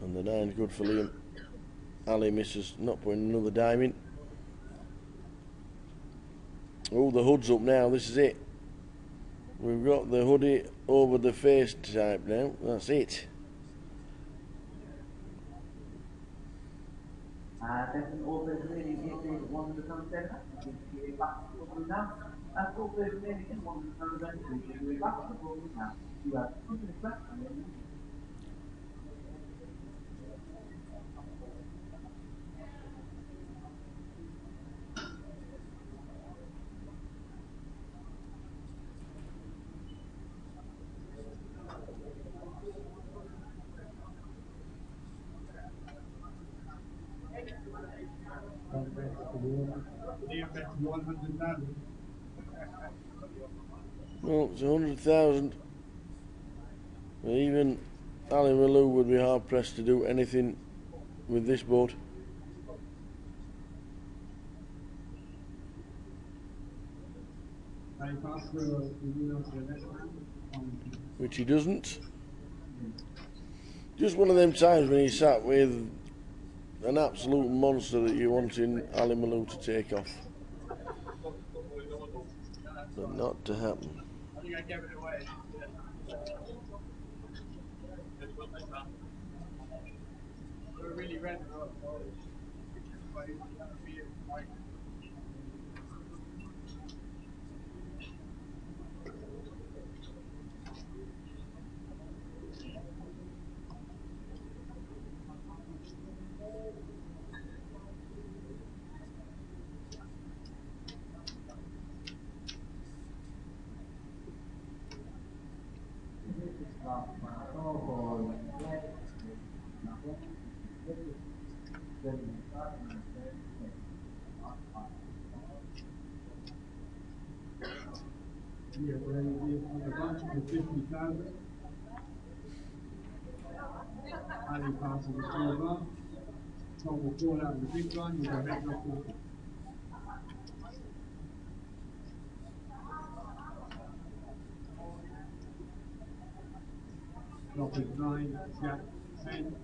And the 9's good for Liam. Ali misses, not putting another dime in. Oh, the hood's up now, this is it. We've got the hoodie over the face type now, that's it. There's an also remaining if they want to come center, you can do it back to the now. That's also remaining in one of the center, you can do it back to the now. You have 2 minutes left and then Liam bets 100,000. Well, it's 100,000. Even Ali Malou would be hard pressed to do anything with this board. Ali pass through to the next round. Which he doesn't. Just one of them times when he sat with an absolute monster that you're wanting Ali Malou to take off. But not to happen. I think I gave it away. We're really red. Yeah, we're ready on the bunch for 50,000. Ali passes the small bar. Tom will call out the big blind. We're going to make up 40. Flop is 9, Jack 10.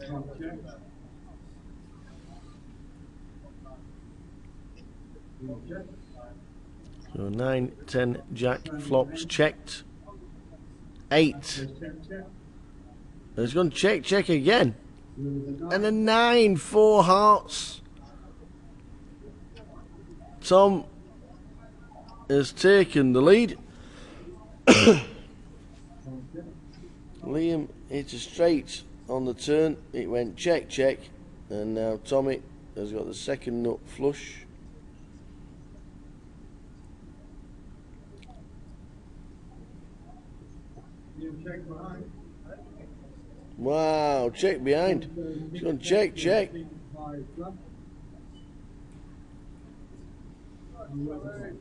Flop checked. Flop checked. So 9, 10, Jack, flops checked. 8. Says check, check. It's gone check, check again. There was a And a 9. 9, 4 hearts. Tom has taken the lead. Flop checked. Liam hit a straight on the turn. It went check, check. And now Tommy has got the second nut flush. Liam check behind. Wow, check behind. She's gone check, check. 5 flop. And what was it?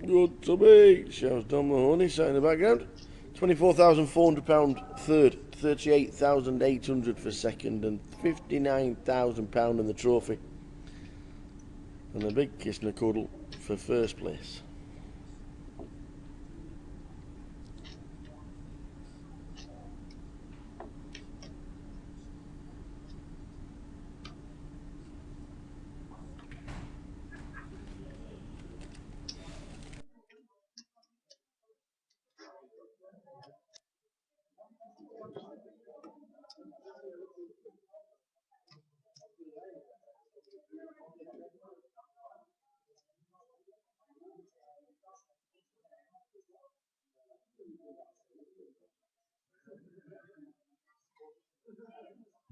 Good to me, shouts Don Mahoney, sat in the background. £24,400 third, 38,800 for second, and £59,000 in the trophy. And a big kiss and a cuddle for first place.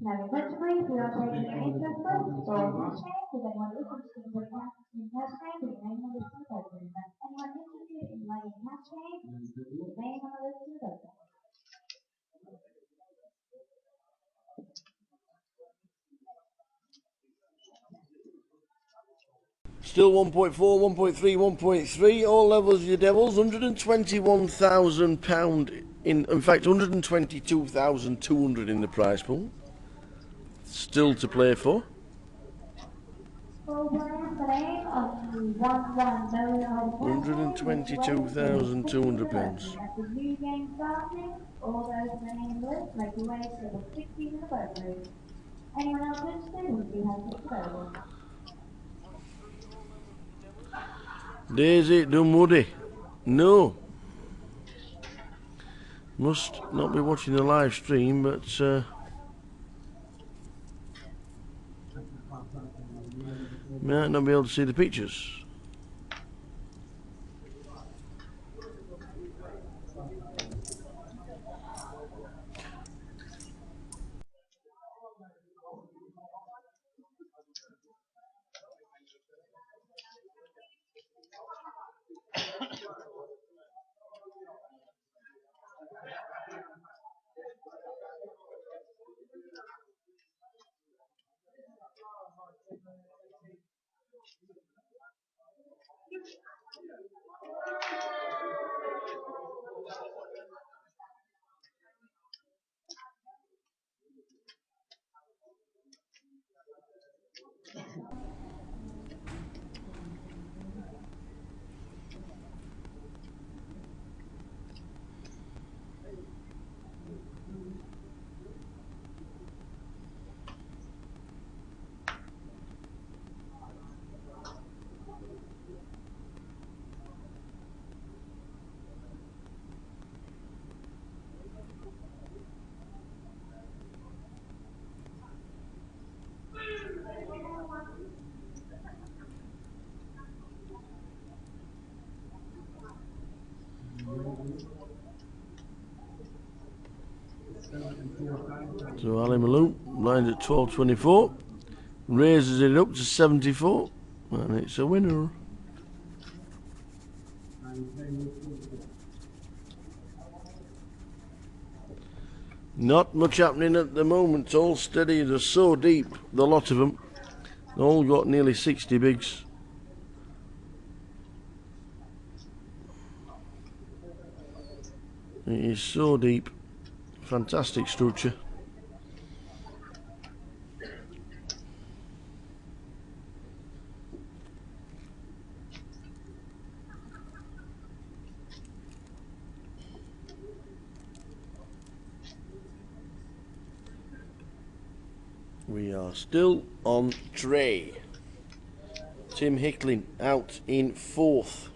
Now, eventually, we are taking the interest rate for cash change. Does anyone interested in putting cash in cash change? The name on the list is open. Anyone interested in laying cash change? The name on the list is open. Still 1.4, 1.3, 1.3, all levels, your devils. £121,000 in fact, 122,200 in the prize pool. Still to play for. Full plan, the name of the 1 million £122,200. As the new game starting, all those in the name list make your way to the 16 in the boat room. Anyone else interested? We do have tickets available. Daisy Dunwoody. No. Must not be watching the live stream, but might not be able to see the pictures. So Ali Malou lines at 12.24, raises it up to 74, and it's a winner. Not much happening at the moment, all steady. They're so deep, the lot of them. They all got nearly 60 bigs. It is so deep. Fantastic structure. We are still on tray. Tim Hickling out in fourth.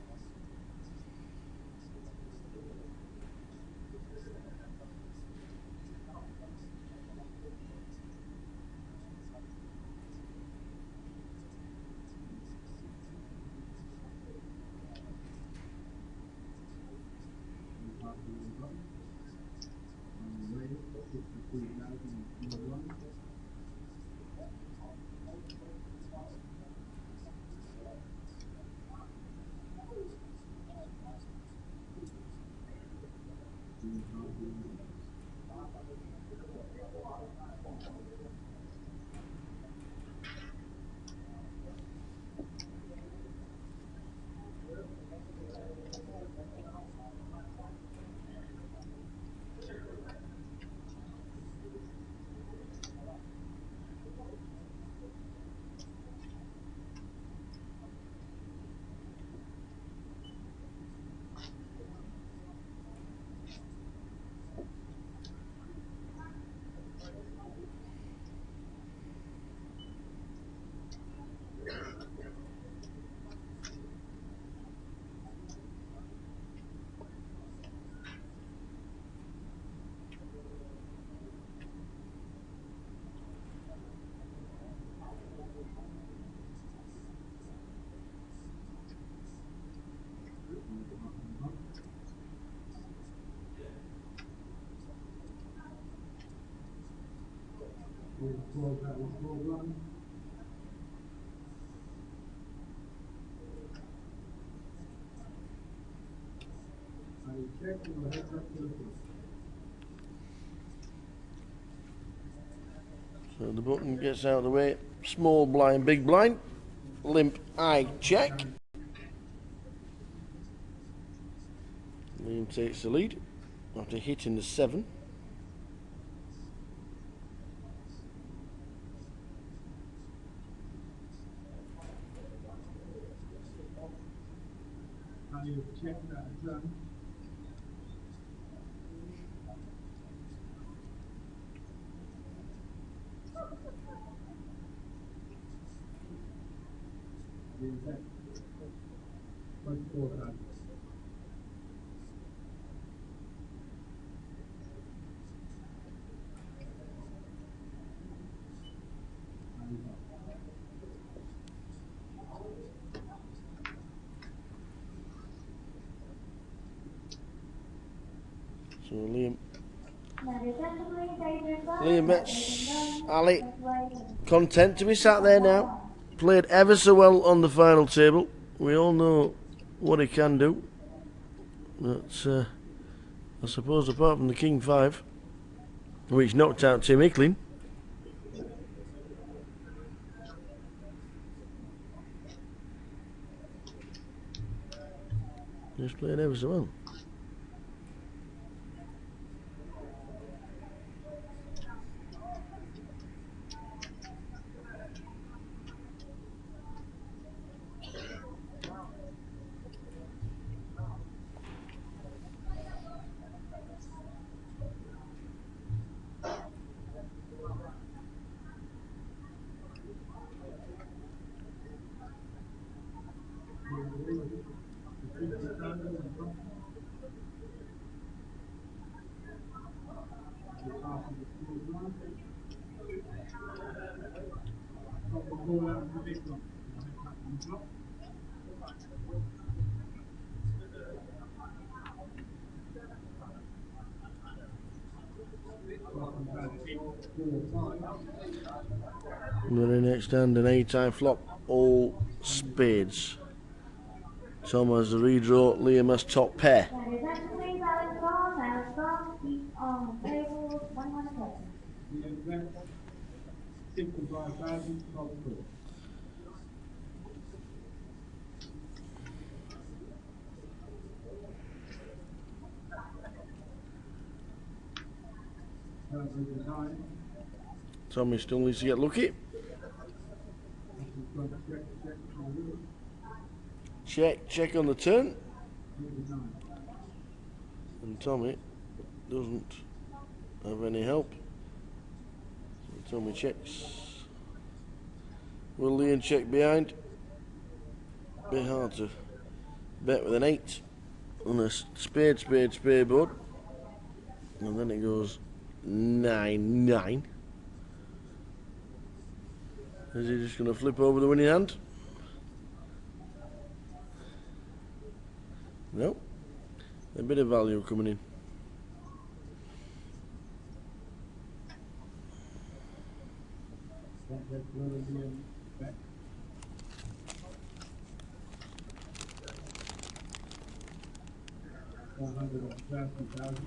So the button gets out of the way. Small blind, big blind. Limp eye check. Liam takes the lead after hitting the 7. So Liam Betts, Ali, content to be sat there now. Played ever so well on the final table. We all know what he can do. But I suppose apart from the King 5, which knocked out Tim Hickling, he's played ever so well. Very next hand, an 8-time flop, all spades. Tom has the redraw, Liam has top pair. Tommy still needs to get lucky. Check on the turn. And Tommy doesn't have any help. So So my checks. Will Liam check behind? Bit hard to bet with an 8 on a spade board. And then it goes 9-9. Is he just going to flip over the winning hand? No. A bit of value coming in. That's Liam back. $130,000.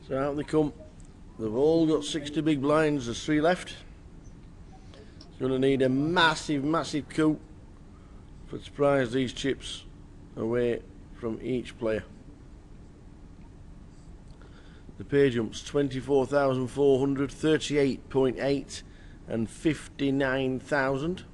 So out they come. They've all got 60 big blinds. There's 3 left. It's going to need a massive coup to surprise these chips away from each player. The pay jumps 24,400, 38.8 and 59,000.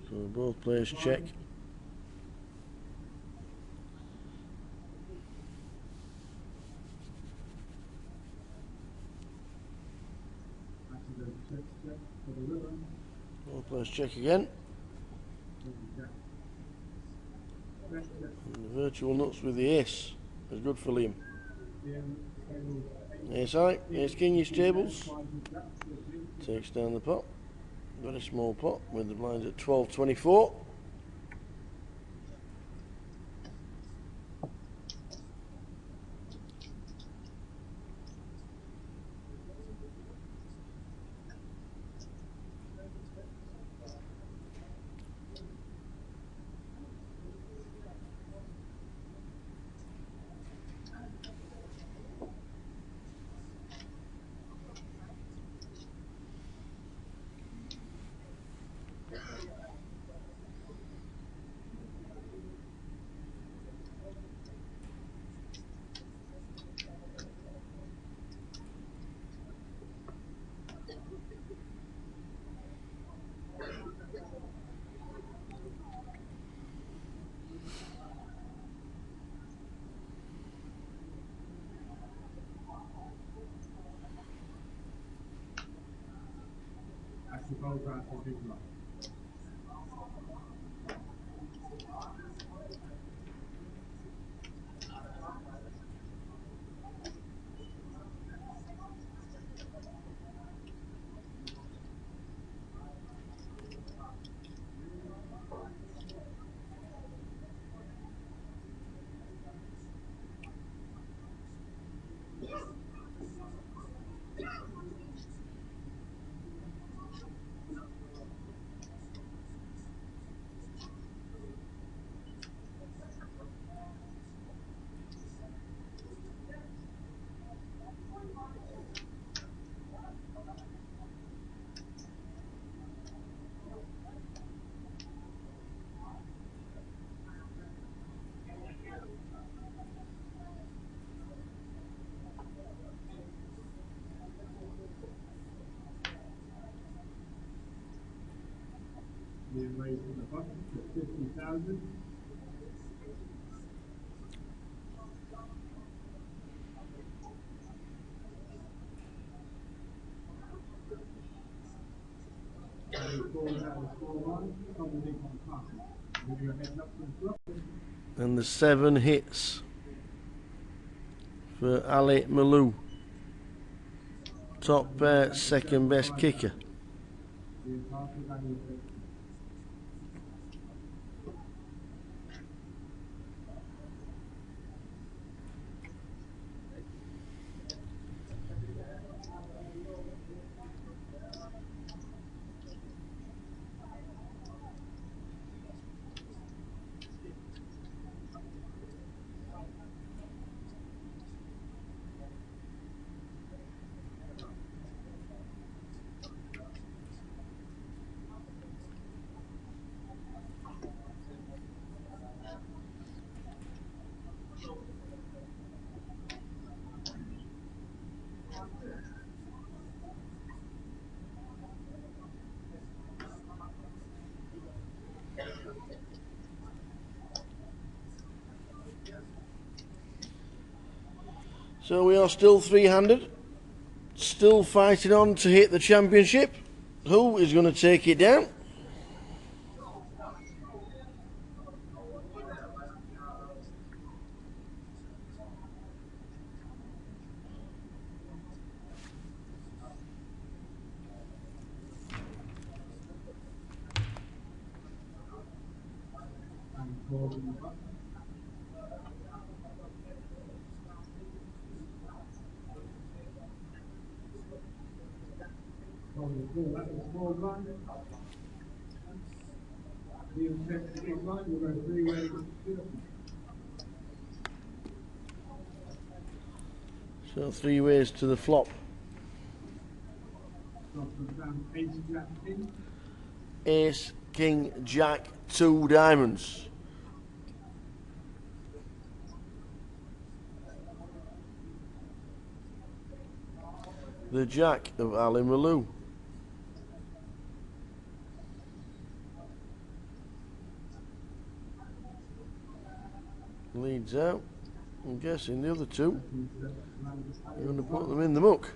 So both players check. Both players check again. And the virtual nuts with the ace is good for Liam. Ace high, ace king, his tables. Takes down the pot. Very small pot with the blinds at 12.24. Being raised from the bottom to 50,000. And the 7 hits for Ali Malou. Top pair, second best kicker. So we are still three-handed, still fighting on to hit the championship. Who is going to take it down? So 3 ways to the flop. Ace, King, Jack, 2 diamonds. The Jack of Ali Malou. Leads out. I'm guessing the other 2 are going to put them in the muck.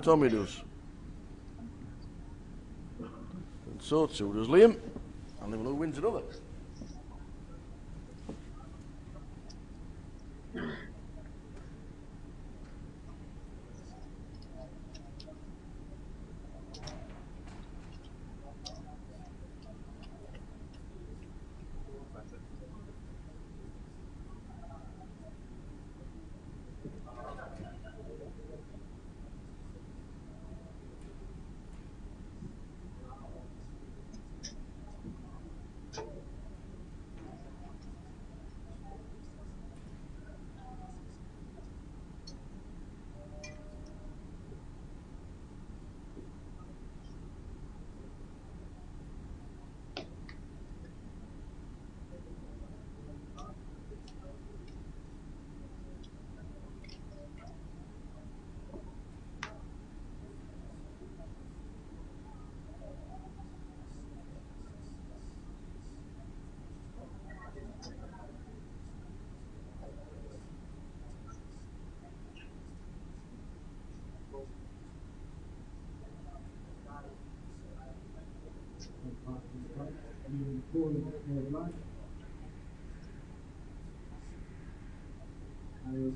Tommy does. And so too does Liam. Ali Malou wins another.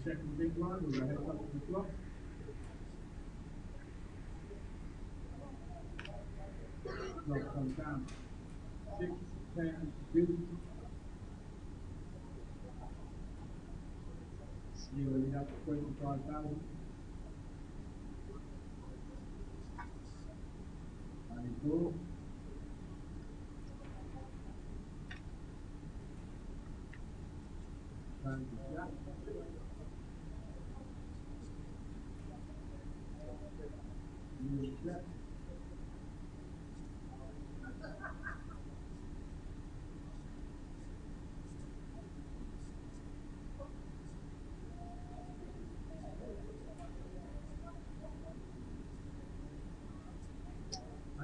Second big line, we're going to head up to the flop. Flop comes down. 6, 10, 2. You will lead up to 25,000. 94. And Jack. Jack.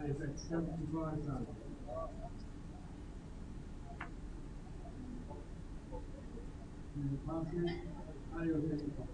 is at 75,000. Passes, Ali will take the top.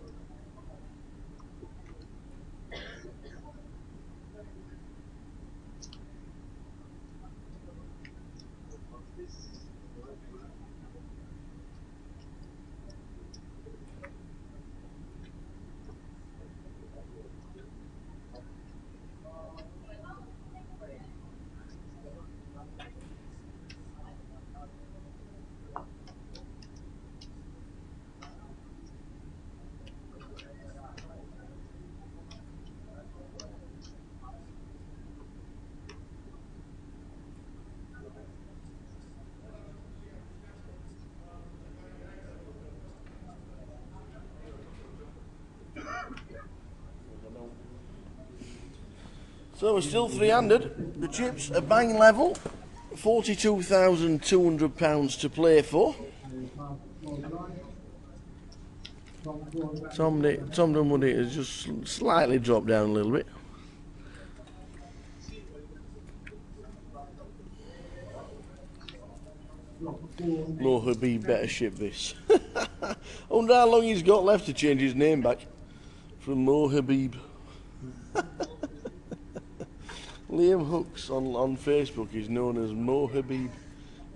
So we're still three-handed. The chips are bang level. £42,200 to play for. Tom Dunwoody has just slightly dropped down a little bit. Mo Habib better ship this. I wonder how long he's got left to change his name back from Mo Habib. Liam Hooks on Facebook is known as Mo Habib.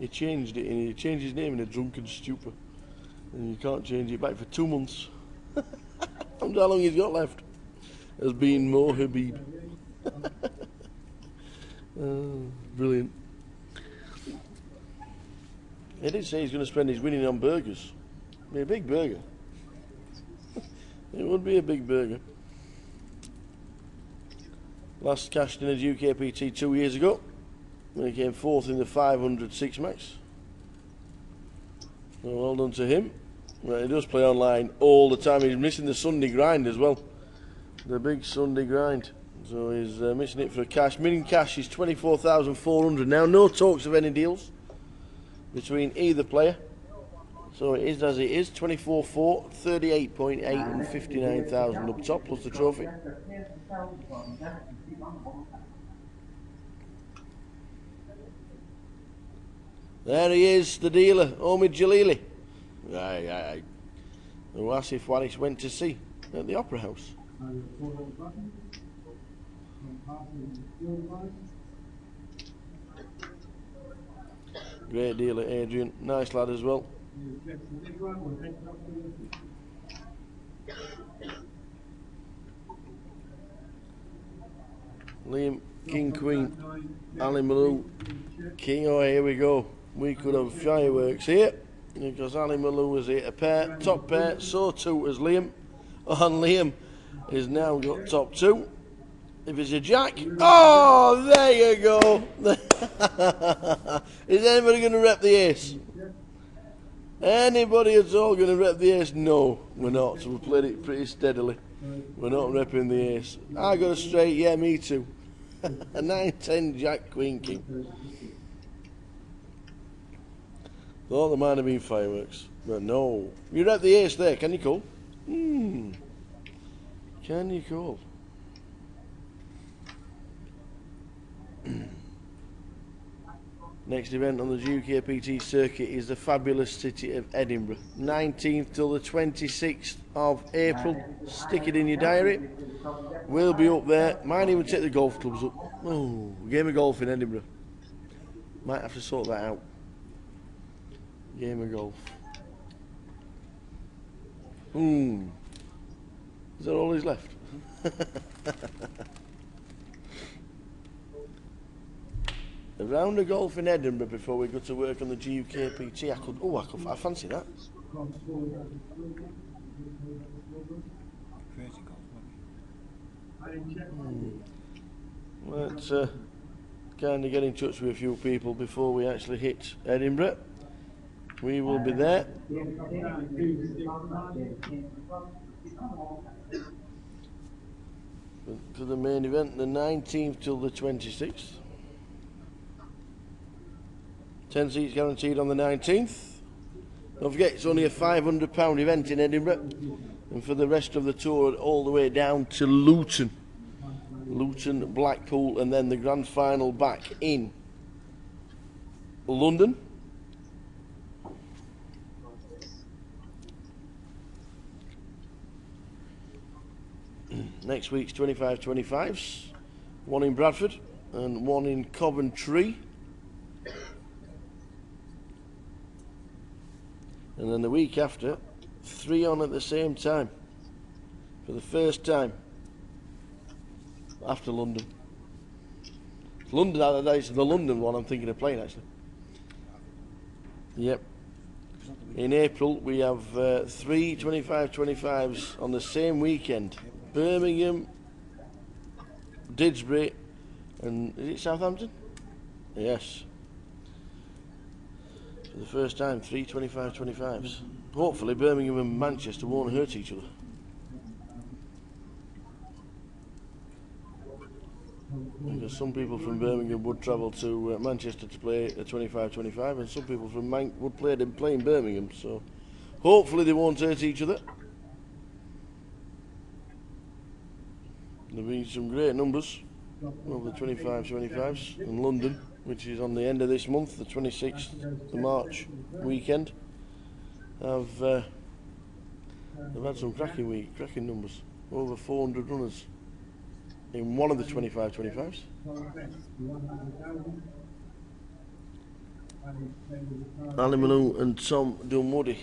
He changed it and he changed his name in a drunken stupor. And you can't change it back for 2 months. I wonder how long he's got left as being Mo Habib. Brilliant. He did say he's going to spend his winning on burgers. It'd be a big burger. It would be a big burger. Last cashed in a GUKPT 2 years ago. When he came fourth in the 500 six-max. So well done to him. Well, he does play online all the time. He's missing the Sunday grind as well. The big Sunday grind. So he's missing it for a cash. Minimum cash is 24,400 now. No talks of any deals between either player. So it is as it is. 24-4, 38.8 and 59,000 up top plus the trophy. There he is, the dealer, Omid Jalili. Aye. Who Asif Waris went to see at the Opera House. Great dealer, Adrian. Nice lad as well. Liam, King, Queen, Ali Malou, King. Oh, here we go. We could have fireworks here because Ali Malou has hit a pair, top pair, so too has Liam. And Liam has now got top two. If it's a jack, oh, there you go. Is anybody going to rep the ace? Anybody at all going to rep the ace? No, we're not. So we played it pretty steadily. We're not repping the ace. I got a straight, yeah, me too. A 9-10 jack, queen, king. Thought there might have been fireworks, but no. You rep the ace there, can you call? Can you call? Next event on the GUKPT circuit is the fabulous city of Edinburgh. 19th till the 26th of April. Stick it in your diary. We'll be up there. Might even take the golf clubs up. Oh, game of golf in Edinburgh. Might have to sort that out. Game of golf. Is that all he's left? A round of golf in Edinburgh before we go to work on the GUKPT. I fancy that. Let's kind of get in touch with a few people before we actually hit Edinburgh. We will be there. For the main event, the 19th till the 26th. 10 seats guaranteed on the 19th. Don't forget, it's only a £500 event in Edinburgh. And for the rest of the tour, all the way down to Luton Luton, Blackpool, and then the grand final back in London. Next week's 25-25s, one in Bradford and one in Coventry. And then the week after, 3 on at the same time for the first time after London. London, it's the London one I'm thinking of playing actually. Yep. In April we have 3 25-25s on the same weekend. Birmingham, Didsbury, and is it Southampton? Yes. For the first time, 3 25-25s. Hopefully Birmingham and Manchester won't hurt each other. Because some people from Birmingham would travel to Manchester to play a 25-25, and some people from would play in Birmingham. So hopefully they won't hurt each other. There'll be some great numbers over the 25-25s in London, which is on the end of this month, the 26th of March weekend. I've had some cracking numbers. Over 400 runners in one of the 25-25s. Ali Malou and Tom Dunwoody.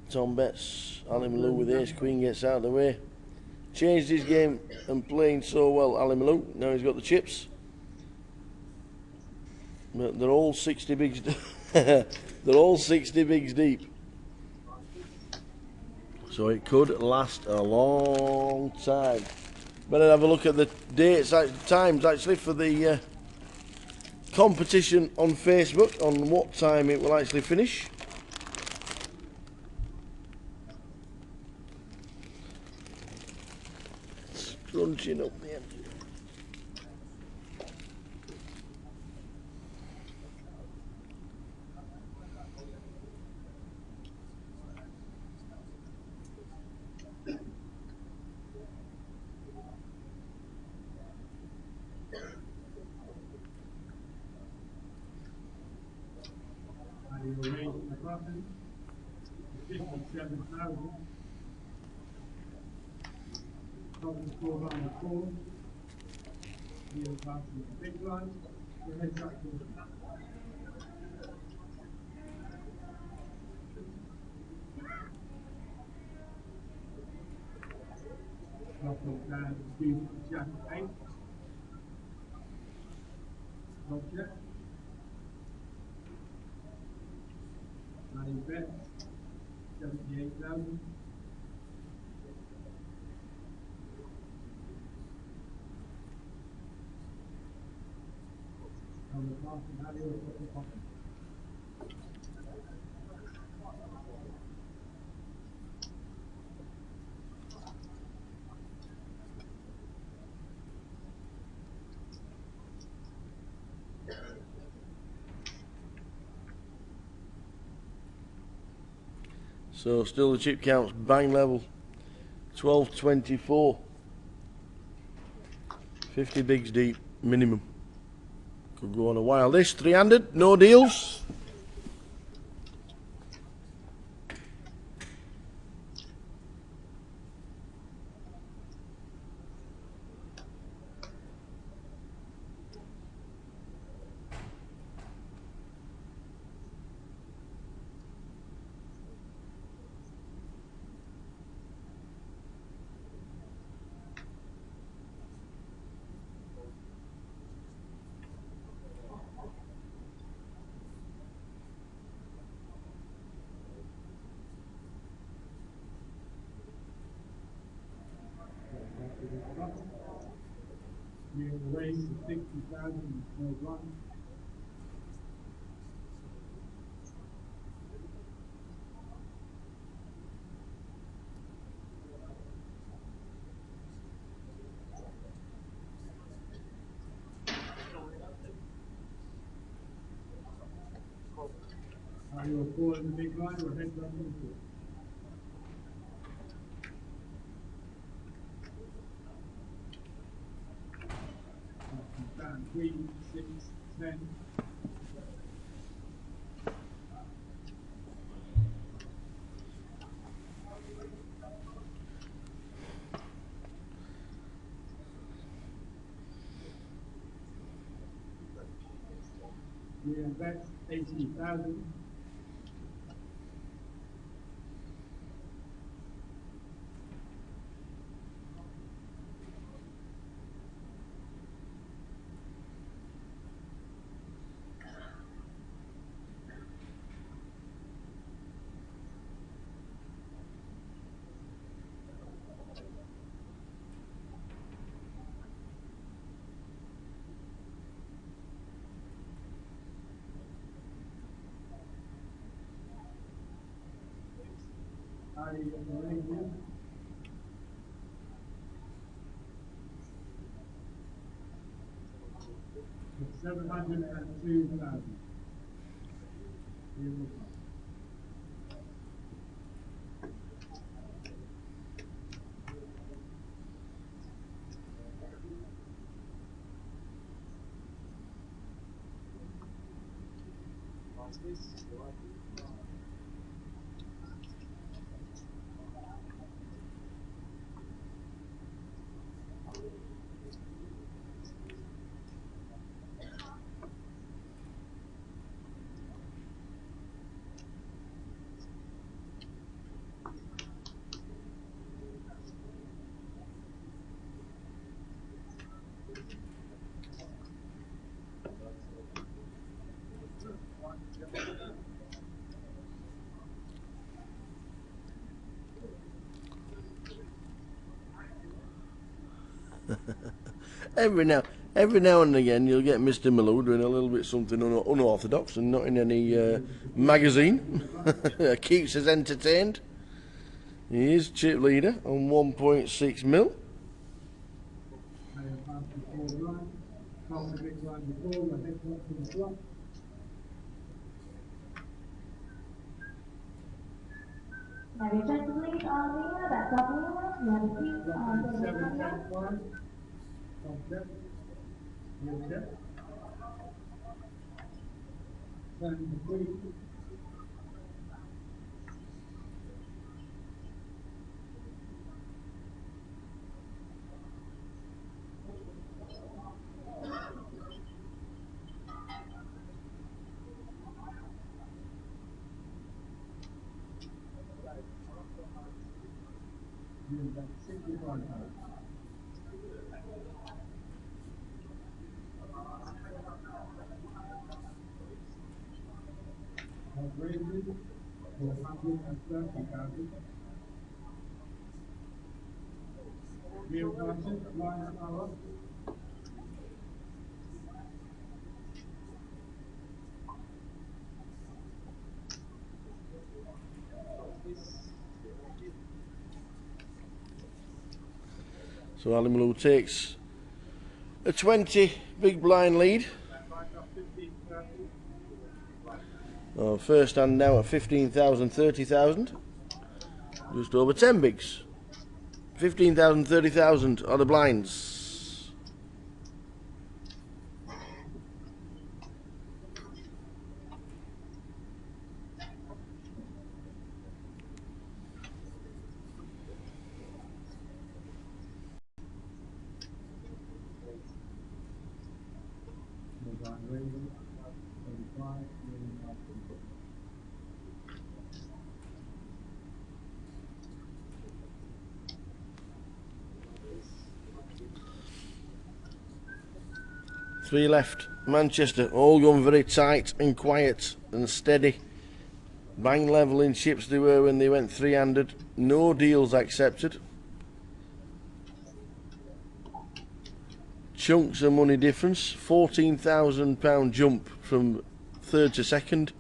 Tom bets. Ali Malou with ace queen gets out of the way. Changed his game and playing so well, Ali Malou. Now he's got the chips. But they're all 60 bigs. They're all 60 bigs deep. So it could last a long time. Better have a look at the dates, times actually for the competition on Facebook on what time it will actually finish. Scrunching up the end. You're raising the button, 57,000. Covering 4 on the 4. You're passing the big line. Your head back to the top. Dropping down to Jack 8. Roger. Now you bet 78,000. On the top and how do you put the pocket? So still the chip counts bang level. 12.24. 50 bigs deep minimum. Could go on a while. This 300, no deals. You're raising 60,000 no run. Are you a 4 in the big line or heads up into it? 3, 6, 10. We invest 80,000. I eliminations. 702,000. Every now and again, you'll get Mr. Malou doing a little bit something unorthodox and not in any magazine. Keeps us entertained. He is chip leader on 1.6 mil. I have passed the forward line. Cross the big line before, the head top to the block. Now, gently on the back up here, we have a seat on the 7.5. Top depth. Real depth. Turn to 3. Real depth 65,000. Rated 430,000. Real passes, line power. So Ali Malou takes a 20 big blind lead. First hand now at 15,000, 30,000. Just over 10 bigs. 15,000, 30,000 are the blinds. Rated 35, real passes. Three left. Manchester, all gone very tight and quiet and steady. Bang level in chips they were when they went three-handed. No deals accepted. Chunks of money difference. £14,000 jump from third to second,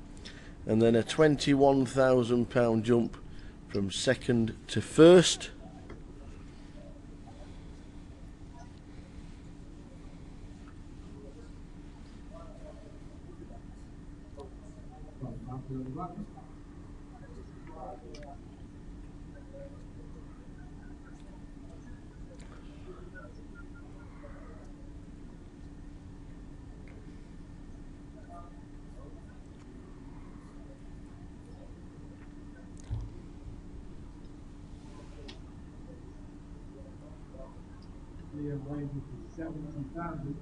and then a £21,000 jump from second to first. bid ranges to 70,000.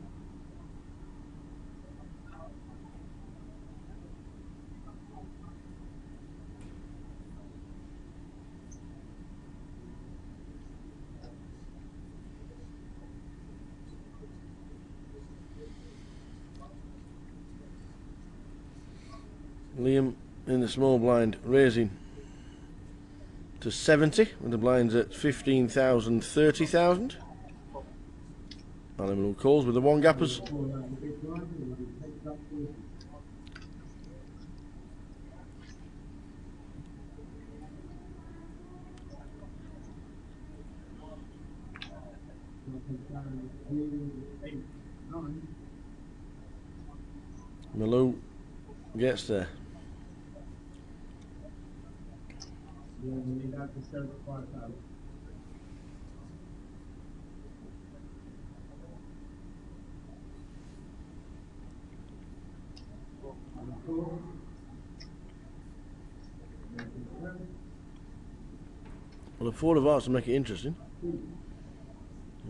Liam in the small blind, raising to 70, with the blinds at 15,000, 30,000. Animal calls with the one gappers. Malou gets there. Well, the four of hearts will make it interesting.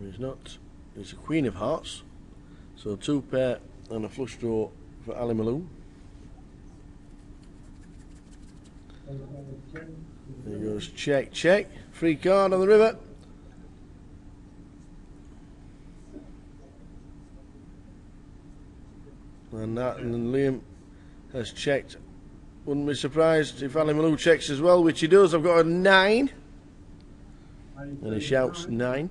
It's not. It's a queen of hearts. So 2 pair and a flush draw for Ali Malou. There goes check, check. Free card on the river. And Liam has checked. Wouldn't be surprised if Ali Malou checks as well, which he does. I've got a 9. And he shouts 9.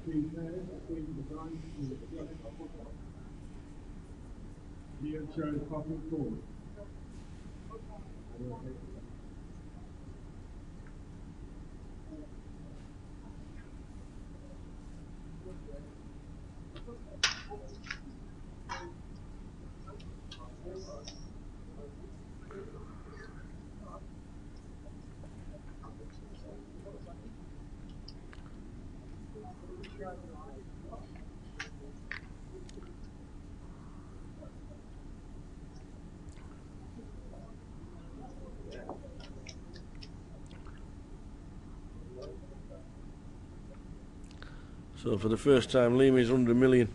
So for the first time, Liam is under $1 million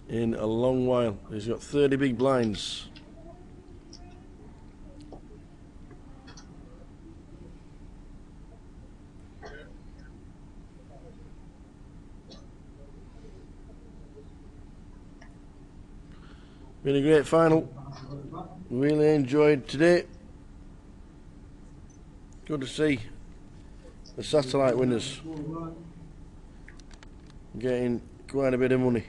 in a long while. He's got 30 big blinds. Been a great final. Really enjoyed today. Good to see the satellite winners getting quite a bit of money.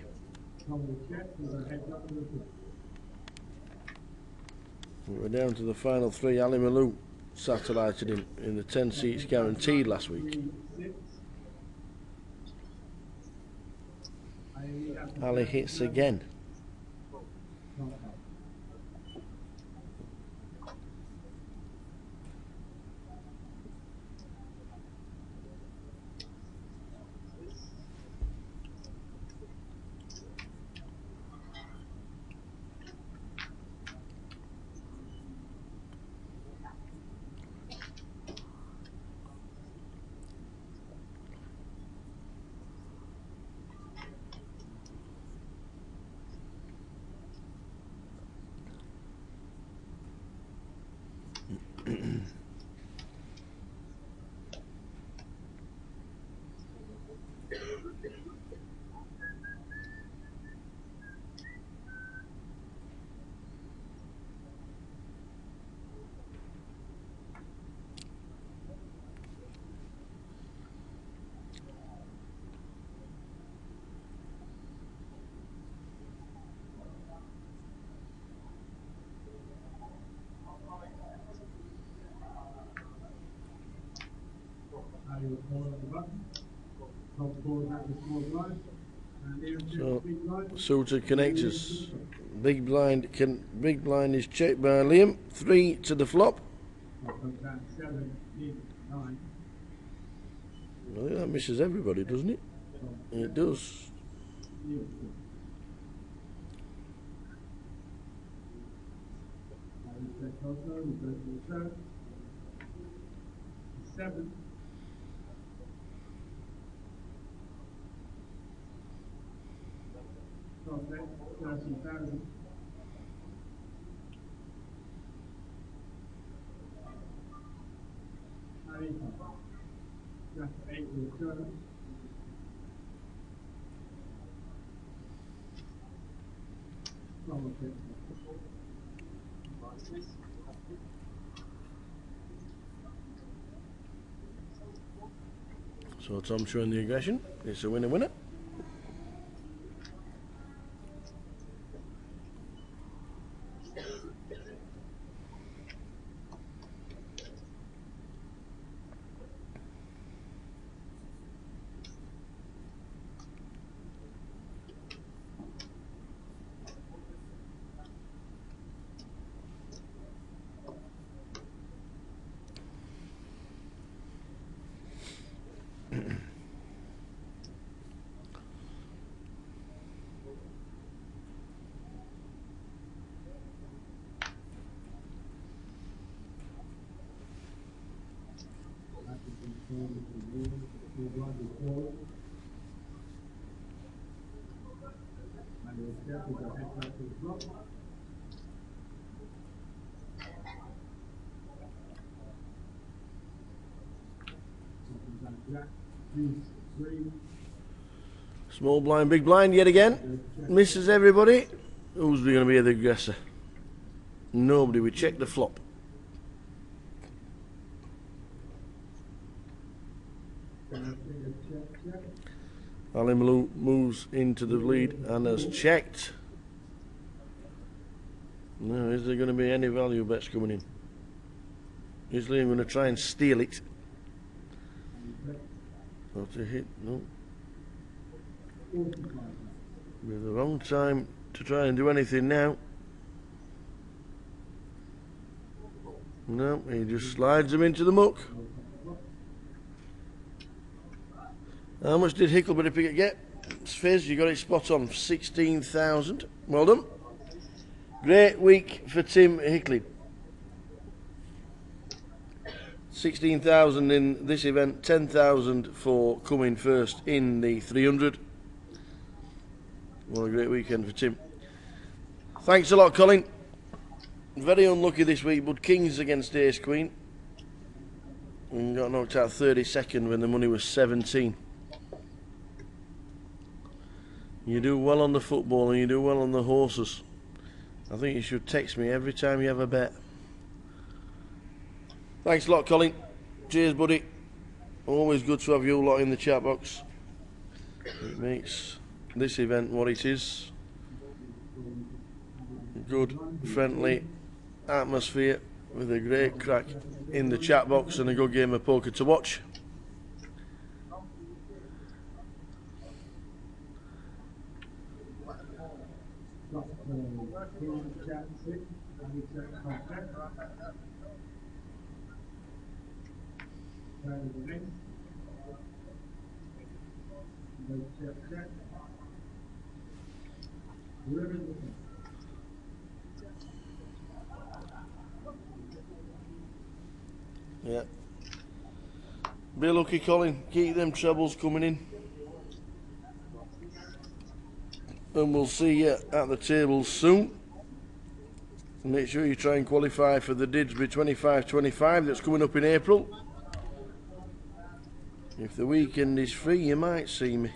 We're down to the final 3. Ali Malou satellited in the 10 seats guaranteed last week. Ali hits again. So, suited connectors. Big blind is checked by Liam. 3 to the flop. I think that misses everybody, doesn't it? It does. 30,000. That's 8 return. So Tom showing the aggression. It's a winner. Small blind, big blind yet again. Misses everybody. Who's going to be the aggressor? Nobody. We check the flop. Ali Malou moves into the lead and has checked. No, is there going to be any value bets coming in? Is Liam going to try and steal it? Not a hit, no. Be the wrong time to try and do anything now. No, he just slides them into the muck. How much did Hickleberry Picket get? It's Fizz, you got it spot on. 16,000. Well done. Great week for Tim Hickley. 16,000 in this event, 10,000 for coming first in the 300. What a great weekend for Tim. Thanks a lot, Colin. Very unlucky this week, but Kings against Ace Queen. And got knocked out 32nd when the money was 17. You do well on the football and you do well on the horses. I think you should text me every time you have a bet. Thanks a lot, Colin. Cheers, buddy. Always good to have you lot in the chat box. It makes this event what it is. Good, friendly atmosphere with a great crack in the chat box and a good game of poker to watch. Yeah. Be lucky, Colin. Keep them trebles coming in. And we'll see you at the tables soon. Make sure you try and qualify for the Didsbury 25-25 that's coming up in April. If the weekend is free, you might see me.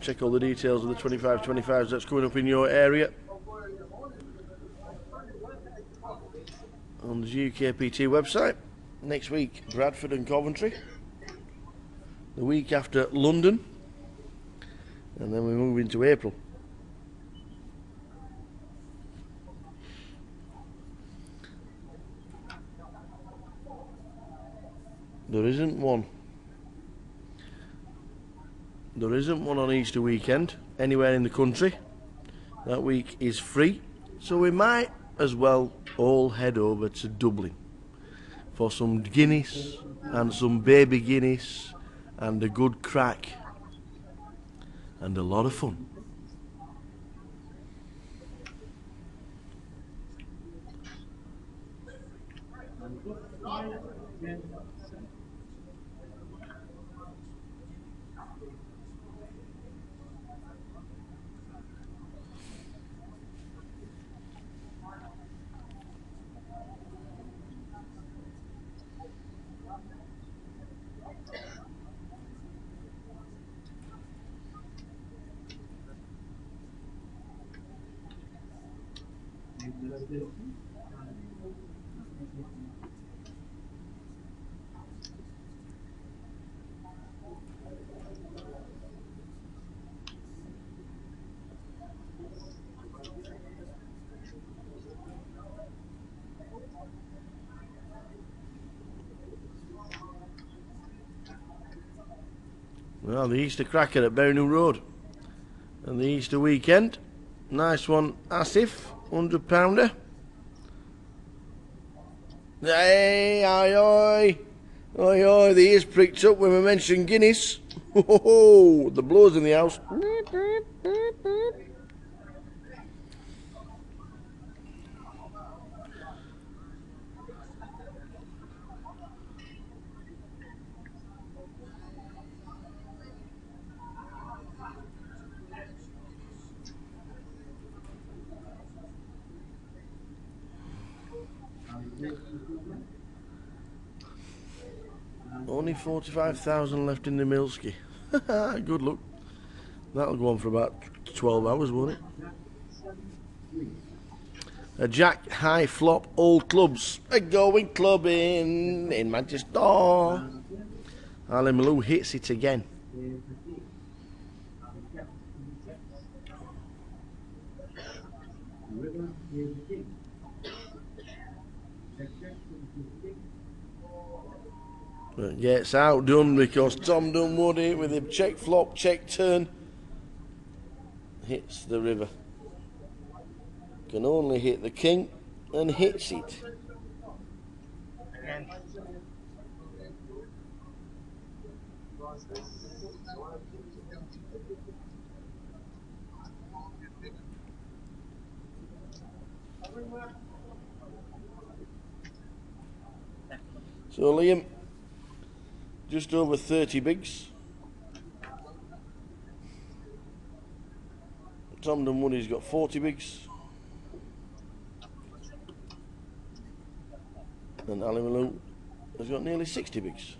Check all the details of the 25-25s that's coming up in your area on the GUKPT website. Next week, Bradford and Coventry. The week after, London. And then we move into April. There isn't one. There isn't one on Easter weekend anywhere in the country. That week is free, so we might as well all head over to Dublin for some Guinness and some baby Guinness and a good crack and a lot of fun. Well, the Easter cracker at Berrynew Road and the Easter weekend. Nice one, Asif, £100. Hey, oi, oi. Oi, oi, the ears pricked up when we mentioned Guinness. Ho, the blows in the house. Only 45,000 left in the Milski. Good luck. That'll go on for about 12 hours, won't it? A Jack High Flop Old Clubs are going clubbing in Manchester. Ali Malou hits it again. But gets outdone because Tom Dunwoody with a check flop, check turn hits the river. Can only hit the king and hits it. So Liam, just over 30 bigs. Tom Dunwoody's got 40 bigs. And Ali Malou has got nearly 60 bigs.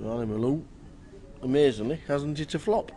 So Ali Malou, amazingly, hasn't it a flop?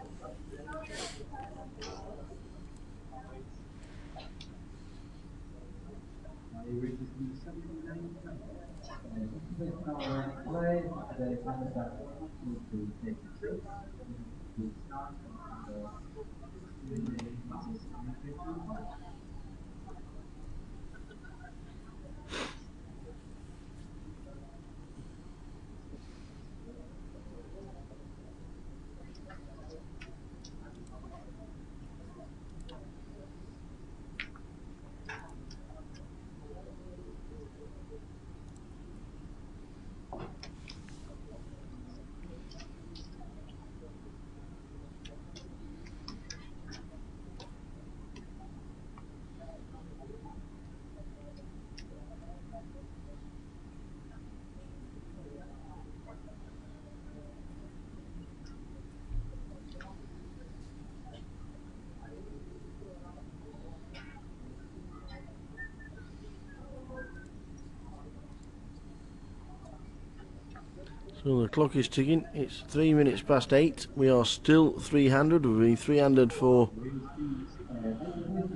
So the clock is ticking. It's 3 minutes past 8. We are still three-handed. We've been three-handed for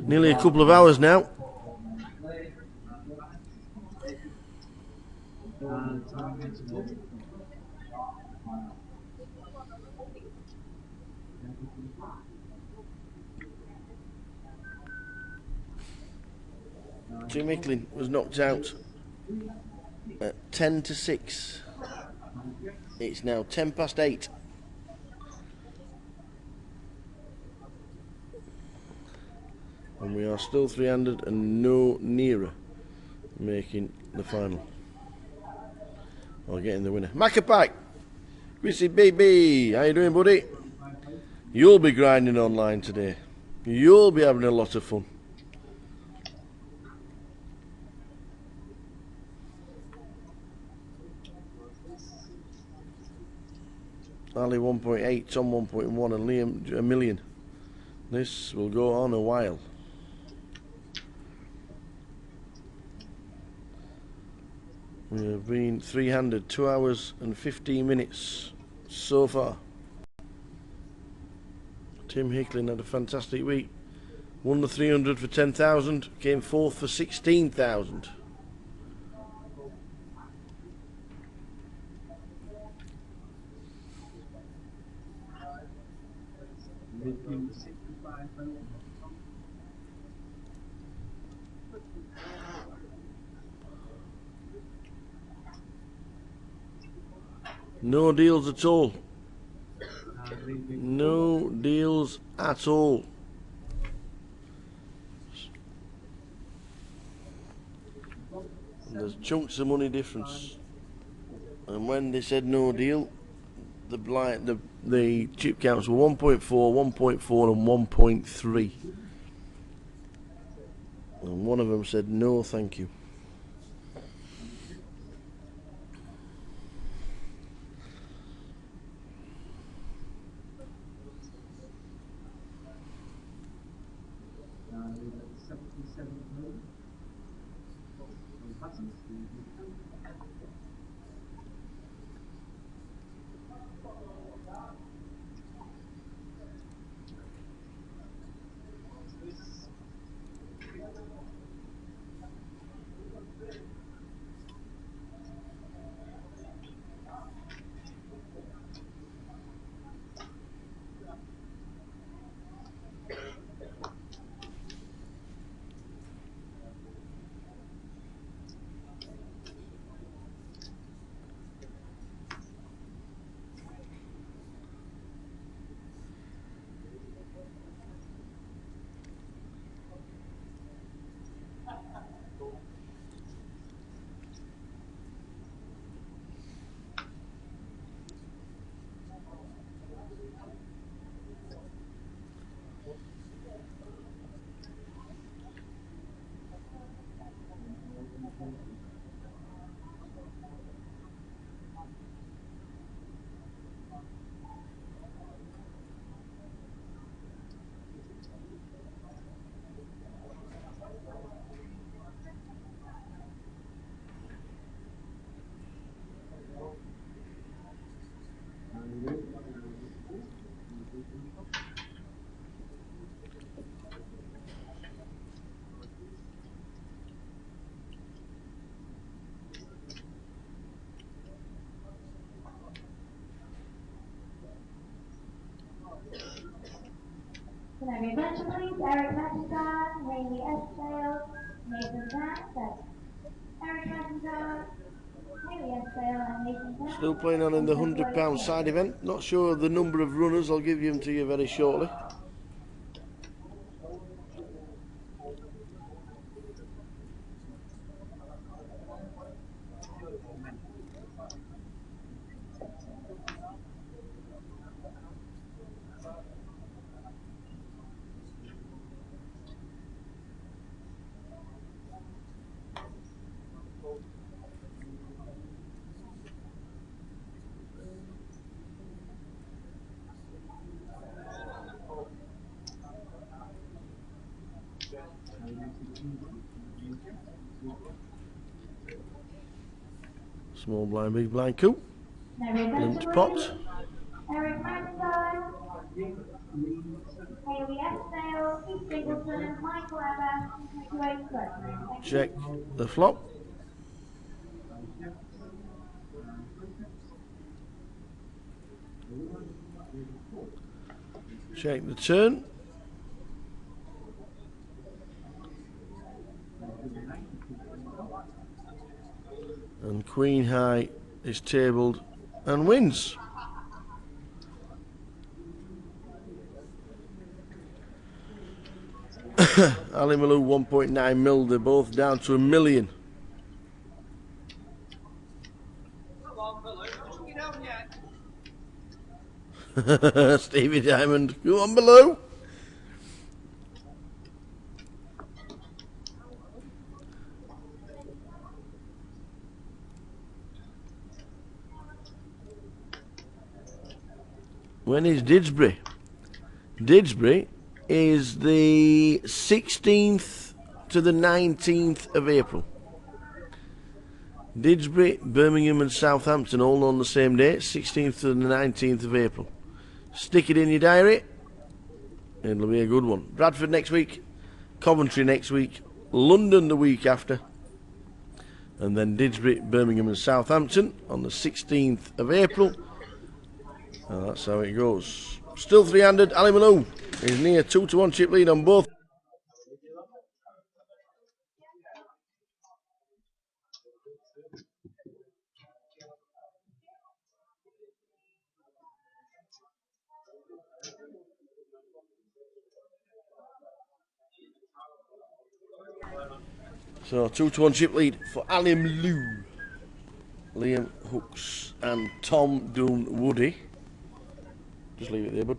nearly a couple of hours now. Tim Hicklin was knocked out at 10 to 6. It's now 10 past 8. And we are still three-handed and no nearer making the final. Or getting the winner. Macapac! Chrissy baby! How you doing, buddy? You'll be grinding online today. You'll be having a lot of fun. Ali 1.8, Tom 1.1 and Liam a million. This will go on a while. We have been three-handed 2 hours and 15 minutes so far. Tim Hicklin had a fantastic week. Won the 300 for 10,000, came fourth for 16,000. No deals at all. No deals at all. There's chunks of money difference. And when they said no deal, the chip counts were 1.4, 1.4 and 1.3. And one of them said no thank you. Can I have your attention, please? Eric McIntyre, Haley Esdale, Nathan Zack, that's Eric McIntyre, Haley Esdale, and Nathan Zack. Still playing on in the £100 side event. Not sure of the number of runners. I'll give them to you very shortly. Small blind, big blind, cool. Limped pot. Eric McIntyre, Haley Esdale, Keith Singleton, Michael Evans, and Grace Redmond. Check the flop. Check the turn. And Queen High is tabled and wins. Ali Malou 1.9 mil, they're both down to $1 million. Stevie Diamond, go on below. When is Didsbury? Didsbury is the 16th to the 19th of April. Didsbury, Birmingham and Southampton all on the same day, 16th to the 19th of April. Stick it in your diary. It'll be a good one. Bradford next week, Coventry next week, London the week after, and then Didsbury, Birmingham and Southampton on the 16th of April. And that's how it goes. Still three-handed, Ali Malou is near 2-1 chip lead on both. So 2-1 chip lead for Ali Malou, Liam Hooks and Tom Dunwoody. Just leave it there, bud.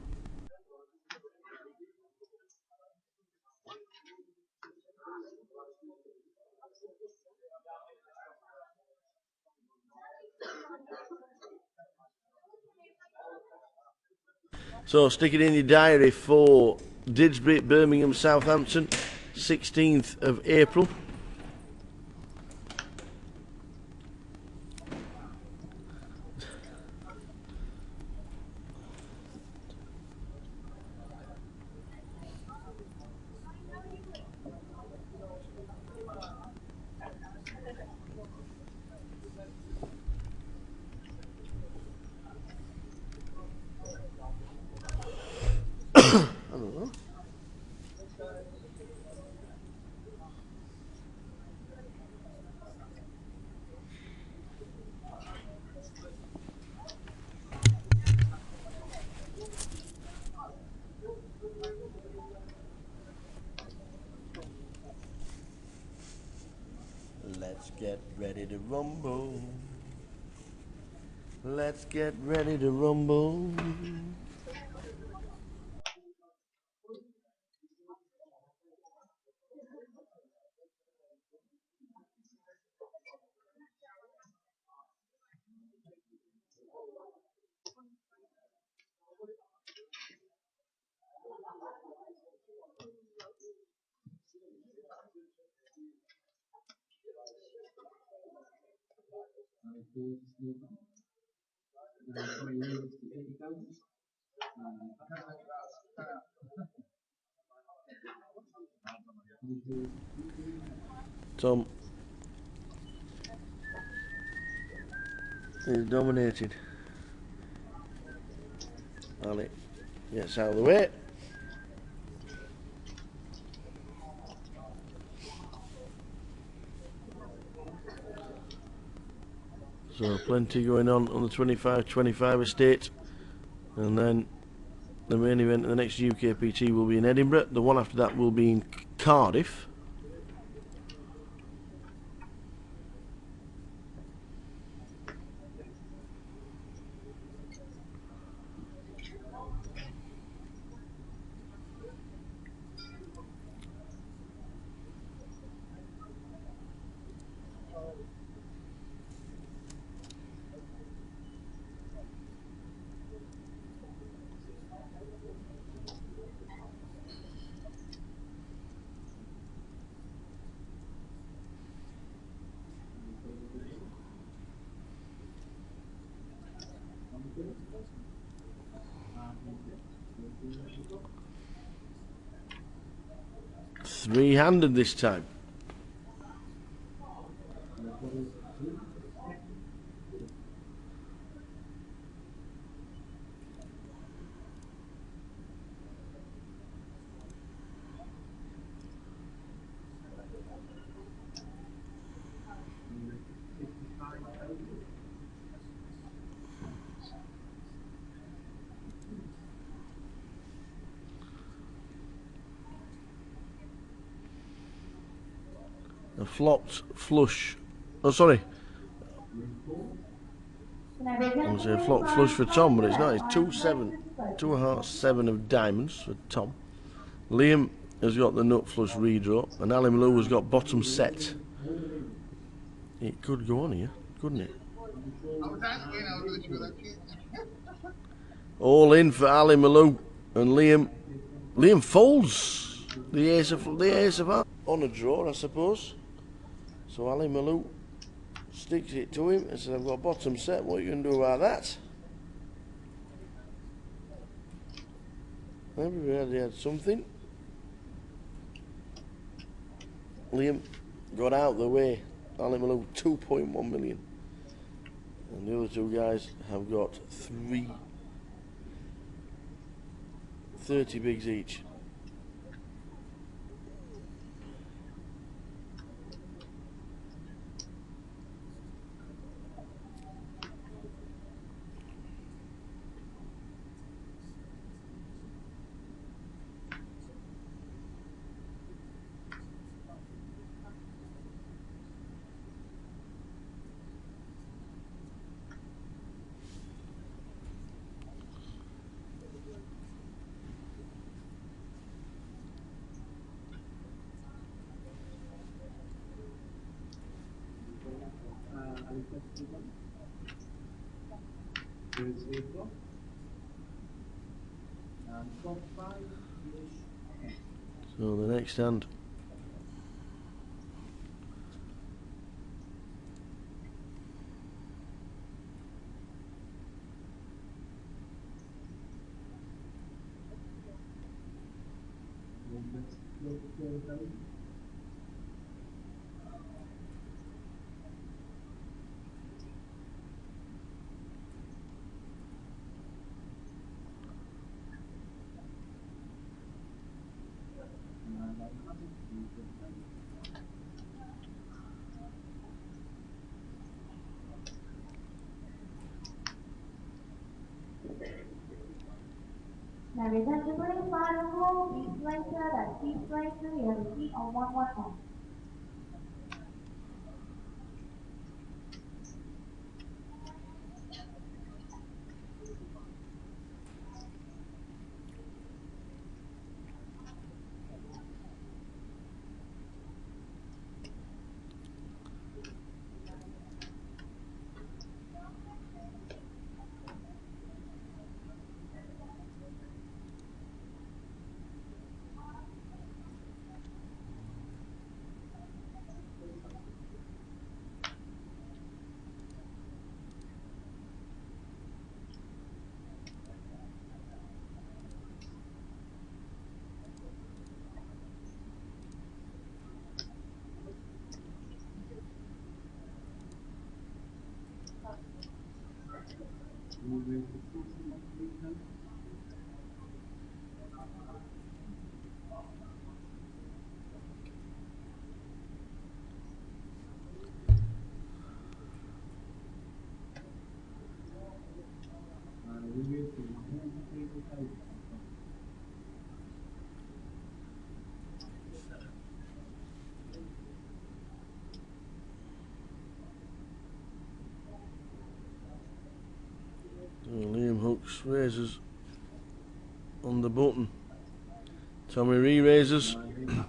So stick it in your diary for Didsbury, Birmingham, Southampton, 16th of April. Let's get ready to rumble. Let's get ready to rumble. Tom is dominated. Ali gets out of the way. So plenty going on the 25-25 estate. And then the main event of the next UKPT will be in Edinburgh. The one after that will be in Cardiff. Three-handed this time. A flopped flush. Oh, sorry. I was going to say flopped flush for Tom, but it's not. It's 2-7. 2 hearts, 7 of diamonds for Tom. Liam has got the nut flush redraw, and Ali Malou has got bottom set. It could go on here, couldn't it? All in for Ali Malou and Liam. Liam folds the ace of hearts on a draw, I suppose. So Ali Malou sticks it to him and says, "I've got bottom set. What are you going to do about that?" Everybody had something. Liam got out of the way. Ali Malou 2.1 million. And the other two guys have got 30 bigs each. So the next hand. Now, eventually, final hole, East Laser, that's East Laser, you have a seat on 111. Liam hooks, raises on the button. Tommy re-raises. And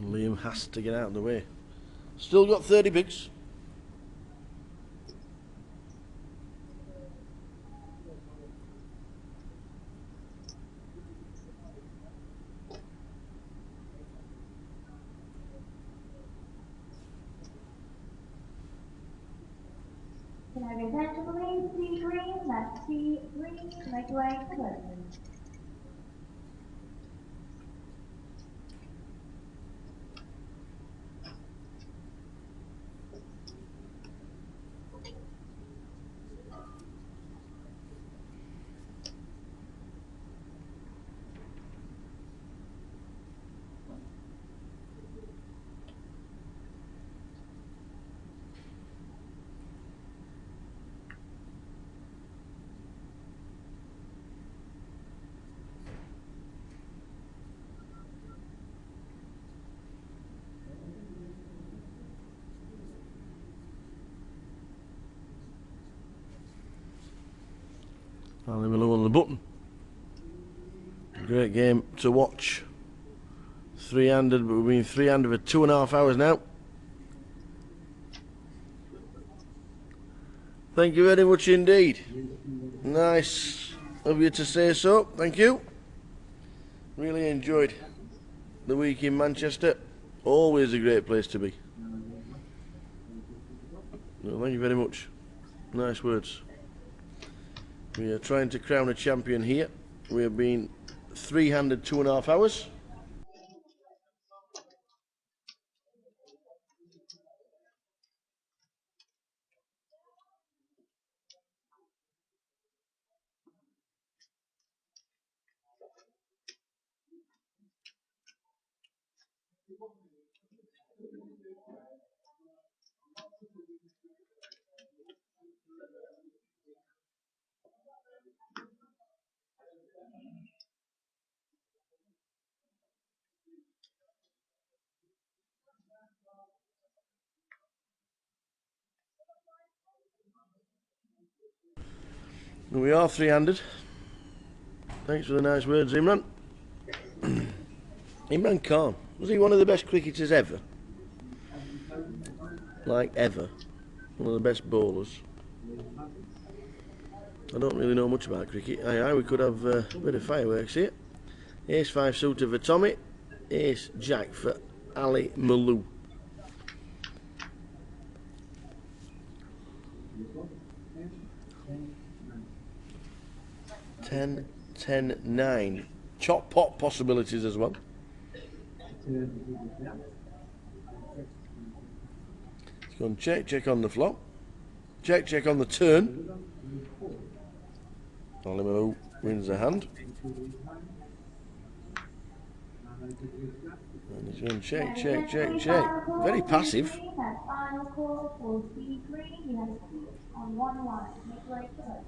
Liam has to get out of the way. Still got 30 bigs. Can I get attention, please? C green, that's C green, make way for Burton. Ali Malou on the button. Great game to watch. Three-handed, but we've been three-handed for 2.5 hours now. Thank you very much indeed. Nice of you to say so. Thank you. Really enjoyed the week in Manchester. Always a great place to be. Well, thank you very much. Nice words. We are trying to crown a champion here. We have been three-handed 2.5 hours. We are three-handed. Thanks for the nice words, Imran. Imran Khan, was he one of the best cricketers ever? Like ever? One of the best bowlers? I don't really know much about cricket. Aye, we could have a bit of fireworks here. Ace 5 suitor for Tommy. Ace Jack for Ali Malou. 10, 10, 9. Chop pot possibilities as well. Let's go and check on the flop. Check on the turn. Ali Malou wins the hand. And he's going to check. Very passive. Final call for C green, you have a seat on 1-1, make way for Burton.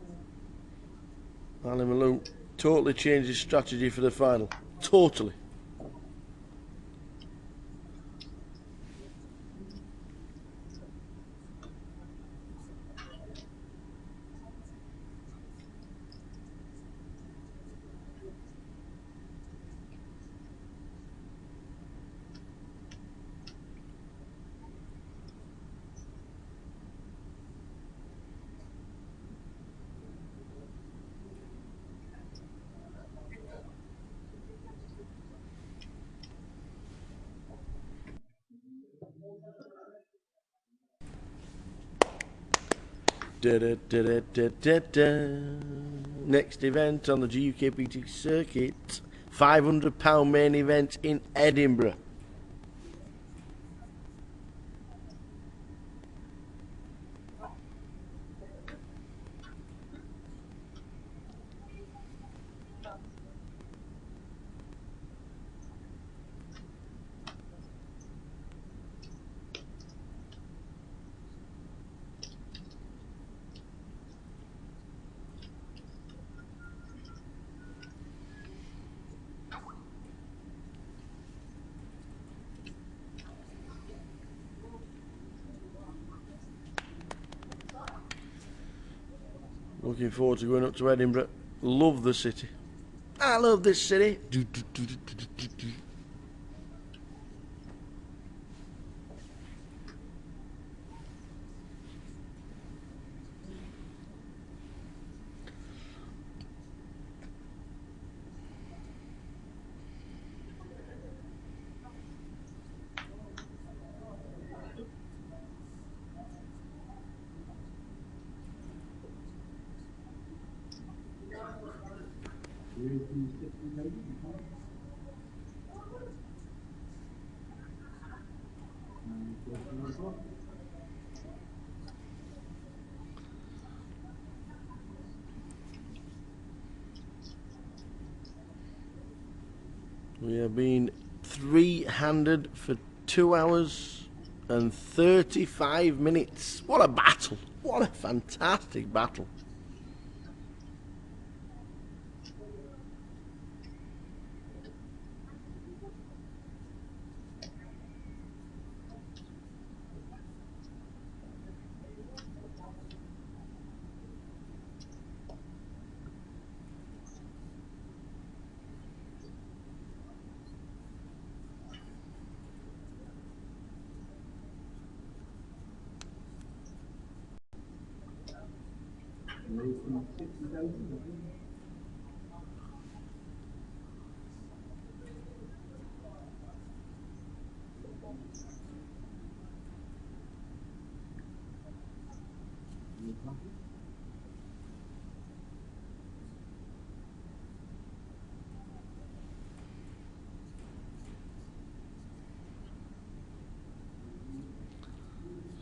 Ali Malou totally changed his strategy for the final. Totally. Next event on the GUKPT circuit, £500 main event in Edinburgh. Looking forward to going up to Edinburgh. Love the city. I love this city. We have been three-handed for 2 hours and 35 minutes. What a battle. What a fantastic battle.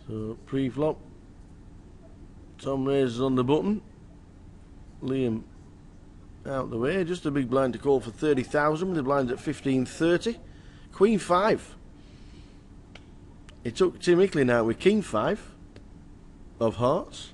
So pre-flop. Tom raises on the button. Liam out the way. Just a big blind to call for 30,000 with the blinds at 1530. Queen 5. It took Tim Hickley now with King 5 of hearts.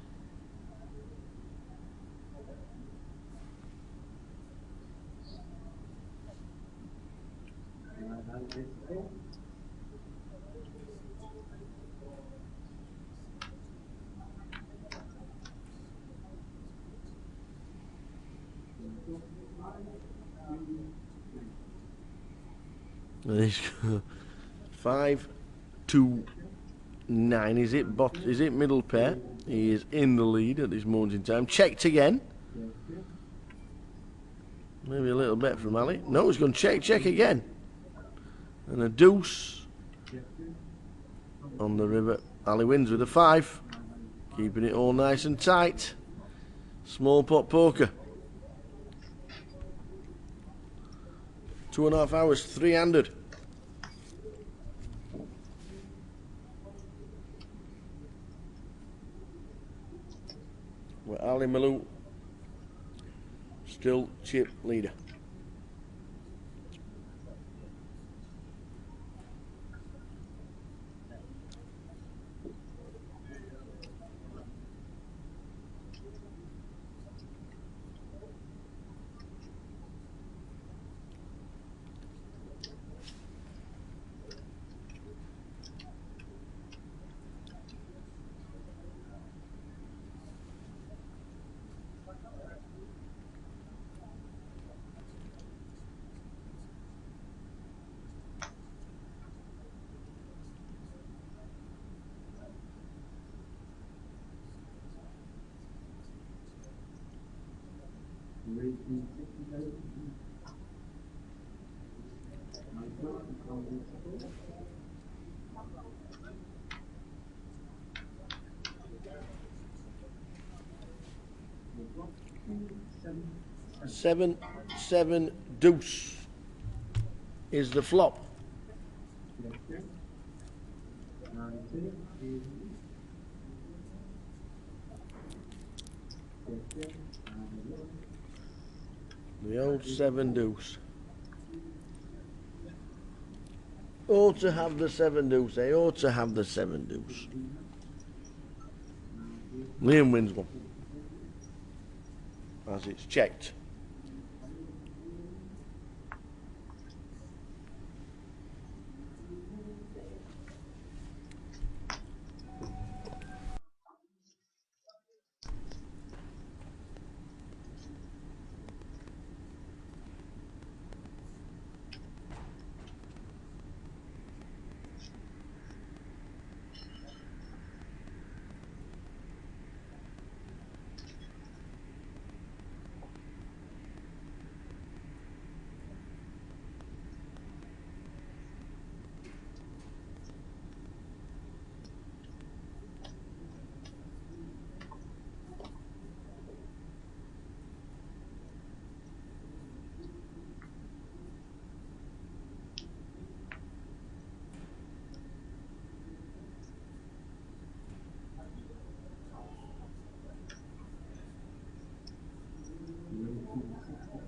And he's 5, 2, 9. Is it middle pair? He is in the lead at this moment in time. Checked again. Maybe a little bet from Ali. No, he's going to check again. And a deuce on the river. Ali wins with a 5. Keeping it all nice and tight. Small pot poker. 2.5 hours, 300. With Ali Malou still chip leader. Seven deuce is the flop. The old 7 deuce. Ought to have the 7 deuce. They ought to have the 7 deuce. Liam wins one. As it's checked.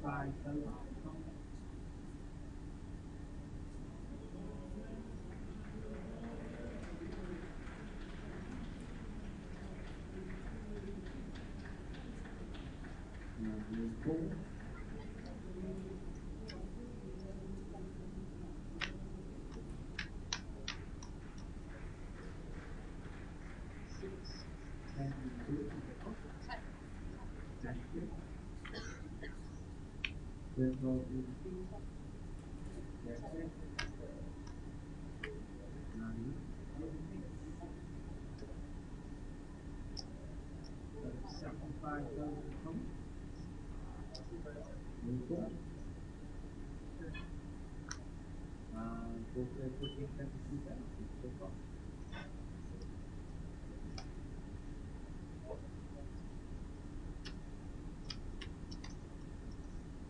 75,000.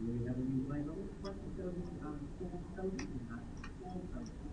We have a new line on 20,000 and 4,000 and that's 4,000.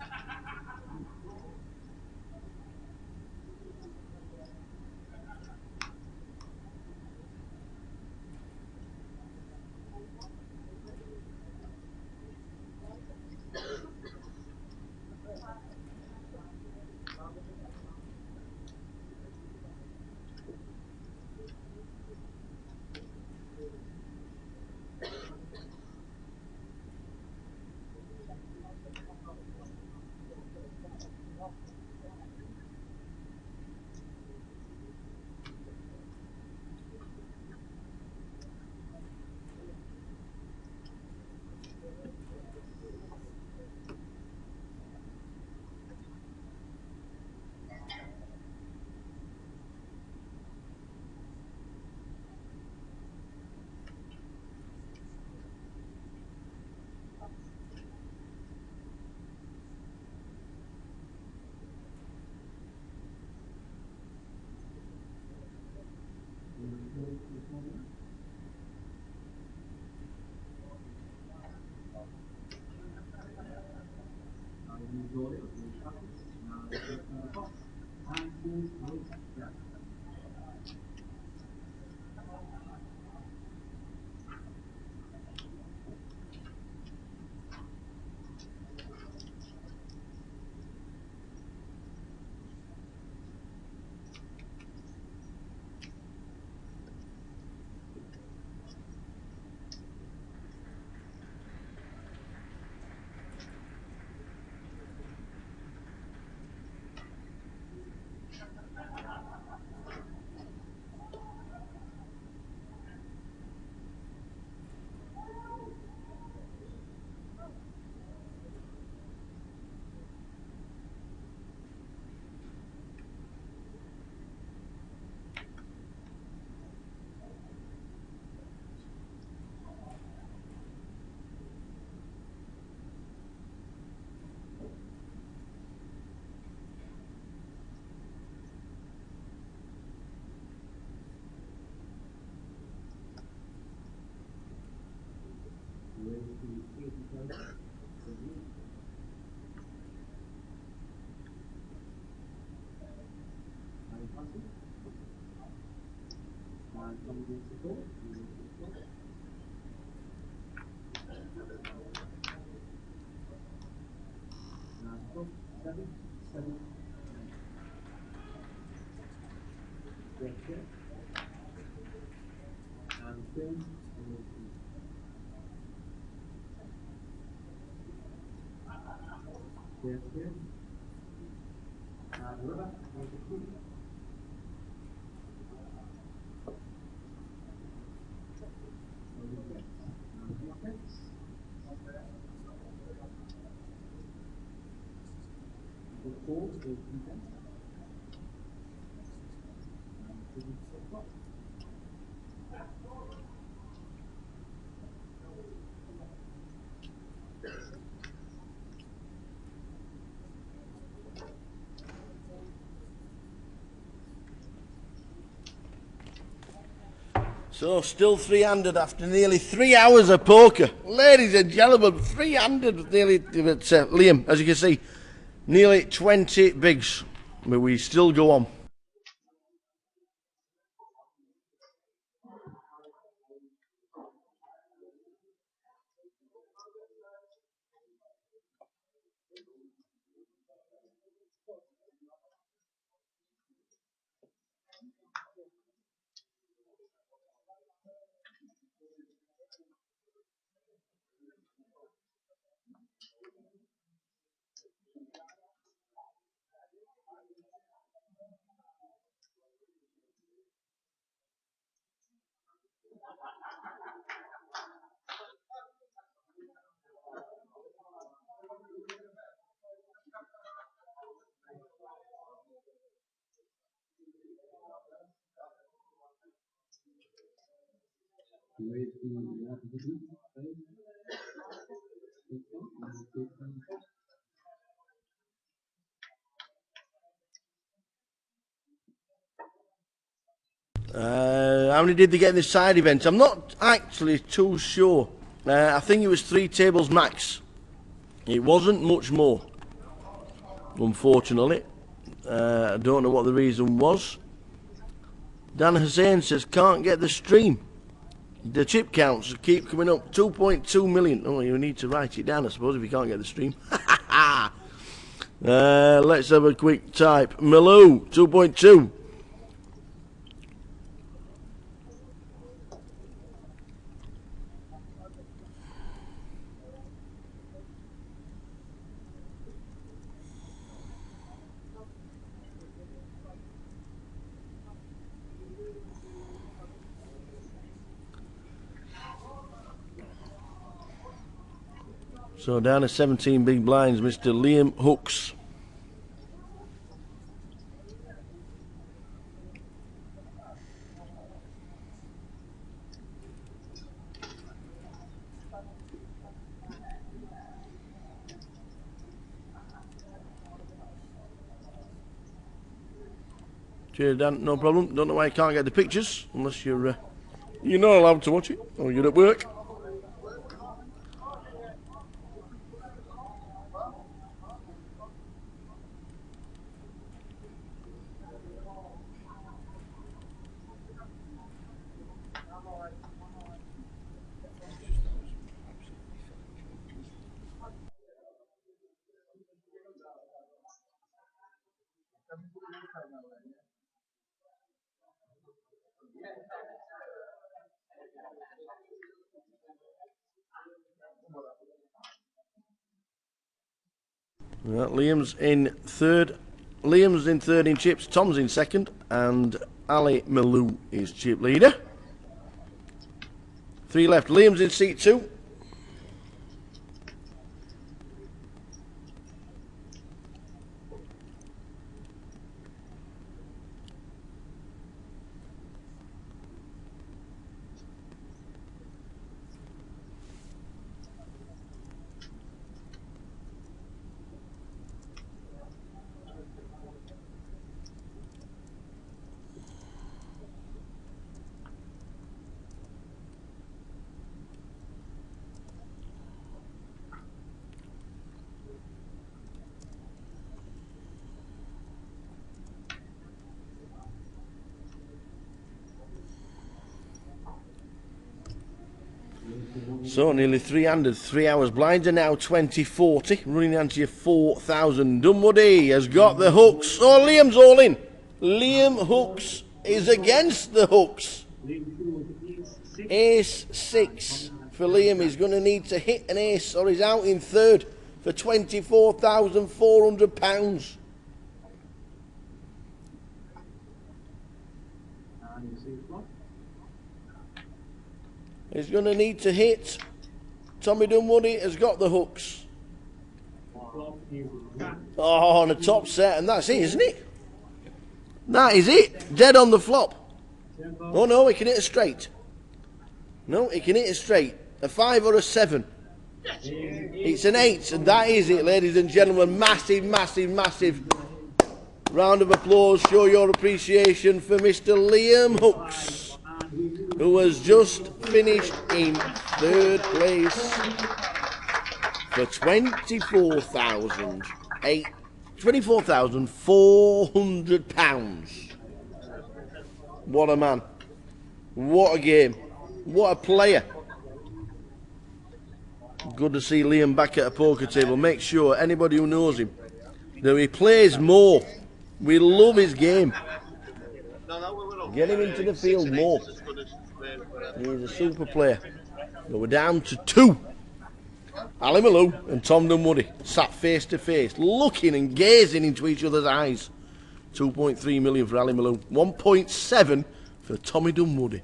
So, still three-handed after nearly 3 hours of poker. Ladies and gentlemen, three-handed nearly, but, Liam, as you can see, nearly 20 bigs. But we still go on. How many did they get in this side event? I'm not actually too sure. I think it was 3 tables max. It wasn't much more, unfortunately. I don't know what the reason was. Dan Hussein says, can't get the stream. The chip counts keep coming up. 2.2 million. Oh, you need to write it down, I suppose, if you can't get the stream. Let's have a quick type. Malou, 2.2. So down to 17 big blinds, Mr. Liam Hooks. Cheers, Dan. No problem. Don't know why you can't get the pictures unless you're not allowed to watch it or you're at work. Right, Liam's in third. Liam's in third in chips. Tom's in second, and Ali Malou is chip leader. 3 left. Liam's in seat 2. So nearly 300, 3 hours blind, and now 2040, running down to your 4,000. Dunwoody has got the hooks. Oh, Liam's all in. Liam Hooks is against the hooks. Ace 6 for Liam. He's going to need to hit an ace or he's out in third for £24,400. He's going to need to hit. Tommy Dunwoody has got the hooks. Oh, on the top set, and that's it, isn't it? That is it. Dead on the flop. Oh no, he can hit a straight. No, he can hit a straight. A 5 or a 7. It's an 8, and that is it, ladies and gentlemen. Massive, massive, massive round of applause. Show your appreciation for Mr. Liam Hooks, who has just finished in third place for £24,400. What a man. What a game. What a player. Good to see Liam back at a poker table. Make sure, anybody who knows him, that he plays more. We love his game. Get him into the field more. He's a super player. But we're down to 2. Ali Malou and Tom Dunwoody sat face to face, looking and gazing into each other's eyes. 2.3 million for Ali Malou, 1.7 for Tommy Dunwoody.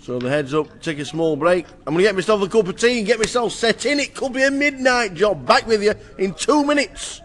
So the heads up, take a small break. I'm going to get myself a cup of tea and get myself set in. It could be a midnight job. Back with you in 2 minutes.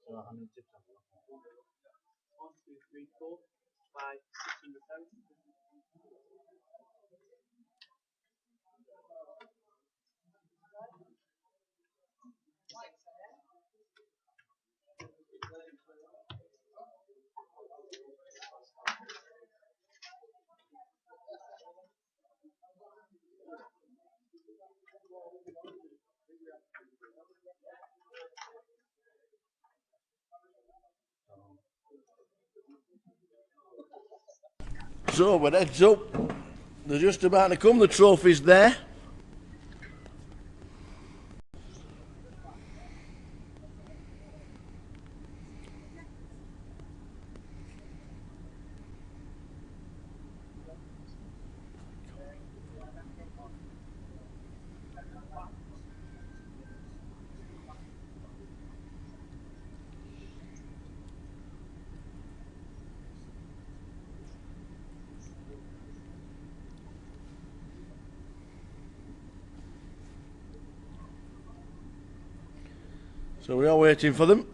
So how many chips have you got? 1, 2, 3, 4, 5, 600,000. So we're heads up. They're just about to come. The trophy's there. So we are waiting for them.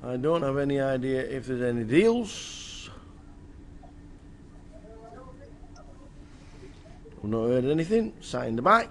I don't have any idea if there's any deals. I've not heard anything. Signed the back.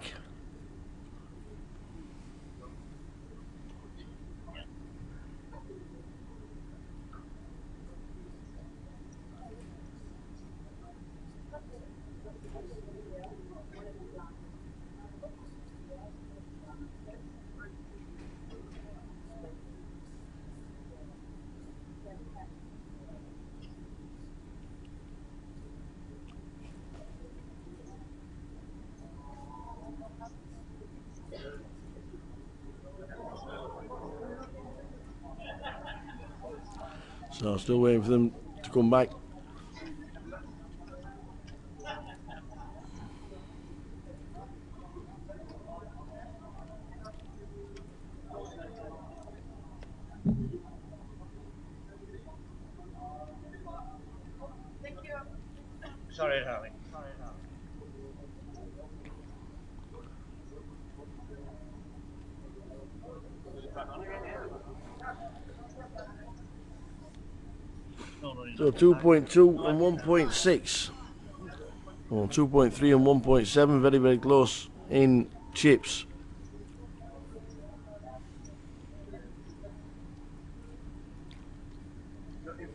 So still waiting for them to come back. Sorry, darling. So 2.2 and 1.6. Well, 2.3 and 1.7, very, very close in chips. If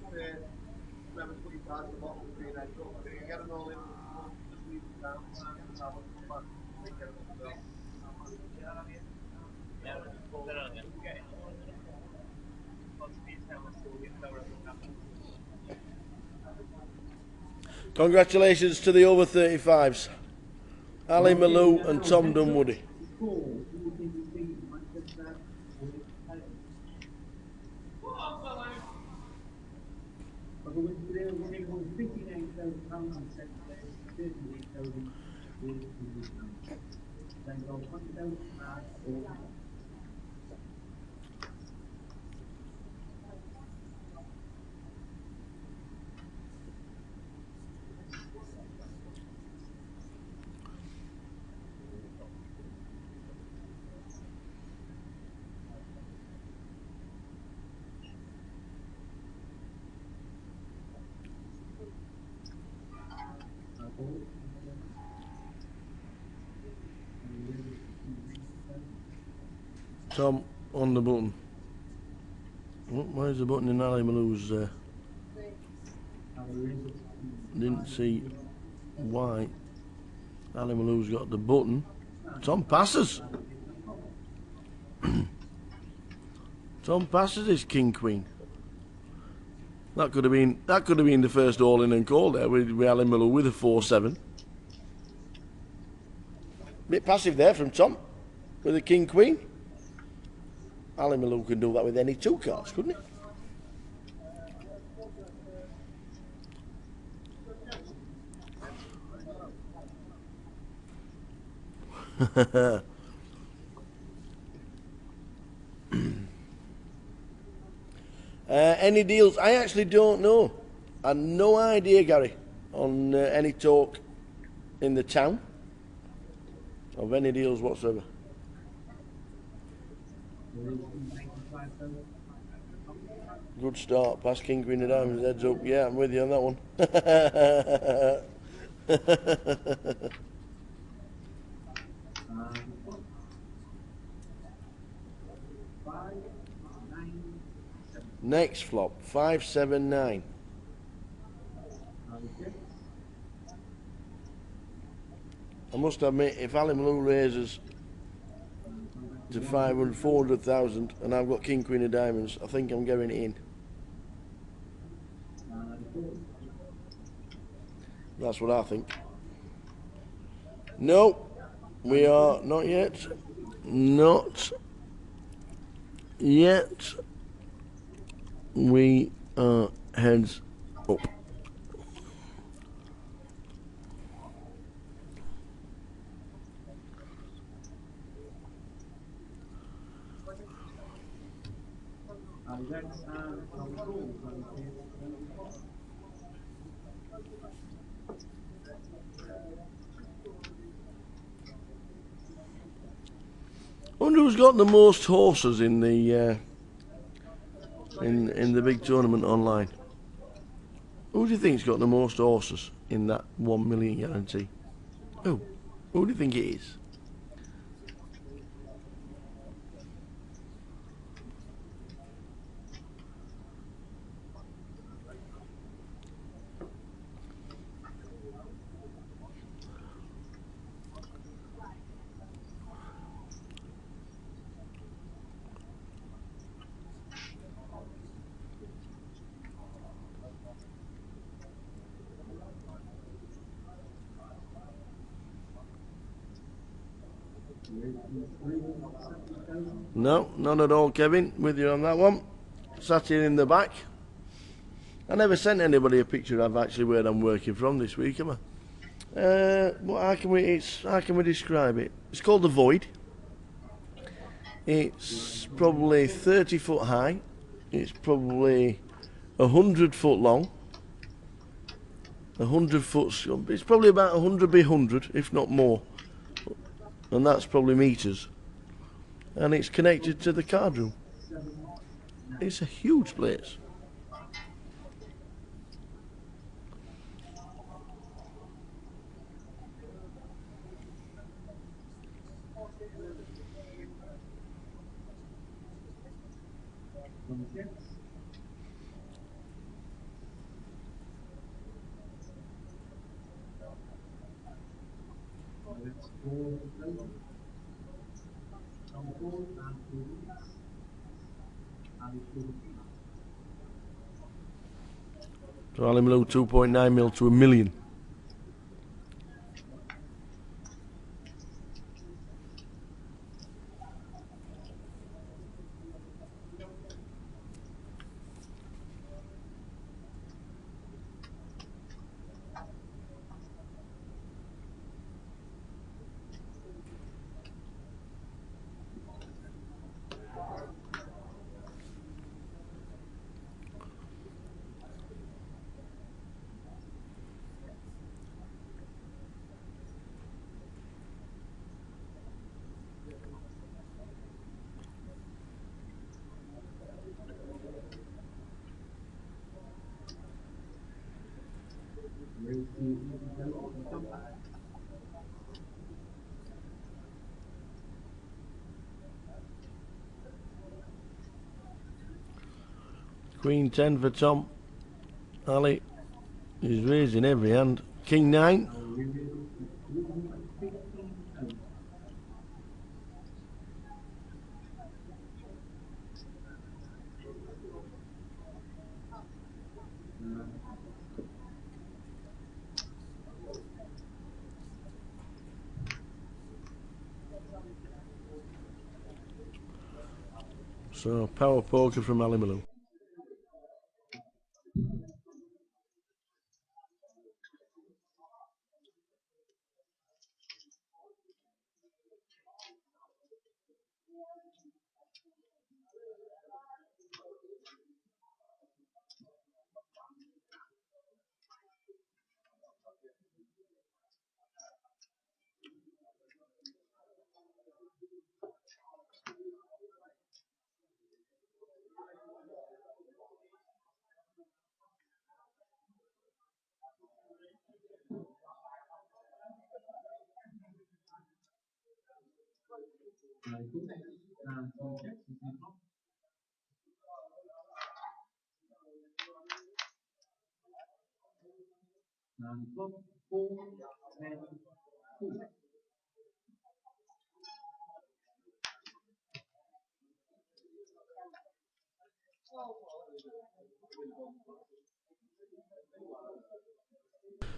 whoever's put your cards at the bottom of the green heads up, if you get them all in one month, just leave them down, sign them, have them come back, and get them up as well. Congratulations to the over 35s. Ali Malou and Tom Dunwoody. Tom on the button. Oh, where's the button in Ali Malou's? Didn't see why. Ali Malou's got the button. Tom passes. Tom passes his king queen. That could have been the first all in and call there with Ali Malou with a 4-7. Bit passive there from Tom with the king queen. Ali Malou can do that with any two cards, couldn't he? Any deals? I actually don't know. I had no idea, Gary, on any talk in the town of any deals whatsoever. Good start, past king, queen of diamonds, heads up. Yeah, I'm with you on that one. Next flop, 579. I must admit, if Ali Malou raises to 500, 400,000 and I've got king, queen of diamonds, I think I'm going in. That's what I think. No, we are not yet. Not yet. We are heads up. I wonder who's got the most horses in the in the big tournament online. Who do you think's got the most horses in that 1 million guarantee? Who? Who do you think it is? No, none at all, Kevin. With you on that one. Sat here in the back. I never sent anybody a picture of actually where I'm working from this week, am I? How can we describe it? It's called the Void. It's probably 30 foot high. It's probably 100 foot long. 100 foot. It's probably about 100 by 100, if not more. And that's probably meters. And it's connected to the card room. It's a huge place. So Ali Malou 2.9 mil to 1 million. Queen 10 for Tom. Ali is raising every hand. King 9. So power poker from Ali Malou.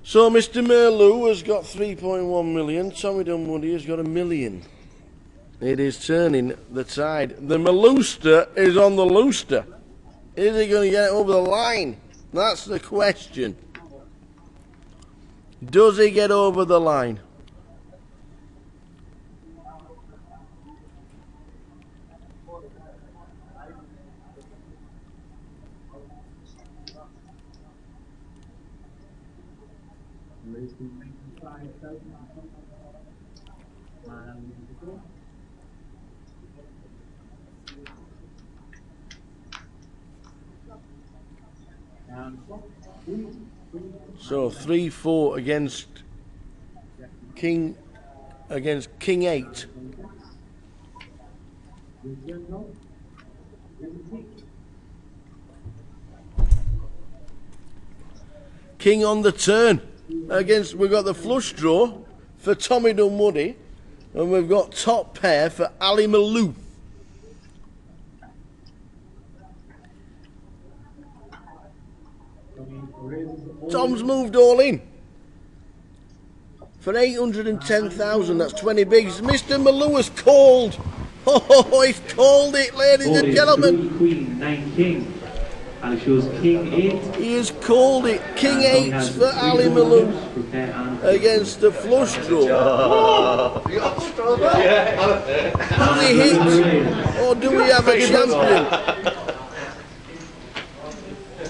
So Mr. Merlou has got 3.1 million. Tommy Dunwoody has got 1 million. It is turning the tide. The Malouster is on the looster. Is he going to get it over the line? That's the question. Does he get over the line? So 3-4 against King 8. King on the turn against, we've got the flush draw for Tommy Dunwoody, and we've got top pair for Ali Malou. Tom's moved all in for 810,000. That's 20 bigs. Mr. Malou has called. Oh, he's called it, ladies and gentlemen. Queen, 9 king. And it shows King 8. He has called it. King 8 for Ali Malou against the flush draw. Does he hit, or do we have a champion?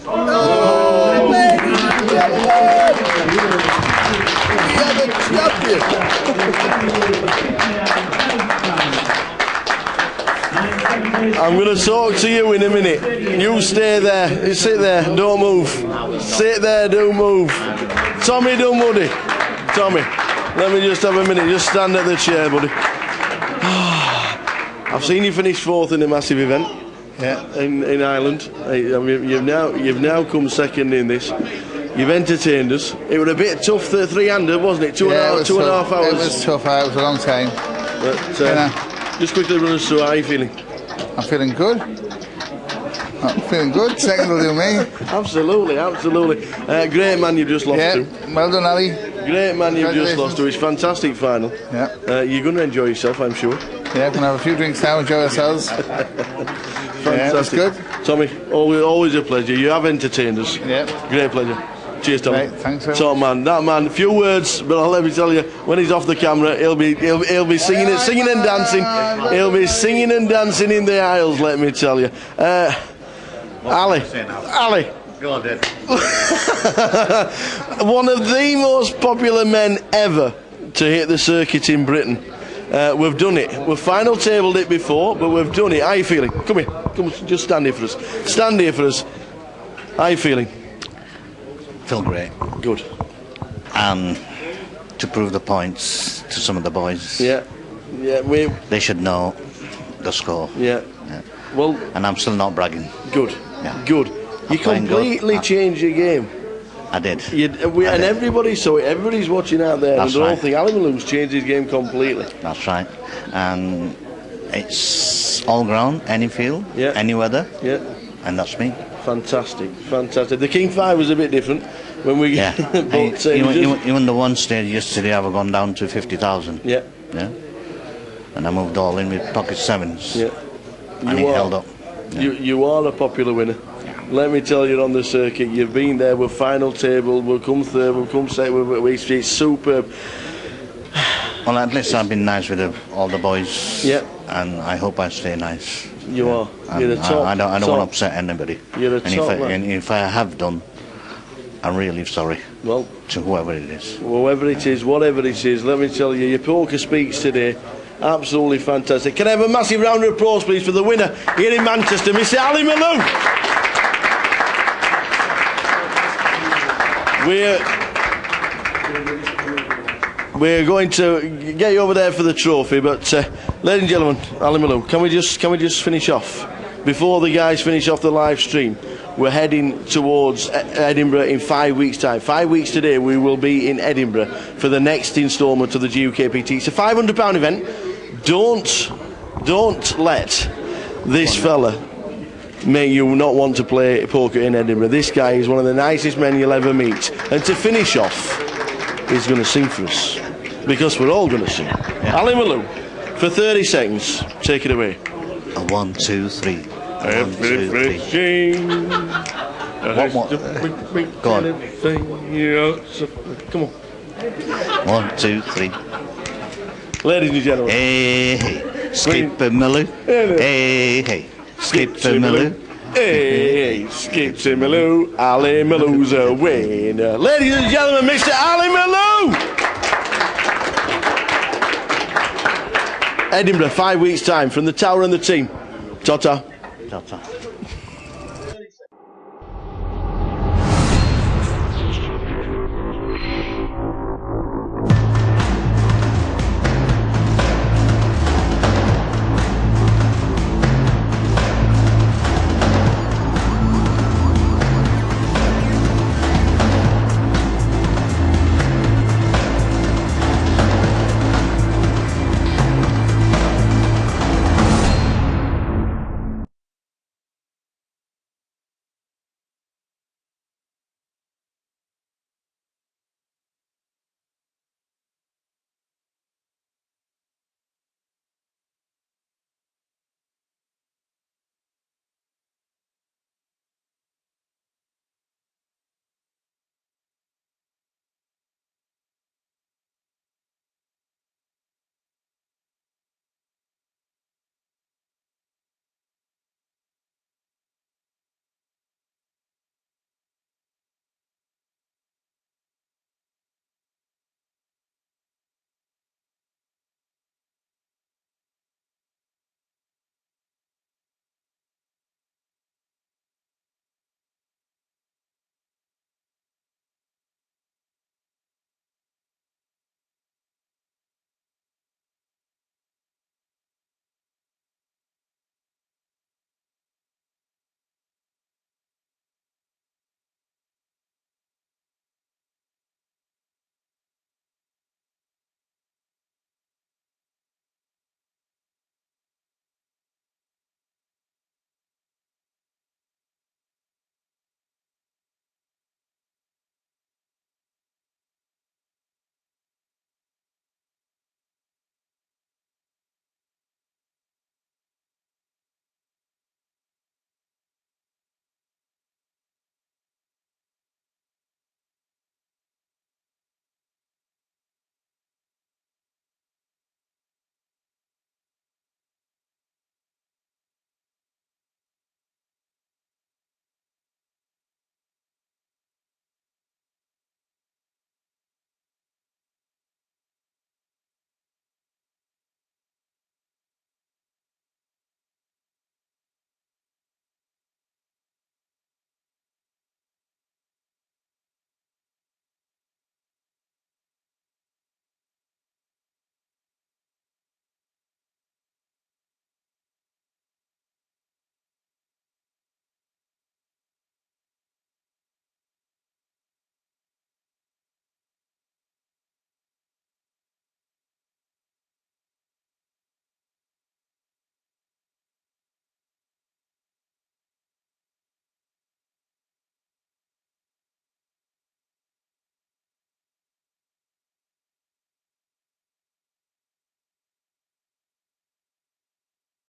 Oh, ladies and gentlemen, we have a champion. I'm going to talk to you in a minute. You stay there. You sit there. Don't move. Sit there. Don't move. Tommy Dunwoody. Tommy, let me just have a minute. Just stand at the chair, buddy. I've seen you finish 4th in a massive event. Yeah, in Ireland. You've now come 2nd in this. You've entertained us. It was a bit tough, the 3-hander, wasn't it? Two and a half hours. It was tough. It was a long time. But just quickly run us through. How are you feeling? I'm feeling good. I'm feeling good. 2nd will do me. Absolutely. Great man you've just lost to. Well done, Ali. Great man you've just lost to. It's fantastic final. Yeah. You're going to enjoy yourself, I'm sure. Yeah, we're going to have a few drinks now, enjoy ourselves. Fantastic. Yeah, good. Tommy, always a pleasure. You have entertained us. Yeah. Great pleasure. Cheers, Tommy. Right, thanks very Top man, that man. Few words, but I'll let me tell you, when he's off the camera, he'll be singing and dancing. He'll be singing and dancing in the aisles. Let me tell you. Ali. Go on, Dad. One of the most popular men ever to hit the circuit in Britain. We've done it. We've final tabled it before, but we've done it. How are you feeling? Come here. Come, just stand here for us. Stand here for us. How are you feeling? Feel great. Good. And to prove the points to some of the boys. Yeah. They should know the score. Yeah. Well. And I'm still not bragging. Good. Yeah. Good. You completely changed your game. I did. And everybody saw it. Everybody's watching out there. That's and the whole right. thing. Ali Malou's changed his game completely. That's right. And it's all ground, any field, any weather. Yeah. And that's me. Fantastic. The King 5 was a bit different when we. Yeah. But, even the one stage yesterday, I've gone down to 50,000. Yeah. Yeah. And I moved all in with pocket 7s. Yeah. And it held up. You are a popular winner. Let me tell you, on the circuit, you've been there. We're final table. We'll come third. We'll come second. It's superb. Well, at least I've been nice with all the boys. Yeah. And I hope I stay nice. You are. You're the top. I don't want to upset anybody. You're the top, man. And if I have done, I'm really sorry. Well, to whoever it is. Whoever it is, whatever it is, let me tell you, your poker speech today, absolutely fantastic. Can I have a massive round of applause, please, for the winner here in Manchester, Mr. Ali Malou? We're going to get you over there for the trophy, but ladies and gentlemen, Ali Malou, can we just finish off before the guys finish off the live stream? We're heading towards Edinburgh in 5 weeks' time. 5 weeks today, we will be in Edinburgh for the next instalment of the GUKPT. It's a £500 event. Don't let this fella make you not want to play poker in Edinburgh. This guy is one of the nicest men you'll ever meet. And to finish off, he's going to sing for us, because we're all going to sing. Yeah. Ali Malou, for 30 seconds, take it away. 1, 2, 3. Everything. What? Go on. Come on. 1, 2, 3. Ladies and gentlemen. Hey, hey. Skip a Malou. Hey, hey. Skip a Malou. Hey, skip to Malou. Ali Malou's a winner. Ladies and gentlemen, Mr. Ali Malou. Edinburgh, 5 weeks' time, from the Tower and the team. Ta-ta. Ta-ta.